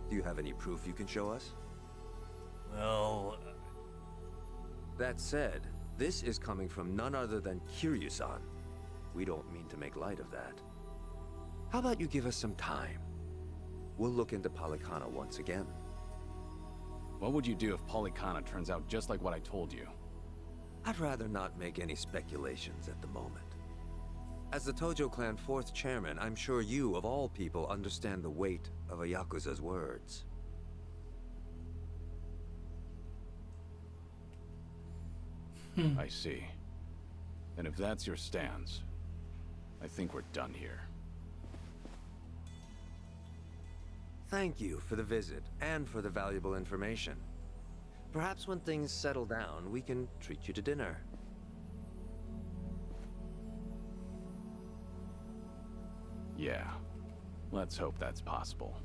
Do you have any proof you can show us? Well... That said, this is coming from none other than Kiryu-san. We don't mean to make light of that. How about you give us some time? We'll look into Palekana once again. What would you do if Palekana turns out just like what I told you? I'd rather not make any speculations at the moment. As the Tojo clan 4th chairman, I'm sure you, of all people, understand the weight of a Yakuza's words. I see. And if that's your stance, I think we're done here. Thank you for the visit, and for the valuable information. Perhaps when things settle down, we can treat you to dinner. Yeah. Let's hope that's possible.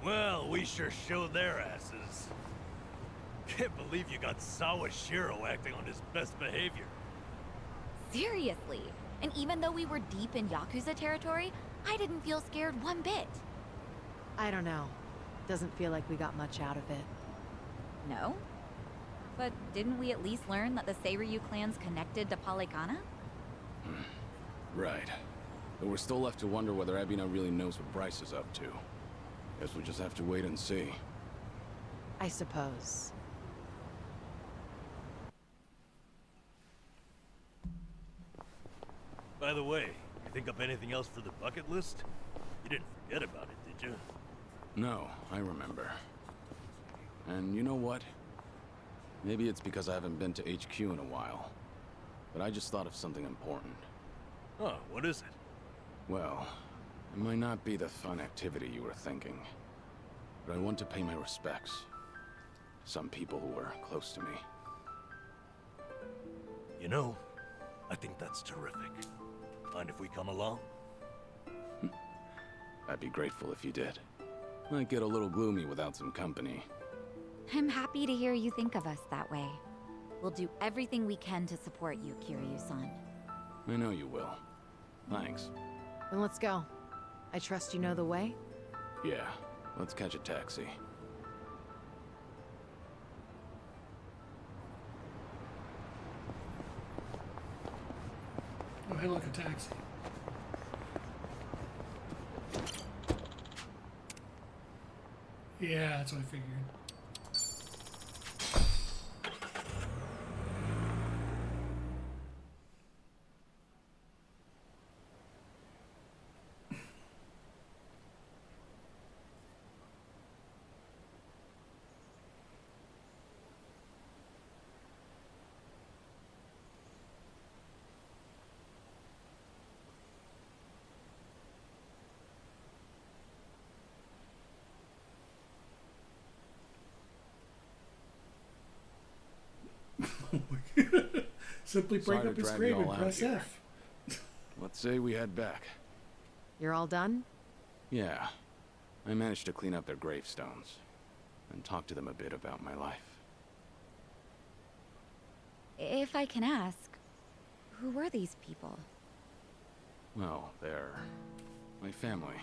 Well, we sure showed their asses. Can't believe you got Sawashiro acting on his best behavior. Seriously. And even though we were deep in Yakuza territory, I didn't feel scared one bit. I don't know. Doesn't feel like we got much out of it. No? But didn't we at least learn that the Seiryu clan's connected to Polycana? Right. But we're still left to wonder whether Ebina really knows what Bryce is up to. Guess we just have to wait and see. I suppose. By the way, you think up anything else for the bucket list? You didn't forget about it, did you? No, I remember. And you know what? Maybe it's because I haven't been to HQ in a while. But I just thought of something important. Oh, what is it? Well, it might not be the fun activity you were thinking. But I want to pay my respects to some people who were close to me. You know, I think that's terrific. Mind if we come along? I'd be grateful if you did. Might get a little gloomy without some company. I'm happy to hear you think of us that way. We'll do everything we can to support you, Kiryu-san. I know you will. Thanks. Then let's go. I trust you know the way? Yeah, let's catch a taxi. Oh, hey, look, a taxi. Yeah, that's what I figured. Simply break Sorry up to his drag grave you all and out press here. F. Let's say we head back. You're all done? Yeah. I managed to clean up their gravestones. And talk to them a bit about my life. If I can ask, who were these people? Well, they're my family.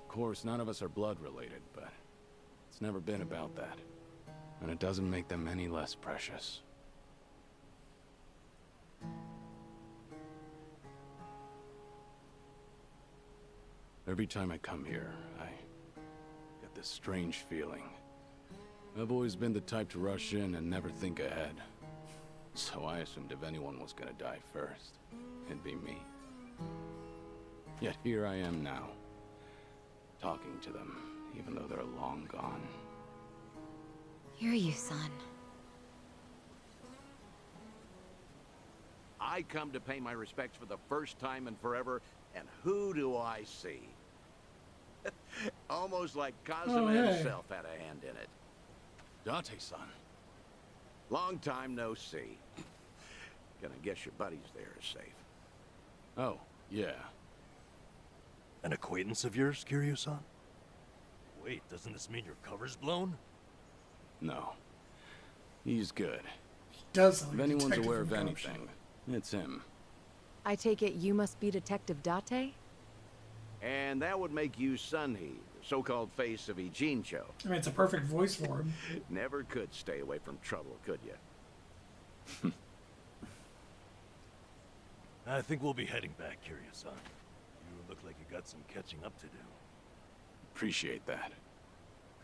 Of course, none of us are blood related, but it's never been about that. And it doesn't make them any less precious. Every time I come here, I get this strange feeling. I've always been the type to rush in and never think ahead. So I assumed if anyone was gonna die first, it'd be me. Yet here I am now, talking to them, even though they're long gone. Kiryu-san. I come to pay my respects for the first time in forever, and who do I see? Almost like Kazuma himself had a hand in it. Date-san. Long time no see. Gonna guess your buddies there is safe. Oh, yeah. An acquaintance of yours, Kiryu-san? Wait, doesn't this mean your cover's blown? No. He's good. He does sound If like a anyone's detective aware of from anything, it's him. I take it you must be Detective Date? And that would make you Sunhee, the so-called face of Ijincho. I mean, it's a perfect voice for him. Never could stay away from trouble, could you? I think we'll be heading back, Kiryu-san. You look like you got some catching up to do. Appreciate that.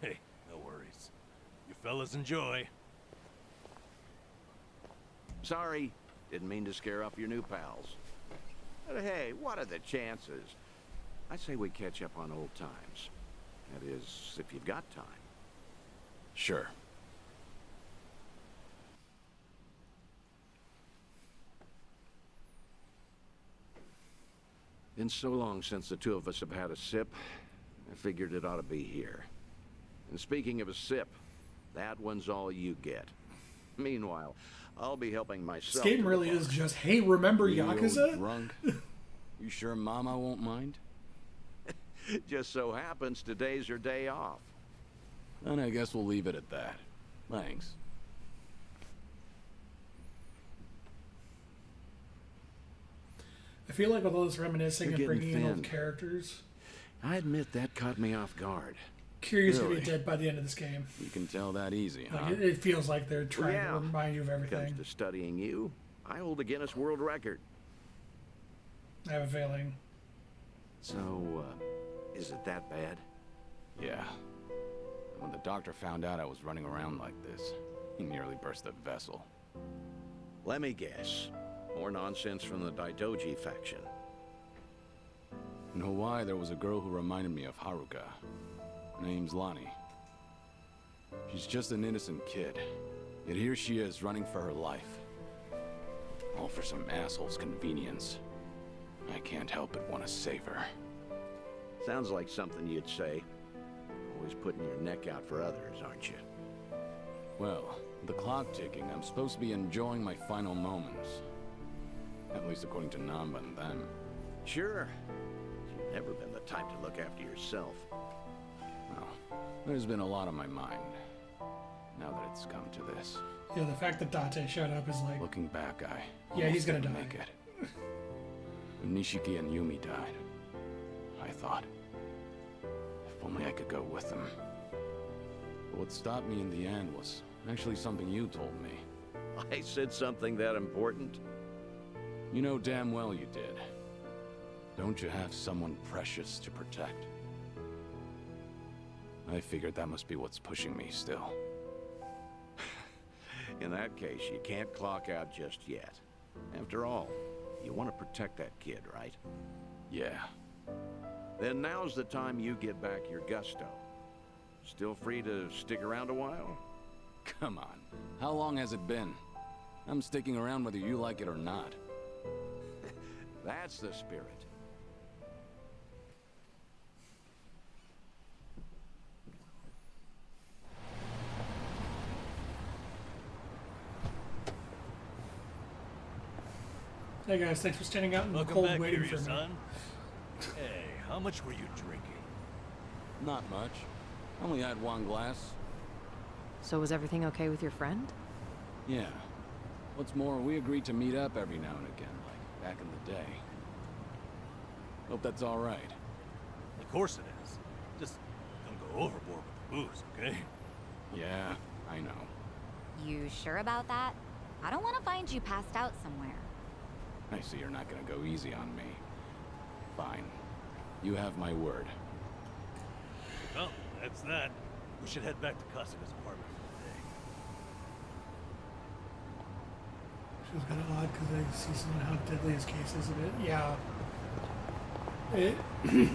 Hey, no worries. You fellas enjoy. Sorry, didn't mean to scare up your new pals. But hey, what are the chances? I say we catch up on old times. That is, if you've got time. Sure. Been so long since the two of us have had a sip, I figured it ought to be here. And speaking of a sip, that one's all you get. Meanwhile, I'll be helping myself. This game really is just, hey, remember Yakuza? Drunk? You sure Mama won't mind? Just so happens today's her day off. Then I guess we'll leave it at that. Thanks. I feel like with all this reminiscing You're and getting bringing in old thin. characters, I admit that caught me off guard. Kiryu's gonna Really? be dead by the end of this game. You can tell that easy, huh? Like it feels like they're trying Yeah. to remind you of When it everything. comes to studying you, I hold a Guinness World Record. I have a feeling. So, is it that bad? Yeah. When the doctor found out I was running around like this, he nearly burst the vessel. Let me guess. More nonsense from the Daidoji faction. You know why? There was a girl who reminded me of Haruka. Her name's Lonnie. She's just an innocent kid. Yet here she is, running for her life. All for some asshole's convenience. I can't help but want to save her. Sounds like something you'd say. Always putting your neck out for others, aren't you? Well, the clock ticking, I'm supposed to be enjoying my final moments. At least according to Namba and them. Sure. You've never been the type to look after yourself. Well, there's been a lot on my mind. Now that it's come to this. Yeah, the fact that Date showed up is like, Looking back, I yeah, he's gonna almost die. didn't make it. When Nishiki and Yumi died, I thought, if only I could go with them. But what stopped me in the end was actually something you told me. I said something that important? You know damn well you did. Don't you have someone precious to protect? I figured that must be what's pushing me still. In that case, you can't clock out just yet. After all, you want to protect that kid, right? Yeah. Then now's the time you get back your gusto. Still free to stick around a while? Come on. How long has it been? I'm sticking around whether you like it or not. That's the spirit. Hey guys, thanks for standing out in the Welcome cold back, waiting for me. Kiryu-san. Hey, how much were you drinking? Not much. Only had one glass. So was everything okay with your friend? Yeah. What's more, we agreed to meet up every now and again, like back in the day. Hope that's all right. Of course it is. Just don't go overboard with the booze, okay? Yeah, I know. You sure about that? I don't want to find you passed out somewhere. I see you're not gonna go easy on me. Fine. You have my word. Well, that's that. We should head back to Kasuga's apartment for Feels kind of odd because I see someone how deadly his case is a bit. Yeah. It. Oh,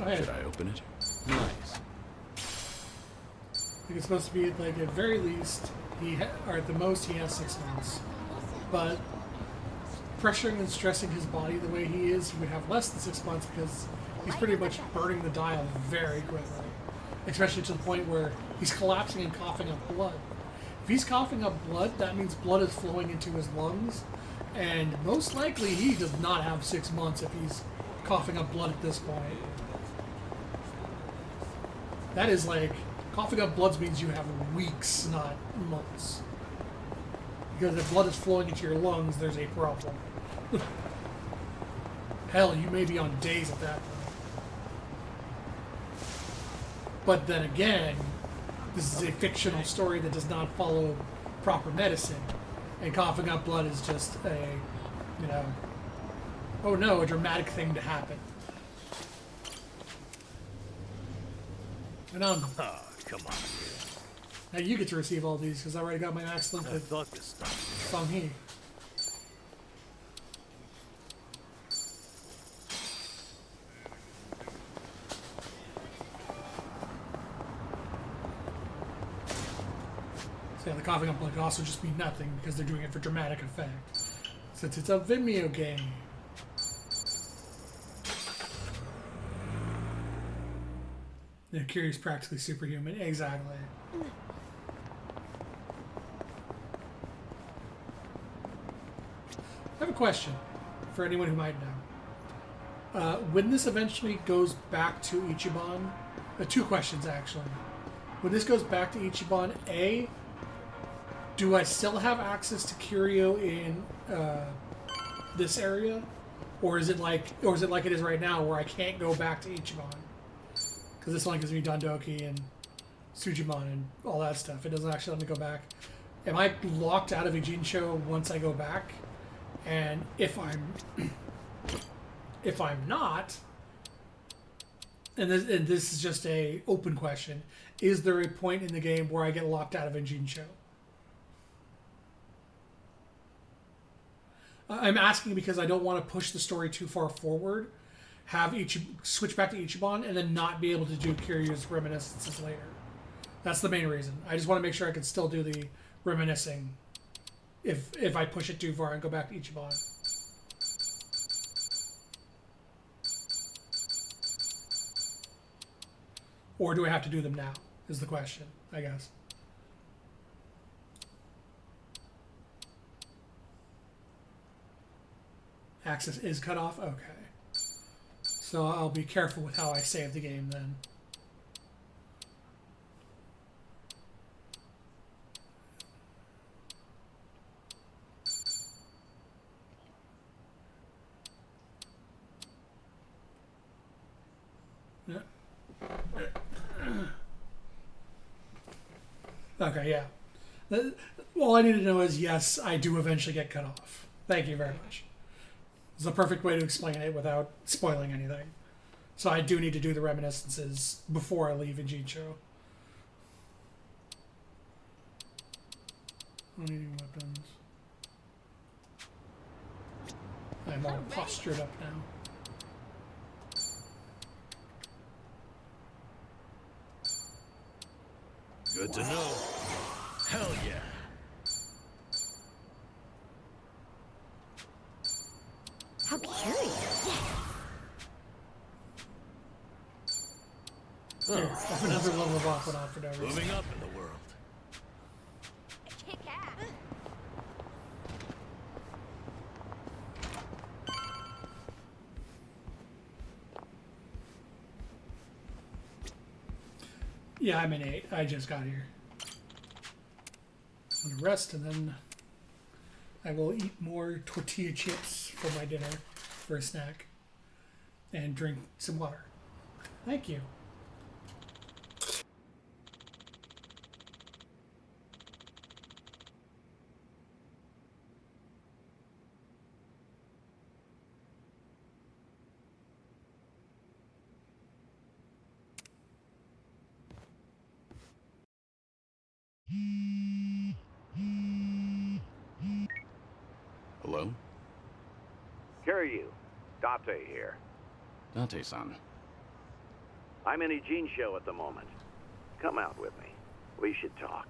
yeah. Should I open it? Nice. I think it's supposed to be like at very least or at the most he has 6 months, but pressuring and stressing his body the way he is, he would have less than 6 months because he's pretty much burning the dial very quickly, especially to the point where he's collapsing and coughing up blood. If he's coughing up blood, that means blood is flowing into his lungs, and most likely he does not have 6 months if he's coughing up blood at this point. That is like, coughing up blood means you have weeks, not months. Because if blood is flowing into your lungs, there's a problem. Hell, you may be on days at that point. But then again, this is a fictional story that does not follow proper medicine. And coughing up blood is just a, you know, oh no, a dramatic thing to happen. And Oh, come on. now you get to receive all these because I already got my max link I with thought this stuff. Song Hee. So yeah, the coughing up blood could also just be nothing because they're doing it for dramatic effect. Since it's a Vimeo game. Yeah, Kiryu's practically superhuman. Exactly. I have a question for anyone who might know. When this eventually goes back to Ichiban, two questions actually. When this goes back to Ichiban, A, do I still have access to Kiryu in this area, or is it like it is right now, where I can't go back to Ichiban? Because this only gives me Dondoki and Sujimon and all that stuff. It doesn't actually let me go back. Am I locked out of Ijincho once I go back? And if I'm not, and this is just a open question, is there a point in the game where I get locked out of Ijincho? I'm asking because I don't want to push the story too far forward, have switch back to Ichiban, and then not be able to do Kiryu's reminiscences later. That's the main reason. I just want to make sure I can still do the reminiscing if I push it too far and go back to Ichiban. Or do I have to do them now, is the question, I guess. Access is cut off? Okay. So I'll be careful with how I save the game then. Okay, yeah. All I need to know is, yes, I do eventually get cut off. Thank you very much. It's a perfect way to explain it without spoiling anything. So I do need to do the reminiscences before I leave Ijincho. Needing weapons. I'm all postured up now. Good to know. Hell yeah. How curious. Yes. Here, that's another level of Aquanaut for no reason. Moving up in the world. Kick ass. Yeah, I'm in 8. I just got here. I'm gonna rest and then I will eat more tortilla chips for my dinner for a snack and drink some water. Thank you. Hello? Kiryu, Date here. Date-san. I'm in Ijincho at the moment. Come out with me. We should talk.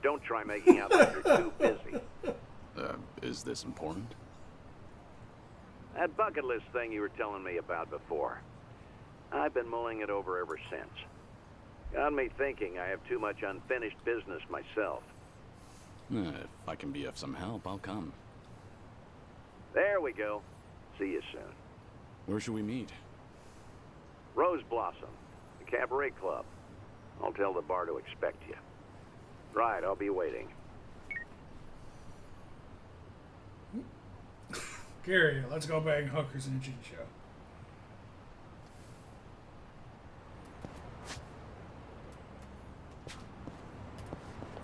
Don't try making out that you're too busy. Is this important? That bucket list thing you were telling me about before. I've been mulling it over ever since. Got me thinking I have too much unfinished business myself. If I can be of some help, I'll come. There we go. See you soon. Where should we meet? Rose Blossom, the cabaret club. I'll tell the bar to expect you. Right, I'll be waiting. Gary, let's go bang hookers in a Ijincho.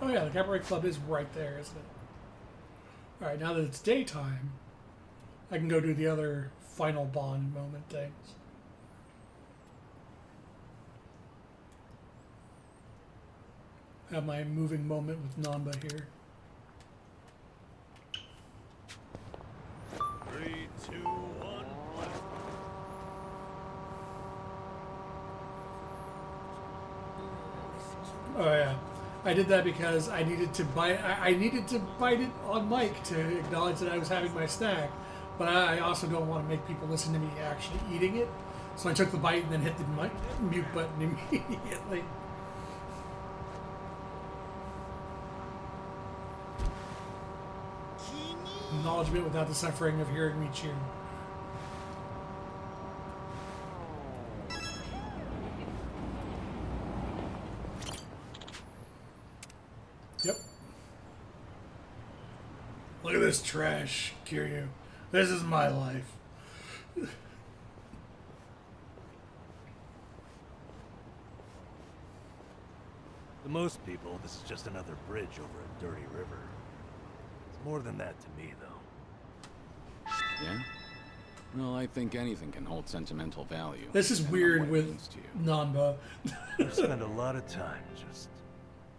Oh yeah, the cabaret club is right there, isn't it? Alright, now that it's daytime, I can go do the other final Bond moment things. Have my moving moment with Namba here. 3, 2, 1, blast. Oh yeah, I did that because I needed to bite. I needed to bite it on mic to acknowledge that I was having my snack, but I also don't want to make people listen to me actually eating it. So I took the bite and then hit the mute button immediately. Acknowledgement without the suffering of hearing me chew. Yep. Look at this trash, Kiryu. This is my life. To most people, this is just another bridge over a dirty river. It's more than that to me, though. Yeah? Well, I think anything can hold sentimental value. This is depending on weird what it with means to you. Namba. I spend a lot of time just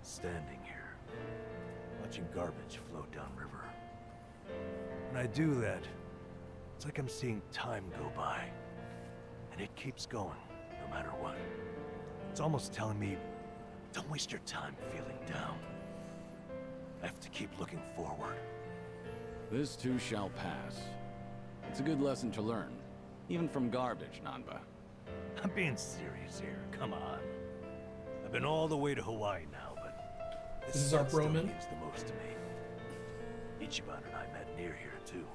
standing here, watching garbage float downriver. When I do that, it's like I'm seeing time go by. And it keeps going, no matter what. It's almost telling me, don't waste your time feeling down. I have to keep looking forward. This too shall pass. It's a good lesson to learn, even from garbage, Nanba. I'm being serious here, come on. I've been all the way to Hawaii now, but This is our spot still broman? means the most to me. Ichiban and I met near here, too.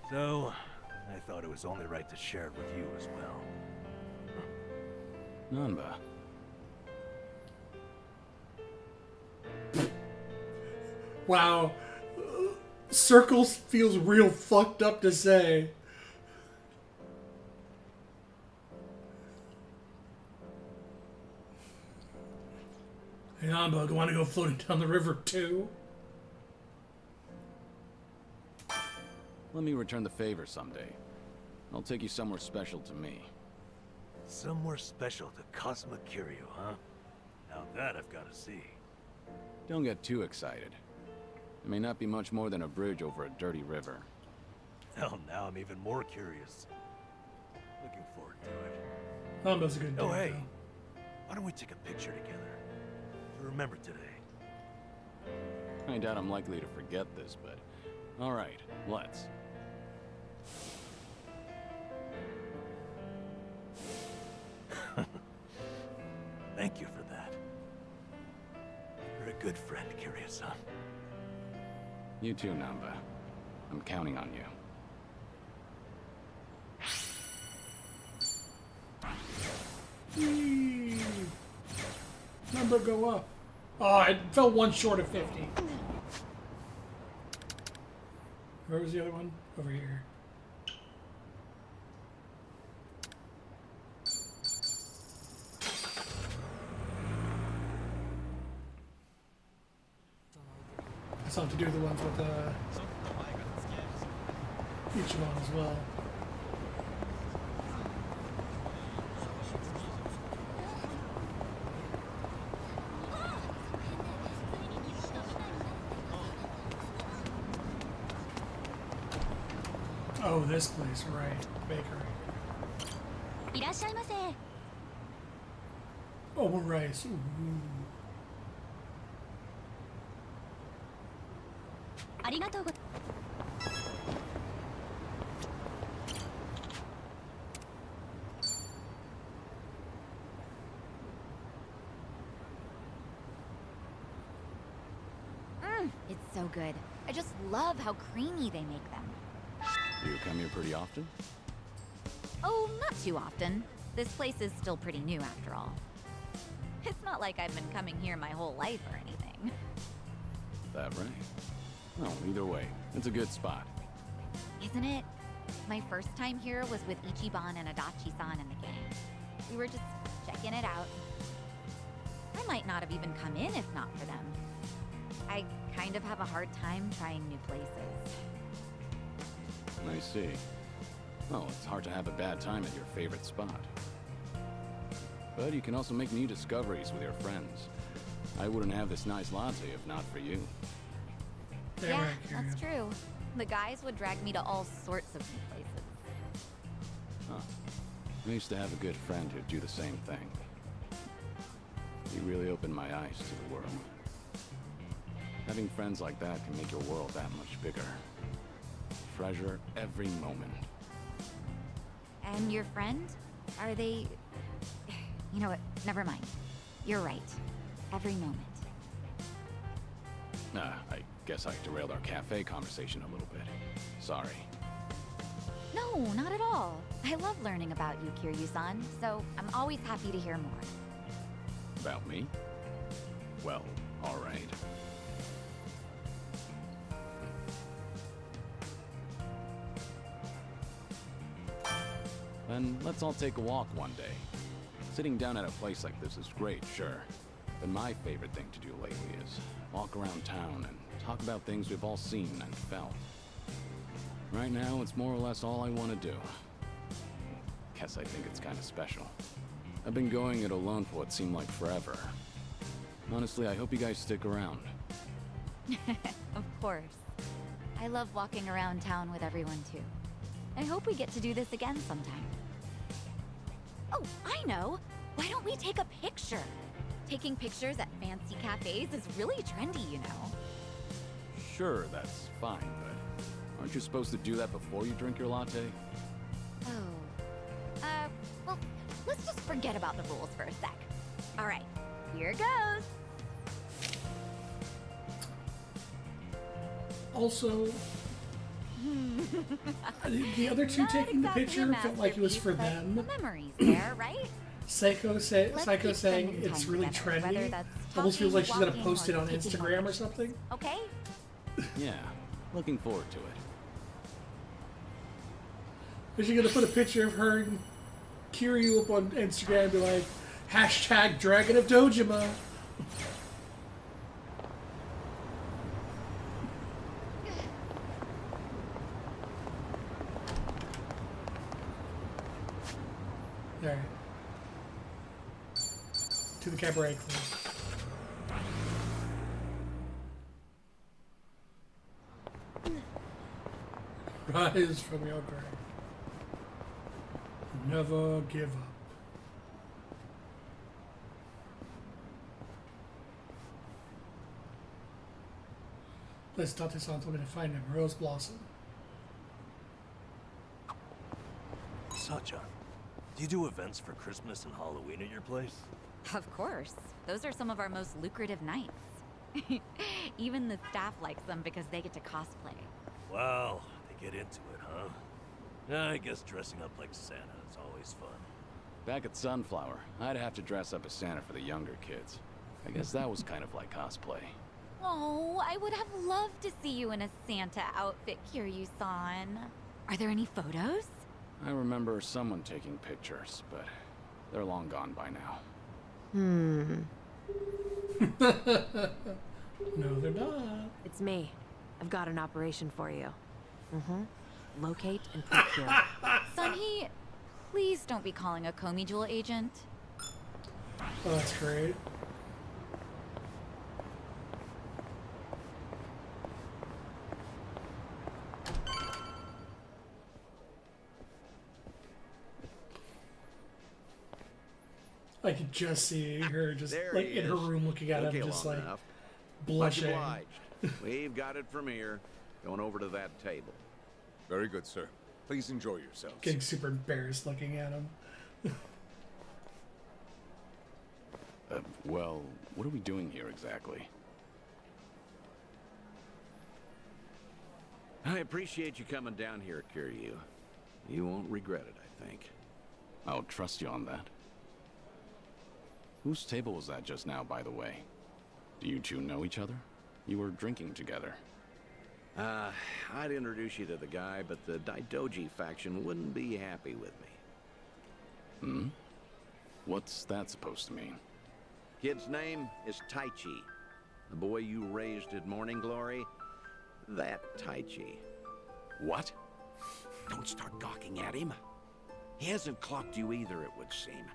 So, I thought it was only right to share it with you as well. Nanba. Wow. Circles feels real fucked up to say. Hey, Namba, want to go floating down the river too? Let me return the favor someday. I'll take you somewhere special to me. Somewhere special to Cosmo Kiryu, huh? Now that I've got to see. Don't get too excited. It may not be much more than a bridge over a dirty river. Hell, now I'm even more curious. Looking forward to it. Namba's a good Oh, dude, hey. though. Why don't we take a picture together? To remember today. I doubt I'm likely to forget this, but... Alright, let's. Thank you for that. You're a good friend, Kiryu-san. You too, Namba. I'm counting on you. Whee! Number go up. Oh, it fell one short of 50. Where was the other one? Over here. I still have to do the ones with Ichiban as well. Oh, this place, right. Bakery. いらっしゃいませ。 Oh, more rice. Ooh. ありがとうご。It's so good. I just love how creamy they make them. Do you come here pretty often? Oh, not too often. This place is still pretty new after all. It's not like I've been coming here my whole life or anything. That right? Well, either way, it's a good spot. Isn't it? My first time here was with Ichiban and Adachi-san and the gang. We were just checking it out. I might not have even come in if not for them. I kind of have a hard time trying new places. I see. Well, it's hard to have a bad time at your favorite spot. But you can also make new discoveries with your friends. I wouldn't have this nice latte if not for you. Yeah, that's true. The guys would drag me to all sorts of new places. Huh. I used to have a good friend who'd do the same thing. He really opened my eyes to the world. Having friends like that can make your world that much bigger. Treasure every moment. And your friend? Are they... You know what? Never mind. You're right. Every moment. I guess I derailed our cafe conversation a little bit. Sorry. No, not at all. I love learning about you, Kiryu-san, so I'm always happy to hear more. About me? Well, all right. Then let's all take a walk one day. Sitting down at a place like this is great, sure. But my favorite thing to do lately is walk around town and talk about things we've all seen and felt. Right now, it's more or less all I want to do. Guess I think it's kind of special. I've been going it alone for what seemed like forever. Honestly, I hope you guys stick around. Of course. I love walking around town with everyone too. I hope we get to do this again sometime. Oh, I know! Why don't we take a picture? Taking pictures at fancy cafes is really trendy, you know. Sure, that's fine, but aren't you supposed to do that before you drink your latte? Oh. Well, let's just forget about the rules for a sec. Alright, here goes! Also, the other two taking the picture felt like it was for them. Memories there, right? Psycho saying it's really trendy. Almost feels like she's gonna post it on Instagram or something. Okay? Yeah, looking forward to it. Is she gonna put a picture of her and Kiryu up on Instagram and be like, hashtag Dragon of Dojima? Alright. To the cabaret club. Rise from your grave. Never give up. Let's Tate-san told me to find him. Rose Blossom. Sacha, do you do events for Christmas and Halloween at your place? Of course. Those are some of our most lucrative nights. Even the staff likes them because they get to cosplay. Wow, they get into it, huh? Yeah, I guess dressing up like Santa is always fun. Back at Sunflower, I'd have to dress up as Santa for the younger kids. I guess that was kind of like cosplay. Oh, I would have loved to see you in a Santa outfit, Kiryu-san. Are there any photos? I remember someone taking pictures, but they're long gone by now. No, they're not. It's me. I've got an operation for you. Locate and procure. Sunhee, please don't be calling a Komi Jewel agent. Oh, that's great. I could just see her just There like he in her is. room looking at Took him, you just long like enough. blushing. Much obliged. We've got it from here. Going over to that table. Very good, sir. Please enjoy yourselves. Getting super embarrassed looking at him. Well, what are we doing here exactly? I appreciate you coming down here, Kiryu. You won't regret it, I think. I'll trust you on that. Whose table was that just now, by the way? Do you two know each other? You were drinking together. I'd introduce you to the guy, but the Daidoji faction wouldn't be happy with me. What's that supposed to mean? Kid's name is Taichi. The boy you raised at Morning Glory? That Taichi. What? Don't start gawking at him. He hasn't clocked you either, it would seem.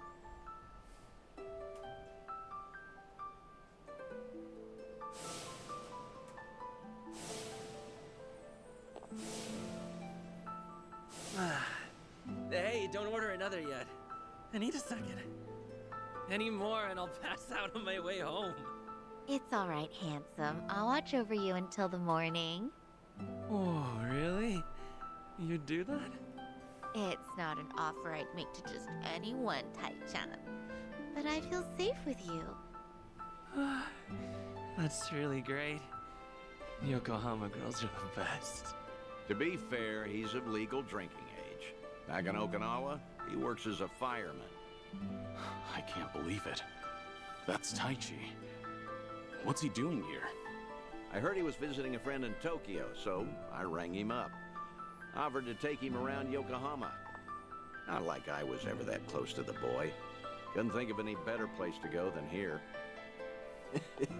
Hey, don't order another yet. I need a second. Any more and I'll pass out on my way home. It's all right, handsome. I'll watch over you until the morning. Oh, really? You do that? It's not an offer I'd make to just anyone, Tai-chan. But I feel safe with you. That's really great. Yokohama girls are the best. To be fair, he's of legal drinking age. Back in Okinawa, he works as a fireman. I can't believe it. That's Taichi. What's he doing here? I heard he was visiting a friend in Tokyo, so I rang him up. Offered to take him around Yokohama. Not like I was ever that close to the boy. Couldn't think of any better place to go than here.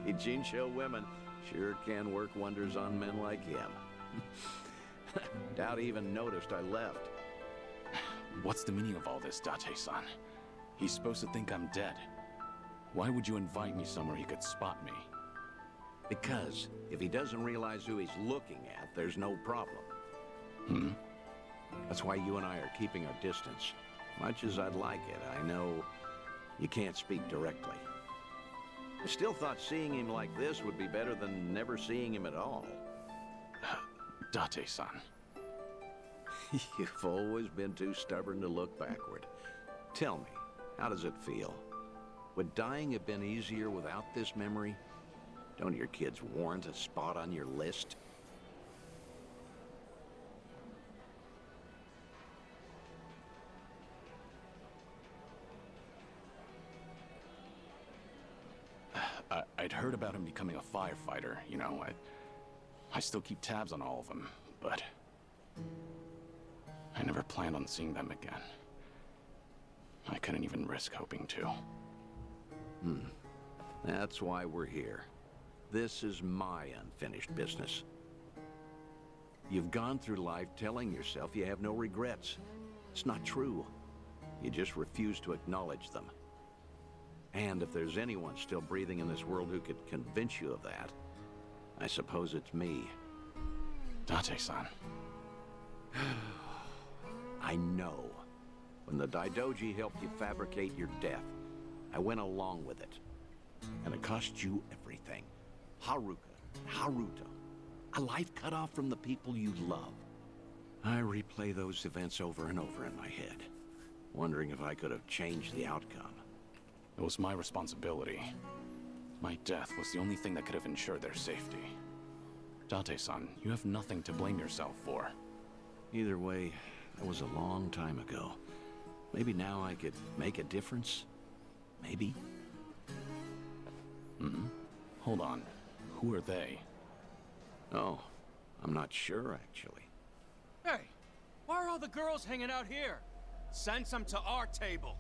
Jinsho women sure can work wonders on men like him. Doubt he even noticed I left. What's the meaning of all this, Date-san? He's supposed to think I'm dead. Why would you invite me somewhere he could spot me? Because if he doesn't realize who he's looking at, there's no problem. That's why you and I are keeping our distance. Much as I'd like it, I know you can't speak directly. I still thought seeing him like this would be better than never seeing him at all. Date-san. You've always been too stubborn to look backward. Tell me, how does it feel? Would dying have been easier without this memory? Don't your kids warrant a spot on your list? I'd heard about him becoming a firefighter, you know. I still keep tabs on all of them, but I never planned on seeing them again. I couldn't even risk hoping to. That's why we're here. This is my unfinished business. You've gone through life telling yourself you have no regrets. It's not true. You just refuse to acknowledge them. And if there's anyone still breathing in this world who could convince you of that, I suppose it's me. Date-san. I know. When the Daidoji helped you fabricate your death, I went along with it. And it cost you everything. Haruka, Haruto. A life cut off from the people you love. I replay those events over and over in my head, wondering if I could have changed the outcome. It was my responsibility. My death was the only thing that could have ensured their safety. Date-san, you have nothing to blame yourself for. Either way, that was a long time ago. Maybe now I could make a difference? Maybe? Hold on. Who are they? Oh, I'm not sure, actually. Hey, why are all the girls hanging out here? Send some to our table.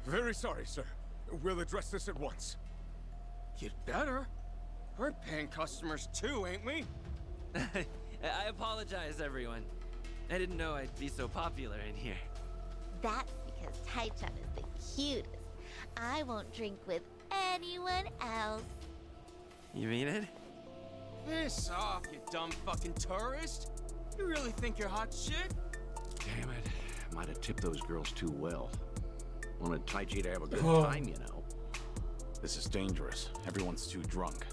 Very sorry, sir. We'll address this at once. You'd better. We're paying customers too, ain't we? I apologize, everyone. I didn't know I'd be so popular in here. That's because Tai-chan is the cutest. I won't drink with anyone else. You mean it? Piss off, you dumb fucking tourist. You really think you're hot shit? Damn it. Might have tipped those girls too well. Wanted Taichi to have a good time, you know. This is dangerous. Everyone's too drunk.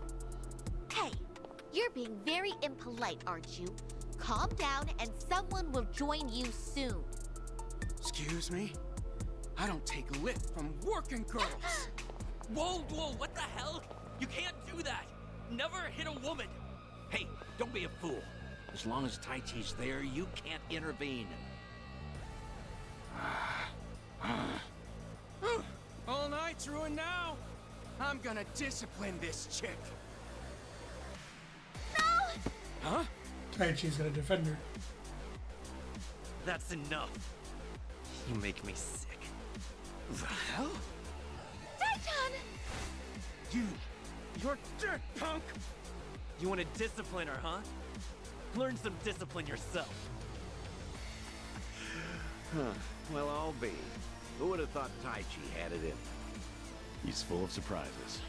Hey, you're being very impolite, aren't you? Calm down and someone will join you soon. Excuse me? I don't take lip from working girls. Whoa, what the hell? You can't do that. Never hit a woman. Hey, don't be a fool. As long as Taichi's there, you can't intervene. All night's ruined now. I'm gonna discipline this chick. No! Huh? Taichi's gonna defend her. That's enough. You make me sick. The hell? Tai-chan! You You're dead, punk! You want to discipline her, huh? Learn some discipline yourself. Huh. Well, I'll be. Who would have thought Taichi had it in him? He's full of surprises.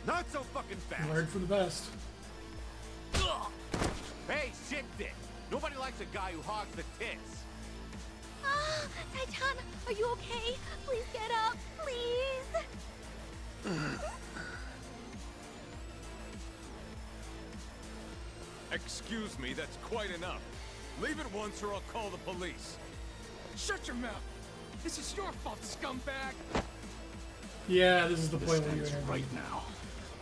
Not so fucking fast! Learn from the best. Hey, shit dick! Nobody likes a guy who hogs the tits. Ah, Titan, are you okay? Please get up, please. Excuse me, that's quite enough. Leave it once or I'll call the police. Shut your mouth! This is your fault, scumbag! Yeah, this is the This point where you ends intervene. right now,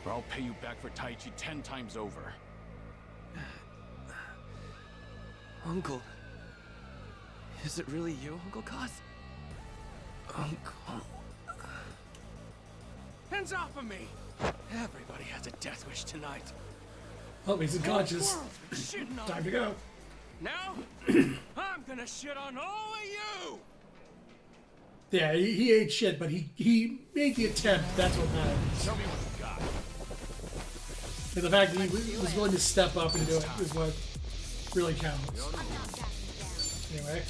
or I'll pay you back for Taichi 10 times over. Uncle. Is it really you, Uncle Kaz? Uncle. Hands off of me! Everybody has a death wish tonight. Oh, he's unconscious. Shitting on Time to me. go. Now, I'm gonna shit on all of you! Yeah, he ate shit, but he made the attempt. That's what matters. Show me what you got. And the fact that he was willing to step up and do it is what really counts. Anyway.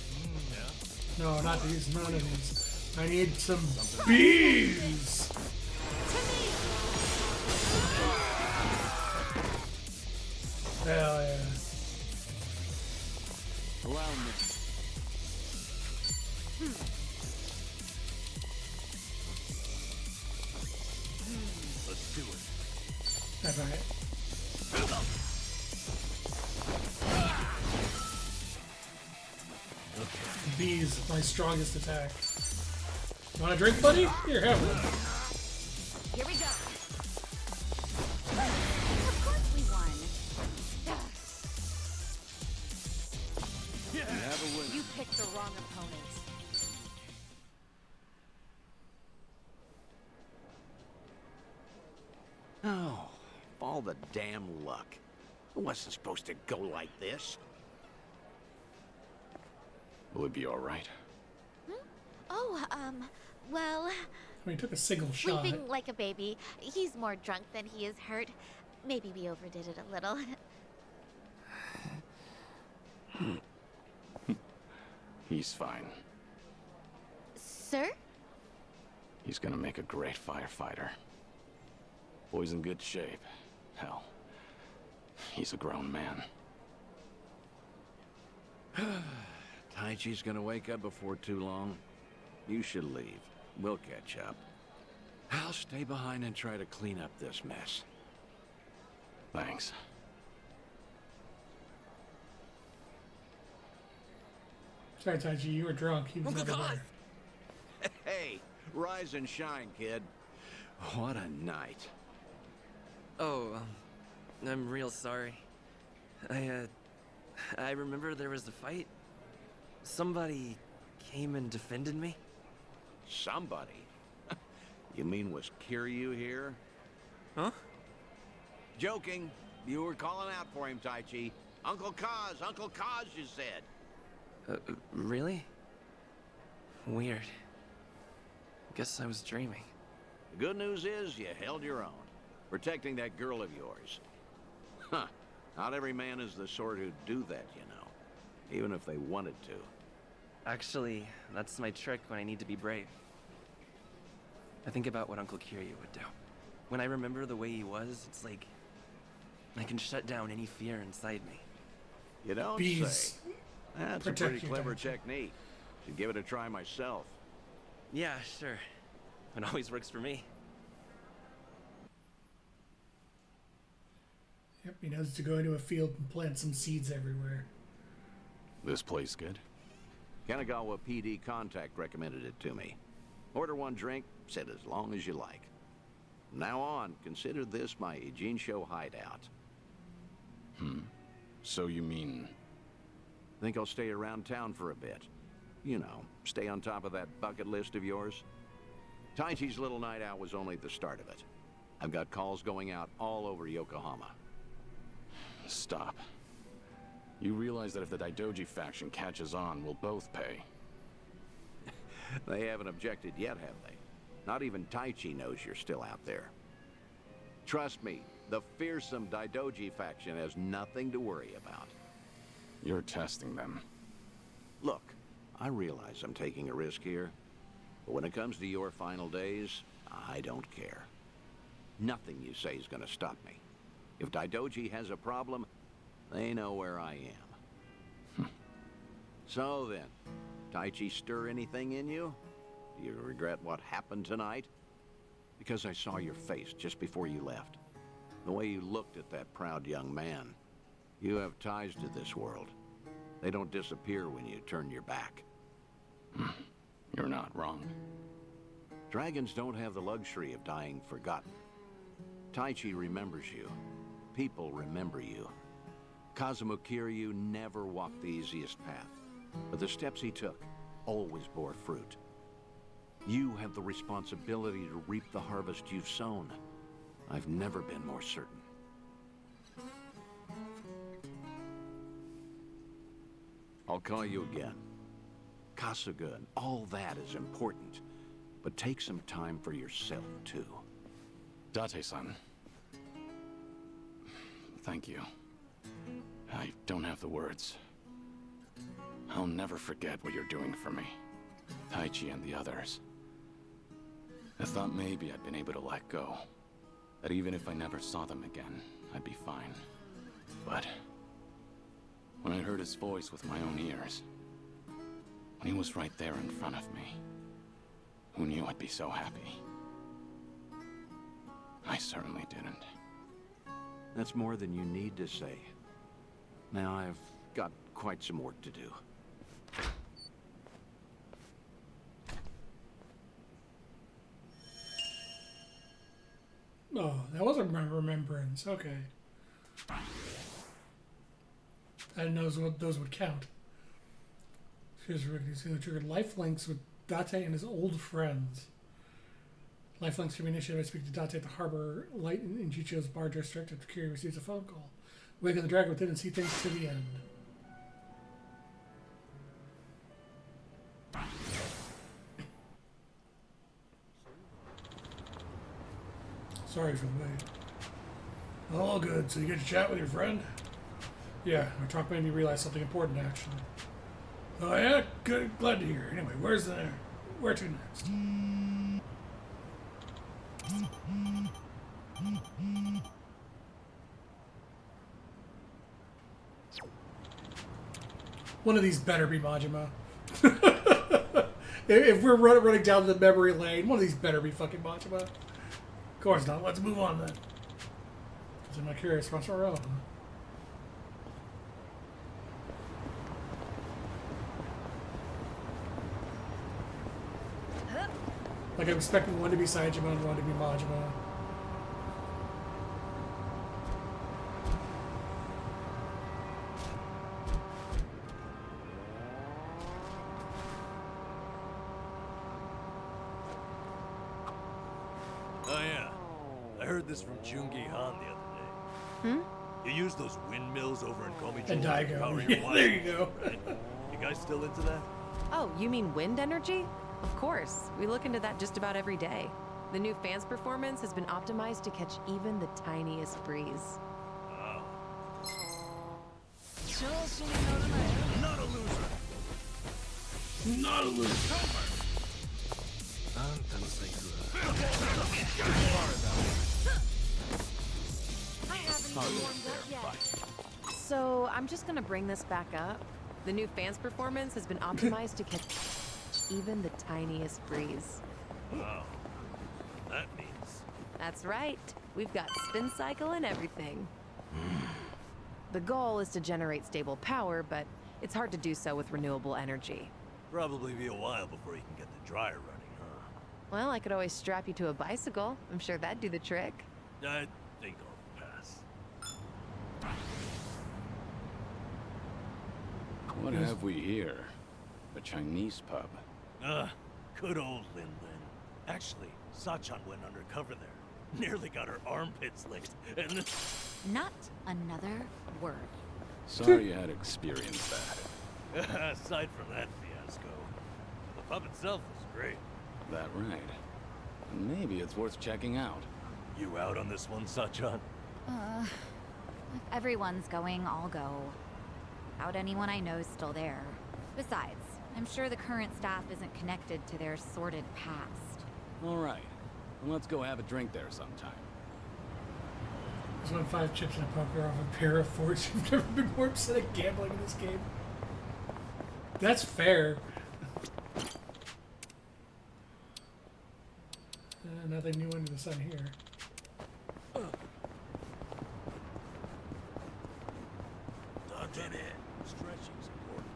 No, not these. None of these. I need some bees! Hell yeah. Allow me. Let's do it. That's right. Bees, my strongest attack. You want a drink, buddy? Here, have one. Here we go. Of course we won. You have a winner. You picked the wrong opponent. Oh, all the damn luck. It wasn't supposed to go like this. Will it be all right? Oh, well, I mean, he took a single shot. sleeping like a baby. He's more drunk than he is hurt. Maybe we overdid it a little. He's fine. Sir? He's gonna make a great firefighter. Boy's in good shape. Hell, he's a grown man. Taichi's gonna wake up before too long. You should leave. We'll catch up. I'll stay behind and try to clean up this mess. Thanks. Sorry, Taiji, you were drunk. He was never there. Hey, rise and shine, kid. What a night. Oh, I'm real sorry. I remember there was a fight. Somebody came and defended me. Somebody? You mean was Kiryu here? Huh? Joking. You were calling out for him, Taichi. Uncle Kaz, you said. Really? Weird. Guess I was dreaming. The good news is you held your own, protecting that girl of yours. Huh. Not every man is the sort who'd do that, you know. Even if they wanted to. Actually, that's my trick when I need to be brave. I think about what Uncle Kiryu would do. When I remember the way he was, it's like I can shut down any fear inside me. You don't Bees. say. That's a Protect pretty you, clever Taichi. technique. Should give it a try myself. Yeah, sure. It always works for me. Yep, he knows to go into a field and plant some seeds everywhere. This place good? Kanagawa PD contact recommended it to me. Order one drink, sit as long as you like. From now on, consider this my Ijincho hideout. So you mean... Think I'll stay around town for a bit. You know, stay on top of that bucket list of yours. Taichi's little night out was only the start of it. I've got calls going out all over Yokohama. Stop. You realize that if the Daidoji faction catches on, we'll both pay. They haven't objected yet, have they? Not even Taichi knows you're still out there. Trust me, the fearsome Daidoji faction has nothing to worry about. You're testing them. Look, I realize I'm taking a risk here, but when it comes to your final days, I don't care. Nothing you say is gonna stop me. If Daidoji has a problem, they know where I am. So then, Taichi stir anything in you? Do you regret what happened tonight? Because I saw your face just before you left. The way you looked at that proud young man. You have ties to this world. They don't disappear when you turn your back. You're not wrong. Dragons don't have the luxury of dying forgotten. Taichi remembers you. People remember you. Kazuma Kiryu never walked the easiest path, but the steps he took always bore fruit. You have the responsibility to reap the harvest you've sown. I've never been more certain. I'll call you again. Kasuga and all that is important, but take some time for yourself, too. Date-san. Thank you. I don't have the words. I'll never forget what you're doing for me. Taichi and the others. I thought maybe I'd been able to let go. That even if I never saw them again, I'd be fine. But when I heard his voice with my own ears, when he was right there in front of me, who knew I'd be so happy? I certainly didn't. That's more than you need to say. Now I've got quite some work to do. Oh, that was a remembrance. Okay. I didn't know those would count. Here's Rick. You see the triggered life links with Date and his old friends. Life links can be initiated by speaking to Date at the harbor light in Chichio's bar district after Kiryu receives a phone call. Waken the dragon within and see things to the end. Sorry for the wait. All good. So you get to chat with your friend? Yeah, our talk made me realize something important, actually. Oh yeah? Good. Glad to hear. Anyway, where to next? One of these better be Majima. If we're running down the memory lane, one of these better be fucking Majima. Of course not. Let's move on then. Because I'm not curious. What's our own? Like I'm expecting one to be Saejima and one to be Majima. Oh yeah, I heard this from Jungi Han the other day. You use those windmills over in Komijo And to Daigo. power your Yeah, wife, there you go. right? You guys still into that? Oh, you mean wind energy? Of course. We look into that just about every day. The new fans performance has been optimized to catch even the tiniest breeze. Wow. Not a loser. Not a loser. So I'm just gonna bring this back up. The new fans performance has been optimized to catch even the tiniest breeze. Wow. That means. That's right. We've got spin cycle and everything. The goal is to generate stable power, but it's hard to do so with renewable energy. Probably be a while before you can get the dryer running, huh? Well, I could always strap you to a bicycle. I'm sure that'd do the trick. I think I'll pass. What have we here? A Chinese pub. Good old Lin Lin. Actually, Sachan went undercover there. Nearly got her armpits licked, and Not another word. Sorry you had experienced that. aside from that fiasco, the pub itself was great. That right. Maybe it's worth checking out. You out on this one, Sachan? If everyone's going, I'll go. Doubt anyone I know is still there. Besides, I'm sure the current staff isn't connected to their sordid past. All right. Well, let's go have a drink there sometime. Just won 5 chips in a poker off a pair of forks. You've never been more upset at gambling in this game. That's fair. Nothing new under the sun here. Dodging it. Stretching's important.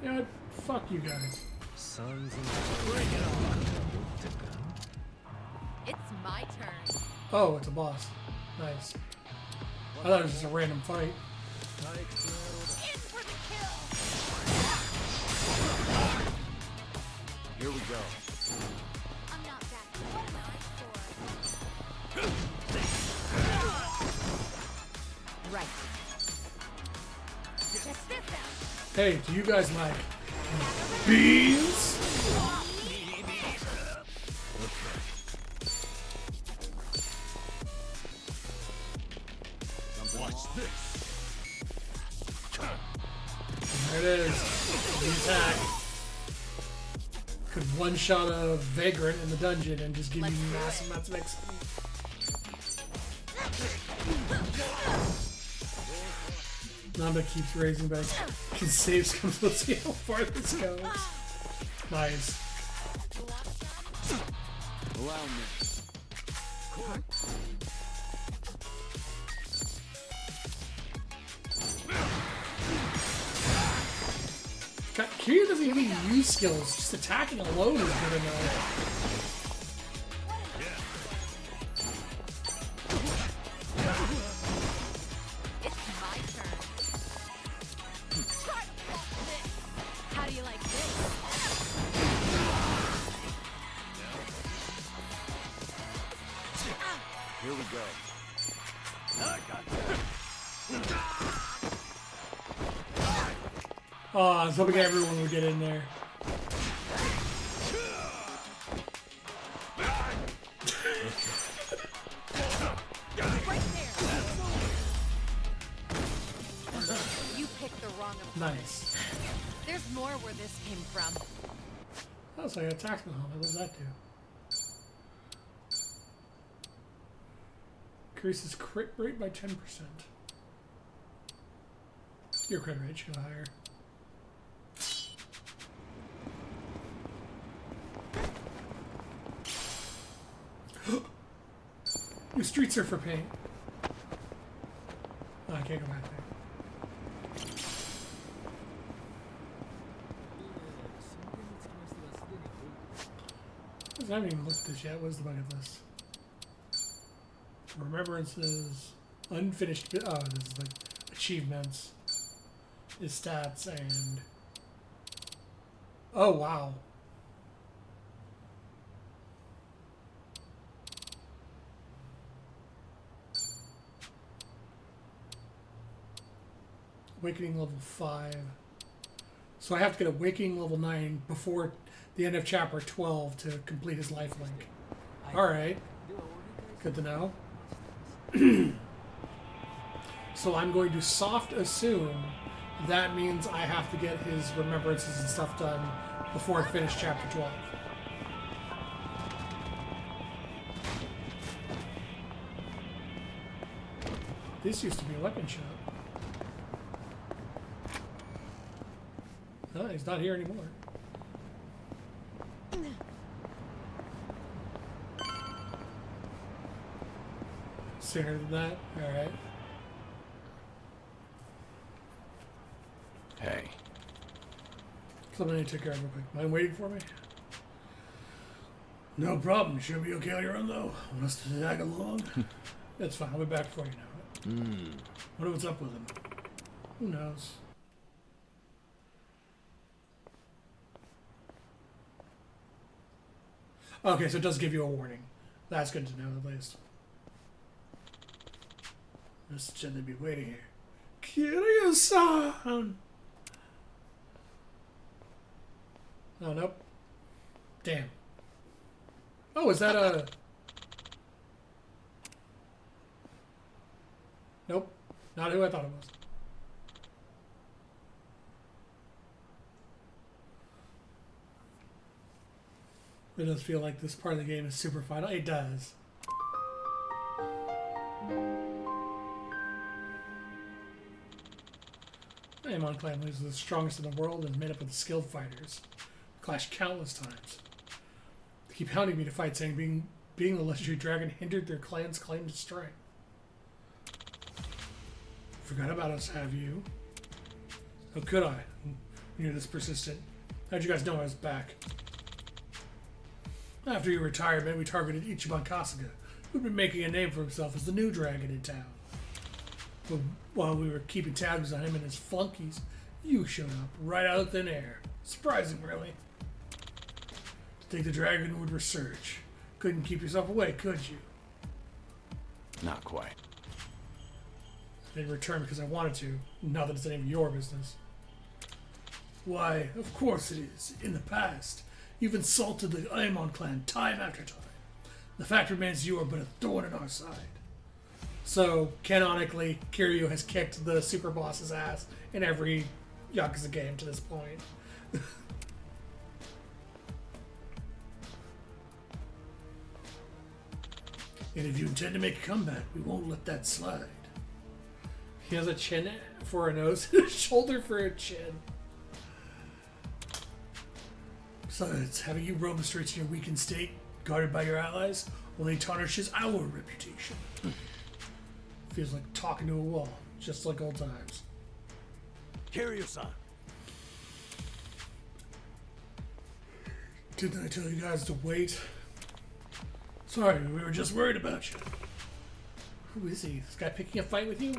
You know what? Fuck you guys. Sons and bring it on. It's my turn. Oh, it's a boss. Nice. I thought it was just a random fight. In for the kill. Here we go. I'm not back. Right. Check this out. Hey, do you guys like beans? Watch this. There it is. The attack. Could one-shot a Vagrant in the dungeon and just give you massive amounts of XP. Namba keeps raising back. His saves comes. Let's see how far this goes. Nice. Allow me. God, Kiryu doesn't even use skills. Just attacking alone is good enough. It's my turn. Try to block this. How do you like this? Here we go. I got Oh, I was hoping everyone would get in there. You picked the wrong opponent. Nice. There's more where this came from. Oh, so I got tactical helmet. What does that do? Increases crit rate by 10%. Your crit rate should go higher. New Street Surfer paint. Oh, I can't go back there. I haven't even looked at this yet. What is the bucket list? Remembrances, unfinished. Oh, this is like achievements, his stats, and oh wow. Awakening level 5. So I have to get Awakening level 9 before the end of chapter 12 to complete his lifelink. Alright. Good to know. So I'm going to soft assume that means I have to get his remembrances and stuff done before I finish chapter 12. This used to be a weapon shop. No, he's not here anymore. Sooner than that? Alright. Hey. Something I need to take care of real quick. Mind waiting for me? No problem. You sure be okay on your own, though? Want us to tag along? That's fine. I'll be back for you now. Wonder what's up with him. Who knows? Okay, so it does give you a warning. That's good to know, at least. Just gently be waiting here. Kiryu-san! Oh, nope. Damn. Oh, is that a... Nope. Not who I thought it was. It does feel like this part of the game is super final. It does. Amon Clan is the strongest in the world and is made up of skilled fighters. Clashed countless times. They keep hounding me to fight, saying being the legendary dragon hindered their clan's claim to strength. Forgot about us, have you? How could I? When you're this persistent. How'd you guys know I was back? After your retirement, we targeted Ichiban Kasuga, who'd been making a name for himself as the new dragon in town. But while we were keeping tabs on him and his flunkies, you showed up right out of thin air. Surprising, really. To think the dragon would resurge. Couldn't keep yourself away, could you? Not quite. I didn't return because I wanted to, not that it's any of your business. Why, of course it is. In the past, you've insulted the Aemon clan time after time. The fact remains you are but a thorn in our side. So, canonically, Kiryu has kicked the super boss's ass in every Yakuza game to this point. And if you intend to make a comeback, we won't let that slide. He has a chin for a nose and a shoulder for a chin. Besides, having you roam the streets in your weakened state, guarded by your allies, only tarnishes our reputation. Feels like talking to a wall, just like old times. Kiryu-san. Didn't I tell you guys to wait? Sorry, we were just worried about you. Who is he? This guy picking a fight with you?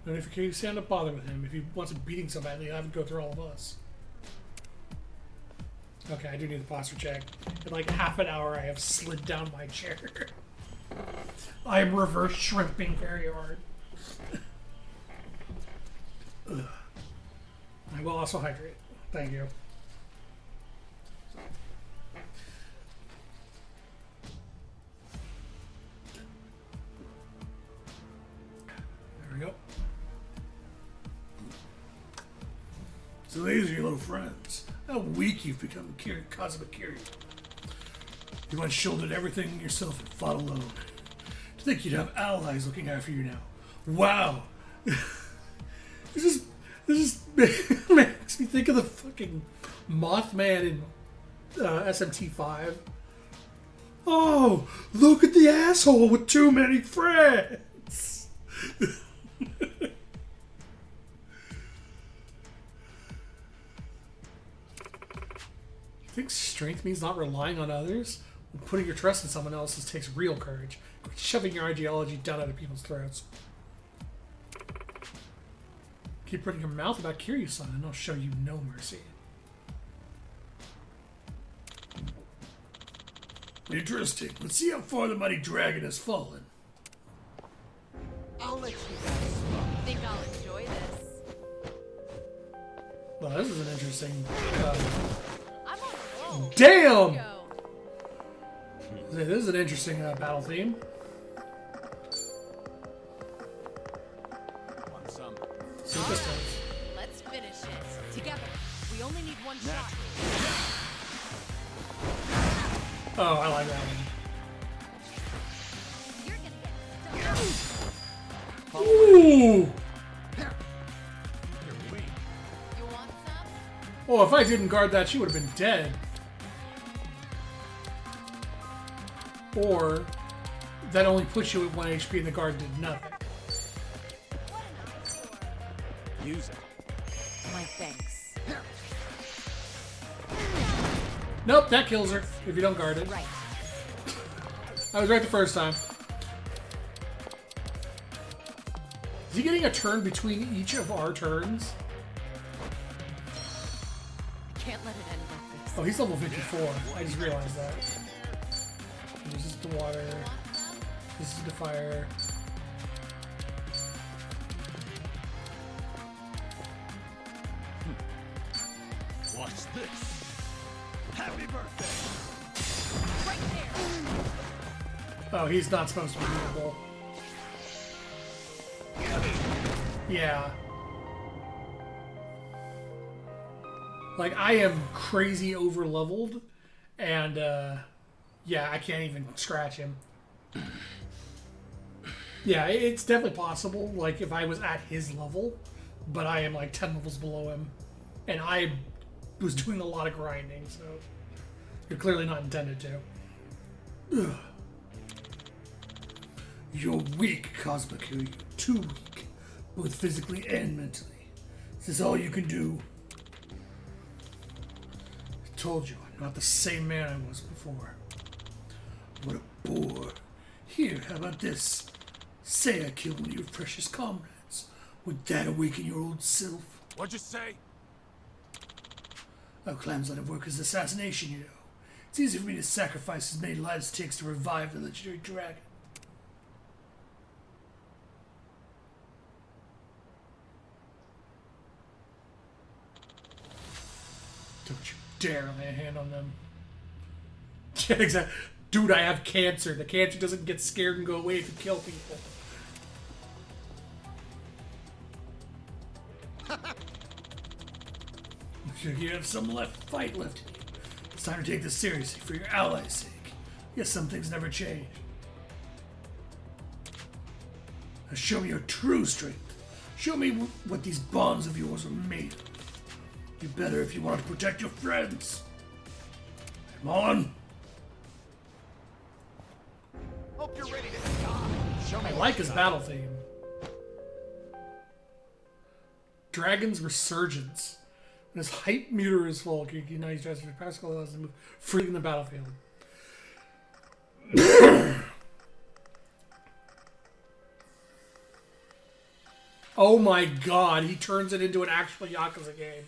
No need for Kiryu-san to bother with him. If he wants him beating so badly, he'll have to go through all of us. Okay, I do need the posture check. In like half an hour, I have slid down my chair. I am reverse shrimping very hard. I will also hydrate. Thank you. There we go. So these are your little friends. How weak you've become, Kazuma Kiryu. You once shouldered everything yourself and fought alone. To think you'd have allies looking after you now. Wow. This makes me think of the fucking Mothman in SMT5. Oh, look at the asshole with too many friends. You think strength means not relying on others? Well, putting your trust in someone else takes real courage. Quit shoving your ideology down other people's throats. Keep running your mouth about Kiryu-san and I'll show you no mercy. Interesting. Let's see how far the mighty dragon has fallen. I'll let you guys smoke. Think I'll enjoy this? Well, this is an interesting... I'm on a roll. Damn! This is an interesting battle theme. Want some? See what this does. Let's finish it. Together. We only need one shot. Oh, I like that one. Ooh! Oh, if I didn't guard that, she would have been dead. Or that only puts you at 1 HP and the guard did nothing. Use it. My thanks. Nope, that kills her if you don't guard it. Right. I was right the first time. Is he getting a turn between each of our turns? I can't let it end like this. Oh, he's level 54. I just realized that. This is the water. This is the fire. Watch this. Happy birthday. Right there. Oh, he's not supposed to be usable. Yeah. Like, I am crazy over leveled, and yeah, I can't even scratch him. Yeah, it's definitely possible, like, if I was at his level, but I am like 10 levels below him, and I was doing a lot of grinding, so you're clearly not intended to. Ugh. You're weak, Cosmic. You're too weak, both physically and mentally. Is this all you can do? I told you, I'm not the same man I was before. What a bore. Here, how about this? Say I killed one of your precious comrades. Would that awaken your old self? What'd you say? How clams let it work as assassination, you know. It's easy for me to sacrifice as many lives as it takes to revive the legendary dragon. Don't you dare lay a hand on them. Yeah, exactly. Dude, I have cancer. The cancer doesn't get scared and go away if you kill people. You have some fight left in you. It's time to take this seriously for your allies' sake. Yes, some things never change. Now show me your true strength. Show me what these bonds of yours are made of. You better if you want to protect your friends. Come on. Hope you're ready to die. Show me I like his battle theme. Dragon's Resurgence. When his height meter is full, Kiki Dresser Pascal allows him to move freely in the battlefield. Oh my god, he turns it into an actual Yakuza game.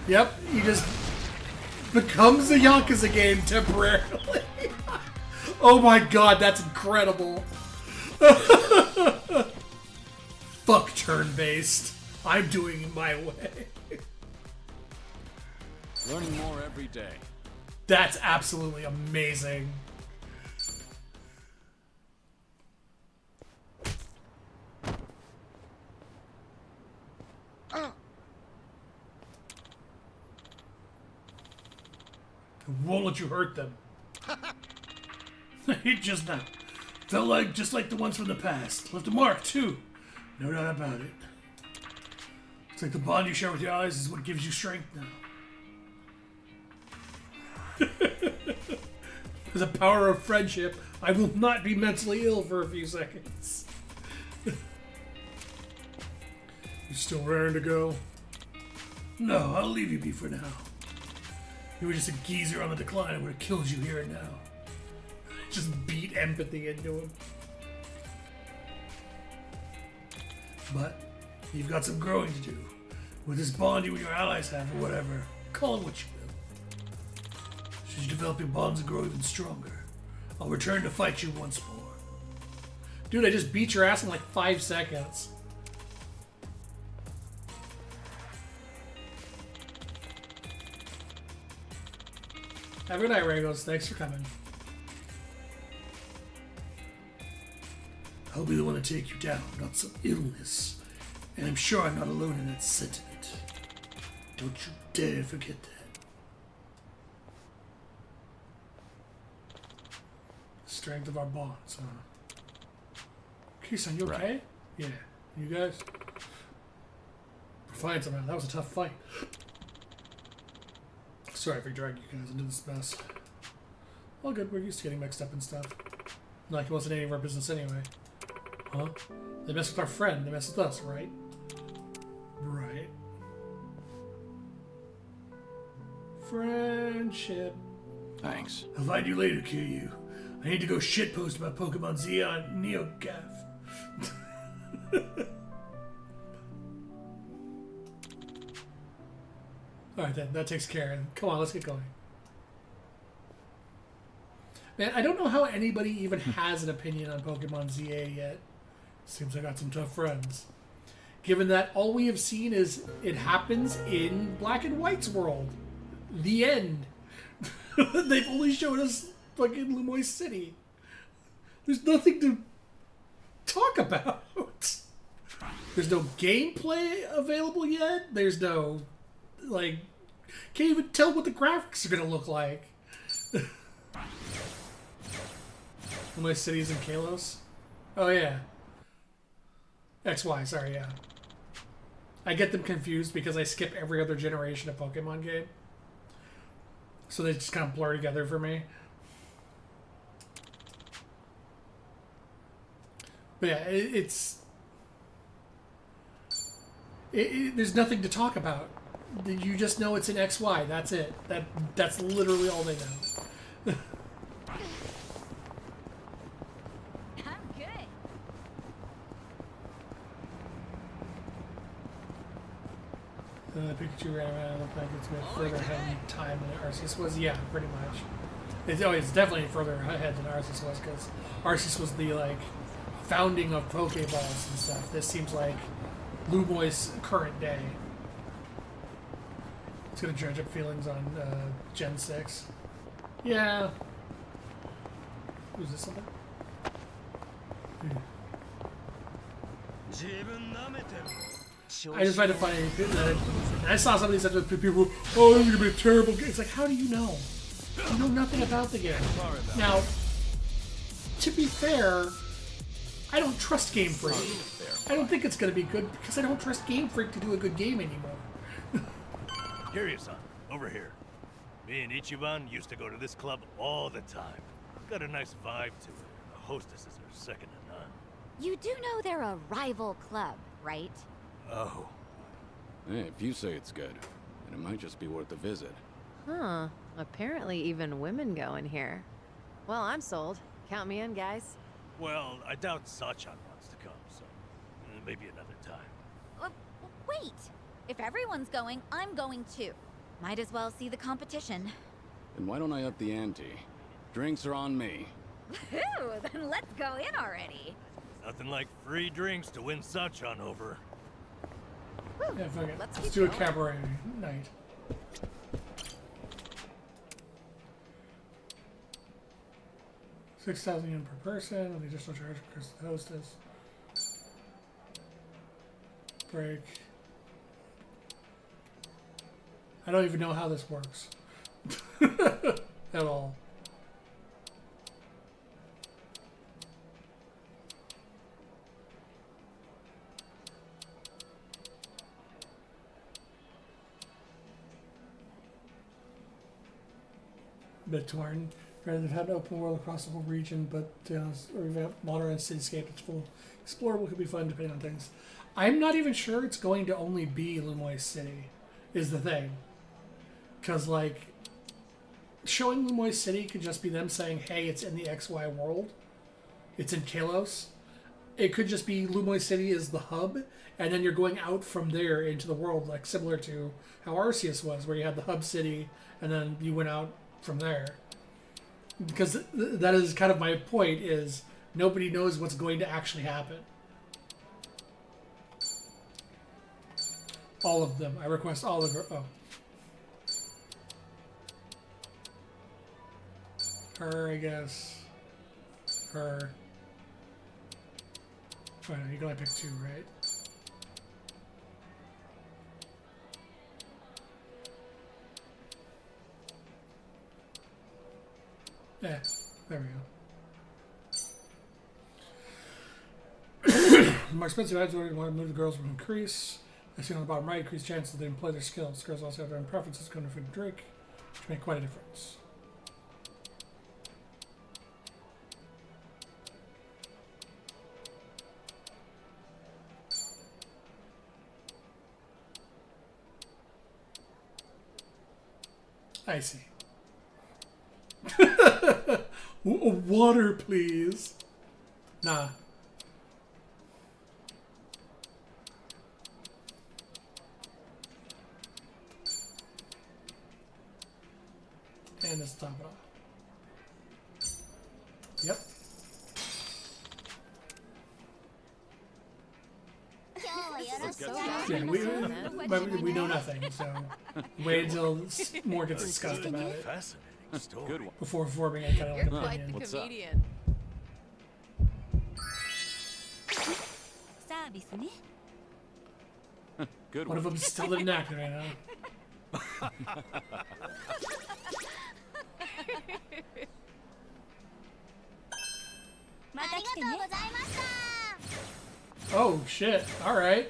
Yep, he just becomes a Yakuza game temporarily. Oh my god, that's incredible. Fuck turn-based. I'm doing it my way. Learning more every day. That's absolutely amazing. Won't let you hurt them. It just now. Felt like just like the ones from the past. Left a mark too. No doubt about it. It's like the bond you share with your eyes is what gives you strength now. For the power of friendship, I will not be mentally ill for a few seconds. You still raring to go? No, I'll leave you be for now. You were just a geezer on the decline. I would have killed you here and now. Just beat empathy into him. But you've got some growing to do. With this bond you and your allies have, or whatever. Call it what you will. Should you develop your bonds and grow even stronger, I'll return to fight you once more. Dude, I just beat your ass in like 5 seconds. Have a good night, Ragos. Thanks for coming. I'll be the one to take you down, not some illness. And I'm sure I'm not alone in that sentiment. Don't you dare forget that. The strength of our bonds, huh? Kisan, you okay? Right. Yeah. You guys? We're fine somehow. That was a tough fight. Sorry for dragging you guys into this mess. All good, we're used to getting mixed up and stuff. Not like it wasn't any of our business anyway. Huh? They mess with our friend, they mess with us, right? Right. Friendship. Thanks. I'll find you later, Kiryu. I need to go shitpost about Pokemon Z on NeoGaf. Alright then, that takes care of it. Come on, let's get going. Man, I don't know how anybody even has an opinion on Pokemon ZA yet. Seems I got some tough friends. Given that all we have seen is it happens in Black and White's world. The end. They've only shown us fucking Lumoy City. There's nothing to talk about. There's no gameplay available yet. There's no, like, can't even tell what the graphics are gonna look like. Lumoy City's in Kalos? Oh yeah. XY, sorry, yeah. I get them confused because I skip every other generation of Pokemon game. So they just kind of blur together for me. But yeah, there's nothing to talk about. You just know it's an XY. That's it. That's literally all they know. I'm good. Pikachu ran around. Looked like it's a bit further ahead in time than Arceus was. Yeah, pretty much. It's definitely further ahead than Arceus was, because Arceus was the, like, founding of Pokeballs and stuff. This seems like Lumoy's current day. It's gonna dredge up feelings on Gen 6. Yeah. Who's this something? I just find it funny that I saw some of these such people, oh, this is gonna be a terrible game. It's like, how do you know? You know nothing about the game. Now, to be fair, I don't trust Game Freak. I don't think it's gonna be good because I don't trust Game Freak to do a good game anymore. Kiryu-san, over here. Me and Ichiban used to go to this club all the time. Got a nice vibe to it. The hostesses are second to none. You do know they're a rival club, right? Oh. Hey, if you say it's good, then it might just be worth a visit. Huh. Apparently even women go in here. Well, I'm sold. Count me in, guys. Well, I doubt Sachan wants to come, so maybe another time. Wait! If everyone's going, I'm going too. Might as well see the competition. Then why don't I up the ante? Drinks are on me. Woohoo! Then let's go in already. Nothing like free drinks to win Sachan over. Yeah, fuck it. Let's Let's keep do a going. cabaret night. $6,000 per person with the additional charge because the hostess. Break. I don't even know how this works. At all. Bit torn. Rather than have an open world across the whole region, but revamped modern cityscape, it's full explorable, could be fun depending on things. I'm not even sure it's going to only be Lumoy City, is the thing. Because, like, showing Lumoy City could just be them saying, hey, it's in the XY world. It's in Kalos. It could just be Lumoy City is the hub, and then you're going out from there into the world, like similar to how Arceus was, where you had the hub city, and then you went out from there. Because that is kind of my point, is nobody knows what's going to actually happen. All of them. I request all of her. Oh. Her, I guess. Her. Fine, you can only pick two, right? Yeah, there we go. More expensive items where you want to move the girls will increase. I see on the bottom right, increase chances that they employ their skills. Girls also have their own preferences going to food and drink, which make quite a difference. I see. Water, please. Nah. And let's top it off. Yep. Let's get Yeah, we know nothing, so wait until more gets discussed about it. Fascinating story. Good one. Before forming a kind of You're like quite opinion. the What's up? comedian. サービスね。 Good One of one. them's still in neck right now. また来てね。ありがとうございました。 Oh shit! All right.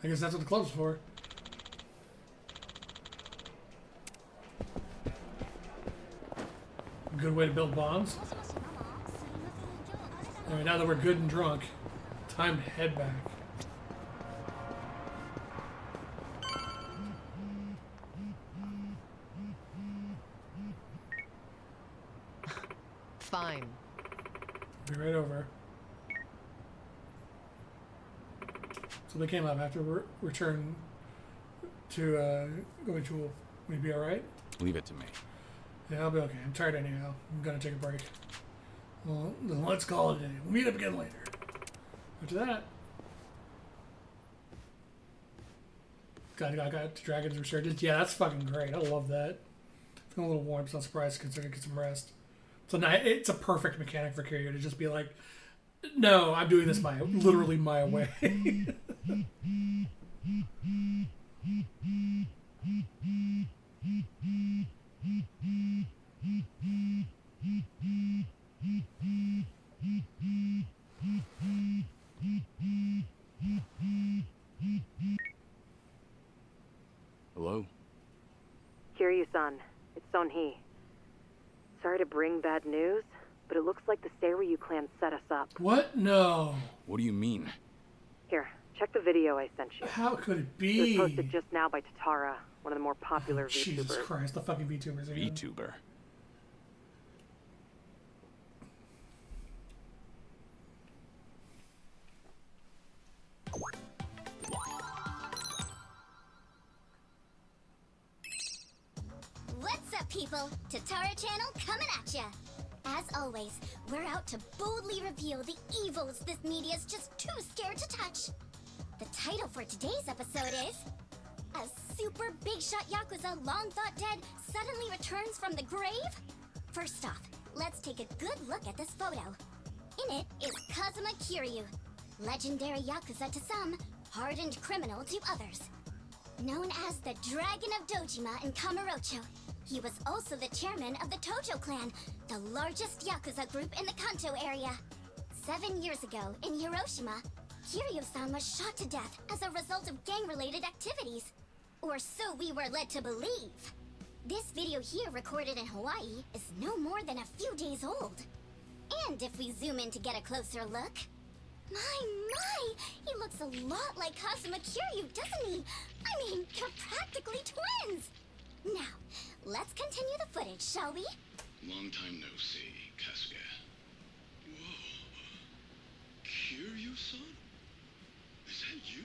I guess that's what the club's for. Good way to build bonds. Anyway, now that we're good and drunk, time to head back. Fine. Be right over. So they came up after return to going to. Will be all right? Leave it to me. Yeah, I'll be okay. I'm tired anyhow. I'm gonna take a break. Well, then let's call it a day. We'll meet up again later. After that, got Dragon's Resurgence. Yeah, that's fucking great. I love that. Feeling a little warm, so I'm surprised considering get some rest. It's a perfect mechanic for Kiryu to just be like, no, I'm doing this literally my way. Hello? Kiryu-san, it's Sonhee. Sorry to bring bad news, but it looks like the Seiryu clan set us up. What? No. What do you mean? Here, check the video I sent you. How could it It be? was posted just now by Tatara, one of the more popular Jesus VTubers. Christ, the fucking VTubers again. VTuber. What's up, people? Tatara Channel coming at ya! As always, we're out to boldly reveal the evils this media's just too scared to touch. The title for today's episode is... A super big shot Yakuza long thought dead suddenly returns from the grave? First off, let's take a good look at this photo. In it is Kazuma Kiryu, legendary Yakuza to some, hardened criminal to others. Known as the Dragon of Dojima in Kamurocho, he was also the chairman of the Tojo clan, the largest Yakuza group in the Kanto area. 7 years ago, in Hiroshima, Kiryu-san was shot to death as a result of gang-related activities. Or so we were led to believe. This video here, recorded in Hawaii, is no more than a few days old. And if we zoom in to get a closer look... My! He looks a lot like Kazuma Kiryu, doesn't he? I mean, they're practically twins! Now, let's continue the footage, shall we? Long time no see, Kasuga. Whoa. Kiryu-san? Is that you?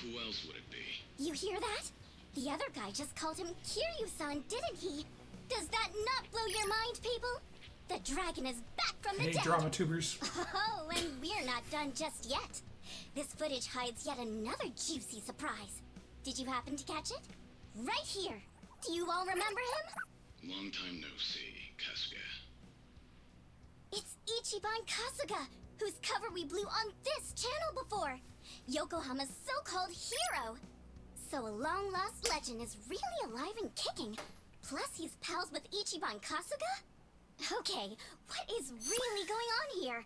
Who else would it be? You hear that? The other guy just called him Kiryu-san, didn't he? Does that not blow your mind, people? The dragon is back from the Hey, dead! drama tubers. Oh, and we're not done just yet. This footage hides yet another juicy surprise. Did you happen to catch it? Right here. Do you all remember him? Long time no see, Kasuga. It's Ichiban Kasuga, whose cover we blew on this channel before. Yokohama's so-called hero. So a long-lost legend is really alive and kicking. Plus he's pals with Ichiban Kasuga? Okay, what is really going on here?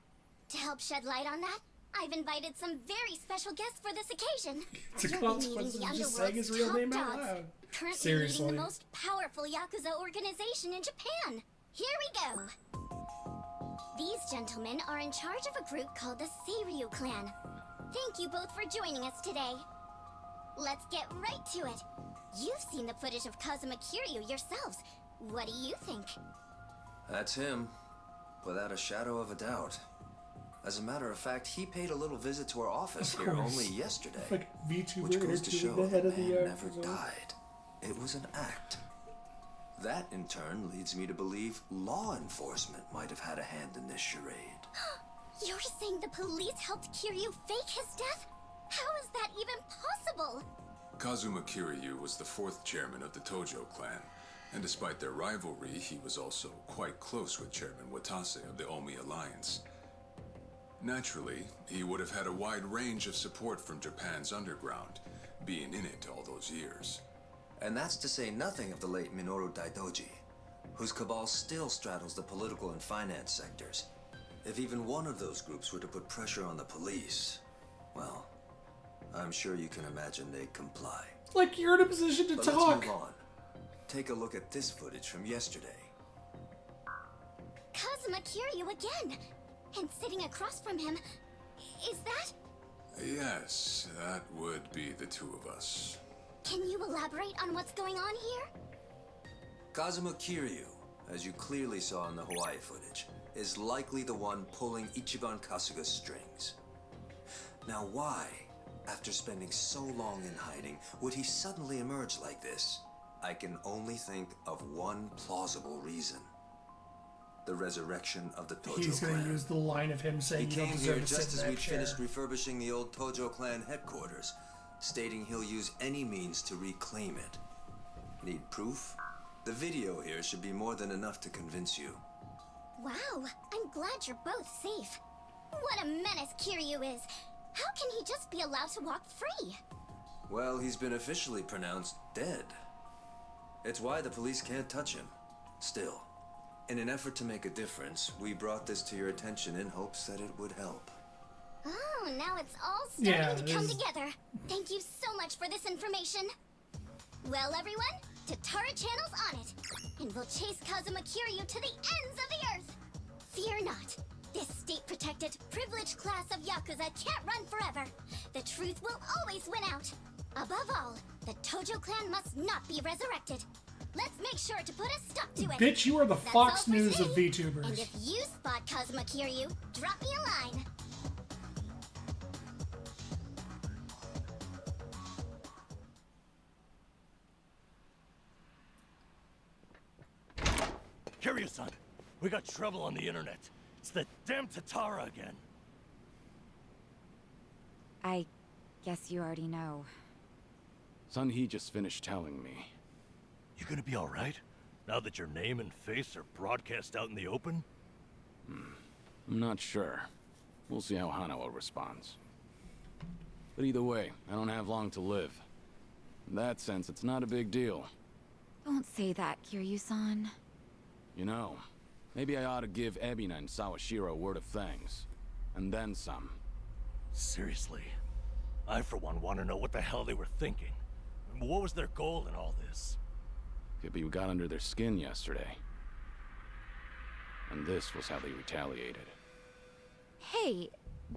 To help shed light on that, I've invited some very special guests for this occasion. It's a You'll be meeting consequence the of just saying his underworld's real top name out dogs, loud. currently Seriously. leading the most powerful Yakuza organization in Japan. Here we go. These gentlemen are in charge of a group called the Seiryu clan. Thank you both for joining us today. Let's get right to it. You've seen the footage of Kazuma Kiryu yourselves. What do you think? That's him, without a shadow of a doubt. As a matter of fact, he paid a little visit to our office Of here course. only yesterday. Like VTuber Which goes to interviewing show the head the of the, man never episode. died. It was an act. That, in turn, leads me to believe law enforcement might have had a hand in this charade. You're saying the police helped Kiryu fake his death? How is that even possible? Kazuma Kiryu was the 4th chairman of the Tojo clan, and despite their rivalry, he was also quite close with Chairman Watase of the Omi Alliance. Naturally, he would have had a wide range of support from Japan's underground, being in it all those years. And that's to say nothing of the late Minoru Daidoji, whose cabal still straddles the political and finance sectors. If even one of those groups were to put pressure on the police, well, I'm sure you can imagine they'd comply. Like, you're in a position to But talk. let's move on. Take a look at this footage from yesterday. Kazuma Kiryu again! And sitting across from him, is that? Yes, that would be the two of us. Can you elaborate on what's going on here? Kazuma Kiryu, as you clearly saw in the Hawaii footage, is likely the one pulling Ichiban Kasuga's strings. Now why, after spending so long in hiding, would he suddenly emerge like this? I can only think of one plausible reason. The resurrection of the Tojo He's going clan. to use the line of him saying He you don't came here deserve to sit just in as that we'd chair. finished refurbishing the old Tojo clan headquarters, stating he'll use any means to reclaim it. Need proof? The video here should be more than enough to convince you. Wow, I'm glad you're both safe. What a menace Kiryu is. How can he just be allowed to walk free? Well, he's been officially pronounced dead. It's why the police can't touch him. Still, in an effort to make a difference, we brought this to your attention in hopes that it would help. Oh, now it's all starting Yeah, to come this- together. Thank you so much for this information. Well, everyone, Tatara Channel's on it. And we'll chase Kazuma Kiryu to the ends of the earth. Fear not. This state-protected, privileged class of Yakuza can't run forever. The truth will always win out. Above all, the Tojo clan must not be resurrected. Let's make sure to put a stop to it. Bitch, you are the That's Fox all for News of today. VTubers. And if you spot Kazuma Kiryu, drop me a line. Kiryu-san, we got trouble on the internet. It's the damn Tatara again. I guess you already know. Sun-Hee just finished telling me. You gonna be alright? Now that your name and face are broadcast out in the open? I'm not sure. We'll see how Hanawa responds. But either way, I don't have long to live. In that sense, it's not a big deal. Don't say that, Kiryu-san. You know, maybe I ought to give Ebina and Sawashiro a word of thanks. And then some. Seriously? I, for one, want to know what the hell they were thinking. What was their goal in all this? Could be we got under their skin yesterday. And this was how they retaliated. Hey,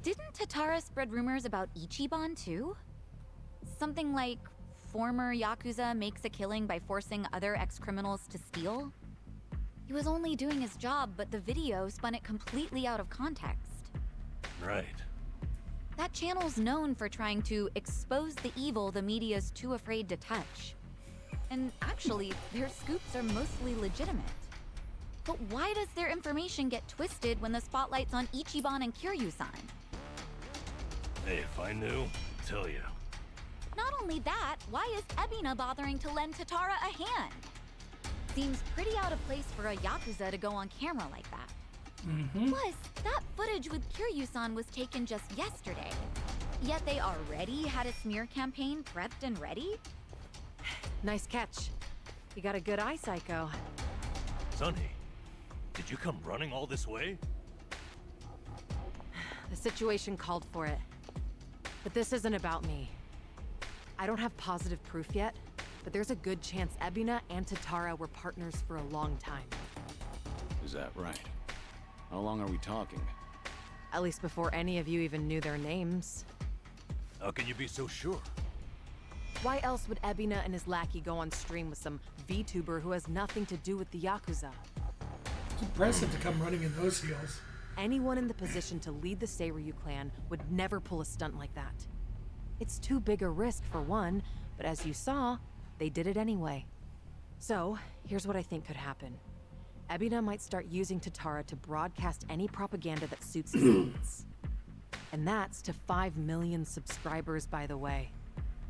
didn't Tatara spread rumors about Ichiban too? Something like former Yakuza makes a killing by forcing other ex-criminals to steal? He was only doing his job, but the video spun it completely out of context. Right. That channel's known for trying to expose the evil the media's too afraid to touch. And actually, their scoops are mostly legitimate. But why does their information get twisted when the spotlight's on Ichiban and Kiryu-san? Hey, if I knew, I'd tell you. Not only that, why is Ebina bothering to lend Tatara a hand? Seems pretty out of place for a Yakuza to go on camera like that. Plus, that footage with Kiryu-san was taken just yesterday. Yet they already had a smear campaign prepped and ready? Nice catch. You got a good eye, Psycho. Sun-Hee, did you come running all this way? The situation called for it. But this isn't about me. I don't have positive proof yet, but there's a good chance Ebina and Tatara were partners for a long time. Is that right? How long are we talking? At least before any of you even knew their names. How can you be so sure? Why else would Ebina and his lackey go on stream with some VTuber who has nothing to do with the Yakuza? It's impressive to come running in those heels. Anyone in the position to lead the Seiryu clan would never pull a stunt like that. It's too big a risk for one, but as you saw, they did it anyway. So, here's what I think could happen. Ebina might start using Tatara to broadcast any propaganda that suits his needs. And that's to 5 million subscribers, by the way.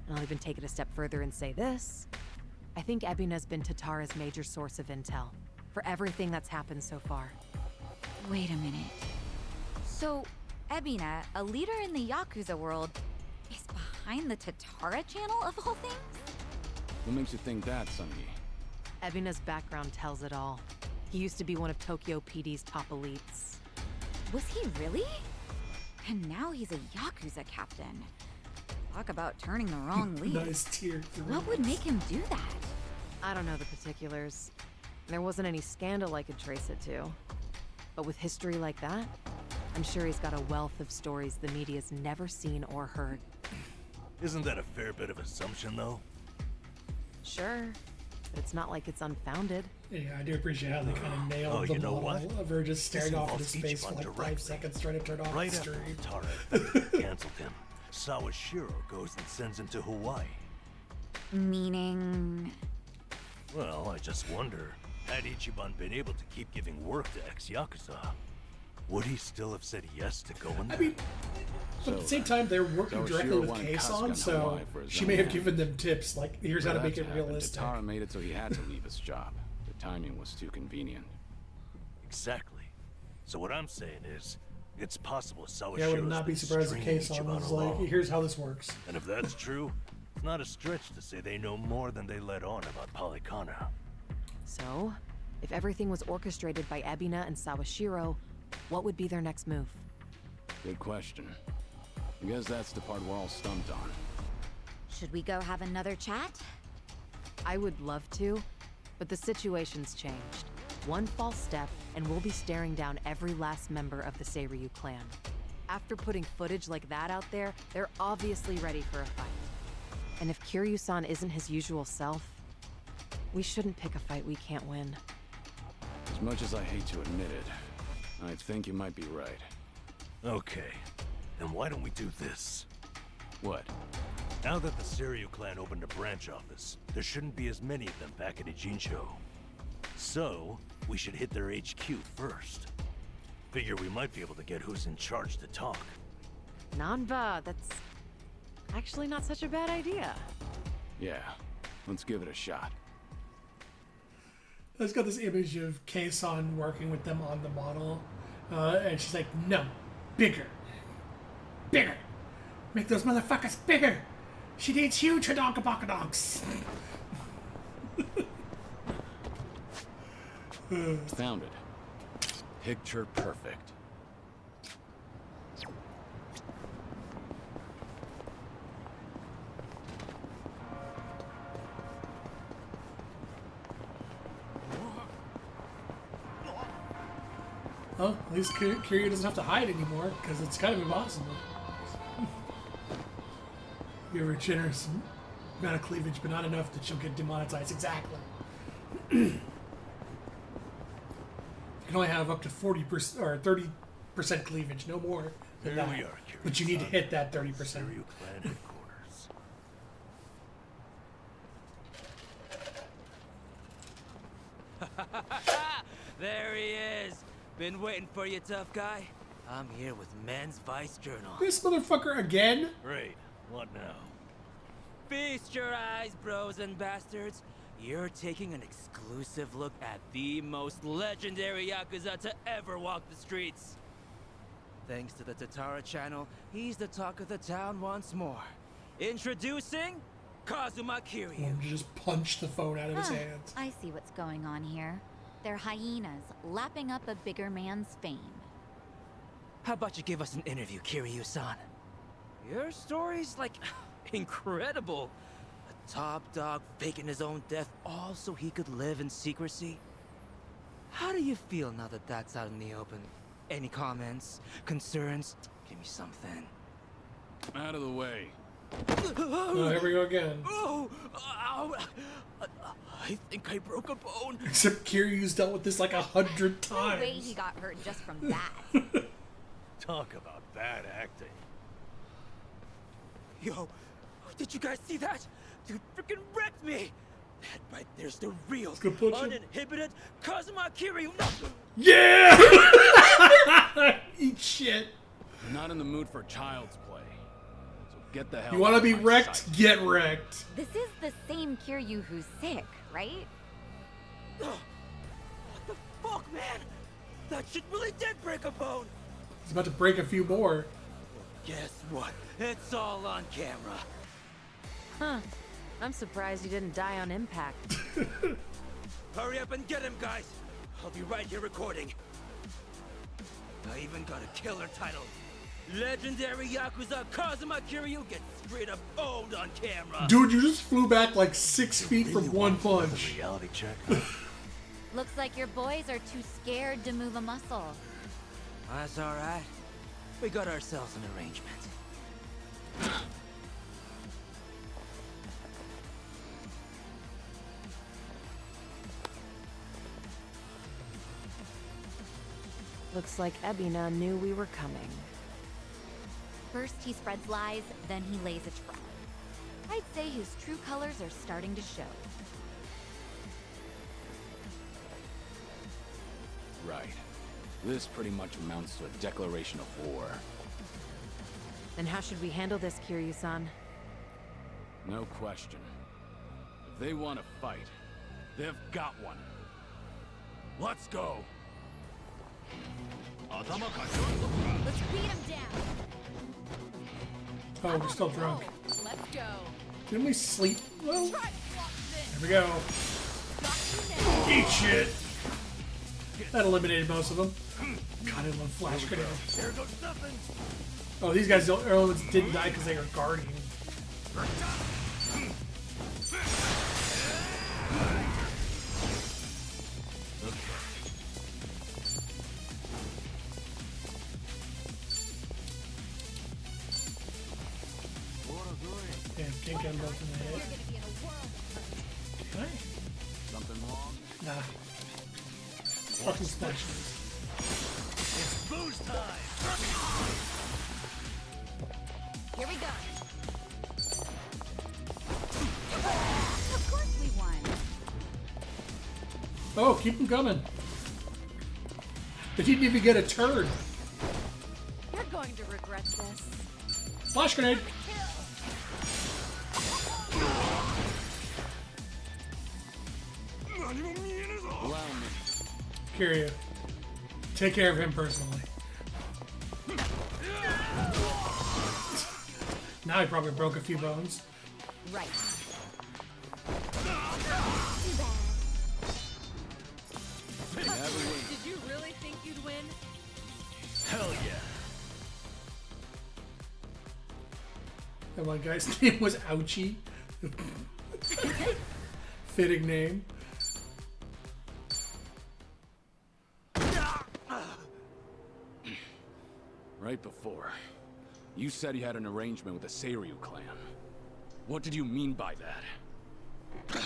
And I'll even take it a step further and say this. I think Ebina's been Tatara's major source of intel for everything that's happened so far. Wait a minute. So, Ebina, a leader in the Yakuza world, is behind the Tatara channel of all things? What makes you think that, Sunny? Ebina's background tells it all. He used to be one of Tokyo PD's top elites. Was he really? And now he's a Yakuza captain. Talk about turning the wrong lead. Nice tier 3. What would make him do that? I don't know the particulars. There wasn't any scandal I could trace it to. But with history like that, I'm sure he's got a wealth of stories the media's never seen or heard. Isn't that a fair bit of assumption, though? Sure, but it's not like it's unfounded. Yeah, I do appreciate how they kind of nailed the you know model what? of her just staring This off into involves space for Ichiban like directly. 5 seconds trying to turn off Right the after stream. Tara effectively canceled him, Sawashiro goes and sends him to Hawaii. Meaning... Well, I just wonder, had Ichiban been able to keep giving work to ex-Yakuza, would he still have said yes to going there? I mean, but at the same time, they're working Sawashiro directly with wanted Kason, Kasuga in so Hawaii for his she own may have hand. given them tips, like, here's how to make it realistic. Tatara made it so he had to leave his job. The timing was too convenient. Exactly. So what I'm saying is, it's possible Sawashiro's Yeah, I would not be been surprised if stringing Kason Ichiban was like, along. here's how this works. And if that's true, it's not a stretch to say they know more than they let on about Polycana. So, if everything was orchestrated by Ebina and Sawashiro, what would be their next move? Good question. I guess that's the part we're all stumped on. Should we go have another chat? I would love to, but the situation's changed. One false step, and we'll be staring down every last member of the Seiryu clan. After putting footage like that out there, they're obviously ready for a fight. And if Kiryu-san isn't his usual self, we shouldn't pick a fight we can't win. As much as I hate to admit it, I think you might be right. Okay, then why don't we do this? What? Now that the Seiryu clan opened a branch office, there shouldn't be as many of them back at Ijincho. So, we should hit their HQ first. Figure we might be able to get who's in charge to talk. Nanba, that's actually not such a bad idea. Yeah, let's give it a shot. It's got this image of Kason working with them on the model, and she's like, no, bigger. Bigger. Make those motherfuckers bigger. She needs huge hadonkabakadonks. Found it. Picture perfect. Well, at least Kiryu doesn't have to hide anymore, because it's kind of impossible. You have a generous amount of cleavage, but not enough that she'll get demonetized. Exactly. You can only have up to 40% or 30% cleavage, no more than Here that. we are, But you need to hit that 30%. Seiryu clan headquarters. There he is. Been waiting for you, tough guy. I'm here with Men's Vice Journal. This motherfucker again? Great. What now? Feast your eyes, bros and bastards. You're taking an exclusive look at the most legendary Yakuza to ever walk the streets. Thanks to the Tatara channel, he's the talk of the town once more. Introducing Kazuma Kiryu. You just punch the phone out of his Huh, hands. I see what's going on here. They're hyenas, lapping up a bigger man's fame. How about you give us an interview, Kiryu-san? Your story's, like, incredible. A top dog faking his own death all so he could live in secrecy. How do you feel now that that's out in the open? Any comments? Concerns? Give me something. Out of the way. Oh, here we go again. Oh! Ow! I think I broke a bone. Except Kiryu's dealt with this like 100 No times. way he got hurt just from that. Talk about bad acting. Yo, did you guys see that? Dude freaking wrecked me! That right there's the real, Good punch. uninhibited Kazuma Kiryu. Yeah! Eat shit. I'm not in the mood for child's play. So get the hell You want to out be of my wrecked? sight. Get wrecked. This is the same Kiryu who's sick, right? What the fuck, man? That shit really did break a bone. He's about to break a few more. Guess what? It's all on camera. Huh. I'm surprised you didn't die on impact. Hurry up and get him, guys. I'll be right here recording. I even got a killer title. Legendary Yakuza Kazuma Kiryu gets straight up owned on camera. Dude, you just flew back like 6 feet from one punch. Reality check. Looks like your boys are too scared to move a muscle. That's all right. We got ourselves an arrangement. Looks like Ebina knew we were coming. First he spreads lies, then he lays a trap. I'd say his true colors are starting to show. Right. This pretty much amounts to a declaration of war. Then how should we handle this, Kiryu-san? No question. If they want to fight, they've got one. Let's go! Let's beat him down. Oh, we're still drunk. Let's go. Didn't we sleep? Well, there we go. Eat shit. That eliminated most of them. God, I love flash grenades. There goes nothing. Oh, these guys don't. Early ones didn't die because they were guarding. Damn, can't get them both in the head. Can I? Something wrong? Nah. Fucking splash. It's booze time. Here we go. Of course we won. Oh, keep them coming. They didn't even get a turn. You're going to regret this. Flash grenade. Allow me. Kiryu. Take care of him personally. Now he probably broke a few bones. Right. Did you really think you'd win? Hell yeah. And one guy's name was Ouchie. Fitting name. Right before, you said you had an arrangement with the Seiryu clan. What did you mean by that?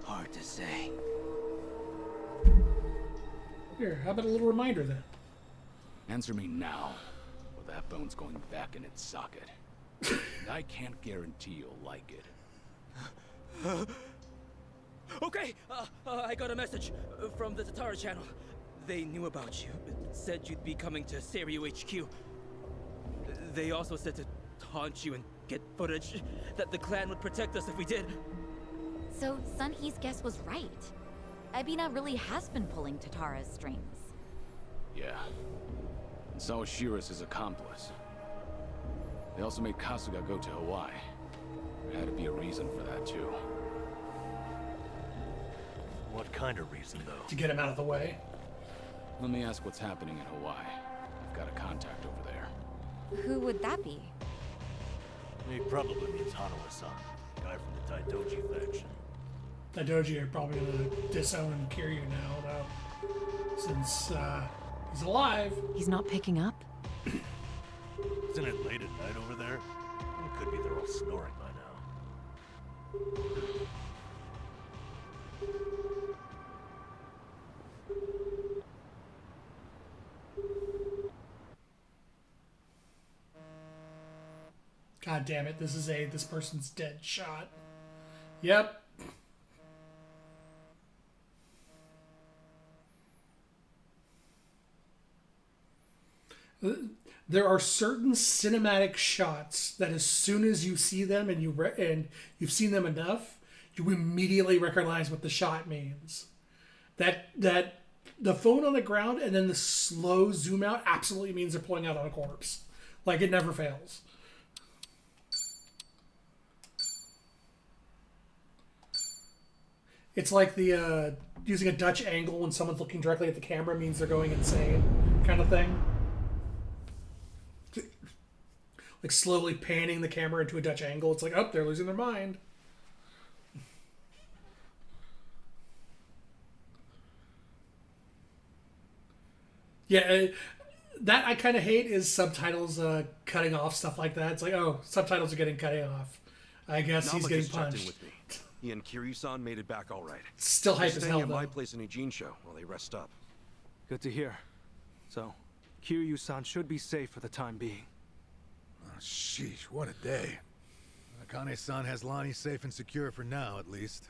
Hard to say. Here, how about a little reminder then? Answer me now, or that bone's going back in its socket. And I can't guarantee you'll like it. Okay, I got a message from the Tatara channel. They knew about you. Said you'd be coming to Seiryu HQ. They also said to taunt you and get footage that the clan would protect us if we did. So Sunhee's guess was right. Ebina really has been pulling Tatara's strings. Yeah. And so is Shiras his accomplice. They also made Kasuga go to Hawaii. There had to be a reason for that, too. What kind of reason, though? To get him out of the way. Let me ask what's happening in Hawaii. I've got a contact over there. Who would that be? He probably means Hanawa-san, guy from the Taidoji faction. Taidoji are probably going to disown Kiryu now, though. Since, he's alive. He's not picking up? Isn't it late at night over there? It could be they're all snoring by now. God damn it, this is this person's dead shot. Yep. There are certain cinematic shots that as soon as you see them and you've seen them enough, you immediately recognize what the shot means. That the phone on the ground and then the slow zoom out absolutely means they're pulling out on a corpse. Like, it never fails. It's like the using a Dutch angle when someone's looking directly at the camera means they're going insane kind of thing. Like slowly panning the camera into a Dutch angle. It's like, oh, they're losing their mind. Yeah, that I kind of hate is subtitles cutting off stuff like that. It's like, oh, subtitles are getting cutting off. I guess he's getting punched. With me. He and Kiryu-san made it back all right. Still hype as hell, at my though. place in Eugene-sho while they rest up. Good to hear. So, Kiryu-san should be safe for the time being. Oh, sheesh, what a day. Akane-san has Lonnie safe and secure for now, at least.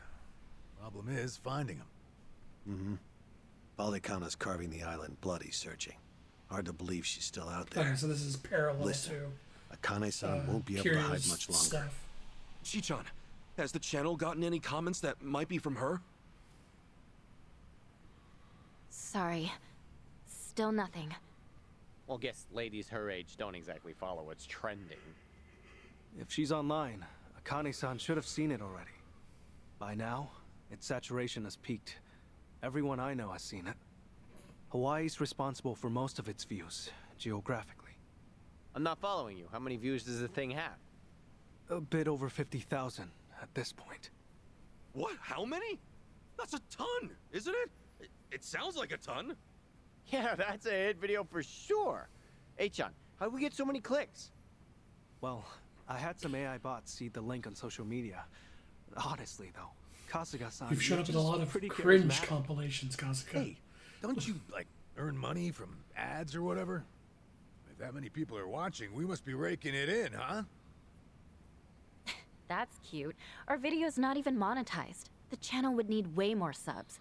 Problem is finding him. Mm-hmm. Balekana's carving the island bloody searching. Hard to believe she's still out there. Okay, so this is parallel Listen, to Akane-san won't be able to hide much longer. Stuff. Chichan, has the channel gotten any comments that might be from her? Sorry. Still nothing. Well, guess ladies her age don't exactly follow what's trending. If she's online, Akane-san should have seen it already. By now, its saturation has peaked. Everyone I know has seen it. Hawaii's responsible for most of its views, geographically. I'm not following you. How many views does the thing have? A bit over 50,000 at this point. What? How many? That's a ton, isn't it? It sounds like a ton. Yeah, that's a hit video for sure. Hey, Chan, how did we get so many clicks? Well, I had some AI bots seed the link on social media. Honestly, though, Kasuga-san... You've shown up in a lot of pretty cringe charismatic. compilations, Kasuga. Hey, don't you, like, earn money from ads or whatever? If that many people are watching, we must be raking it in, huh? That's cute. Our video's not even monetized. The channel would need way more subs.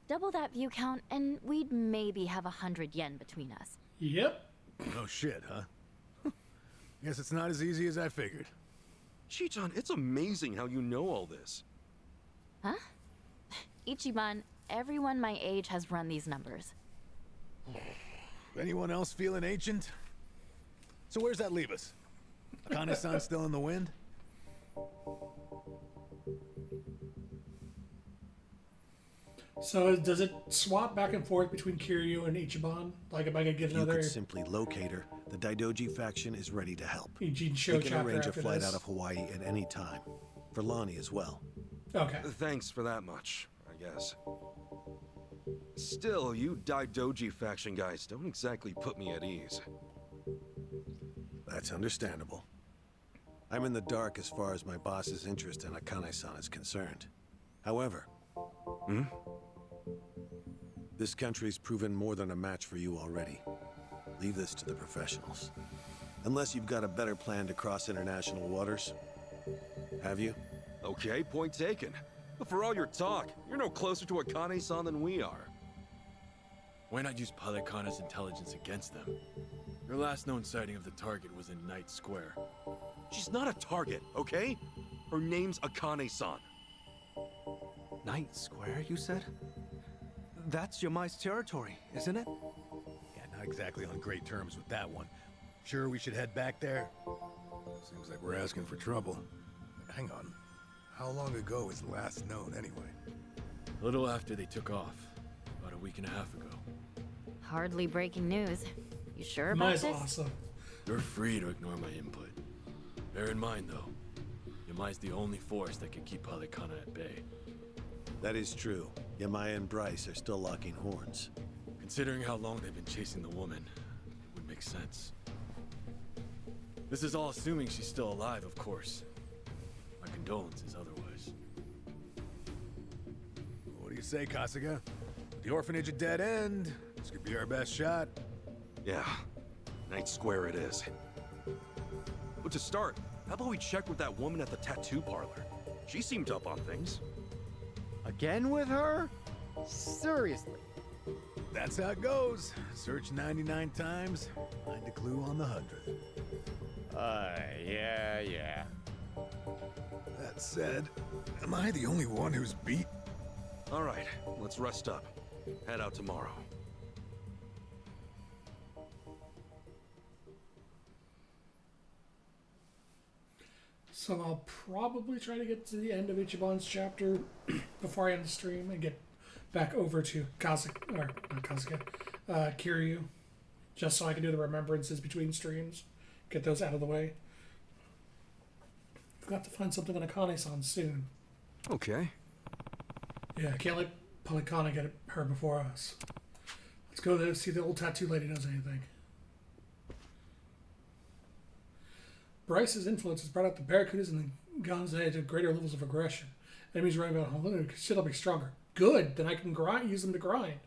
Double that view count, and we'd maybe have 100 yen between us. Yep. No shit, huh? Guess it's not as easy as I figured. Chichan, it's amazing how you know all this. Huh? Ichiban, everyone my age has run these numbers. Anyone else feeling ancient? So where's that leave us? Akane-san still in the wind? So does it swap back and forth between Kiryu and Ichiban? Like, am I gonna get If you another could simply locate her, the Daidoji faction is ready to help. Eugene Show We can chapter arrange a after flight this? out of Hawaii at any time. For Lonnie as well. Okay. Thanks for that much, I guess. Still, you Daidoji faction guys don't exactly put me at ease. That's understandable. I'm in the dark as far as my boss's interest in Akane-san is concerned. However, this country's proven more than a match for you already. Leave this to the professionals. Unless you've got a better plan to cross international waters. Have you? Okay, point taken. But for all your talk, you're no closer to Akane-san than we are. Why not use Palekana's intelligence against them? Their last known sighting of the target was in Night Square. She's not a target, okay? Her name's Akane-san. Night Square, you said? That's Yamai's territory, isn't it? Yeah, not exactly on great terms with that one. Sure we should head back there? Seems like we're asking for trouble. Hang on. How long ago was last known, anyway? A little after they took off. About a week and a half ago. Hardly breaking news. You sure about Yamai's this? awesome. You're free to ignore my input. Bear in mind, though, Yamai's the only force that can keep Palekana at bay. That is true. Yamai and Bryce are still locking horns. Considering how long they've been chasing the woman, it would make sense. This is all assuming she's still alive, of course. My condolences otherwise. What do you say, Kasuga? The orphanage a dead end. This could be our best shot. Yeah, Night Square it is. But to start, how about we check with that woman at the tattoo parlor? She seemed up on things. Again with her? Seriously. That's how it goes. Search 99 times, find a clue on the 100th. Yeah. That said, am I the only one who's beat? All right, let's rest up. Head out tomorrow. So I'll probably try to get to the end of Ichiban's chapter before I end the stream and get back over to Kiryu, just so I can do the remembrances between streams, get those out of the way. I've got to find something on Akane-san soon. Okay. Yeah, I can't let Pelicana get her before us. Let's go there, see the old tattoo lady knows anything. Bryce's influence has brought out the Barracudas and the Ganzai to greater levels of aggression. Enemies running about Honolulu should be stronger. Good, then I can use them to grind.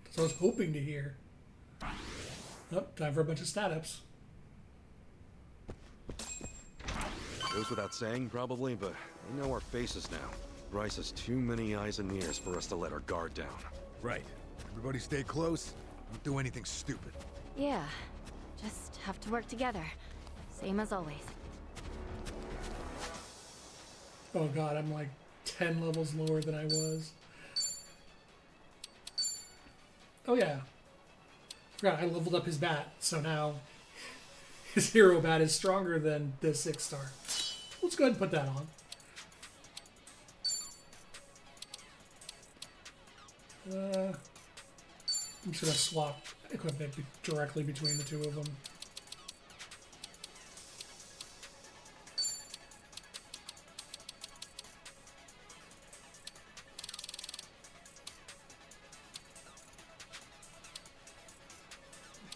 That's what I was hoping to hear. Oh, time for a bunch of stat-ups. Goes without saying, probably, but they know our faces now. Bryce has too many eyes and ears for us to let our guard down. Right. Everybody stay close. Don't do anything stupid. Yeah, just have to work together. Same as always. Oh god, I'm like 10 levels lower than I was. Oh yeah. Forgot, I leveled up his bat, so now his hero bat is stronger than the 6-star. Let's go ahead and put that on. I'm just gonna swap equipment directly between the two of them.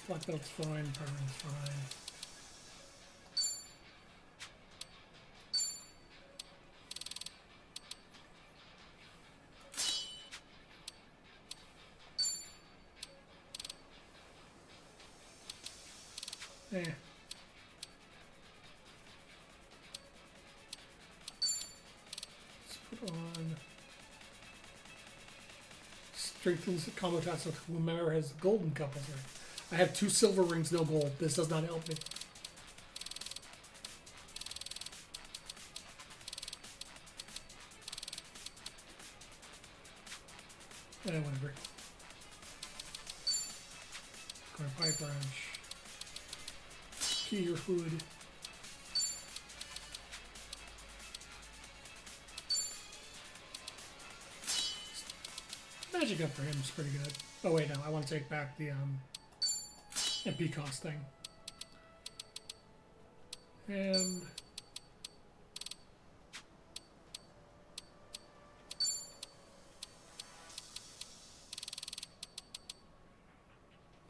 Black belt's fine, permanent's fine. Eh. Let's put on strengthens the combo attacks with whomever has golden couples. I have 2 silver rings, no gold. This does not help me. Whatever. Going pipe wrench. Key your hood. Magic up for him is pretty good. Oh wait, no, I want to take back the MP cost thing. And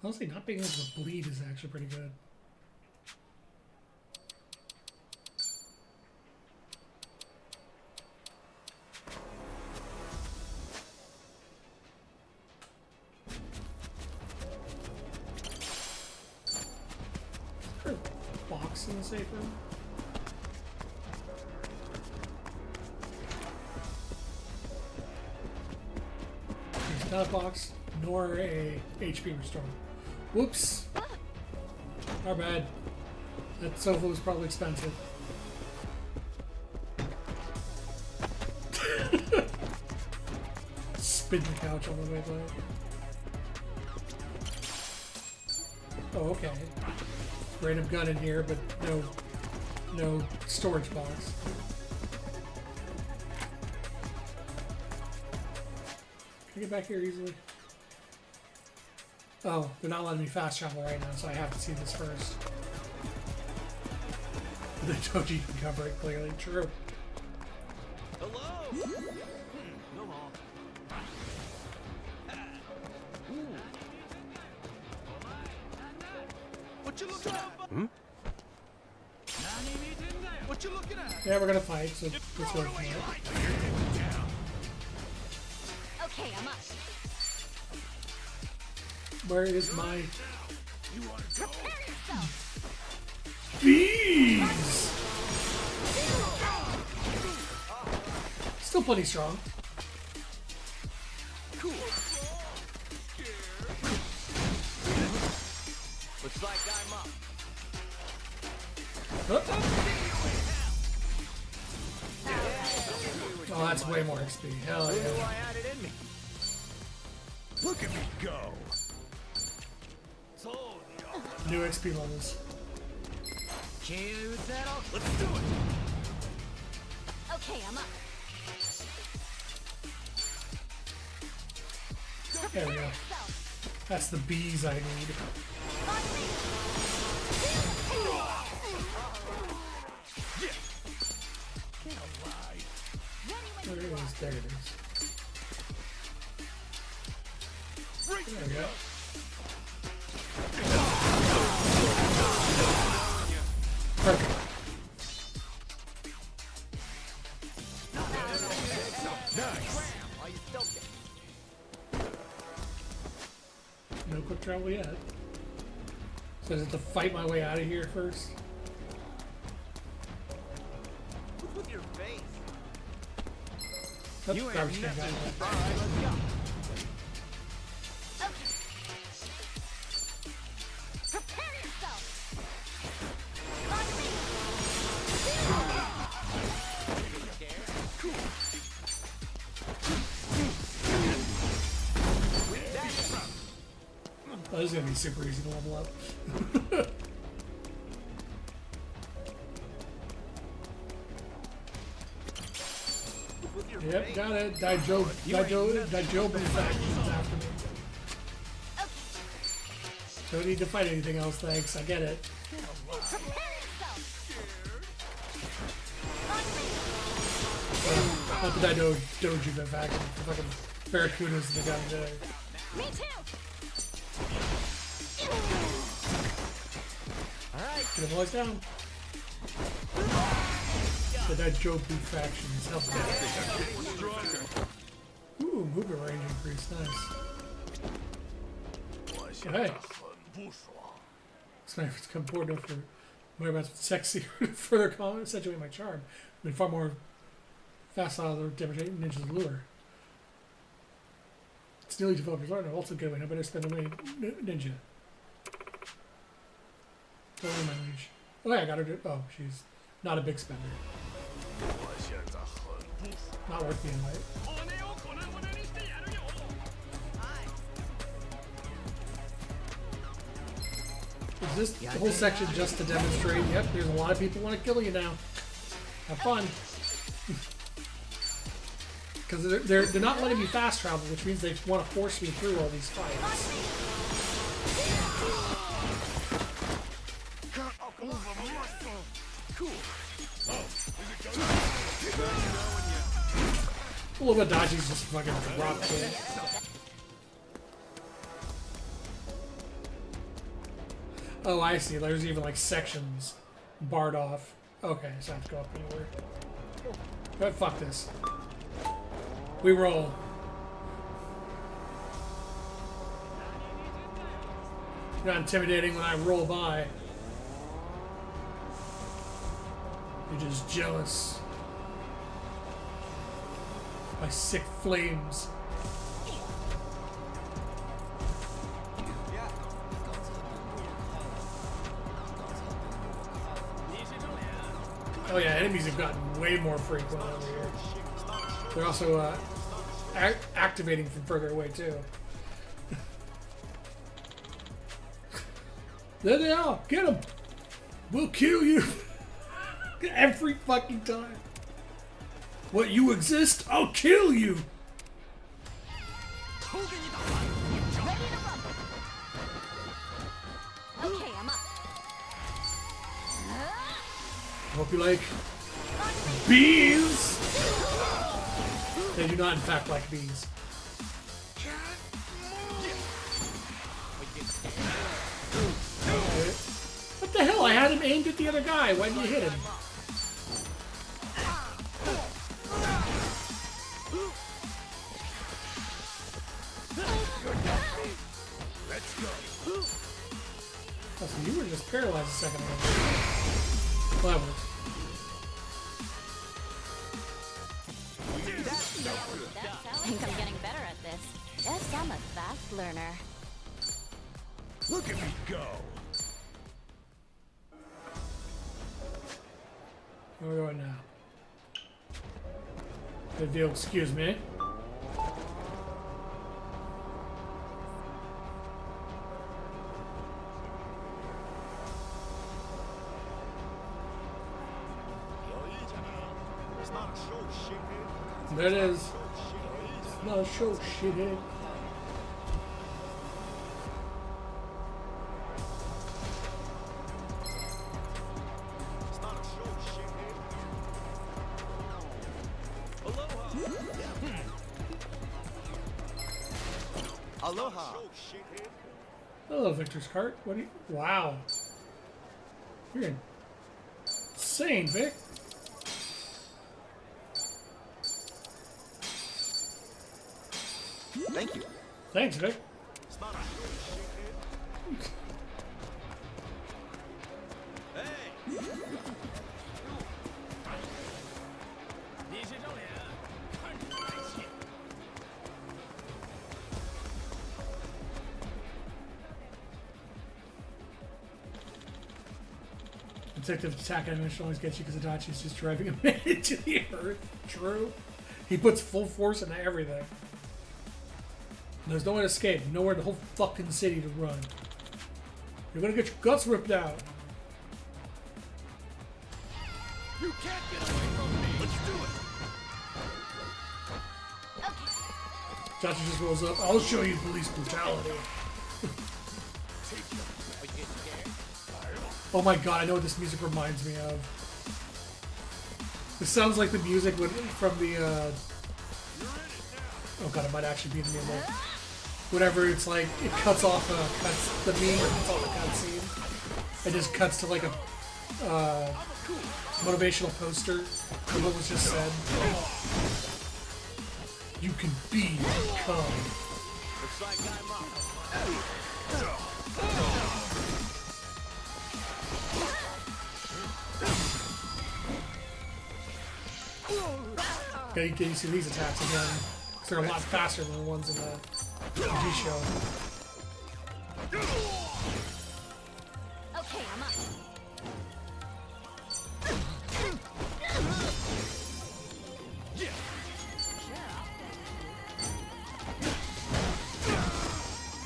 honestly, not being able to bleed is actually pretty good. Box in the safe room. It's not a box, nor a HP restore. Whoops! Our bad. That sofa was probably expensive. Spin the couch on the way by. Oh, okay. Random gun in here, but no storage box. Can I get back here easily? Oh, they're not letting me fast travel right now, so I have to see this first. The Toji can cover it clearly. True. Hello. No more. What you looking at? What you looking at? Yeah, we're gonna fight, so let's go for it. Okay, I'm up. Where is my Prepare yourself. bees? plenty strong. Cool. Looks like I'm up. Oh, that's way more XP. Hell yeah. I had it in me. Look at me go. New XP levels. Let's do it. Okay, I'm up. There we go. That's the bees I need. There it is. There it is. There we go. Perfect. No quick travel yet. So I have to fight my way out of here first. What's with your face? Oops, You ain't garbage can nothing. got it. All right, let's go. Prepare yourself. Oh, this is gonna be super easy to level up. Yep, got it. Daijobu factions after me. Don't need to fight anything else, thanks. I get it. Not the Daijobu faction. The fucking Barracudas and the guy today. Me too. Alright. Get him voice down. The Daijobu faction is helping out. Ooh, movement range increase. Nice. Hey. Snipers come forward enough for my best sexy further accentuate my charm. I've been far more facile to demonstrate ninja's lure. It's nearly developed his art, and I've also given I better spend the money ninja. Totally my liege. Oh yeah, I got her to. Oh, she's not a big spender. Not worth the invite. Is this the whole section just to demonstrate? Yep, there's a lot of people want to kill you now. Have fun. Because they're not letting me fast travel, which means they want to force me through all these fights. A little bit of dodging's just fucking rock kill. Oh, I see. There's even like sections barred off. Okay, so I have to go up anywhere. But fuck this. We roll. Not intimidating when I roll by. You're just jealous. My sick flames. Oh yeah, enemies have gotten way more frequent over here. They're also activating from further away too. There they are! Get them! We'll kill you! Every fucking time. What, you exist? I'll kill you! Okay, I'm up. Hope you like bees! They do not, in fact, like bees. What the hell? I had him aimed at the other guy. Why didn't you hit him? Let's go. Oh, so you were just paralyzed a second ago. Well, that works. Think I'm getting better at this. Yes, I'm a fast learner. Look at me go! Where are we going now? If you'll excuse me. It's not a show, shithead. There it is. It's not a show, shithead. It's not a show, shithead. Aloha. Hello, Victor's cart. What do you... Wow. You're insane, Vic. Thank you. Thanks, Vic. Detective attack animation always gets you because Adachi's just driving a man into the earth. True. He puts full force into everything. There's nowhere to escape. Nowhere in the whole fucking city to run. You're gonna get your guts ripped out. You can't get away from me! Let's do it! Adachi just rolls up. I'll show you police brutality. Oh my god, I know what this music reminds me of. This sounds like the music from the, oh god, it might actually be the name of whatever, it's like, it cuts off, the meme, or cuts off the cutscene. It just cuts to like a, motivational poster of what was just said. You can be become. Looks like I'm up. Okay, you see these attacks again, because they're a lot faster than the ones in the TV show. Okay, I'm up.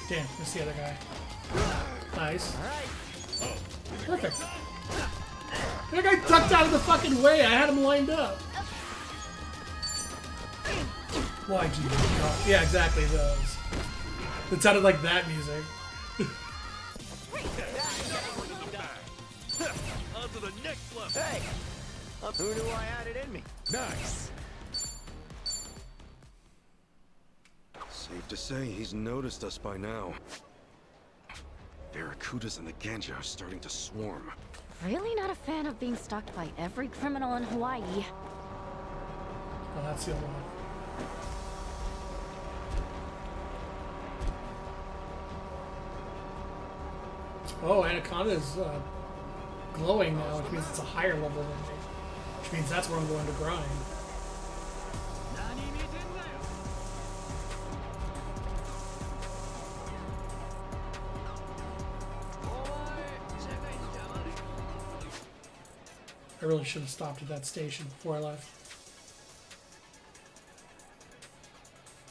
Damn, that's the other guy. Nice. Perfect. That guy ducked out of the fucking way. I had him lined up. YG. Yeah, exactly those. It sounded like that music. On to the next level. Hey! Who knew I had it in me? Nice. Safe to say he's noticed us by now. Barracudas and the Ganja are starting to swarm. Really not a fan of being stalked by every criminal in Hawaii. Oh, that's the other one. Oh, Anaconda's glowing now, which means it's a higher level than me. Which means that's where I'm going to grind. I really should have stopped at that station before I left.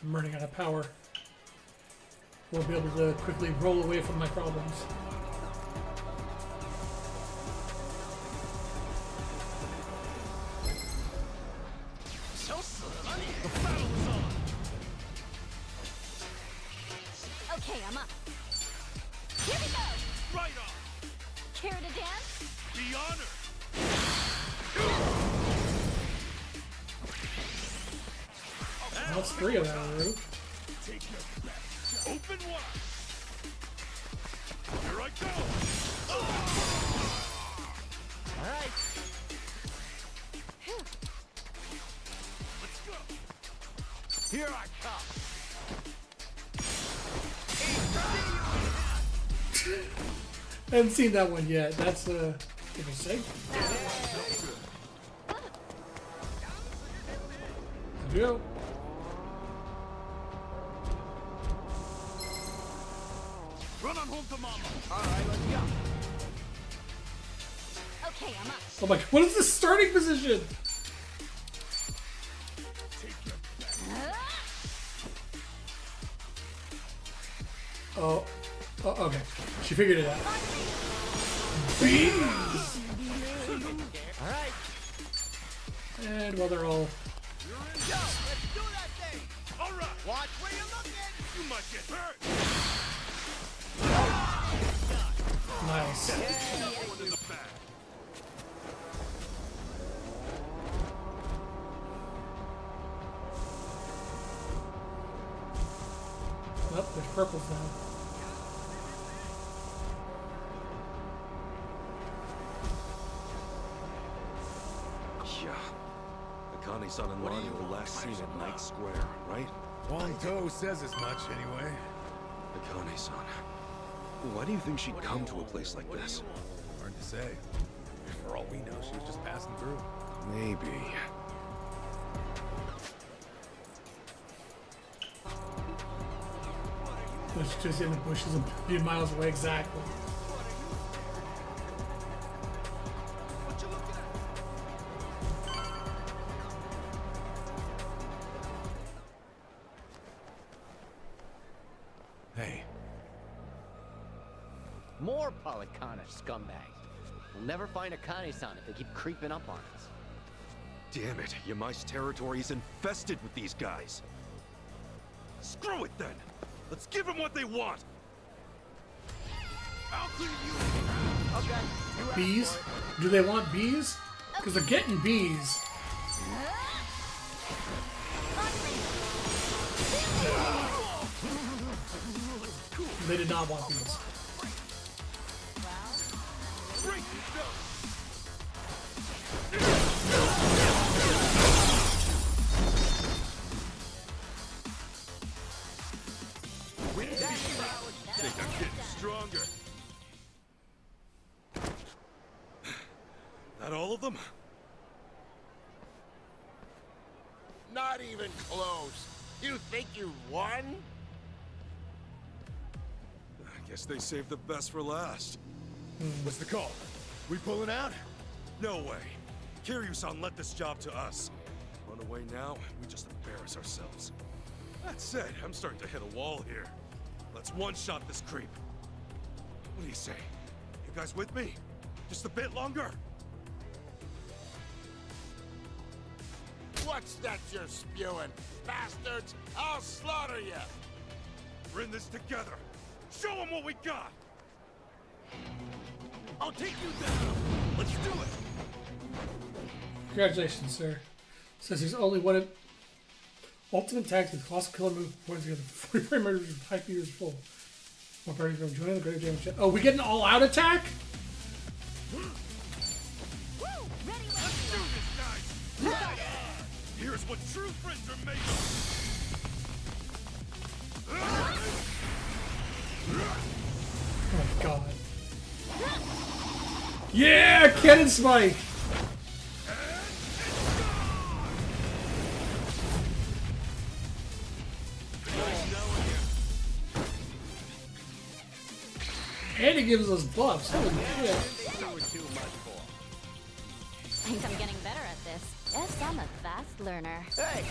I'm running out of power. Won't be able to quickly roll away from my problems. Okay, I'm up. Here we go! Right on! Care to dance? The honor! That's three of them, Root. Open wide! Here I go! Alright. Let's go! Here I come! I haven't seen that one yet. That's interesting. There we go. Run on home to mama. All right, let's go. Okay, I'm up. Oh my god, what is the starting position? Oh, okay. She figured it out. Beans! All right. And well, they're all. Yo, let's do that thing. All right. Watch where you're looking. You might get hurt. Nice. One in the back. Oh, there's purples now. Yeah. Akane-san and Lonnie were last seen at Night Square, right? Wong To says as much, anyway. Akane-san. Why do you think she'd come to a place like this? Hard to say. For all we know, she was just passing through. Maybe. It's just in the bushes a few miles away, exactly. Hey. More Polycana scumbags. We'll never find Akane-san if they keep creeping up on us. Damn it, Yamai's territory is infested with these guys. Screw it then! Let's give them what they want! I'll clean you. Okay. Bees? Do they want bees? Because they're getting bees. They did not want bees. Think I'm getting stronger. That all of them? Not even close. You think you won? I guess they saved the best for last. What's the call? We pulling out? No way. Kiryu-san let this job to us. Run away now, we just embarrass ourselves. That said, I'm starting to hit a wall here. Let's one-shot this creep. What do you say? You guys with me? Just a bit longer? What's that you're spewing? Bastards! I'll slaughter you! We're in this together. Show them what we got! I'll take you down. Let's do it. Congratulations, sir. Says there's only one ultimate tags with colossal killer move points together. 45 murders with 5 meters full. More parties from joining the greater damage. Oh, we get an all-out attack? Let's do this, guys. Here's what true friends are made Oh my god. Yeah! Cannon Spike! And he gives us buffs. Holy shit. Think I'm getting better at this. Yes, I'm a fast learner. Hey!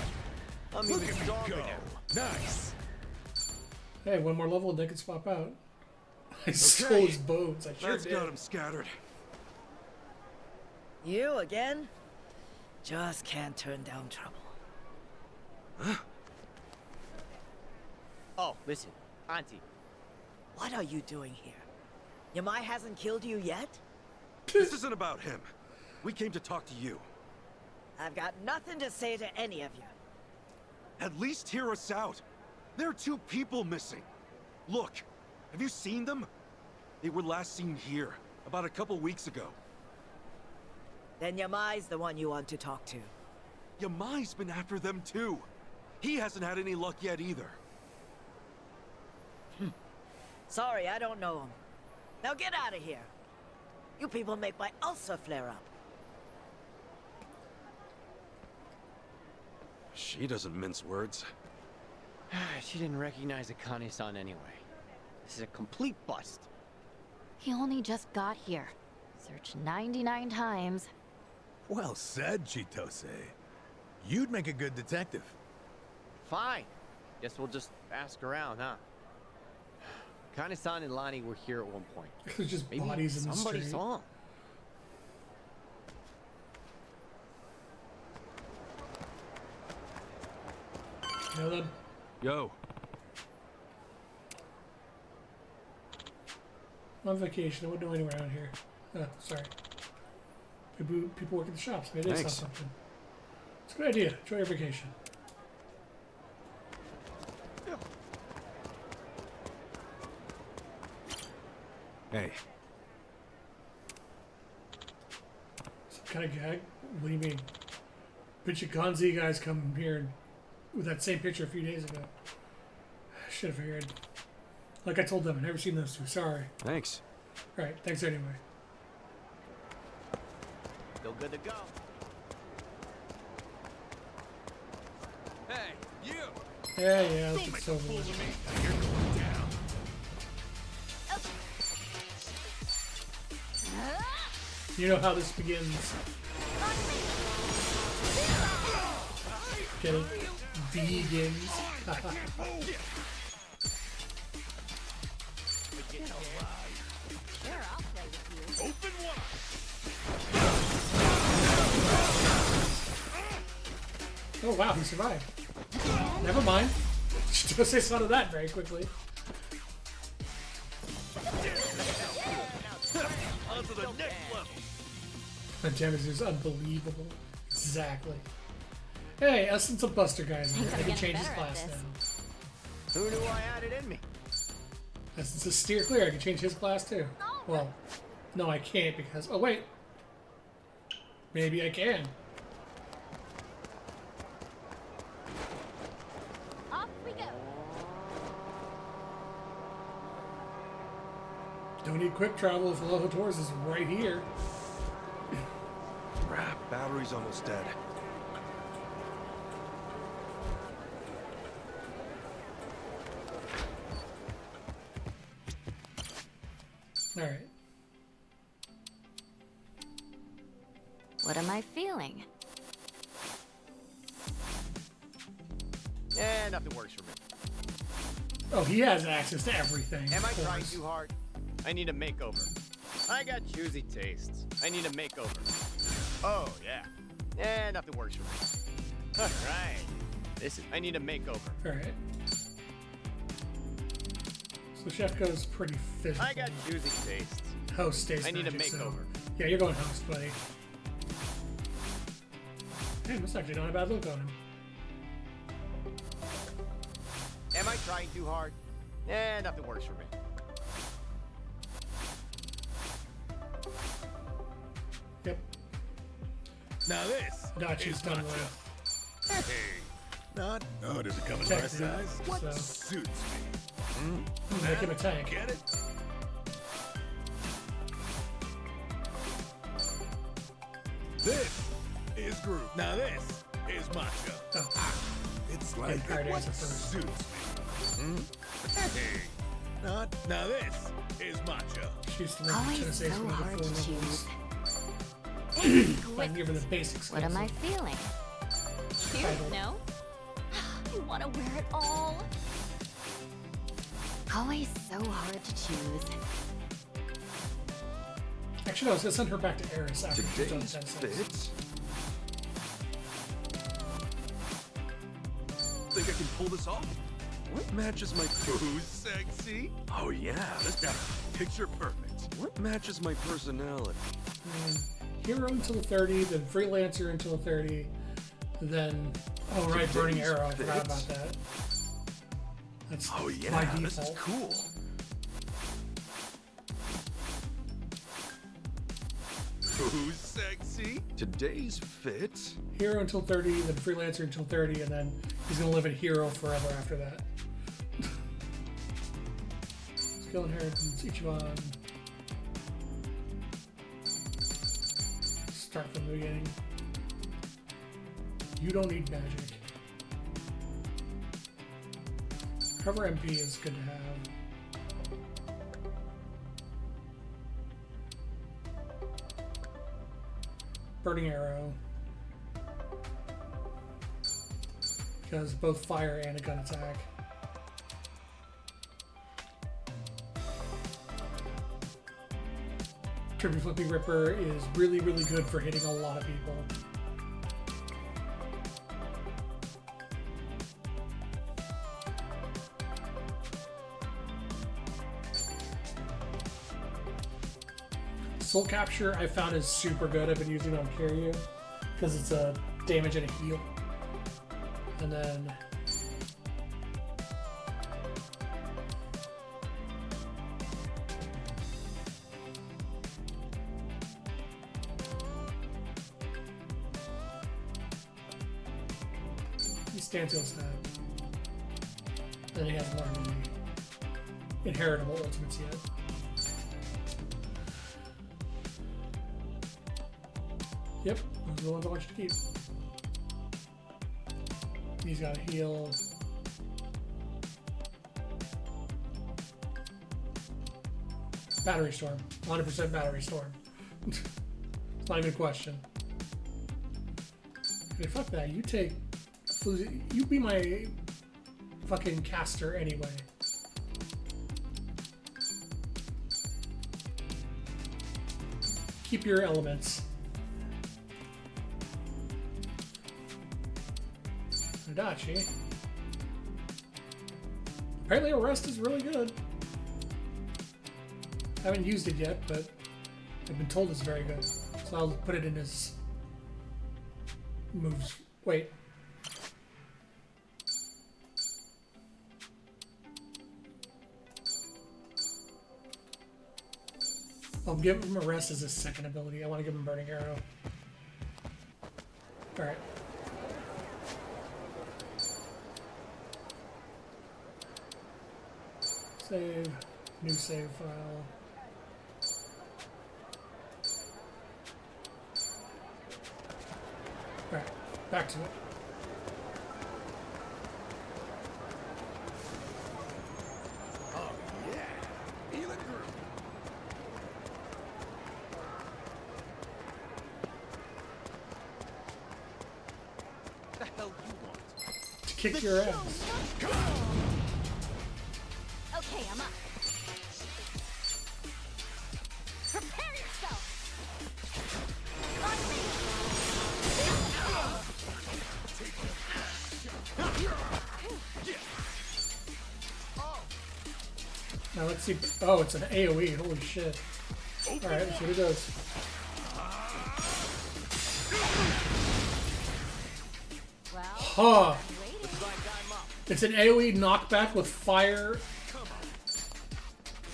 I'm Look even at me stronger go. now. Nice. Hey, one more level and they can swap out. I stole his bones. I sure That's did. got him scattered. You again? Just can't turn down trouble. Oh, listen, Auntie. What are you doing here? Yamai hasn't killed you yet? This isn't about him. We came to talk to you. I've got nothing to say to any of you. At least hear us out. There are 2 people missing. Look, have you seen them? They were last seen here, about a couple weeks ago. Then Yamai's the one you want to talk to. Yamai's been after them too. He hasn't had any luck yet either. Sorry, I don't know him. Now get out of here. You people make my ulcer flare up. She doesn't mince words. She didn't recognize Akane-san anyway. This is a complete bust. He only just got here. Searched 99 times. Well said, Chitose. You'd make a good detective. Fine. Guess we'll just ask around, huh? Kane-san and Lonnie were here at one point. There's just Maybe bodies in the somebody street. saw him. You know them? Yo. I'm on vacation. I wouldn't know anyone around here. Sorry. People work at the shops. Maybe they saw Thanks. something. It's a good idea. Enjoy your vacation. Hey. Some kind of gag? What do you mean? Bunch of Gonzi guys come here with that same picture a few days ago. Should have figured. Like I told them, I've never seen those two. Sorry. Thanks. Right. Thanks anyway. Still good to go. Hey, you! Yeah, let's get over with. You're going down. You know how this begins. Get it? Begins. Open wide. Oh wow, he survived. Never mind. Just say son of that very quickly. On to the next level. That damage is unbelievable. Exactly. Hey, Essence of Buster guys. I can change his class now. Who knew I had it in me? Essence of Steer Clear. I can change his class too. Well, no, I can't because. Oh wait. Maybe I can. Off we go. Don't need quick travel if Aloha Tours is right here. Crap, battery's almost dead. Alright. What am I feeling? Yeah, nothing works for me. Oh, he has access to everything. Am I of trying course. too hard? I need a makeover. I got choosy tastes. I need a makeover. Oh, yeah. Yeah, nothing works for me. Alright. I need a makeover. Alright. So Shefko's pretty physical. I got choosy tastes. Host stays I need a magic, so- makeover. Yeah, you're going host, buddy. Hey, that's actually not a bad look on him. Am I trying too hard? Yeah, nothing works for me. Yep. Now this. Dachi's is done macho. with. Hey, not. Oh, does it come in Tech my suit, size? What so- suits me? Make him a tank. Get it? This is Groove. Now this is Macho. Oh. It's like Hard what answer first. suits me? Hey, not. Now this is Macho. She's the one Always to say so some of the hard full to levels. choose. I can give her the basics. What am I feeling? Cute, no? I want to wear it all. Always so hard to choose. Actually, no, I was gonna send her back to Eris after she's done Today's 10 cents. fits? Think I can pull this off? What matches my Who's sexy? Oh yeah, this guy picture perfect. What matches my personality? Hero until the 30, then Freelancer until the 30, then oh right, Burning Today's Arrow. I forgot fits? about that. That's Oh yeah, my this is default. cool. Who's sexy? Today's fit? Hero until 30, then Freelancer until 30, and then he's gonna live in Hero forever after that. Skill inheritance, Ichiban. Start from the beginning. You don't need magic. Cover MP is good to have. Burning Arrow. Because both fire and a gun attack. Trippy Flippy Ripper is really, really good for hitting a lot of people. Soul Capture I found is super good. I've been using it on Kiryu because it's a damage and a heal. And then he stands still stab. And then he hasn't learned any inheritable ultimates yet. Yep, those are the ones I want you to keep. He's got to heal. Battery Storm. 100% Battery Storm. It's not even a question. Okay, fuck that. You take... You be my fucking caster anyway. Keep your elements. Adachi. Apparently Arrest is really good. I haven't used it yet, but I've been told it's very good. So I'll put it in his moves. Wait. I'll give him Arrest as his second ability. I want to give him Burning Arrow. Alright. Save. New save file. Alright, back to it. Oh, yeah. Heal it through. What the hell you want? To kick your ass. Come on! Okay, I'm up. Prepare yourself. On me. Now let's see. Oh, it's an AoE. Holy shit. Alright, let's see what it does. Huh. It's an AoE knockback with fire.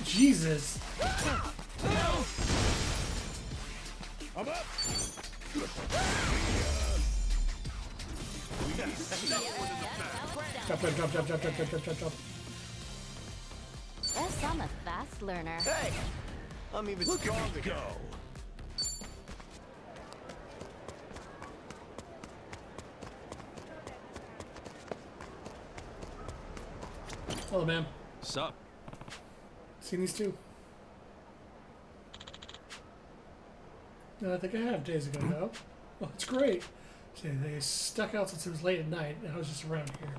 Jesus. I'm up. Jump, jump, jump, jump, jump, jump, jump, jump, jump. Yes, I'm a fast learner. Hey, I'm even Look stronger. at me go. Hello, ma'am. Sup? Seen these two? No, I think I have days ago, though. Oh, it's great. See, they stuck out since it was late at night, and I was just around here.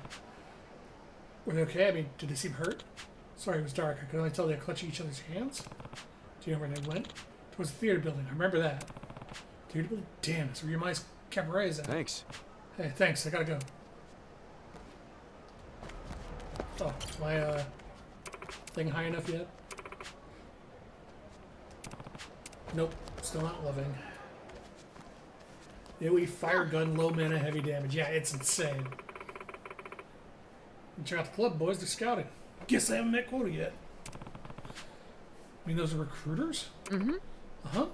Were they okay? I mean, did they seem hurt? Sorry, it was dark. I could only tell they were clutching each other's hands. Do you know where they went? Towards the theater building. I remember that. Theater building? Damn, that's where your mind's cabaret is at. Thanks. Hey, thanks. I gotta go. Oh, is my thing high enough yet? Nope, still not living. AoE fire gun, low mana, heavy damage. Yeah, it's insane. Check out the club, boys. They're scouting. Guess I haven't met quota yet. I mean, those are recruiters? Mm-hmm. Uh-huh.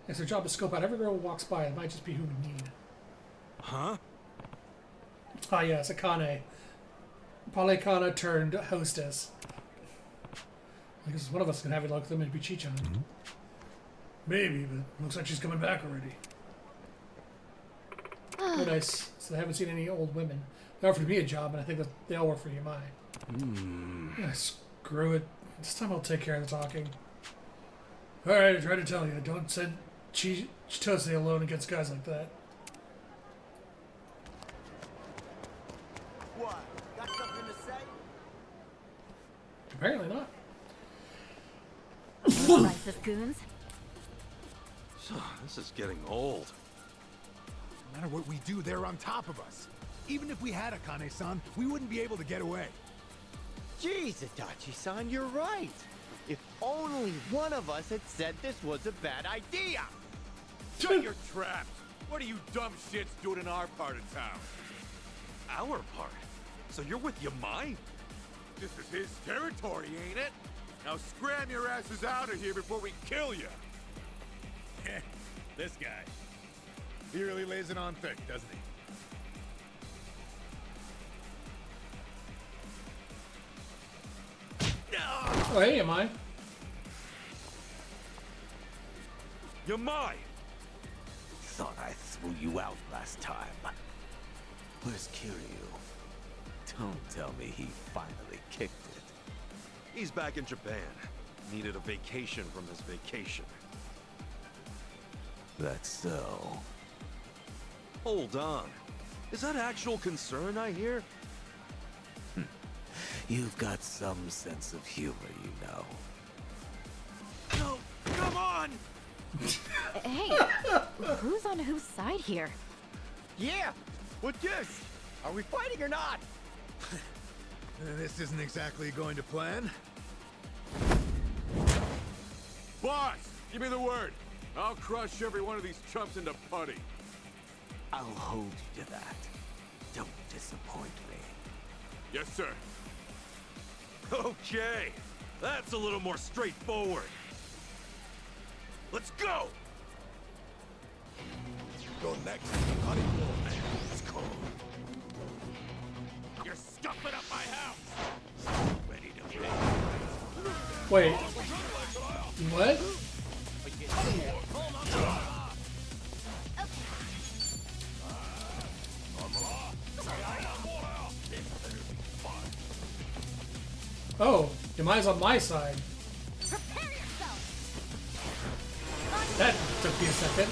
It's their job to scope out every girl who walks by. It might just be who we need. Huh? Ah, yes, Akane. Polycana turned hostess. I guess one of us can have it like them and be Chichan. Maybe, but looks like she's coming back already. Oh, nice. So they haven't seen any old women. They offered me a job, and I think that they all work for EMI. Yeah, screw it. This time I'll take care of the talking. Alright, I tried to tell you. Don't send Chitose alone against guys like that. What? Got something to say? Apparently not. Crisis goons. This is getting old. No matter what we do, they're on top of us. Even if we had Akane-san, we wouldn't be able to get away. Jeez, Itachi-san, you're right. If only one of us had said this was a bad idea. Shut your traps! What are you dumb shits doing in our part of town? Our part? So you're with Yamai? This is his territory, ain't it? Now scram your asses out of here before we kill you! This guy. He really lays it on thick, doesn't he? Oh, hey, am I? Yamai! Thought I threw you out last time. Where's Kiryu? Don't tell me he finally kicked it. He's back in Japan. Needed a vacation from his vacation. That's so. Hold on. Is that actual concern I hear? You've got some sense of humor, you know. No! Come on! Hey, who's on whose side here? Yeah! What this? Are we fighting or not? This isn't exactly going to plan. Boss! Give me the word! I'll crush every one of these chumps into putty. I'll hold you to that. Don't disappoint me. Yes, sir. Okay, that's a little more straightforward. Let's go! Go next, Honey Man. It's cold. You're stuffing up my house! Ready to pay. Wait. What? Oh, Yamai's on my side. That took me a second.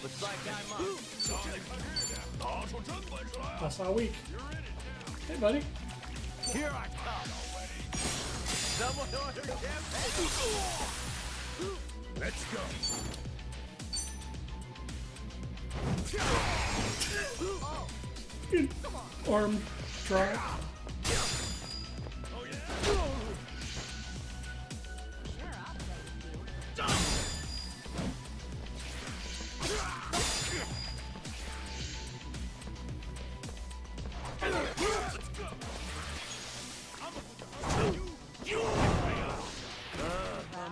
Looks like I'm That's how weak. Hey, buddy. Here I come already. Someone order champagne. Let's go. Good arm drop.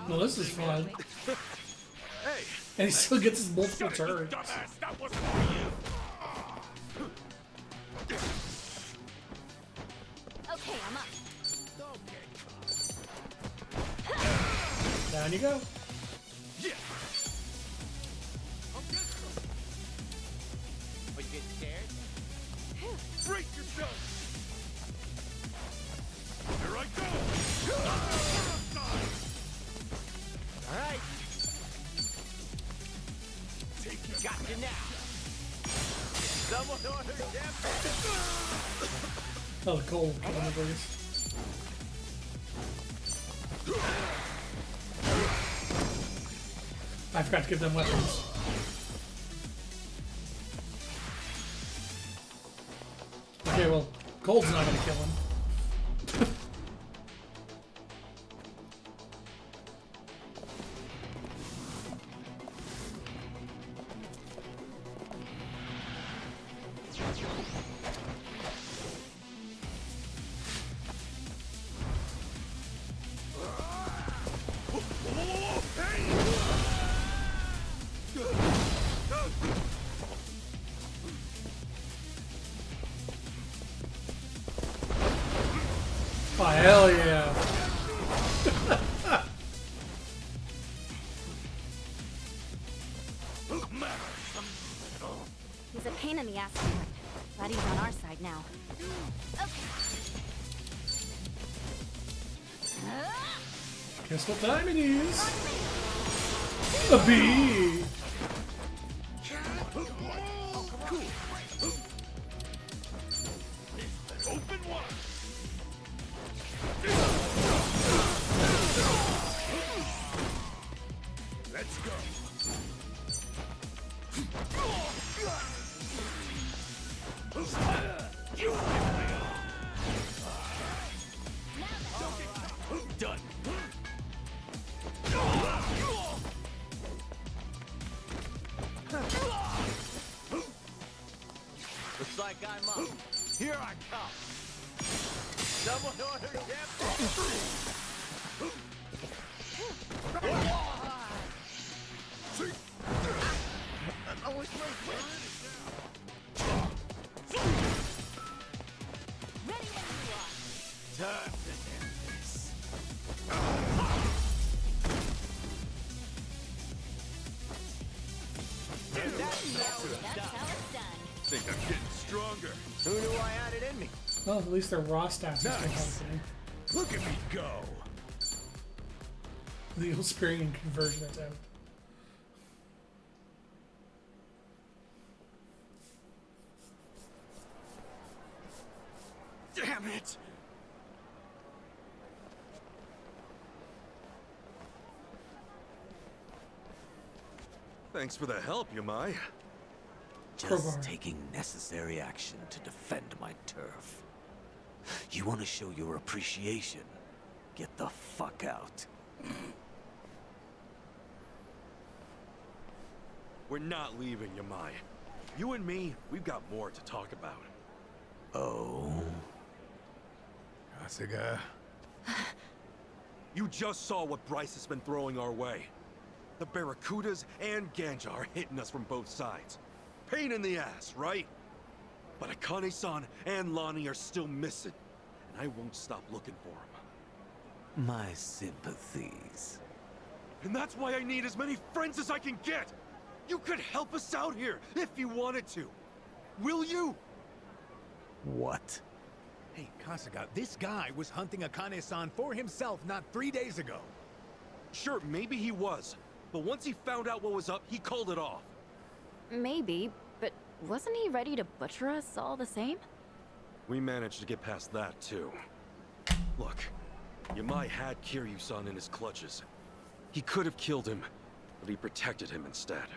Well, this is fun. And he still gets his multiple turns. That wasn't for you! Okay, I'm up. Down you go. Are you getting scared? Break yourself! Here I go! All right. Got you now. Someone order champagne. Oh, the cold coronavirus. I forgot to give them weapons. Okay, well, cold's not gonna kill him. Guess what time it is? A bee! Open wide. Let's go. Done. Looks like I'm up. Here I come. Someone order Time to end this. Think I'm getting stronger. Who knew I had it in me? Well, at least their raw stats are still happening. Look at me go. The old Spirian conversion attempt. Damn it! Thanks for the help, Yamai. Just taking necessary action to defend my turf. You want to show your appreciation? Get the fuck out. We're not leaving, Yamai. You and me, we've got more to talk about. Oh? Kasuga. You just saw what Bryce has been throwing our way. The Barracudas and Ganja are hitting us from both sides. Pain in the ass, right? But Akane-san and Lonnie are still missing, and I won't stop looking for them. My sympathies. And that's why I need as many friends as I can get! You could help us out here, if you wanted to. Will you? What? Hey, Kasuga, this guy was hunting Akane-san for himself not 3 days ago. Sure, maybe he was. But once he found out what was up, he called it off. Maybe, but wasn't he ready to butcher us all the same? We managed to get past that, too. Look, Yamai had Kiryu-san in his clutches. He could have killed him, but he protected him instead.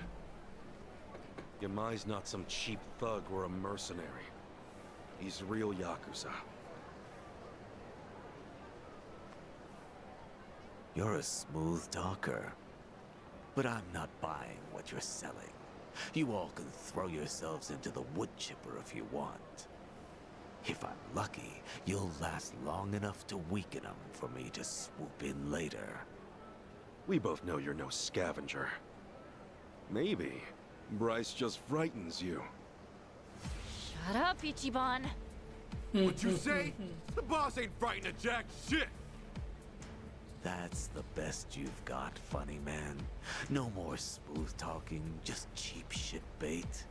Yamai's not some cheap thug or a mercenary. He's real Yakuza. You're a smooth talker. But I'm not buying what you're selling. You all can throw yourselves into the wood chipper if you want. If I'm lucky, you'll last long enough to weaken them for me to swoop in later. We both know you're no scavenger. Maybe Bryce just frightens you. Shut up, Ichiban. What'd you say? The boss ain't frightened of jack shit! That's the best you've got, funny man. No more smooth talking, just cheap shit bait.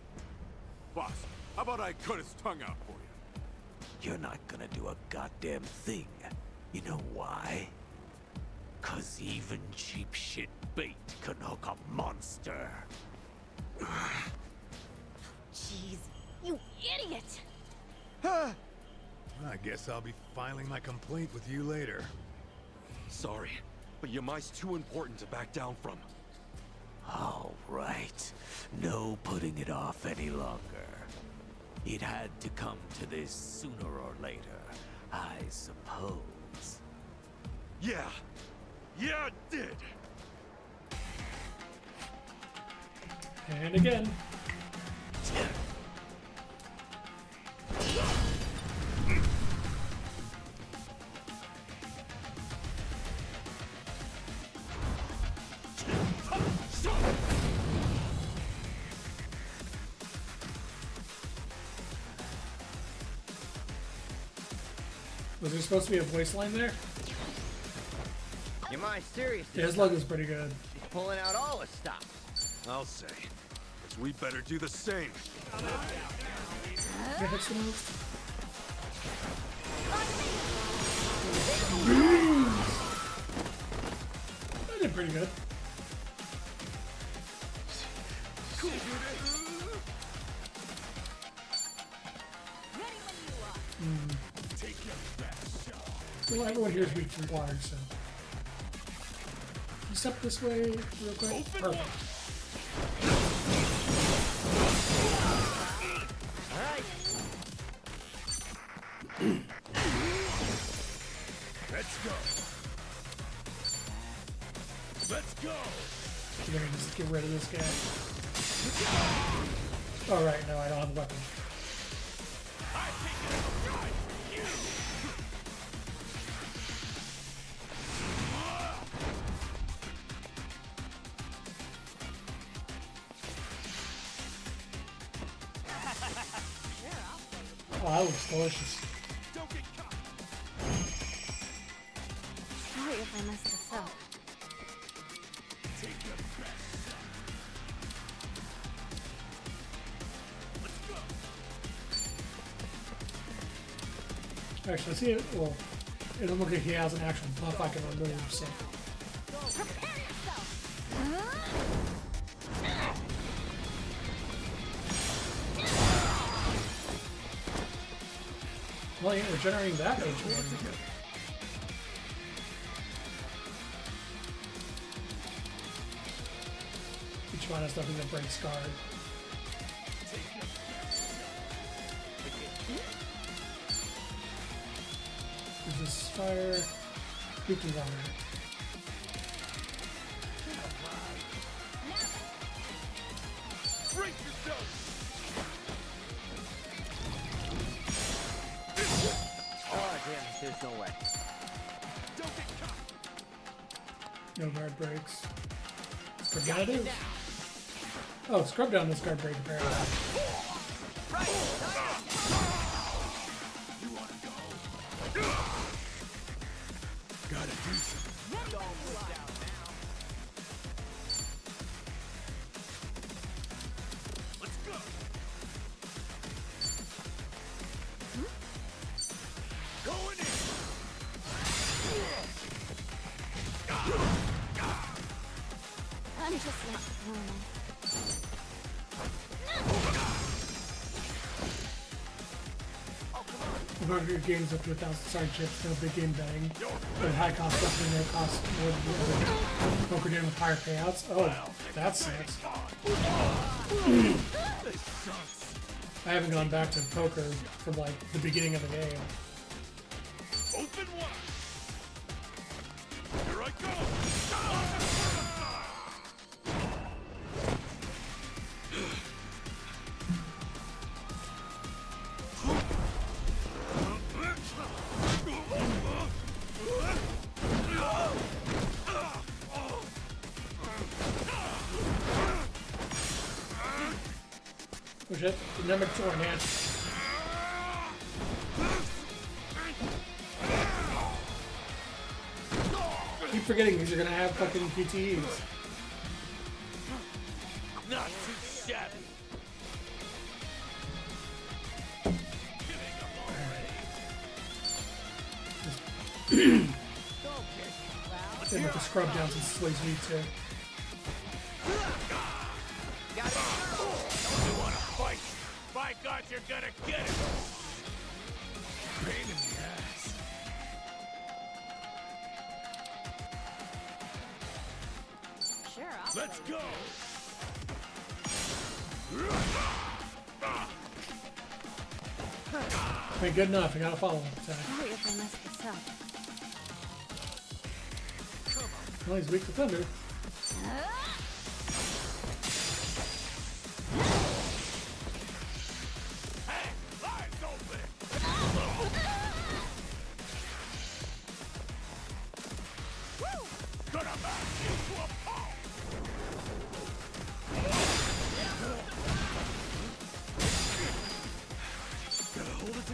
Boss, how about I cut his tongue out for you? You're not gonna do a goddamn thing. You know why? 'Cause even cheap shit bait can hook a monster. Jeez, you idiot! I guess I'll be filing my complaint with you later. Sorry, but Yamai's too important to back down from. All right. No putting it off any longer. It had to come to this sooner or later, I suppose. Yeah. Yeah, it did. And again. Was there supposed to be a voice line there? Am I serious? Yeah, his logo's pretty good. He's pulling out all his stops. I'll say. 'Cause we better do the same. Can I hit some moves? pretty good. Well, everyone here is weak to water, so. You step this way real quick. Perfect. Alright. Let's go. Let's go. You're gonna just get rid of this guy. Oh, right, no, I don't have a weapon. Oh, that looks delicious. Sorry if I messed this up. Actually, see it. Well, it doesn't look like he has an actual buff I can remove, so. Well, yeah, we're generating that HP. Each one has something that breaks guard. There's this fire. Weaken guard. Break yourself. Oh, damn, there's no way. No guard breaks. Scrub down it is. Oh, scrub down this guard break apparently. Gotta do something. Let's go. Going in. I'm just not normal. The harder your game's up to 1,000 side chips, no big game bang. But high cost definitely no cost more than the other poker game with higher payouts. Oh, that sucks. I haven't gone back to poker from like the beginning of the game. Open wide. Here I go. Oh shit, number 4 man. Keep forgetting these are gonna have fucking PTEs. Not too shabby. They with the scrub down since it's lazy too. You wanna fight? By God, you're gonna get it. Pain in the ass. Sure, I'll Let's play go. Ain't good enough, I gotta follow him. Sorry if I messed this up. Well, he's weak to thunder.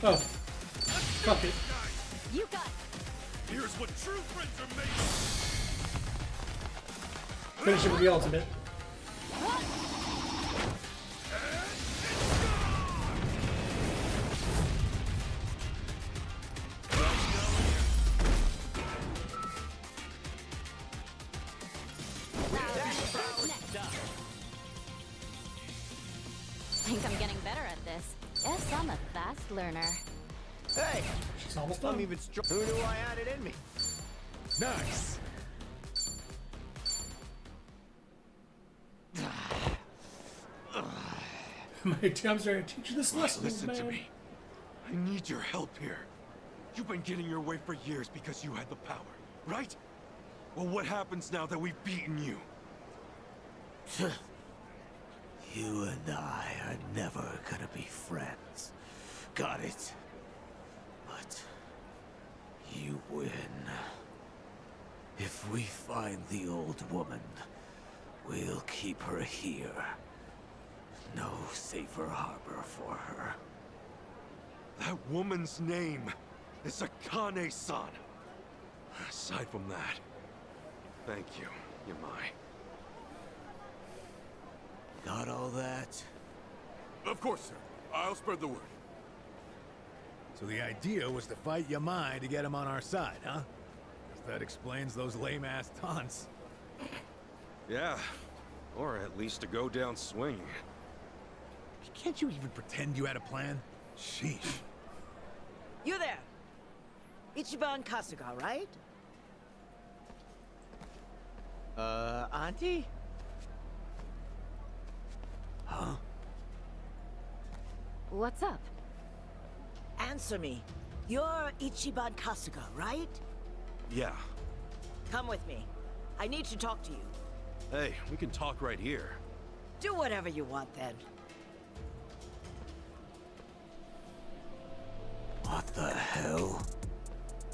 Oh, fuck it. You got Here's what true friends are made of. Finish it with the ultimate. think I'm getting better at this. Yes, I'm a fast learner. Hey! She's almost I'm done. even Who knew I had it in me? Nice. My attempts are to teach you this lesson, Listen man. to me. I need your help here. You've been getting your way for years because you had the power, right? Well, what happens now that we've beaten you? You and I are never gonna be friends. Got it? But you win. If we find the old woman, we'll keep her here. No safer harbor for her. That woman's name is Akane-san. Aside from that, thank you, Yamai. Got all that? Of course, sir. I'll spread the word. So the idea was to fight Yamai to get him on our side, huh? Guess that explains those lame-ass taunts. Yeah, or at least to go down swinging. Can't you even pretend you had a plan? Sheesh. You there! Ichiban Kasuga, right? Auntie? Huh? What's up? Answer me. You're Ichiban Kasuga, right? Yeah. Come with me. I need to talk to you. Hey, we can talk right here. Do whatever you want then. What the hell?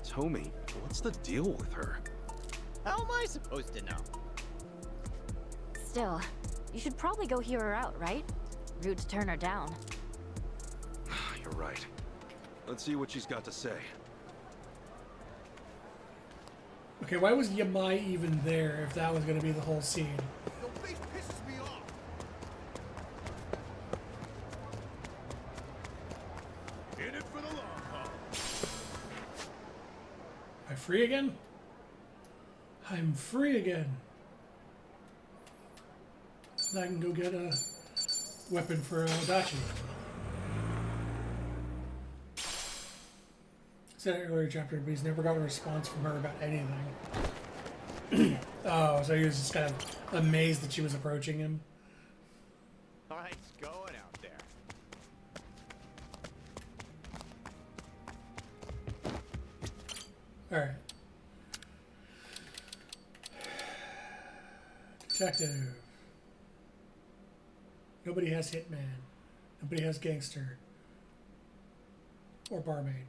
Tommy, what's the deal with her? How am I supposed to know? Still, you should probably go hear her out, right? Rude to turn her down. You're right. Let's see what she's got to say. Okay, why was Yamai even there if that was going to be the whole scene? Your face pisses me off. In it for the long haul. Am I free again? I'm free again. I can go get a weapon for Adachi. I said it earlier chapter, but he's never got a response from her about anything. Oh, so he was just kind of amazed that she was approaching him. Nice going out there. Alright. Detective. Nobody has Hitman. Nobody has Gangster. Or Barmaid.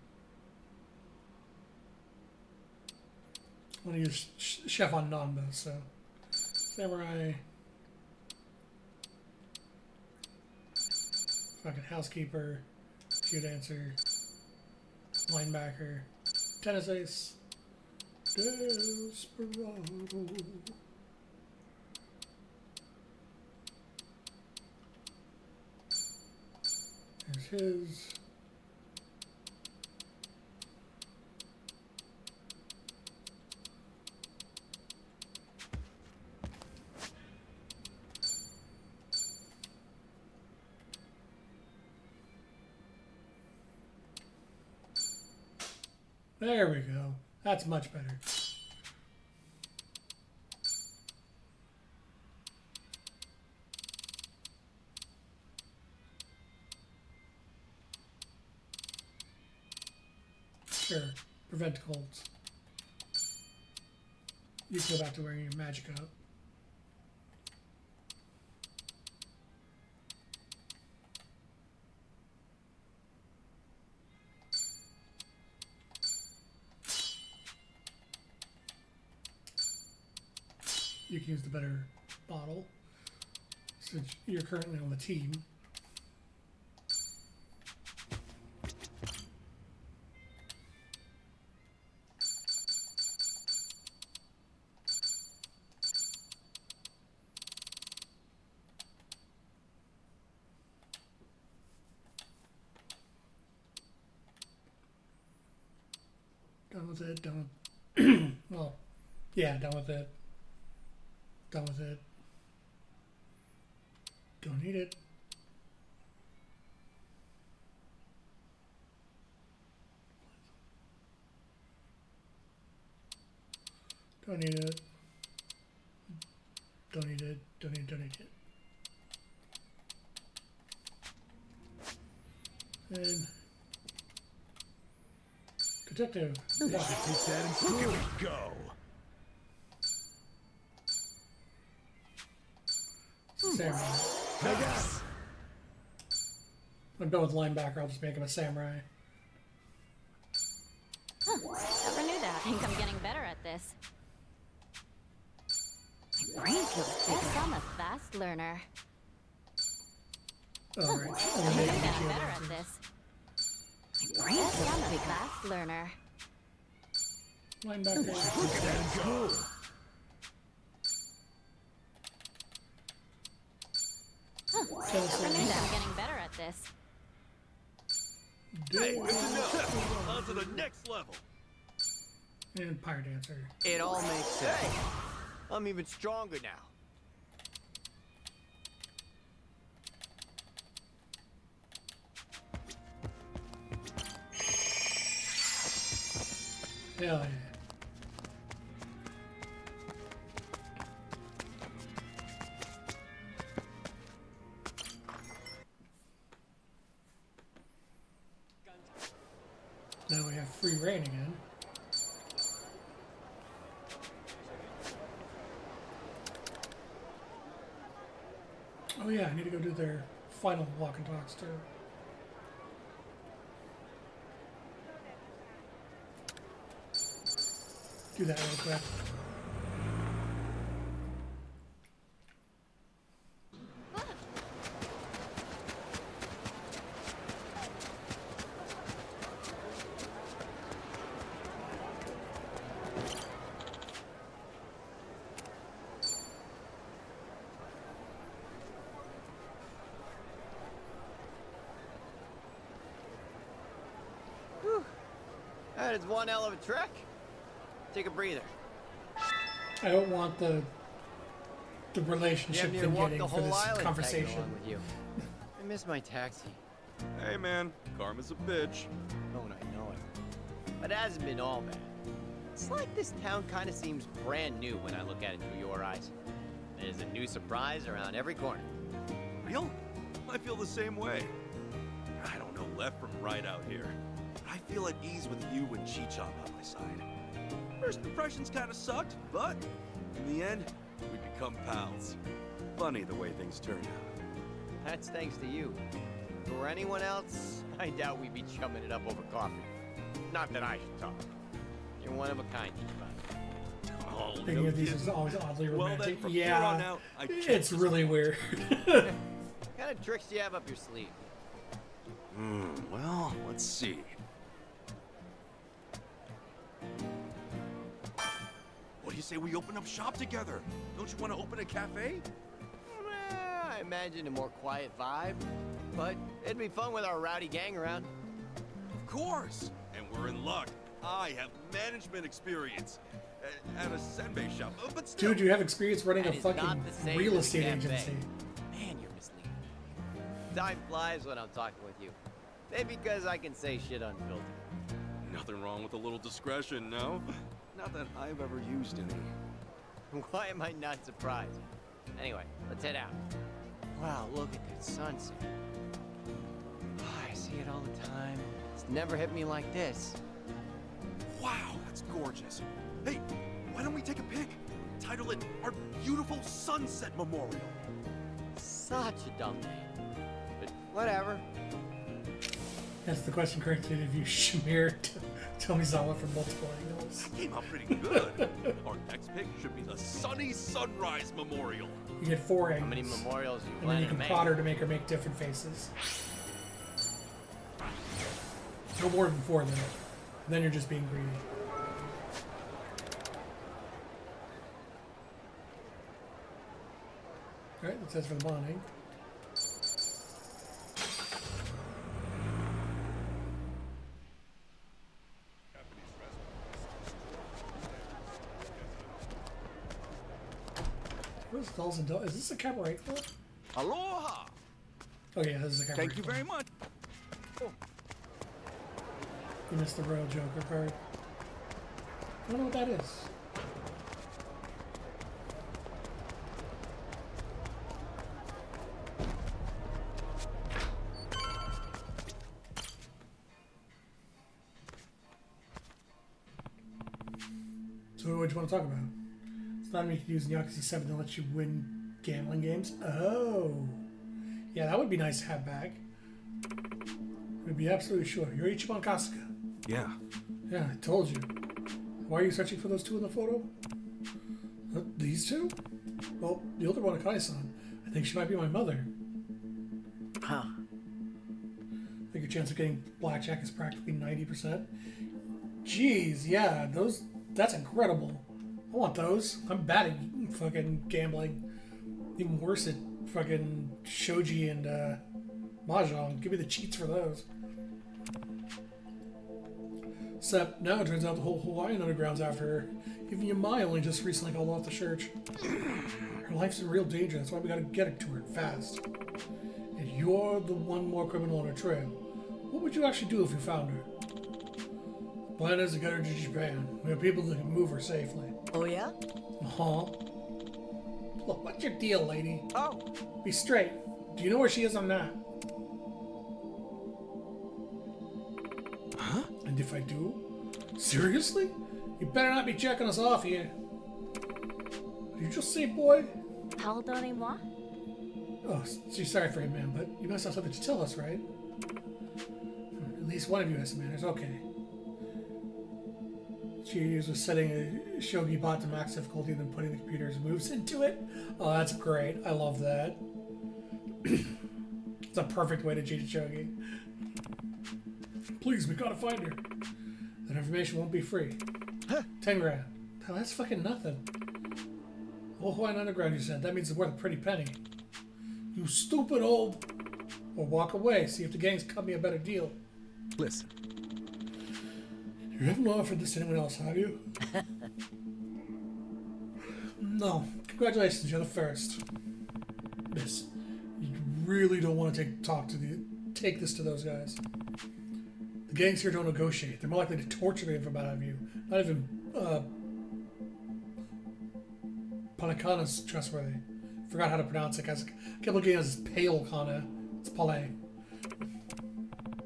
I want to use Chef on Nanba, so. Samurai. Fucking Housekeeper. Few Dancer. Linebacker. Tennis Ace. Desperado. There's his. There we go. That's much better. Sure. Prevent colds. You can go back to wearing your magic up. You can use the better bottle since you're currently on the team. Done with it, done with well, yeah, done with it. Done with it. Don't need it. Don't need it. Don't need it. Don't need it. Don't need it. And detective. Yeah. Teach that in school. Here we go. Samurai. Yes. I'm done with linebacker. I'll just make him a samurai. Huh, never knew that. I think I'm getting better at this. My brain feels bigger. Guess I'm a fast learner. All right. I think I'm getting better at this. My brain feels I'm a fast learner. Linebacker. Teach that in school. Huh, never knew that. I'm getting better at this. Hey, good to know. On to the next level. And Pyre Dancer. It all makes sense. I'm even stronger now. Hell yeah. Now we have free reign again. Oh yeah, I need to go do their final walk and talks too. Do that real quick. That is one hell of a trek. Take a breather. I don't want the relationship You they're walk getting the for whole this island conversation. tagging along with you. I miss my taxi. Hey, man. Karma's a bitch. Don't I know it? But it hasn't been all bad. It's like this town kind of seems brand new when I look at it through your eyes. There's a new surprise around every corner. Real? I feel the same way. I don't know left from right out here. I feel at ease with you and Chichon by my side. First impressions kind of sucked, but in the end, we become pals. Funny the way things turn out. That's thanks to you. If it were anyone else, I doubt we'd be chumming it up over coffee. Not that I should talk. You're one of a kind, Chichon. Oh, Thinking of these is always oddly Well, then, romantic. from here on Yeah, out, I it's really weird. What kind of tricks do you have up your sleeve? Well, let's see. What do you say we open up shop together? Don't you want to open a cafe? I imagine a more quiet vibe, but it'd be fun with our rowdy gang around. Of course! And we're in luck. I have management experience at a senbei shop, but still. Dude, you have experience running a That is not fucking the same real as estate cafe. agency. Man, you're misleading. Time flies when I'm talking with you. Maybe because I can say shit unfiltered. Nothing wrong with a little discretion, no? Not that I've ever used any. Why am I not surprised? Anyway, let's head out. Wow, look at that sunset. Oh, I see it all the time. It's never hit me like this. Wow, that's gorgeous. Hey, why don't we take a pic? Title it Our Beautiful Sunset Memorial. Such a dumb name. But whatever. That's the question correctly if you Shamir Tomizawa from multiple angles. That came out pretty good. Our next pic should be the Sunny Sunrise Memorial. You get 4 angles. How many memorials you And then planning you to can make? prod her to make her make different faces. No more than 4 though. Then you're just being greedy. Alright, that says for the bonding. Where's Dolls and Dolls? Is this a cabaret club? Aloha! Oh yeah, this is a cabaret Thank you club. very much. You missed the Royal Joker card. I don't know what that is. what you want to talk about. It's not me you can use in Yakuza 7 to let you win gambling games. Oh. Yeah, that would be nice to have back. We'd be absolutely sure. You're Ichiban Kasuga. Yeah. Yeah, I told you. Why are you searching for those two in the photo? These two? Well, the older one, Akane-san. I think she might be my mother. Huh. I think your chance of getting blackjack is practically 90%. Jeez, yeah, that's incredible. I want those. I'm bad at fucking gambling. Even worse at fucking shogi and mahjong. Give me the cheats for those. Except now it turns out the whole Hawaiian Underground's after her. Even Yamai only just recently called off the church. Her life's in real danger. That's why we gotta get it to her fast. And you're the one more criminal on her trail. What would you actually do if you found her? The plan is to get her to Japan. We have people that can move her safely. Oh, yeah? Uh-huh. Look, what's your deal, lady? Oh. Be straight. Do you know where she is or not? Huh? And if I do? Seriously? You better not be checking us off here. Did you just say, boy? Pardonnez-moi? Oh, she's sorry for you, ma'am, but you must have something to tell us, right? At least one of you has some manners. Okay. She was setting a shogi bot to max difficulty and then putting the computer's moves into it. Oh, that's great. I love that. It's a perfect way to cheat a shogi. Please, we gotta find her. That information won't be free. 10 grand. Hell, that's fucking nothing. Oh, Hawaiian Underground, you said. That means it's worth a pretty penny. You stupid old... Or walk away. See if the gangs cut me a better deal. Listen. You haven't offered this to anyone else, have you? No. Congratulations, you're the first. Miss, you really don't want to take this to those guys. The gangs here don't negotiate. They're more likely to torture the info out of you. Not even, Panakana's trustworthy. Forgot how to pronounce it, guys. I kept looking at it as Pale Kana. It's Palais.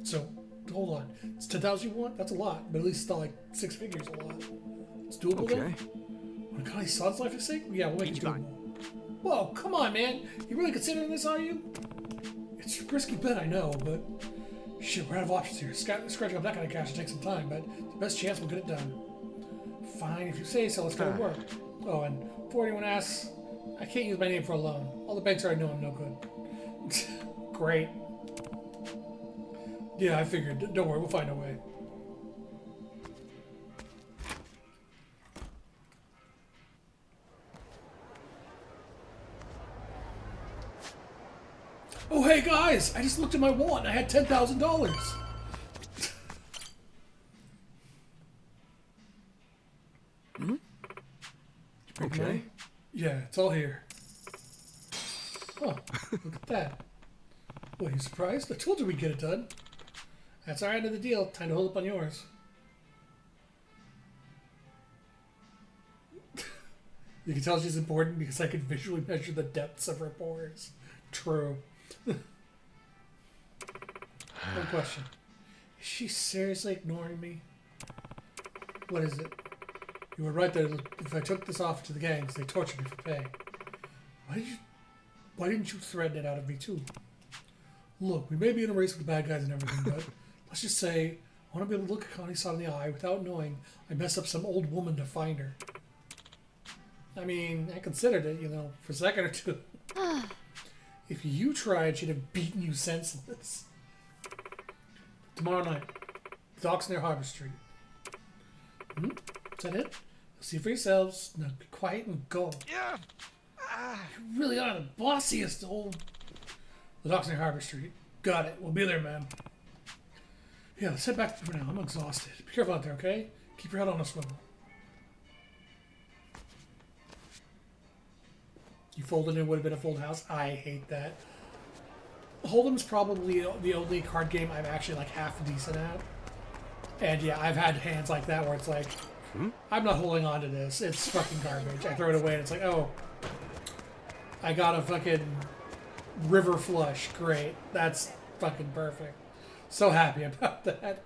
So, hold on. It's 10,000 you want? That's a lot, but at least still like 6 figures a lot. It's doable, okay. Then? On Akani's son's life is sake? Yeah, we'll make it doable. Whoa, come on, man. You really considering this, are you? It's a risky bet, I know, but... Shit, we're out of options here. Scratching up that kind of cash will take some time, but the best chance we'll get it done. Fine, if you say so, let's go to work. Oh, and before anyone asks, I can't use my name for a loan. All the banks already know I'm no good. Great. Yeah, I figured. Don't worry, we'll find a way. Oh, hey guys! I just looked at my wallet and I had $10,000. Hmm? Okay. Yeah, it's all here. Oh, look at that. Well, you surprised? I told you we'd get it done. That's our end of the deal. Time to hold up on yours. You can tell she's important because I can visually measure the depths of her pores. True. One question. Is she seriously ignoring me? What is it? You were right there. If I took this offer to the gangs, they tortured me for pay. Why didn't you threaten it out of me too? Look, we may be in a race with the bad guys and everything, but let's just say I want to be able to look at Connie-san in the eye without knowing I messed up some old woman to find her. I mean, I considered it, for a second or two. If you tried, she'd have beaten you senseless. Tomorrow night, docks near Harbor Street. Is that it? You'll see for yourselves. Now be quiet and go. Yeah. You really are the bossiest old... The docks near Harbor Street. Got it. We'll be there, man. Yeah, let's head back for now. I'm exhausted. Be careful out there, okay? Keep your head on a swivel. You folded it would have been a full house. I hate that. Hold'em's probably the only card game I'm actually like half decent at. And yeah, I've had hands like that where it's like, I'm not holding on to this. It's fucking garbage. I throw it away and it's like, oh, I got a fucking river flush. Great. That's fucking perfect. So happy about that.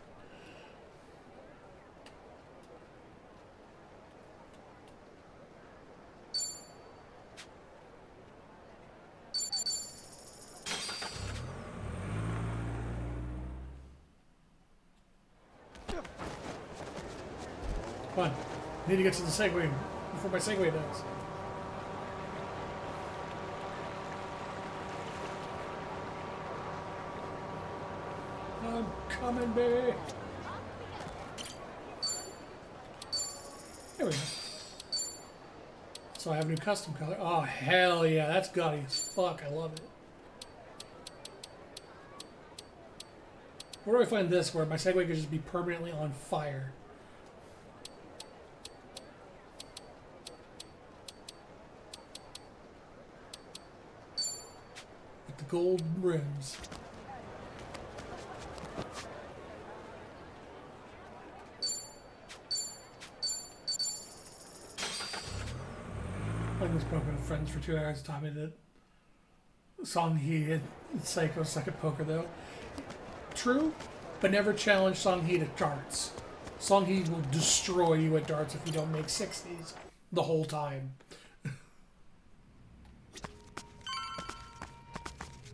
Come on. I need to get to the Segway before my Segway dies. I'm coming, baby. There we go. So I have a new custom color. Oh, hell yeah. That's gaudy as fuck. I love it. Where do I find this where my Segway could just be permanently on fire? With the gold rims. I was poker with friends for 2 hours. Taught me that Song Hee and Psycho suck at poker, though. True, but never challenge Song Hee to darts. Song Hee will destroy you at darts if you don't make 60s the whole time.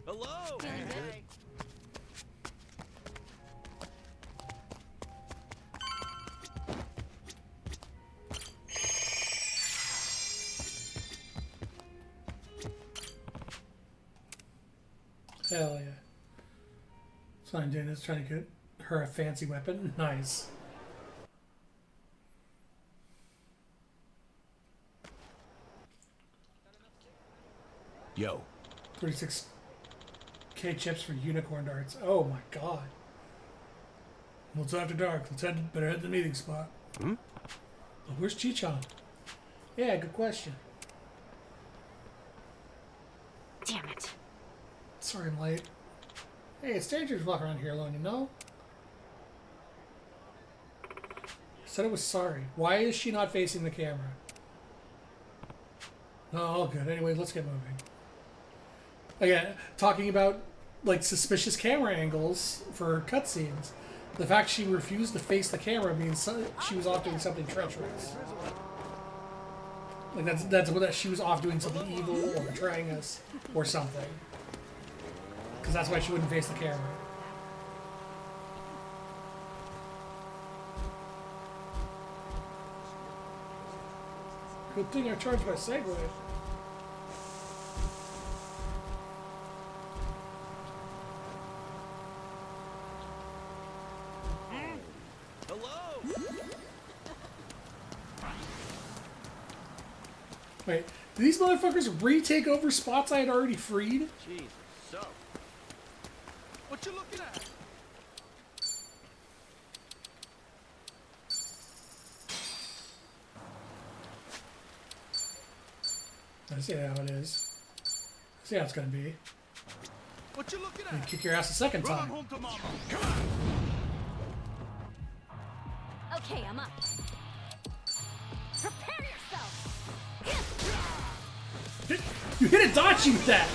Hello. Hey. Hell yeah. So I'm doing is trying to get her a fancy weapon. Nice. Yo. 36k chips for unicorn darts. Oh my god. Well, it's after dark. Better head to the meeting spot. Hmm? Oh, where's Chi-chan? Yeah, good question. Damn it. Sorry I'm late. Hey, it's dangerous to walk around here alone, you know? I said I was sorry. Why is she not facing the camera? No, all good. Anyway, let's get moving. Again, talking about like suspicious camera angles for cutscenes. The fact she refused to face the camera means she was off doing something treacherous. Like that's what she was off doing something evil or betraying us or something. Because that's why she wouldn't face the camera. Good thing I charged my Segway. Wait, do these motherfuckers retake over spots I had already freed? Jesus, so. What you looking at? I see how it is. I see how it's gonna be. What you looking And at? kick your ass a second Run time. home to mama. Come on. Okay, I'm up. Prepare yourself. You hit Adachi with that!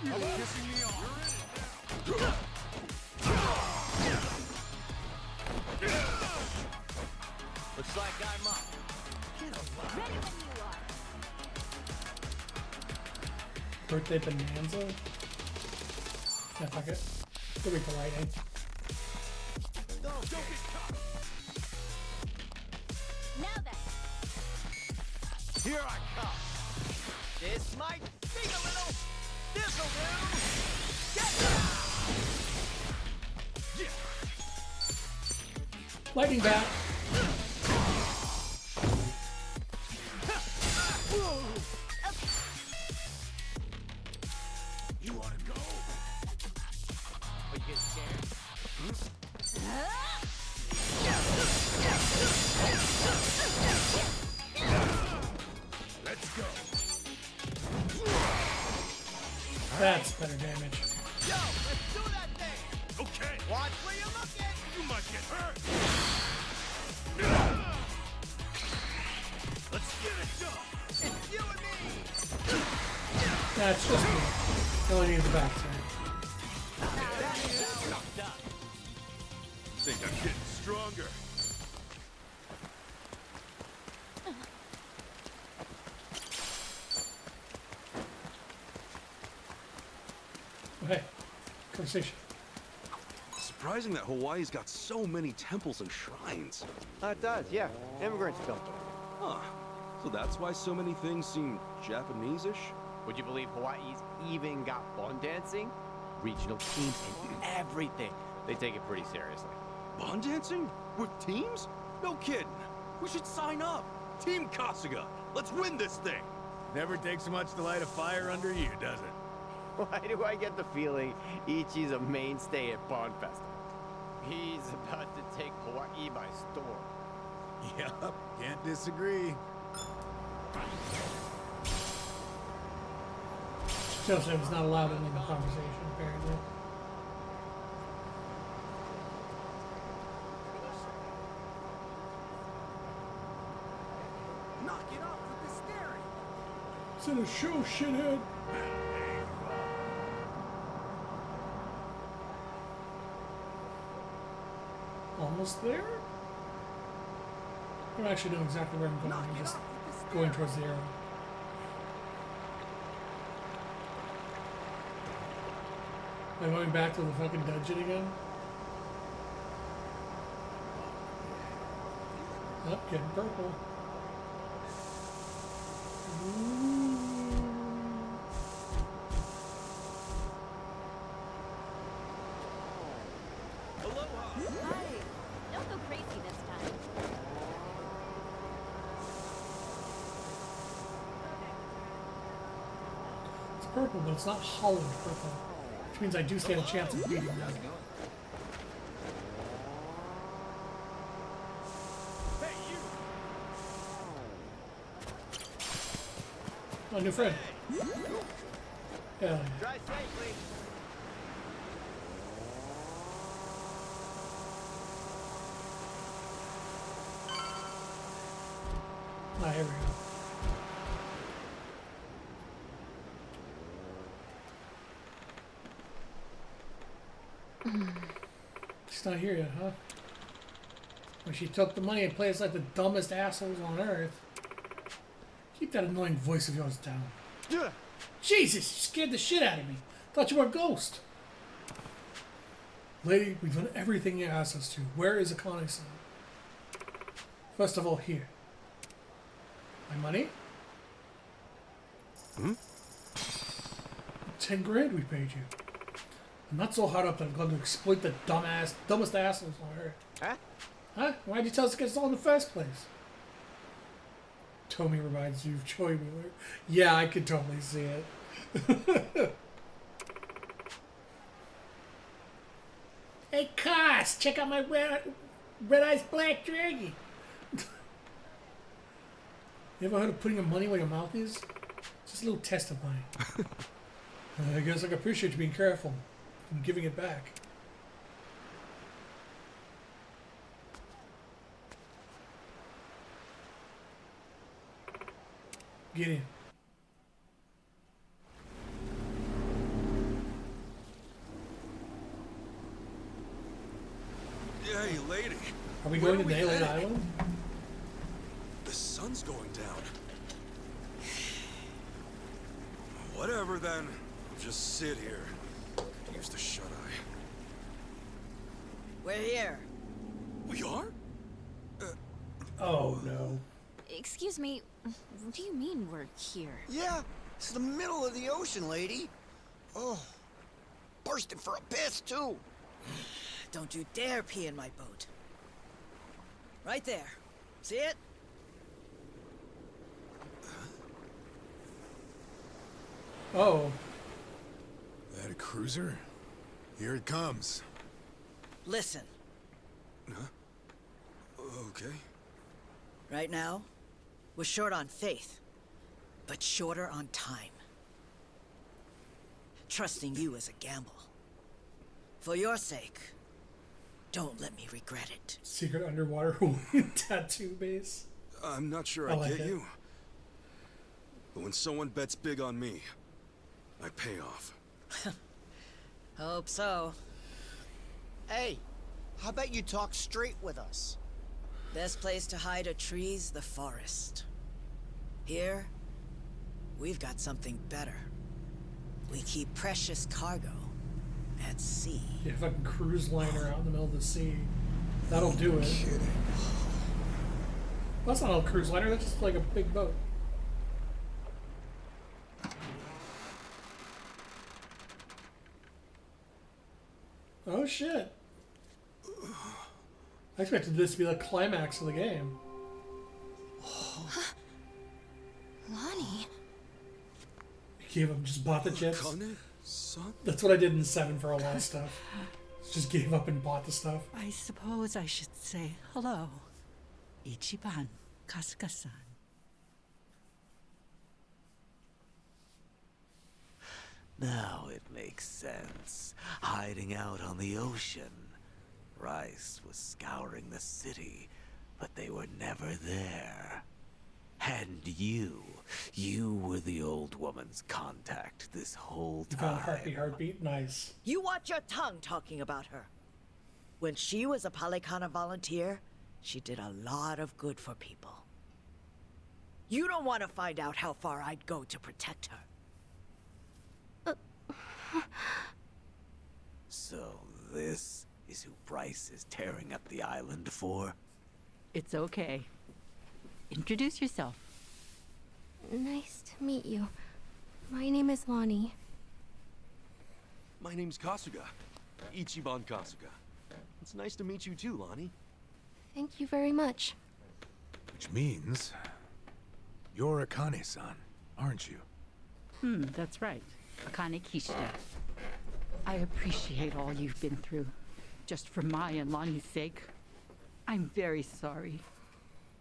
I'm kissing me off. Looks like I'm up. Ready when you are. Birthday bonanza? Yeah, fuck it. Go be polite, eh? Don't get caught. Now then. Here I come. This might sting a little. This'll do. Get down. Yeah. Lightning bat. You wanna go? Are you getting scared? Let's go. That's better damage. Yo, let's do that thing. Okay. Watch where you're looking. You might get hurt. Let's get it done. It's you and me. That's just me. I only need the back turn. Think I'm getting stronger. Okay. Conversation. surprising that Hawaii's got so many temples and shrines. It does, yeah. Immigrants built it. Huh. So that's why so many things seem Japanese-ish? Would you believe Hawaii's even got bond dancing? Regional teams and everything. They take it pretty seriously. Bond dancing? With teams? No kidding. We should sign up. Team Kasuga. Let's win this thing. Never takes much to light a fire under you, does it? Why do I get the feeling Ichi's a mainstay at Bond Festival? He's about to take Hawaii by storm. Yup, can't disagree. Joseph was not allowed in the conversation, apparently. Knock it off with the staring. It's in a show, shithead. Almost there? I don't actually know exactly where I'm going. I'm just going towards the arrow. Am I going back to the fucking dungeon again? Oh, getting purple. Hi. Don't go crazy this time. It's purple, but it's not hollowed purple. Which means I do stand a chance of beating them. Hey, you! Oh, new friend. Yeah. Drive safely. Ah, here we go. She's not here yet, huh? Well, she took the money and played us like the dumbest assholes on earth. Keep that annoying voice of yours down. Jesus, you scared the shit out of me. Thought you were a ghost. Lady, we've done everything you asked us to. Where is Akane-san? First of all, here. My money? 10 grand we paid you. I'm not so hard up that I'm going to exploit the dumbest assholes on earth. Huh? Huh? Why'd you tell us to get stolen in the first place? Tomy reminds you of Joy Wheeler. Yeah, I could totally see it. Hey, Cos, check out my red eyes black dragon. You ever heard of putting your money where your mouth is? Just a little test of mine. I guess I can appreciate you being careful and giving it back. Get in. Hey, lady. Are we going to Daylight Island? The sun's going down. Whatever then. I'll just sit here. Use the shut-eye. We're here. We are? Oh no. Excuse me, what do you mean we're here? Yeah, it's the middle of the ocean, lady. Oh, bursting for a piss, too. Don't you dare pee in my boat. Right there. See it? Oh. That a cruiser? Here it comes. Listen. Huh? Okay. Right now, we're short on faith, but shorter on time. Trusting you is a gamble. For your sake, don't let me regret it. Secret underwater tattoo base. I'm not sure I I like get it. you. But when someone bets big on me, I pay off. Hope so. Hey, how about you talk straight with us? Best place to hide a tree's the forest. Here, we've got something better. We keep precious cargo at sea. Yeah, fucking cruise liner out in the middle of the sea. That'll do it. Kidding. That's not a cruise liner, that's just like a big boat. Oh shit. I expected this to be the climax of the game. Lonnie. Gave up, just bought the chips. Son? That's what I did in 7 for a lot of stuff. Just gave up and bought the stuff. I suppose I should say hello. Ichiban Kasuga-san. Now it makes sense. Hiding out on the ocean. Rice was scouring the city, but they were never there. And you were the old woman's contact this whole You found time. heartbeat, nice. You watch your tongue talking about her. When she was a Palikana volunteer, she did a lot of good for people. You don't want to find out how far I'd go to protect her. So this is who Bryce is tearing up the island for? It's okay. Introduce yourself. Nice to meet you. My name is Lonnie. My name's Kasuga. Ichiban Kasuga. It's nice to meet you too, Lonnie. Thank you very much. Which means you're Akane-san, aren't you? That's right. Akane Kishida. I appreciate all you've been through. Just for my and Lonnie's sake. I'm very sorry.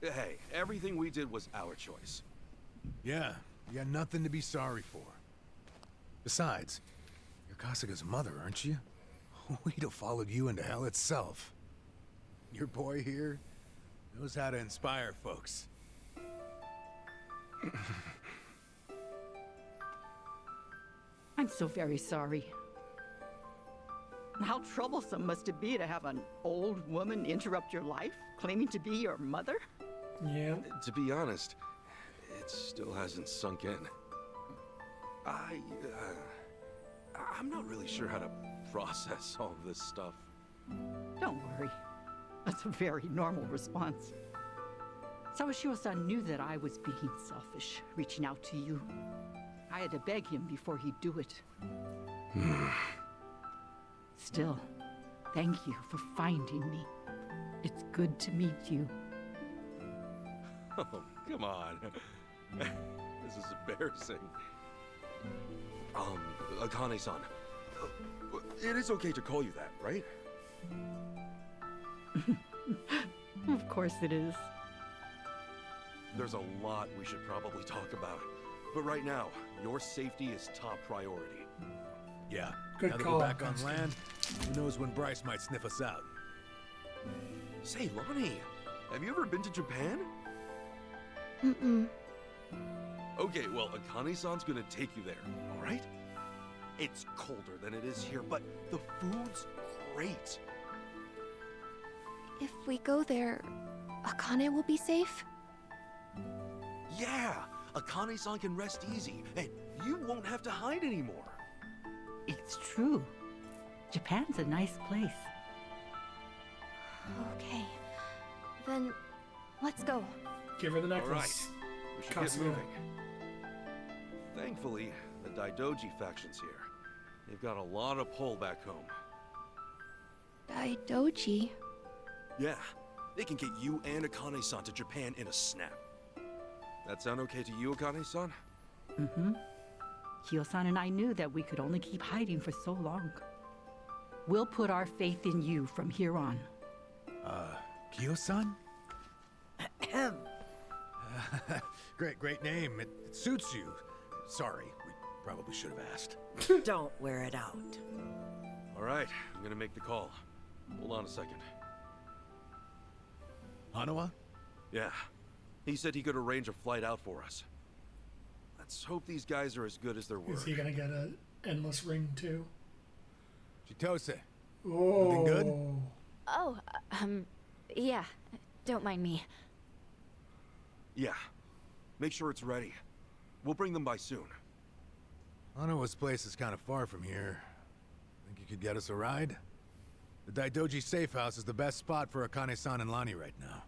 Hey, everything we did was our choice. Yeah, you got nothing to be sorry for. Besides, you're Kasuga's mother, aren't you? We'd have followed you into hell itself. Your boy here knows how to inspire folks. I'm so very sorry. How troublesome must it be to have an old woman interrupt your life, claiming to be your mother? Yeah. To be honest, it still hasn't sunk in. I'm not really sure how to process all this stuff. Don't worry. That's a very normal response. Sawashiro-san knew that I was being selfish, reaching out to you. I had to beg him before he'd do it. Still, thank you for finding me. It's good to meet you. Oh, come on. This is embarrassing. Akane-san. It is okay to call you that, right? Of course it is. There's a lot we should probably talk about. But right now, your safety is top priority. Yeah. Good now that call, we're back on Kasuga. land, who knows when Bryce might sniff us out? Say, Lonnie, have you ever been to Japan? Mm-mm. Okay, well, Akane-san's gonna take you there, all right? It's colder than it is here, but the food's great. If we go there, Akane will be safe? Yeah, Akane-san can rest easy, and you won't have to hide anymore. It's true. Japan's a nice place. Okay. Then, let's go. Give her the All right, necklace. we should Kasuga. get moving. Thankfully, the Daidoji faction's here. They've got a lot of pull back home. Daidoji? Yeah, they can get you and Akane-san to Japan in a snap. That sound okay to you, Akane-san? Mm-hmm. Kyo-san and I knew that we could only keep hiding for so long. We'll put our faith in you from here on. Kyo-san? Great name. It suits you. Sorry, we probably should have asked. Don't wear it out. All right, I'm gonna make the call. Hold on a second. Hanawa? Yeah, he said he could arrange a flight out for us. Let's hope these guys are as good as their word. Is he gonna get an endless ring too? Chitose. Oh. Anything good? Oh, yeah. Don't mind me. Yeah, make sure it's ready. We'll bring them by soon. Hanawa's place is kind of far from here. Think you could get us a ride? The Daidoji safe house is the best spot for Akane-san and Lani right now.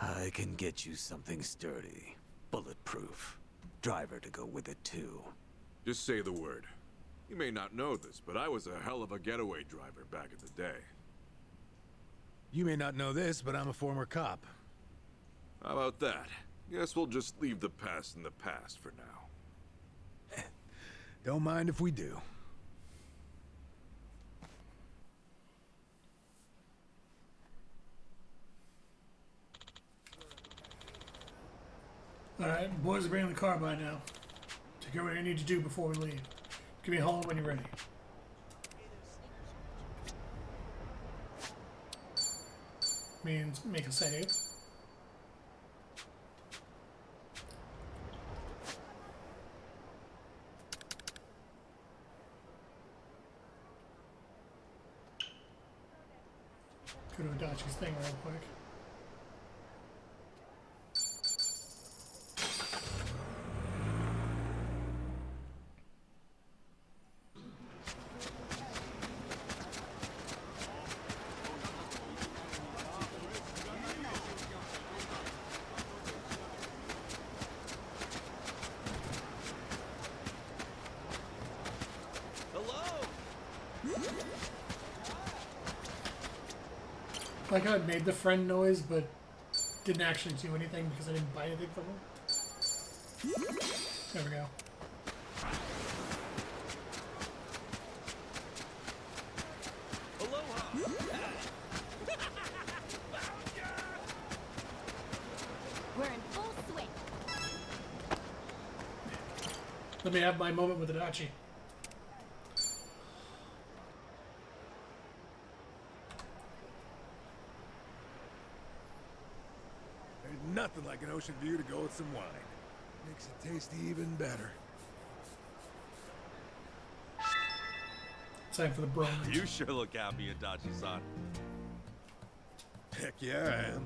I can get you something sturdy, bulletproof. Driver to go with it too. Just say the word. You may not know this, but I was a hell of a getaway driver back in the day. You may not know this, but I'm a former cop. How about that? Guess we'll just leave the past in the past for now. Don't mind if we do. Alright, boys are bringing the car by now. Take care of what you need to do before we leave. Give me a holler when you're ready. Means make a save. Go to Adachi's thing real quick. Like how it made the friend noise, but didn't actually do anything because I didn't buy anything from her. There we go. We're in full swing. Let me have my moment with Adachi. Nothing like an ocean view to go with some wine. Makes it taste even better. Time for the bromance. You sure look happy, Adachi-san. Heck yeah, I am.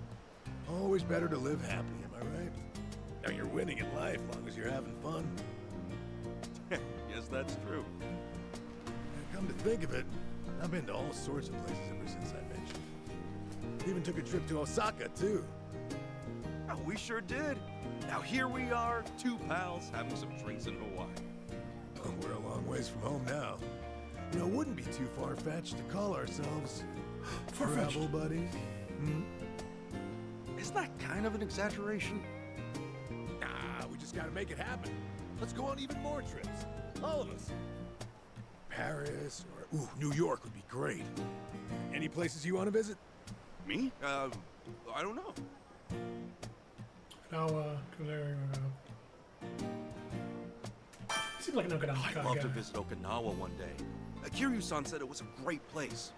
Always better to live happy, am I right? Now you're winning in life, long as you're having fun. Yes, that's true. And come to think of it, I've been to all sorts of places ever since I met you. Even took a trip to Osaka, too. Oh, we sure did. Now here we are, two pals having some drinks in Hawaii. Oh, we're a long ways from home now. You know, it wouldn't be too far-fetched to call ourselves travel buddies. Hmm? Isn't that kind of an exaggeration? Nah, we just gotta make it happen. Let's go on even more trips. All of us. Paris or, New York would be great. Any places you want to visit? Me? I don't know. Now, go there. Seems like an Okinawa I'd love to visit Okinawa one day. Kiryu-san said it was a great place.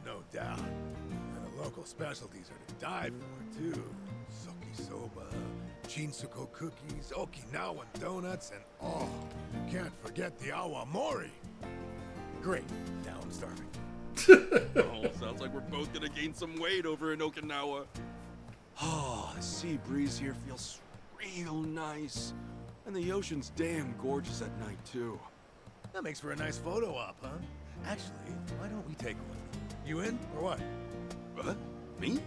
No doubt. And the local specialties are to die for, too. Soba, Chinsuko cookies, Okinawan donuts, and can't forget the awamori. Great, now I'm starving. Oh, sounds like we're both gonna gain some weight over in Okinawa. Oh, the sea breeze here feels real nice. And the ocean's damn gorgeous at night, too. That makes for a nice photo op, huh? Actually, why don't we take one? You in, or what? What? Me?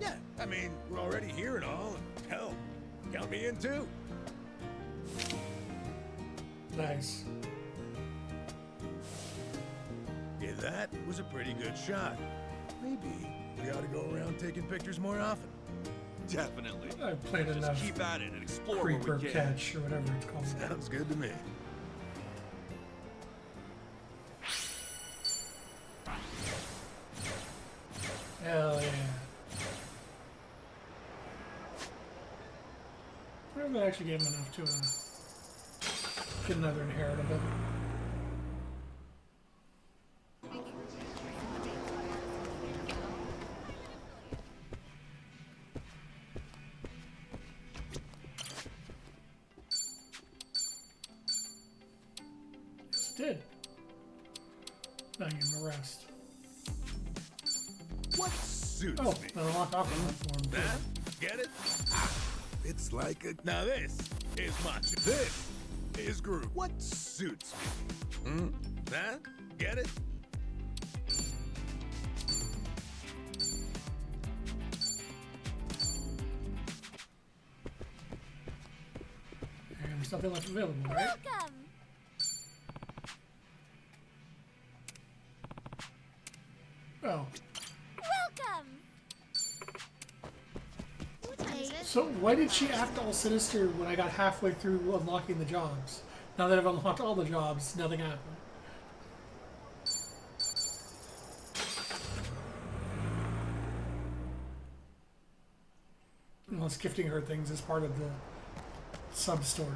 Yeah, I mean, we're already here and all, and hell, count me in too. Nice. Yeah, that was a pretty good shot. Maybe we ought to go around taking pictures more often. Definitely. I've played Just enough keep at it and explore Creeper where we can. Catch or whatever it's called. Sounds good to me. Hell yeah. I wonder if I actually gave him enough to get another inheritable. Yes, it did. Now you give him a rest. What suits Oh, me? I unlocked Aquaman for him. That? Get it? It's like a... Now this is macho. This is groove. What suits me? Huh? Get it? And there's nothing left available, right? Welcome! Oh. Welcome! So why did she act all sinister when I got halfway through unlocking the jobs? Now that I've unlocked all the jobs, nothing happened. Unless gifting her things is part of the sub-story.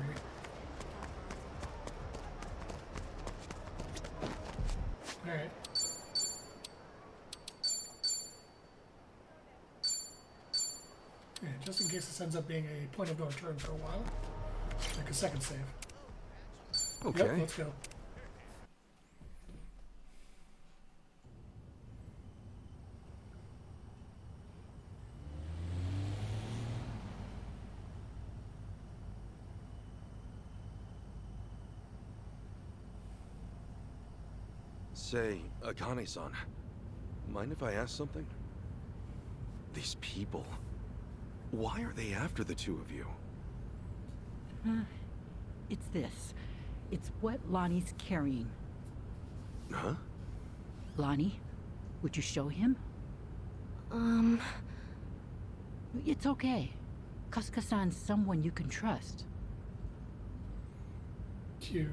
Alright. Yeah, just in case this ends up being a point of no return for a while. Like a second save. Okay. Yep, let's go. Say, Akane-san, mind if I ask something? These people, why are they after the two of you? It's this. It's what Lonnie's carrying. Huh? Lonnie, would you show him? It's okay. Kasuka-san's someone you can trust. Cute.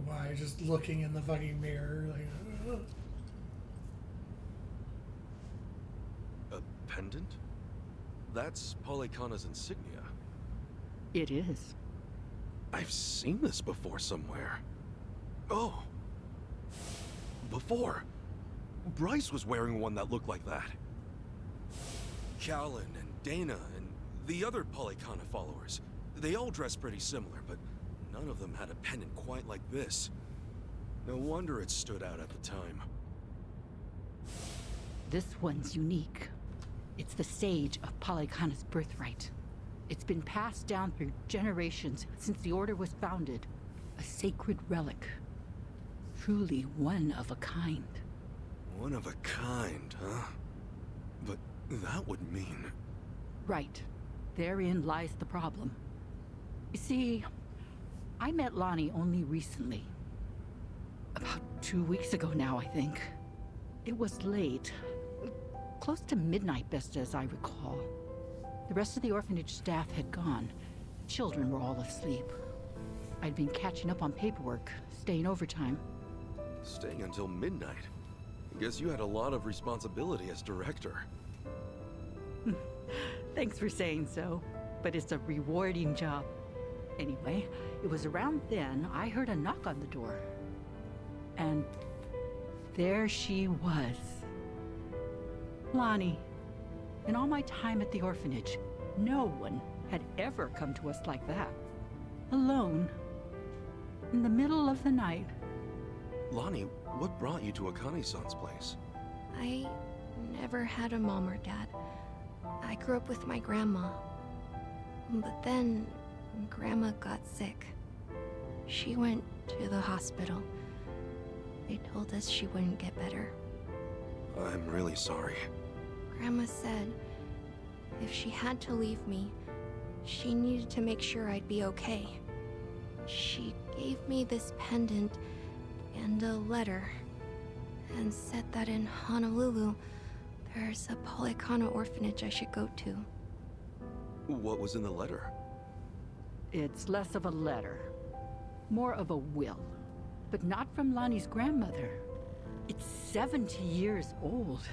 Why? Just looking in the fucking mirror, like. A pendant? That's Polykhana's insignia. It is. I've seen this before somewhere. Oh. Before. Bryce was wearing one that looked like that. Callan and Dana and the other Polykhana followers. They all dressed pretty similar, but none of them had a pendant quite like this. No wonder it stood out at the time. This one's unique. It's the sage of Polykhana's birthright. It's been passed down through generations since the Order was founded. A sacred relic. Truly one of a kind. One of a kind, huh? But that would mean... Right. Therein lies the problem. You see, I met Lonnie only recently. About 2 weeks ago now, I think. It was late. Close to midnight, best as I recall. The rest of the orphanage staff had gone. Children were all asleep. I'd been catching up on paperwork, staying overtime. Staying until midnight? Guess you had a lot of responsibility as director. Thanks for saying so, but it's a rewarding job. Anyway, it was around then I heard a knock on the door. And there she was. Lonnie. In all my time at the orphanage, no one had ever come to us like that. Alone. In the middle of the night. Lonnie, what brought you to Akane-san's place? I never had a mom or dad. I grew up with my grandma. But then, Grandma got sick. She went to the hospital. They told us she wouldn't get better. I'm really sorry. Grandma said if she had to leave me, she needed to make sure I'd be okay. She gave me this pendant and a letter, and said that in Honolulu, there's a Polykhana orphanage I should go to. What was in the letter? It's less of a letter, more of a will, but not from Lonnie's grandmother. It's 70 years old,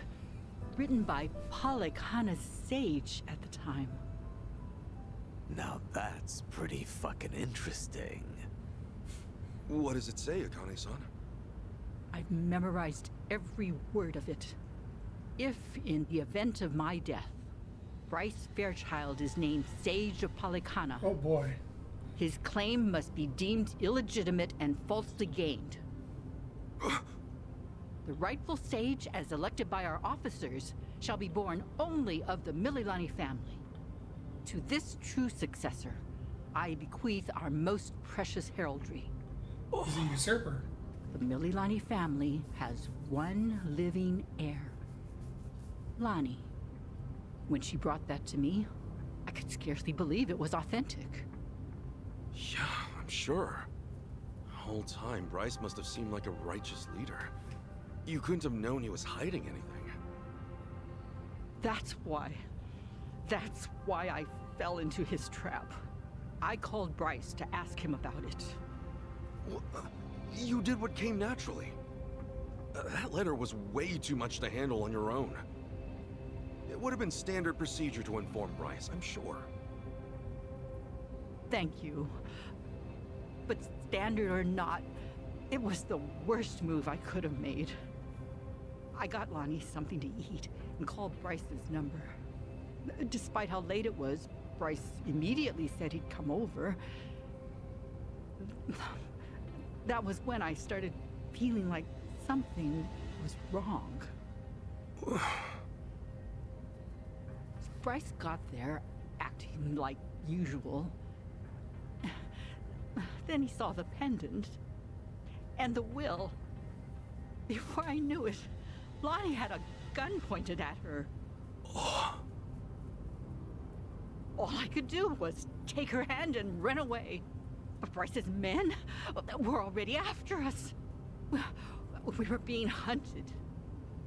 written by Polykhana's sage at the time. Now that's pretty fucking interesting. What does it say, Akane-san? I've memorized every word of it. If, in the event of my death, Bryce Fairchild is named Sage of Polykhana. Oh boy. His claim must be deemed illegitimate and falsely gained. The rightful sage, as elected by our officers, shall be born only of the Mililani family. To this true successor, I bequeath our most precious heraldry. He's a usurper. The Mililani family has one living heir. Lonnie. When she brought that to me, I could scarcely believe it was authentic. Yeah, I'm sure. The whole time, Bryce must have seemed like a righteous leader. You couldn't have known he was hiding anything. That's why I fell into his trap. I called Bryce to ask him about it. Well, you did what came naturally. That letter was way too much to handle on your own. It would have been standard procedure to inform Bryce, I'm sure. Thank you. But standard or not, it was the worst move I could have made. I got Lonnie something to eat and called Bryce's number. Despite how late it was, Bryce immediately said he'd come over. That was when I started feeling like something was wrong. Bryce got there, acting like usual. Then he saw the pendant and the will. Before I knew it, Lonnie had a gun pointed at her. All I could do was take her hand and run away. But Bryce's men were already after us. We were being hunted.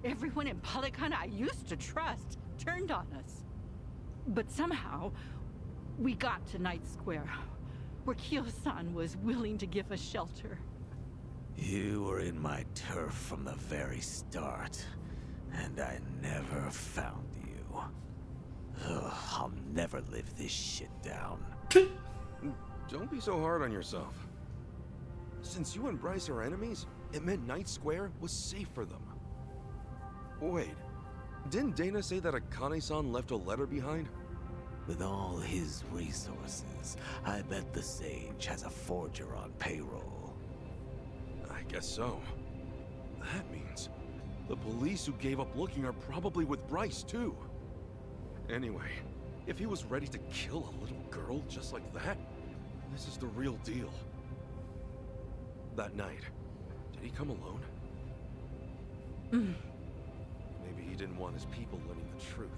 Everyone in Polycana I used to trust turned on us. But somehow, we got to Night Square, where Kyo-san was willing to give us shelter. You were in my turf from the very start, and I never found you. Ugh, I'll never live this shit down. Don't be so hard on yourself. Since you and Bryce are enemies, it meant Night Square was safe for them. Wait, didn't Dana say that Akane-san left a letter behind? With all his resources, I bet the Sage has a forger on payroll. I guess so. That means the police who gave up looking are probably with Bryce, too. Anyway, if he was ready to kill a little girl just like that, this is the real deal. That night, did he come alone? Maybe he didn't want his people learning the truth.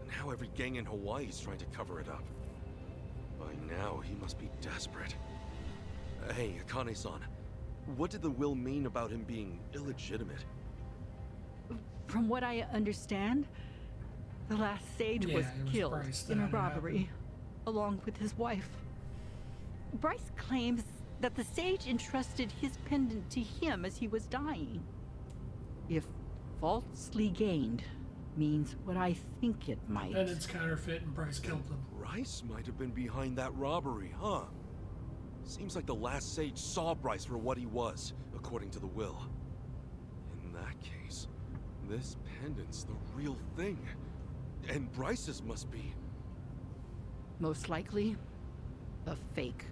And now every gang in Hawaii is trying to cover it up. By now, he must be desperate. Hey, Akane-san, what did the will mean about him being illegitimate? From what I understand, the last Sage was killed in a robbery, along with his wife. Bryce claims that the Sage entrusted his pendant to him as he was dying. If falsely gained means what I think it might. And it's counterfeit and Bryce killed them. Bryce might have been behind that robbery, huh? Seems like the last Sage saw Bryce for what he was, according to the will. In that case, this pendant's the real thing. And Bryce's must be. Most likely, a fake.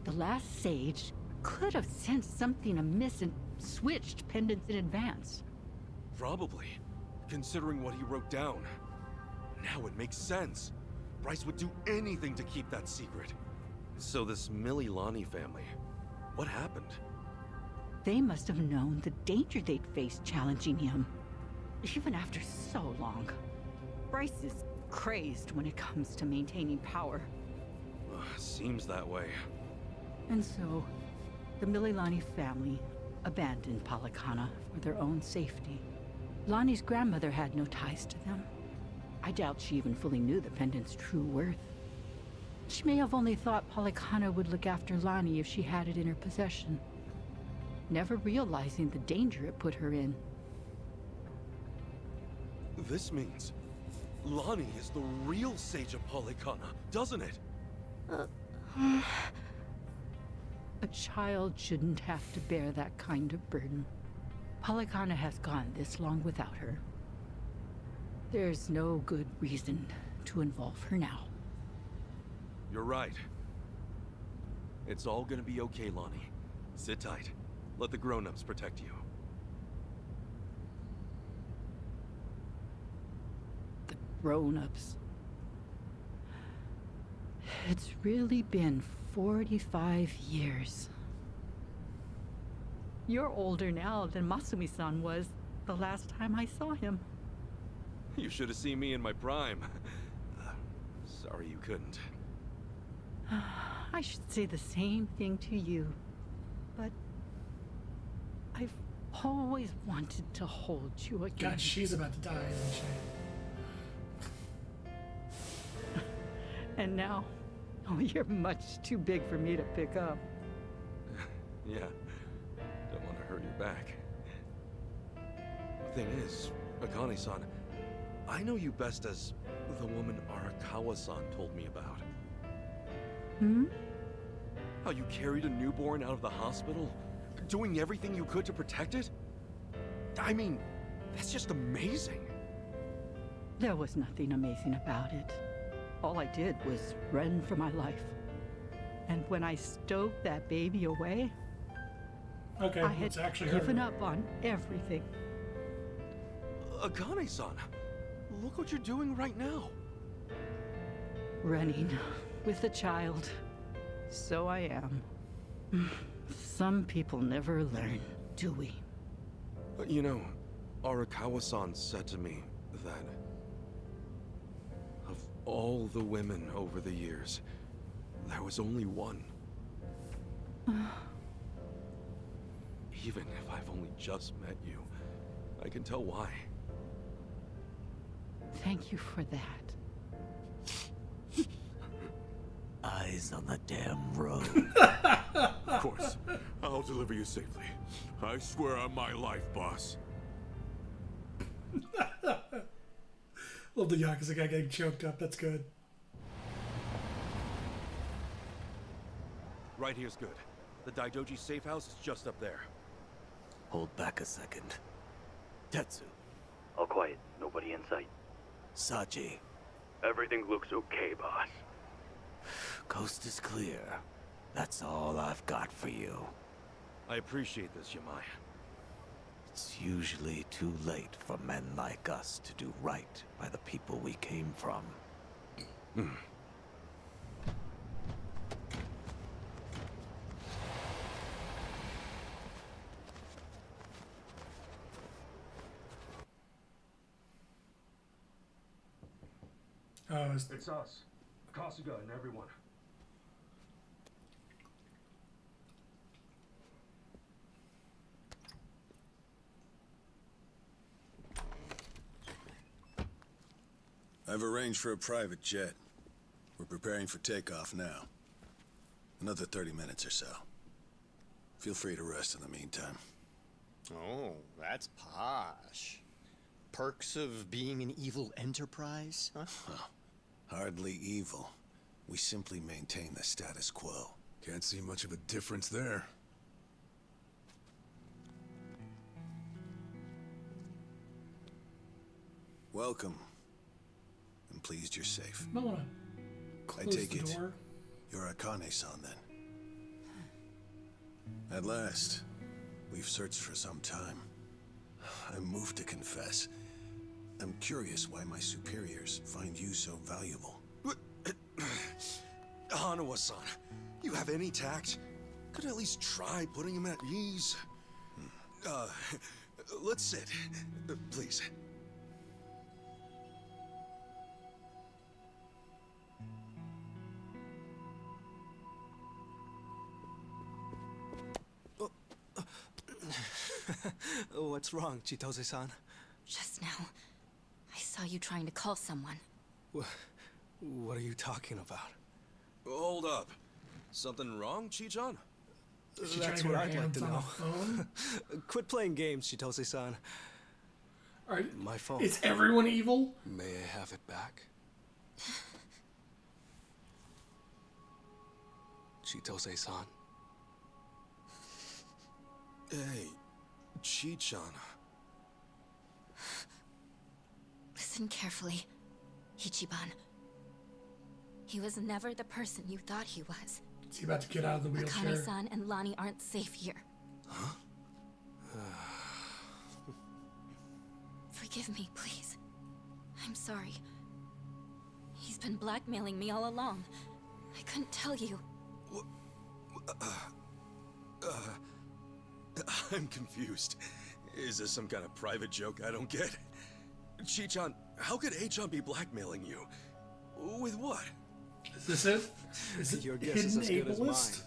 The last Sage could have sensed something amiss and switched pendants in advance. Probably, considering what he wrote down. Now it makes sense. Bryce would do anything to keep that secret. So this Mililani family, what happened? They must have known the danger they'd face challenging him. Even after so long. Bryce is crazed when it comes to maintaining power. Seems that way. And so, the Mililani family abandoned Polycana for their own safety. Lonnie's grandmother had no ties to them. I doubt she even fully knew the pendant's true worth. She may have only thought Polycana would look after Lonnie if she had it in her possession, never realizing the danger it put her in. This means Lonnie is the real Sage of Polycana, doesn't it? A child shouldn't have to bear that kind of burden. Polycana has gone this long without her. There's no good reason to involve her now. You're right. It's all gonna be okay, Lonnie. Sit tight. Let the grown-ups protect you. The grown-ups. It's really been 45 years. You're older now than Masumi-san was the last time I saw him. You should have seen me in my prime. Sorry you couldn't. I should say the same thing to you. But I've always wanted to hold you again. God, she's about to die, isn't she? And now, oh, you're much too big for me to pick up. Yeah. Don't want to hurt your back. The thing is, Akane-san, I know you best as the woman Arakawa-san told me about. Hmm? How you carried a newborn out of the hospital, doing everything you could to protect it? I mean, that's just amazing. There was nothing amazing about it. All I did was run for my life. And when I stowed that baby away, Okay, I had it's actually given her. up on everything. Akane-san, look what you're doing right now. Running with a child. So I am. Some people never learn, do we? You know, Arakawa-san said to me that of all the women over the years, there was only one. Even if I've only just met you, I can tell why. Thank you for that. Eyes on the damn road. Of course. I'll deliver you safely. I swear on my life, boss. Love the Yakuza guy getting choked up. That's good. Right here's good. The Daidoji safe house is just up there. Hold back a second. Tetsu. All quiet. Nobody in sight. Saji. Everything looks okay, boss. Coast is clear. That's all I've got for you. I appreciate this, Yamai. It's usually too late for men like us to do right by the people we came from. Oh, It's us. Kasuga and everyone. I've arranged for a private jet. We're preparing for takeoff now. Another 30 minutes or so. Feel free to rest in the meantime. Oh, that's posh. Perks of being an evil enterprise, huh? Hardly evil. We simply maintain the status quo. Can't see much of a difference there. Welcome. I'm pleased you're safe. Might want to I close take the it door. you're Akane-san then. At last. We've searched for some time. I'm moved to confess. I'm curious why my superiors find you so valuable. Hanawa-san, you have any tact? Could at least try putting him at ease. Let's sit. Please. What's wrong, Chitose-san? Just now, I saw you trying to call someone. What are you talking about? Hold up. Something wrong, Chi-chan? That's what I'd like to know. Quit playing games, Chitose-san. My phone. Is everyone evil? May I have it back? Chitose-san. Hey, Chi-chan. Listen carefully, Ichiban. He was never the person you thought he was. Is he about to get out of the wheelchair? Akane-san and Lani aren't safe here. Huh? Forgive me, please. I'm sorry. He's been blackmailing me all along. I couldn't tell you. I'm confused. Is this some kind of private joke I don't get? Chi-chan, how could A-chan be blackmailing you? With what? Is this it? Is it Your guess is hidden as good as mine. ableist?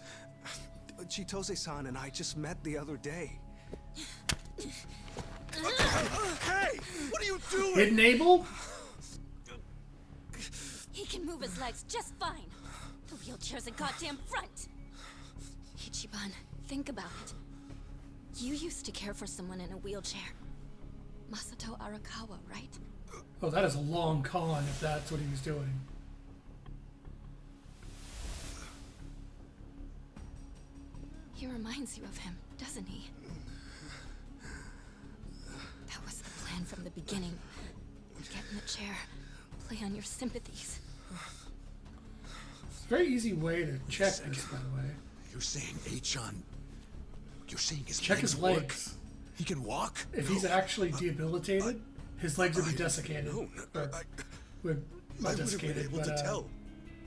Chitose-san and I just met the other day. Hey! What are you doing? Hidden Abel? He can move his legs just fine. The wheelchair's a goddamn front. Ichiban, think about it. You used to care for someone in a wheelchair. Masato Arakawa, right? Oh, that is a long con if that's what he was doing. He reminds you of him, doesn't he? That was the plan from the beginning. Get in the chair, play on your sympathies. It's a very easy way to check this, by the way. You're saying A-chan... You're saying his Check legs his work? legs. He can walk? If he's actually debilitated, his legs would be desiccated. Not desiccated, but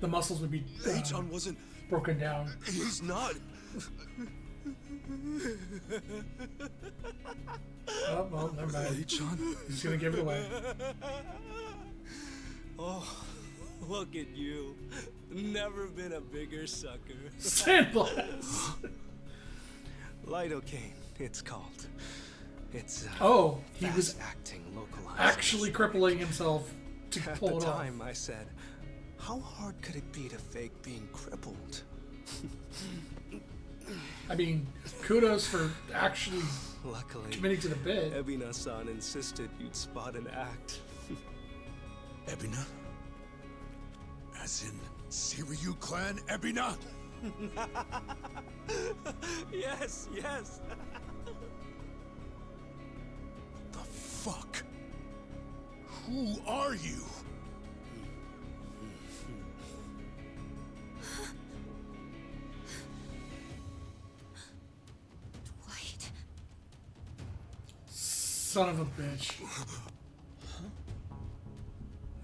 the muscles would be A-chan wasn't... broken down. He's not... Oh, well, never mind. A-chan? He's gonna give it away. Oh, look at you. Never been a bigger sucker. Sandblast! Lidocaine, it's called. It's oh, he was acting localized. actually crippling himself to At pull the it off. time, I said, how hard could it be to fake being crippled? I mean, kudos for actually Luckily, committing to the bit. Ebina-san insisted you'd spot an act. Ebina? As in Siryu clan Ebina? Yes, yes. The fuck? Who are you? Dwight. Son of a bitch.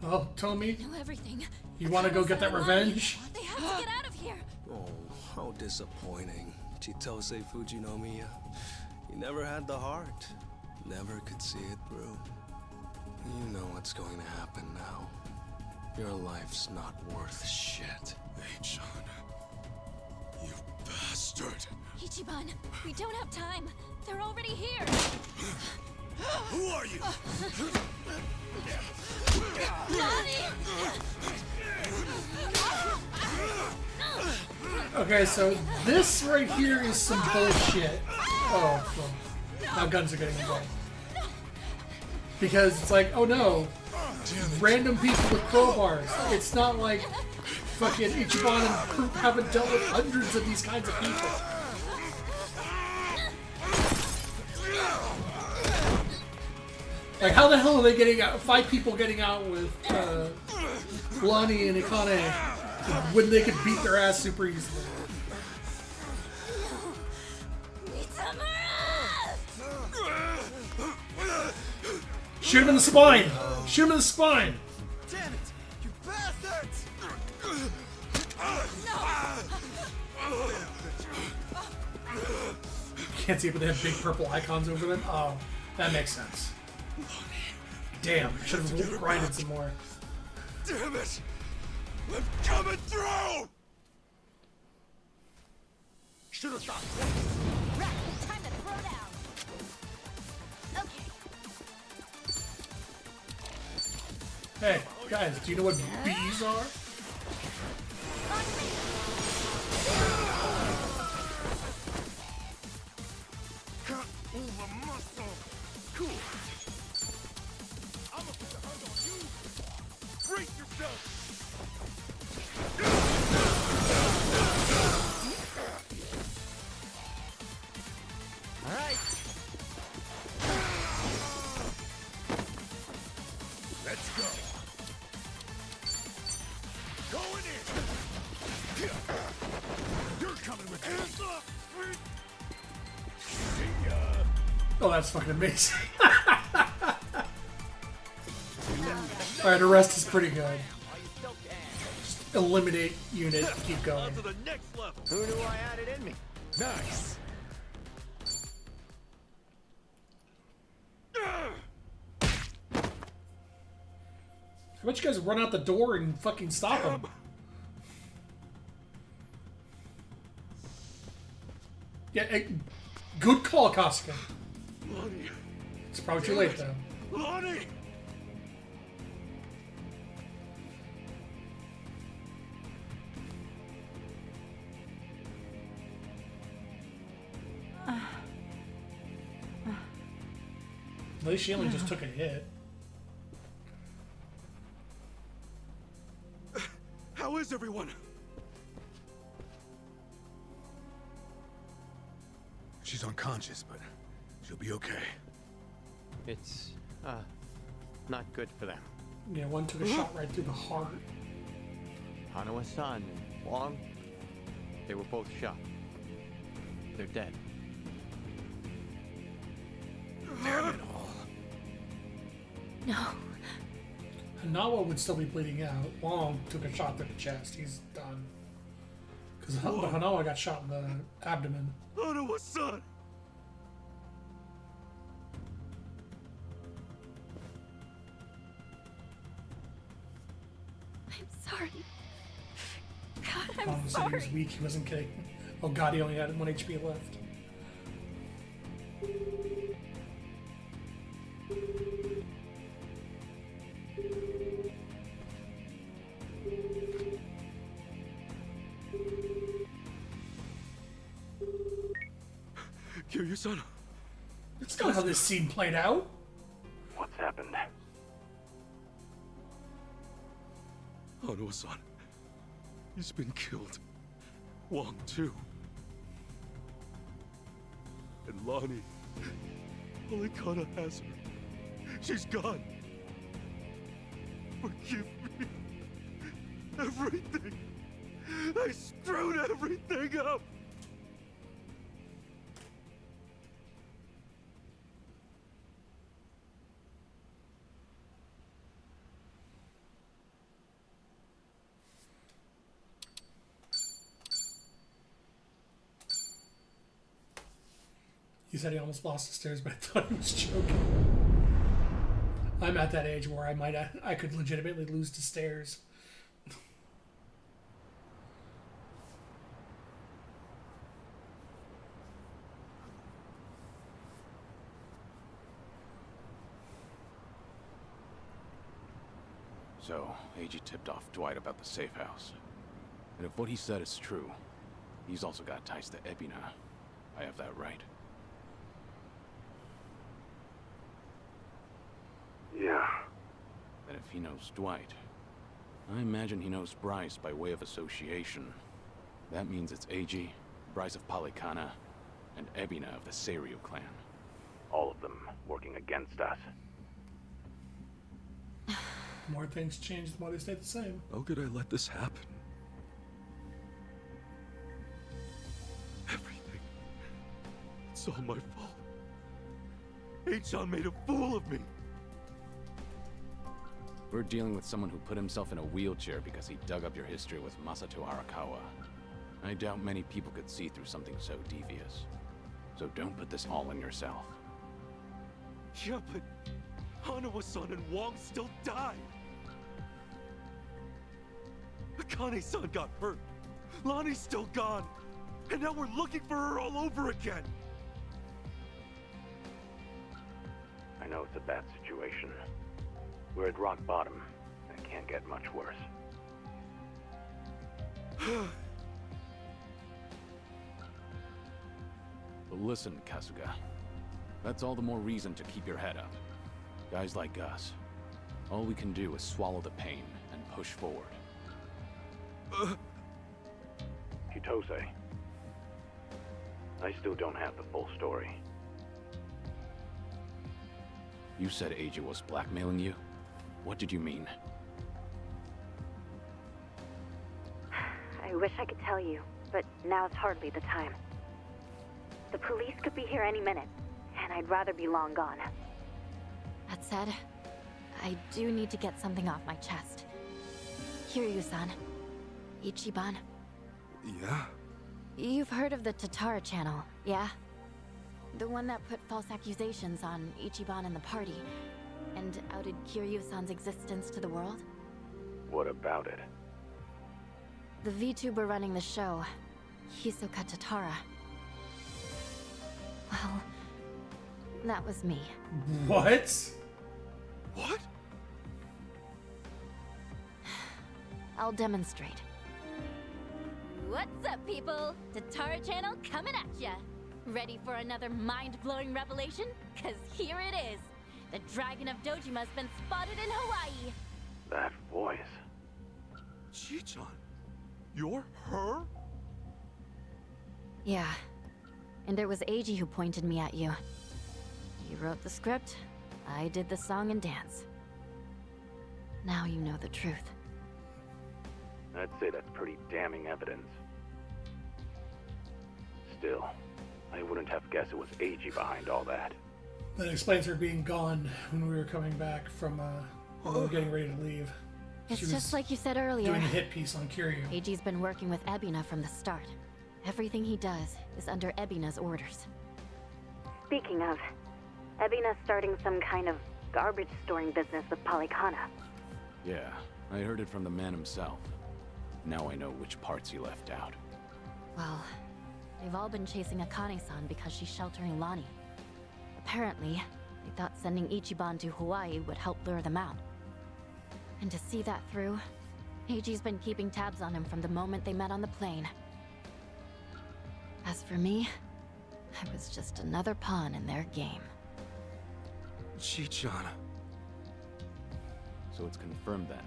Well, Tommy, Know everything. you want to go get that revenge? They have to get out of here. Oh, how disappointing. Chitose Fujinomiya. You never had the heart. Never could see it through. You know what's going to happen now. Your life's not worth shit. A-chan. You bastard. Ichiban, we don't have time. They're already here. Who are you? Okay, so this right here is some bullshit. Oh, well, now guns are getting involved. Because it's like, oh no, random people with crowbars. It's not like fucking Ichiban and Group haven't dealt with hundreds of these kinds of people. Like, how the hell are they getting out? 5 people getting out with Lonnie and Ikane when they could beat their ass super easily. Shoot him in the spine! Shoot him in the spine! Damn it! You bastards! Can't see it, but they have big purple icons over them. Oh, that makes sense. Damn, I should have grinded some more. Damn it! I'm coming through! Should have stopped. Right, time to throw down. Okay. Hey, guys, do you know what bees are? Can't move a muscle. Cool. I'm gonna put the hurt on you. Brace yourself. All right. Let's go. Going in. You're coming with me. See ya. Oh, that's fucking amazing. Alright, the rest is pretty good. Just eliminate unit, keep going. To the next level. Who knew I had it in me? Nice. Why don't you guys run out the door and fucking stop him? Yeah, good call, Kasuga. Lonnie. It's probably too late, though. Lonnie! At least she only just took a hit. How is everyone? She's unconscious, but she'll be okay. It's, not good for them. Yeah, one took a shot right through the heart. Hanawa-san and Wong, they were both shot. They're dead. Damn it all. No. Hanawa would still be bleeding out. Wong took a shot to the chest. He's done. Because Hanawa got shot in the abdomen. Hanawa-san! I'm sorry. God, Wong I'm said he was sorry. weak. He wasn't kidding. Oh god, he only had 1 HP left. Kiryu-san. That's not how this scene played out. What's happened? Hanawa-san. He's been killed. Wong, too. And Lonnie. Alicana has her. She's gone. Forgive me. Everything. I screwed everything up. He said he almost lost the stairs, but I thought he was joking. I'm at that age where I could legitimately lose to stairs. So, Eiji tipped off Dwight about the safe house. And if what he said is true, he's also got ties to Ebina. I have that right? Yeah. And if he knows Dwight, I imagine he knows Bryce by way of association. That means it's Eiji, Bryce of Polycana, and Ebina of the Seiryu clan. All of them working against us. The more things change, the more they stay the same. How could I let this happen? Everything. It's all my fault. H-chan made a fool of me. We're dealing with someone who put himself in a wheelchair because he dug up your history with Masato Arakawa. I doubt many people could see through something so devious. So don't put this all on yourself. Yeah, but Hanawa-san and Wong still died. Akane-san got hurt. Lonnie's still gone. And now we're looking for her all over again. I know it's a bad situation. We're at rock bottom, and it can't get much worse. But listen, Kasuga. That's all the more reason to keep your head up. Guys like us, all we can do is swallow the pain and push forward. Kitose, I still don't have the full story. You said Eiji was blackmailing you? What did you mean? I wish I could tell you, but now's hardly the time. The police could be here any minute, and I'd rather be long gone. That said, I do need to get something off my chest. Kiryu-san. Ichiban. Yeah? You've heard of the Tatara channel, yeah? The one that put false accusations on Ichiban and the party, and outed Kiryu-san's existence to the world? What about it? The VTuber running the show, Hisoka Tatara. Well, that was me. What? What? I'll demonstrate. What's up, people? Tatara Channel coming at ya! Ready for another mind-blowing revelation? Cause here it is! The Dragon of Dojima's been spotted in Hawaii! That voice. Chichan, you're her? Yeah. And it was Eiji who pointed me at you. You wrote the script, I did the song and dance. Now you know the truth. I'd say that's pretty damning evidence. Still, I wouldn't have guessed it was Eiji behind all that. That explains her being gone when we were coming back from, when we were getting ready to leave. It's She was just like you said earlier. doing a hit piece on Kiryu. Eiji's been working with Ebina from the start. Everything he does is under Ebina's orders. Speaking of, Ebina's starting some kind of garbage storing business with Polycana. Yeah, I heard it from the man himself. Now I know which parts he left out. Well, they've all been chasing Akane-san because she's sheltering Lonnie. Apparently, they thought sending Ichiban to Hawaii would help lure them out. And to see that through, Eiji's been keeping tabs on him from the moment they met on the plane. As for me, I was just another pawn in their game. Chichan. So it's confirmed then.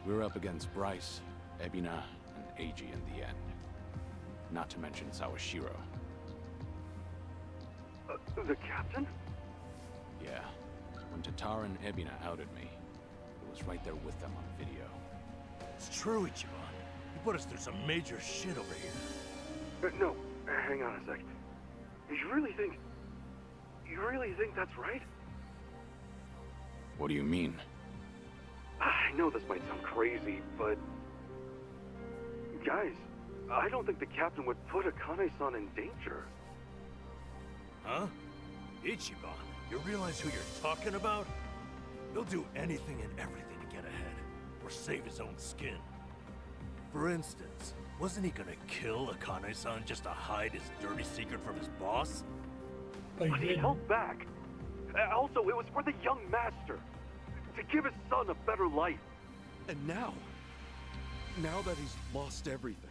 We're up against Bryce, Ebina, and Eiji in the end. Not to mention Sawashiro. The captain? Yeah. When Tatara and Ebina outed me, it was right there with them on video. It's true, Ichiban. You put us through some major shit over here. No, hang on a sec. You really think that's right? What do you mean? I know this might sound crazy, but... Guys, I don't think the captain would put Akane-san in danger. Huh? Ichiban, you realize who you're talking about? He'll do anything and everything to get ahead, or save his own skin. For instance, wasn't he gonna kill Akane-san just to hide his dirty secret from his boss? But he held back. Also, it was for the young master. To give his son a better life. And now that he's lost everything,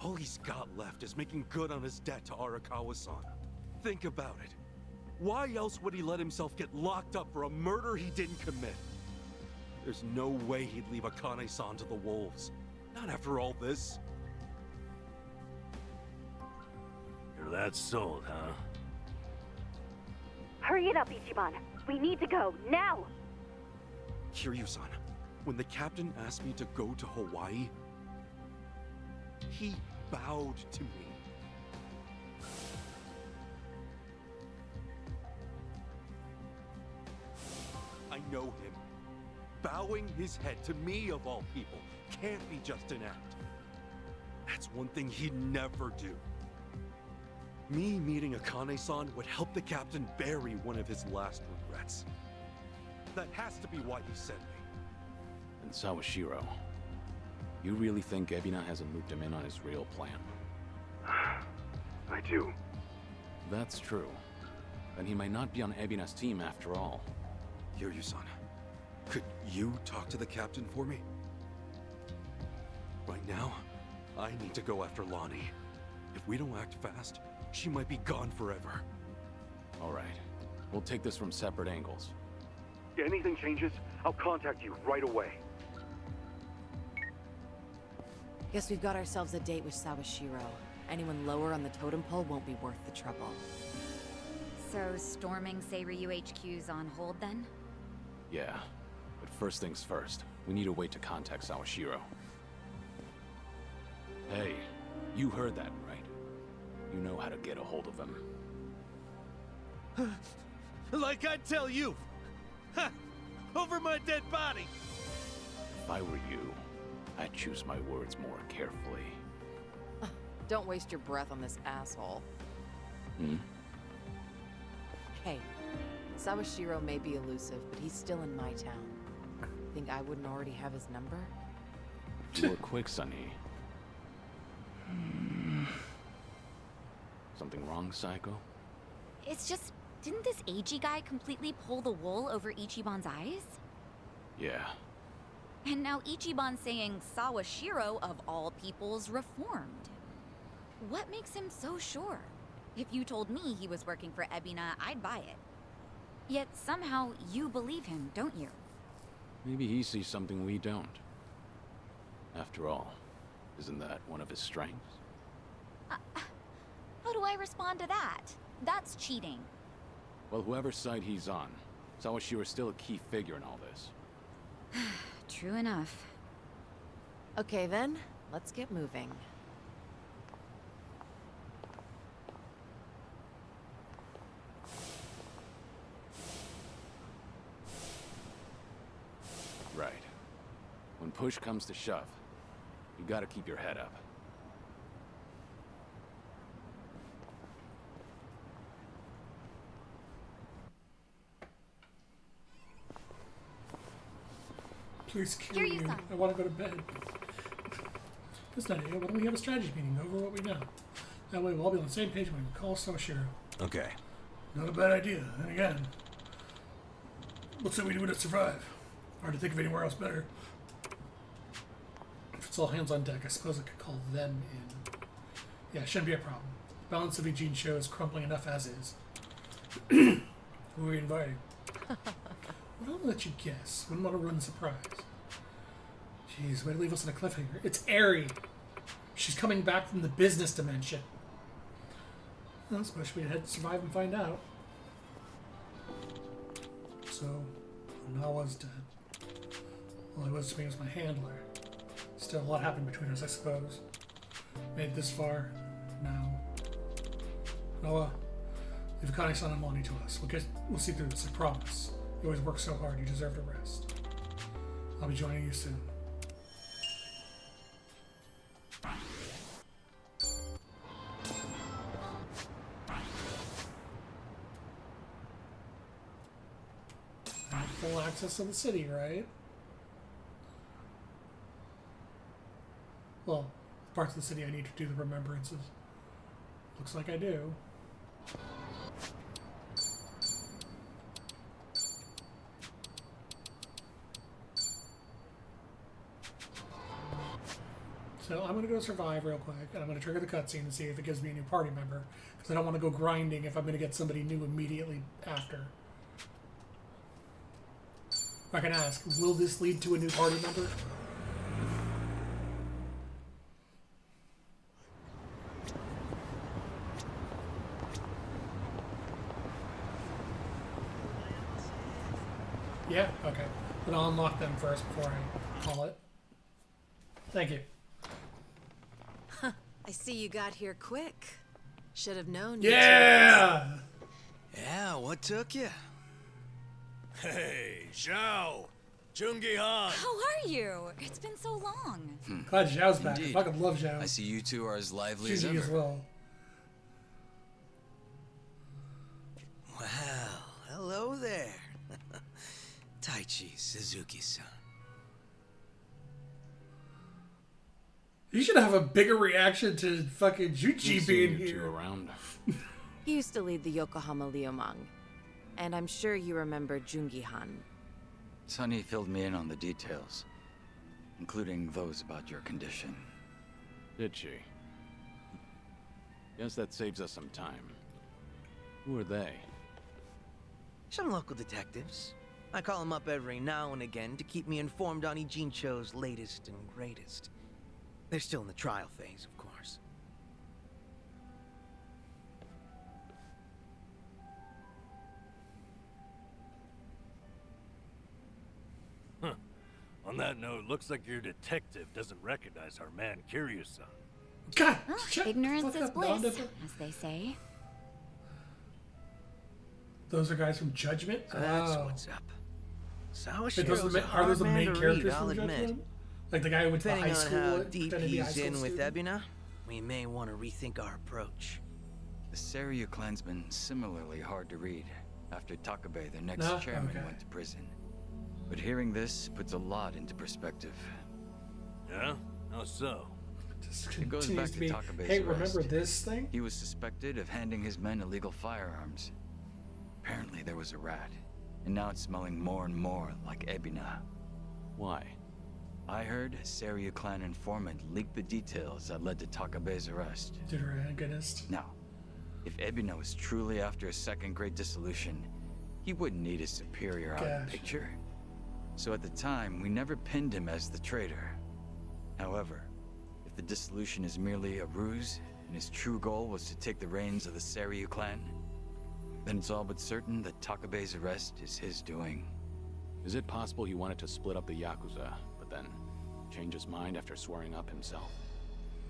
all he's got left is making good on his debt to Arakawa-san. Think about it. Why else would he let himself get locked up for a murder he didn't commit? There's no way he'd leave Akane-san to the wolves. Not after all this. You're that sold, huh? Hurry it up, Ichiban. We need to go, now! Kiryu-san, when the captain asked me to go to Hawaii, he bowed to me. I know him. Bowing his head to me, of all people, can't be just an act. That's one thing he'd never do. Me meeting Akane-san would help the captain bury one of his last regrets. That has to be why he sent me. And Sawashiro, you really think Ebina hasn't looped him in on his real plan? I do. That's true. Then he might not be on Ebina's team after all. Kiryu-san, could you talk to the captain for me? Right now, I need to go after Lonnie. If we don't act fast, she might be gone forever. All right. We'll take this from separate angles. If anything changes, I'll contact you right away. Guess we've got ourselves a date with Sawashiro. Anyone lower on the totem pole won't be worth the trouble. So, storming Seiryu HQ's on hold then? Yeah. But first things first, we need a way to contact Sawashiro. Hey, you heard that, right? You know how to get a hold of him. Like I tell you! Ha! Over my dead body! If I were you, I'd choose my words more carefully. Don't waste your breath on this asshole. Hmm? Hey, Sawashiro may be elusive, but he's still in my town. Think I wouldn't already have his number? You were quick, Sunny. Something wrong, Psycho? It's just, didn't this Eiji guy completely pull the wool over Ichiban's eyes? Yeah. And now Ichiban's saying Sawashiro, of all peoples, reformed. What makes him so sure? If you told me he was working for Ebina, I'd buy it. Yet somehow you believe him, don't you? Maybe he sees something we don't. After all, isn't that one of his strengths? How do I respond to that? That's cheating. Well, whoever's side he's on, Sawashiro's still a key figure in all this. True enough. Okay then, let's get moving. Right. When push comes to shove, you gotta keep your head up. Please kill you. I want to go to bed. This idea, why don't we have a strategy meeting over what we know? That way we'll all be on the same page when we call Sawashiro. Okay. Not a bad idea. And again, let's say we do it to survive. Hard to think of anywhere else better. If it's all hands on deck, I suppose I could call them in. Yeah, shouldn't be a problem. The balance of Eugene show is crumbling enough as is. Who are we inviting? Well, I'll let you guess. Wouldn't want to ruin the surprise. Jeez, way to leave us on a cliffhanger. It's Eri. She's coming back from the business dimension. Well, I suppose we'd head to survive and find out. So, Nawa's dead. All he was to me was my handler. Still, a lot happened between us, I suppose. Made it this far. Now, Noah, leave Akane-san and Lonnie to us. We'll see through this, I promise. You always work so hard, you deserve to rest. I'll be joining you soon. I have full access to the city, right? Well, parts of the city I need to do the remembrances. Looks like I do. So I'm going to go survive real quick, and I'm going to trigger the cutscene to see if it gives me a new party member, because I don't want to go grinding if I'm going to get somebody new immediately after. I can ask, will this lead to a new party member? Yeah? Okay. But I'll unlock them first before I call it. Thank you. I see you got here quick. Should have known. Yeah! Yeah, what took you? Hey, Zhao! Jungi Han! How are you? It's been so long. Glad Zhao's back. Indeed. I fucking love Zhao. I see you two are as lively as Gigi ever. as well. Well, hello there. Taichi Suzuki-san. You should have a bigger reaction to fucking Juchi being here. Around. He used to lead the Yokohama Liumang, and I'm sure you remember Jungi Han. Sunny filled me in on the details, including those about your condition. Did she? Guess that saves us some time. Who are they? Some local detectives. I call them up every now and again to keep me informed on Ijincho's latest and greatest. They're still in the trial phase, of course. Huh. On that note, looks like your detective doesn't recognize our man Kiryu-san. God, Ignorance is bliss, as they say. Those are guys from Judgment? So that's Oh. what's up. Wait, those are those the main characters from Judgment? Like the guy who went to the Depending high on school, how pretending deep to be a high he's school in with student? Ebina, we may want to rethink our approach. The Seiryu clansman similarly hard to read after Takabe, their next No? chairman, Okay. went to prison. But hearing this puts a lot into perspective. Yeah? How so? It goes back to Takabe's hey, arrest. remember this thing? He was suspected of handing his men illegal firearms. Apparently there was a rat, and now it's smelling more and more like Ebina. Why? I heard a Seiryu clan informant leaked the details that led to Takabe's arrest. Did her antagonist? Now, if Ebina was truly after a second-grade dissolution, he wouldn't need a superior out of the picture. So at the time, we never pinned him as the traitor. However, if the dissolution is merely a ruse, and his true goal was to take the reins of the Seiryu clan, then it's all but certain that Takabe's arrest is his doing. Is it possible he wanted to split up the Yakuza, but then change his mind after swearing up himself?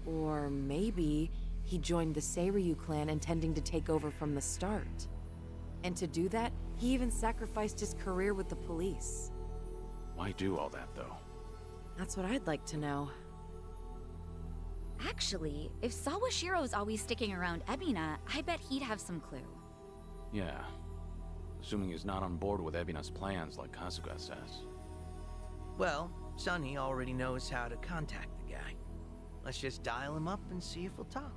Or maybe he joined the Seiryu clan intending to take over from the start. And to do that, he even sacrificed his career with the police. Why do all that, though? That's what I'd like to know. Actually, if Sawashiro's always sticking around Ebina, I bet he'd have some clue. Yeah. Assuming he's not on board with Ebina's plans like Kasuga says. Well, Sunny already knows how to contact the guy. Let's just dial him up and see if he'll talk.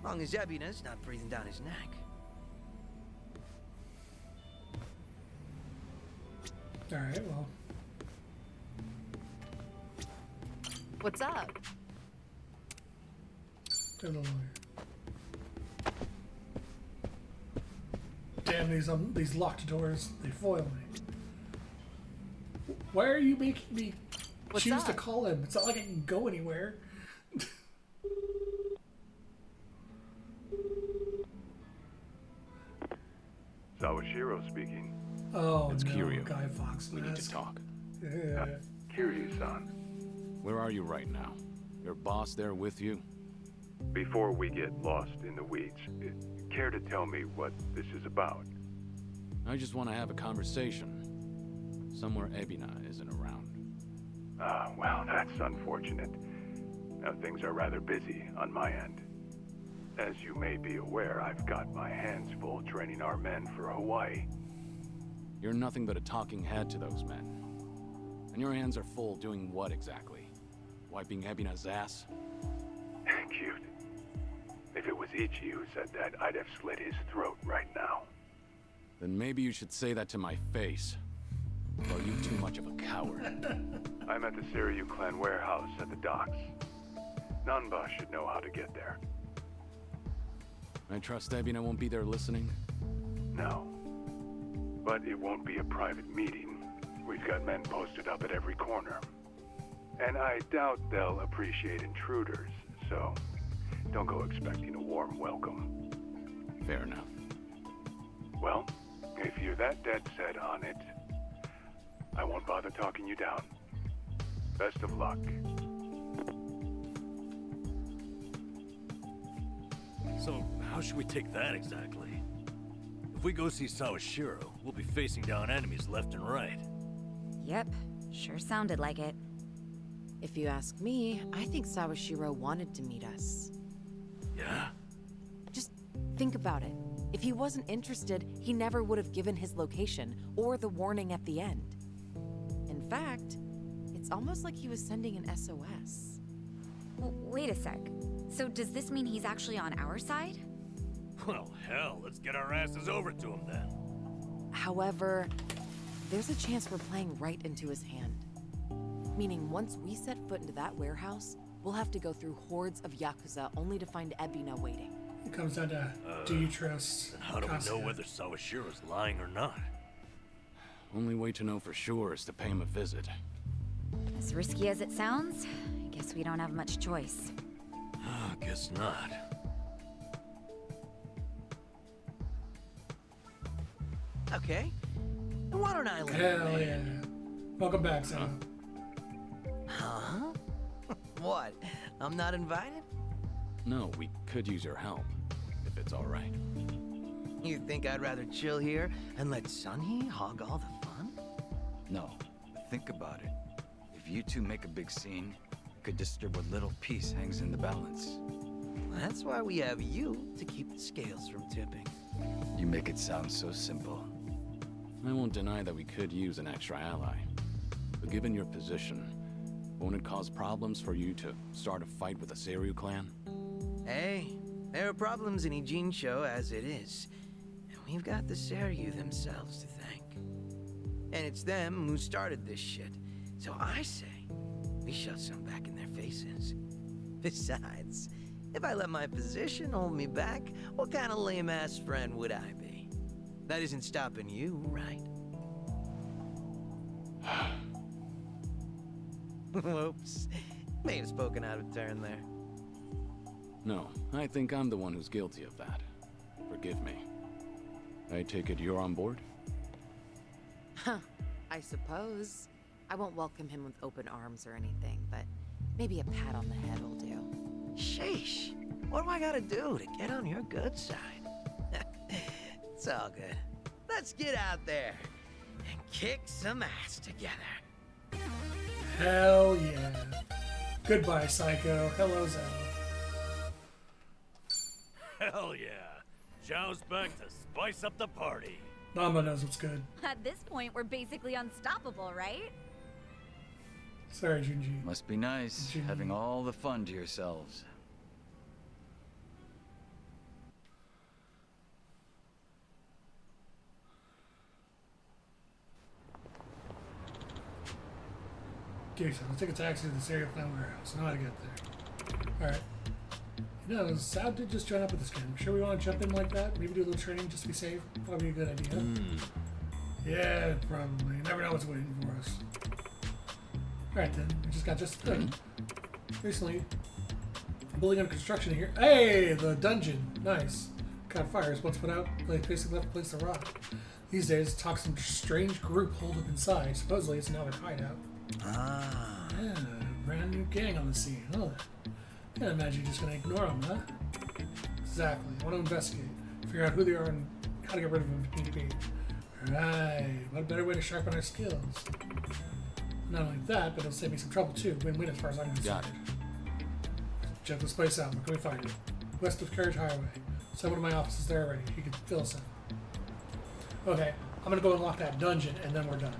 Long as Ebina's not breathing down his neck. Alright, well. What's up? To the lawyer. Damn, these locked doors, they foil me. Why are you making me choose to call him? It's not like I can go anywhere. Sawashiro speaking. Oh, it's no, Kiryu. Guy Fawkes. We need to talk. Yeah. Kiryu-san. Where are you right now? Your boss there with you? Before we get lost in the weeds, care to tell me what this is about? I just want to have a conversation. Somewhere Ebina isn't around. Ah, well, that's unfortunate. Now, things are rather busy on my end. As you may be aware, I've got my hands full training our men for Hawaii. You're nothing but a talking head to those men. And your hands are full doing what exactly? Wiping Ebina's ass? Cute. If it was Ichi who said that, I'd have slit his throat right now. Then maybe you should say that to my face. Or are you too much of a coward? I'm at the Seiryu clan warehouse at the docks. Nanba should know how to get there. I trust Ebina won't be there listening? No. But it won't be a private meeting. We've got men posted up at every corner. And I doubt they'll appreciate intruders, so don't go expecting a warm welcome. Fair enough. Well, if you're that dead set on it, I won't bother talking you down. Best of luck. So, how should we take that exactly? If we go see Sawashiro, we'll be facing down enemies left and right. Yep, sure sounded like it. If you ask me, I think Sawashiro wanted to meet us. Yeah? Just think about it. If he wasn't interested, he never would have given his location or the warning at the end. In fact, it's almost like he was sending an SOS. Wait a sec. So does this mean he's actually on our side? Well, hell, let's get our asses over to him then. However, there's a chance we're playing right into his hand. Meaning once we set foot into that warehouse, we'll have to go through hordes of Yakuza only to find Ebina waiting. It comes down to, do you trust Then how do we know Kasuga? whether Sawashiro's lying or not? Only way to know for sure is to pay him a visit. As risky as it sounds, I guess we don't have much choice. Guess not. Okay. Then why don't I lead the Hell way? yeah. Welcome back, Sam. Huh? What? I'm not invited? No, we could use your help, if it's all right. You think I'd rather chill here and let Sunny hog all the fun? No, but think about it. If you two make a big scene, it could disturb what little piece hangs in the balance. That's why we have you to keep the scales from tipping. You make it sound so simple. I won't deny that we could use an extra ally. But given your position, won't it cause problems for you to start a fight with the Seiryu clan? Hey, there are problems in Ijincho as it is. And we've got the Seiryu themselves to thank. And it's them who started this shit. So I say, we shove some back in their faces. Besides, if I let my position hold me back, what kind of lame-ass friend would I be? That isn't stopping you, right? Whoops. May have spoken out of turn there. No, I think I'm the one who's guilty of that. Forgive me. I take it you're on board? Huh, I suppose. I won't welcome him with open arms or anything, but maybe a pat on the head will do. Sheesh. What do I gotta do to get on your good side? It's all good. Let's get out there and kick some ass together. Hell yeah. Goodbye, Psycho. Hello, Zhao. Hell yeah. Zhao's back to spice up the party. Mama knows what's good. At this point, we're basically unstoppable, right? Sorry, Junji. Must be nice, having all the fun to yourselves. Okay, so let's take a taxi to the Seiryu Clan warehouse. Know how to get there. Alright. You know, Sao did just join up with this game. Sure we want to jump in like that? Maybe do a little training just to be safe? Probably a good idea. Yeah, probably. You never know what's waiting for us. Alright then, we just got just the thing. Recently, building under construction here. Hey, the dungeon. Nice. Caught fires once put out, basically left a place to rot. These days, talk some strange group holed up inside. Supposedly, it's another hideout. Ah. Yeah, brand new gang on the scene. Oh, I can't imagine you're just gonna ignore them, huh? Exactly. I want to investigate, figure out who they are and how to get rid of them if need be. Right. What a better way to sharpen our skills. Not only that, but it'll save me some trouble too. Win-win as far as I'm concerned. Got it. Check this place out. Where can we find it? West of Carriage Highway. Someone in my office is there already. He can fill us in. Okay, I'm gonna go unlock that dungeon and then we're done.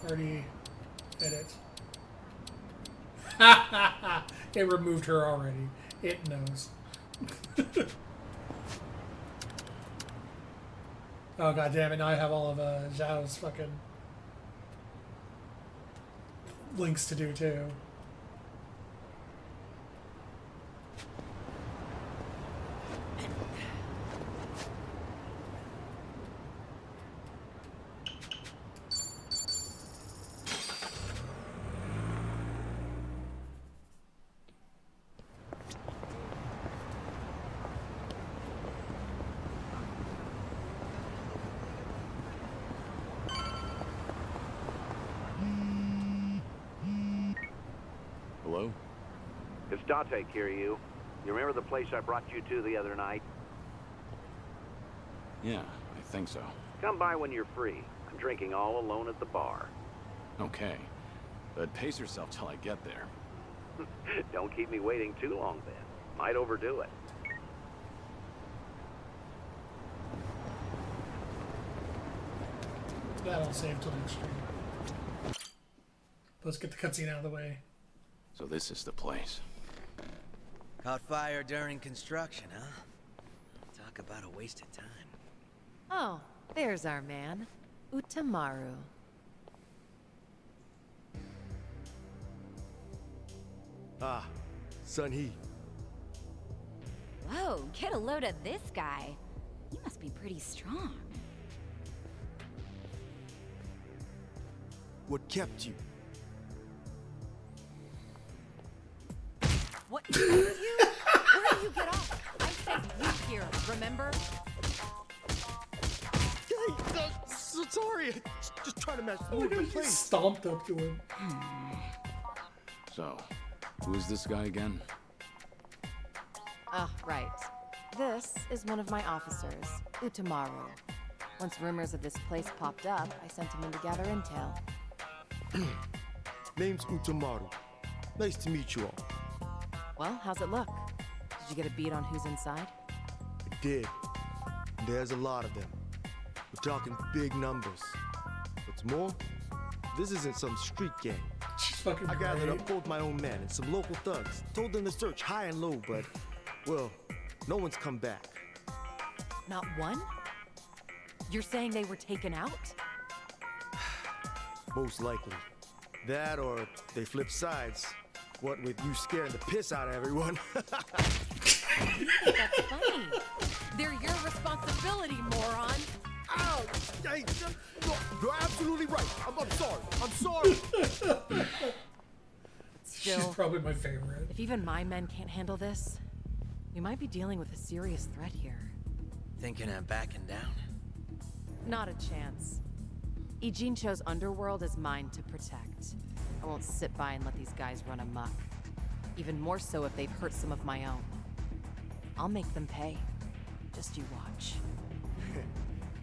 Already edit. It removed her already. It knows. Oh god damn it, now I have all of Zhao's fucking links to do too. Hello? It's Date, Kiryu. You remember the place I brought you to the other night? Yeah, I think so. Come by when you're free. I'm drinking all alone at the bar. Okay. But pace yourself till I get there. Don't keep me waiting too long then. Might overdo it. That'll save till next stream. Let's get the cutscene out of the way. So this is the place. Caught fire during construction, huh? Talk about a waste of time. Oh, there's our man, Utamaru. Ah, Sun-Hee. Whoa, get a load of this guy. He must be pretty strong. What kept you? What kept you? Where did you get off? I said you here, remember? So sorry. Just trying to match the Oh, move in he place. stomped up to him. So, who is this guy again? Ah, right. This is one of my officers, Utamaru. Once rumors of this place popped up, I sent him in to gather intel. Name's Utamaru. Nice to meet you all. Well, how's it look? Did you get a beat on who's inside? did. There's a lot of them. We're talking big numbers. What's more, this isn't some street gang. I gathered up both my own men and some local thugs. Told them to search high and low, but, well, no one's come back. Not one? You're saying they were taken out? Most likely. That or they flipped sides. What with you scaring the piss out of everyone. That's funny. They're your responsibility, moron. Ow! Hey, you're absolutely right. I'm sorry. I'm sorry. Still, She's probably my favorite. If even my men can't handle this, we might be dealing with a serious threat here. Thinking of backing down? Not a chance. Ijincho's underworld is mine to protect. I won't sit by and let these guys run amok. Even more so if they've hurt some of my own. I'll make them pay. Just you watch.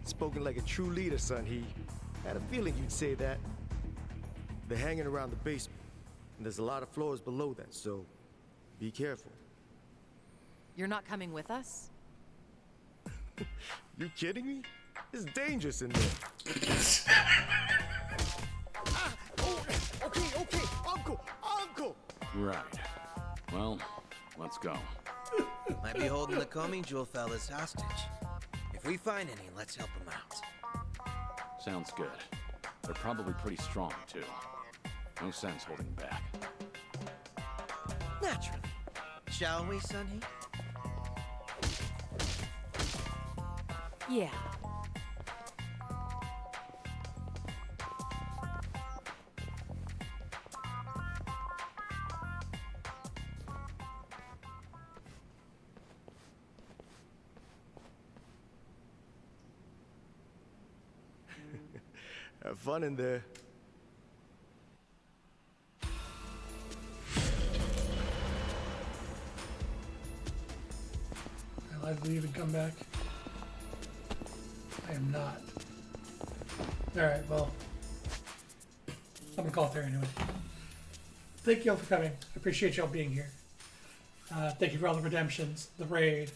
Spoken like a true leader, son. He had a feeling you'd say that. They're hanging around the basement, and there's a lot of floors below that, so be careful. You're not coming with us? You kidding me? It's dangerous in there. Okay, Uncle! Right. Well, let's go. Might be holding the Coming Jewel fellas hostage. If we find any, let's help them out. Sounds good. They're probably pretty strong, too. No sense holding back. Naturally. Shall we, Sonny? Yeah. Have fun in there. I'll either leave and come back. I am not. Alright, well. I'm gonna call it there anyway. Thank you all for coming. I appreciate y'all being here. Thank you for all the redemptions, the raid.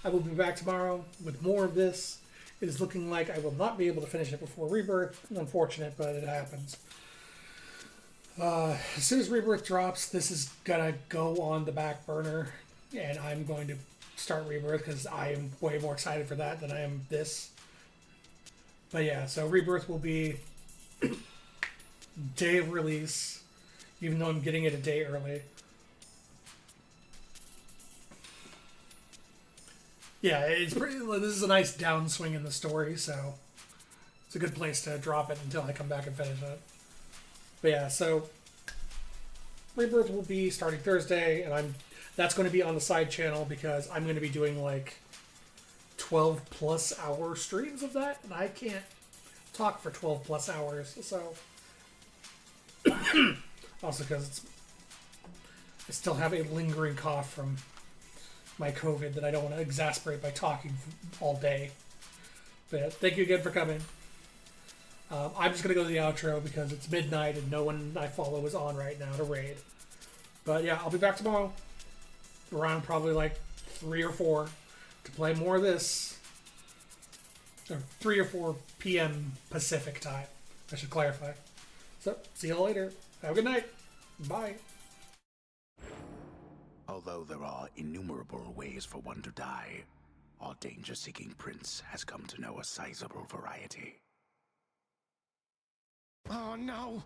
I will be back tomorrow with more of this. It is looking like I will not be able to finish it before Rebirth. Unfortunate, but it happens. As soon as Rebirth drops, this is gonna go on the back burner, and I'm going to start Rebirth because I am way more excited for that than I am this. But yeah, so Rebirth will be day of release, even though I'm getting it a day early. Yeah, it's pretty. This is a nice downswing in the story, so it's a good place to drop it until I come back and finish it. But yeah, so Rebirth will be starting Thursday, and that's going to be on the side channel because I'm going to be doing like 12+ hour streams of that, and I can't talk for 12+ hours. So also because I still have a lingering cough from my COVID that I don't want to exasperate by talking all day. But yeah, thank you again for coming. I'm just going to go to the outro because it's midnight and no one I follow is on right now to raid. But yeah, I'll be back tomorrow around probably like 3 or 4 to play more of this. Or 3 or 4 p.m. Pacific time. I should clarify. So, see you all later. Have a good night. Bye. Although there are innumerable ways for one to die, our danger-seeking prince has come to know a sizable variety. Oh no!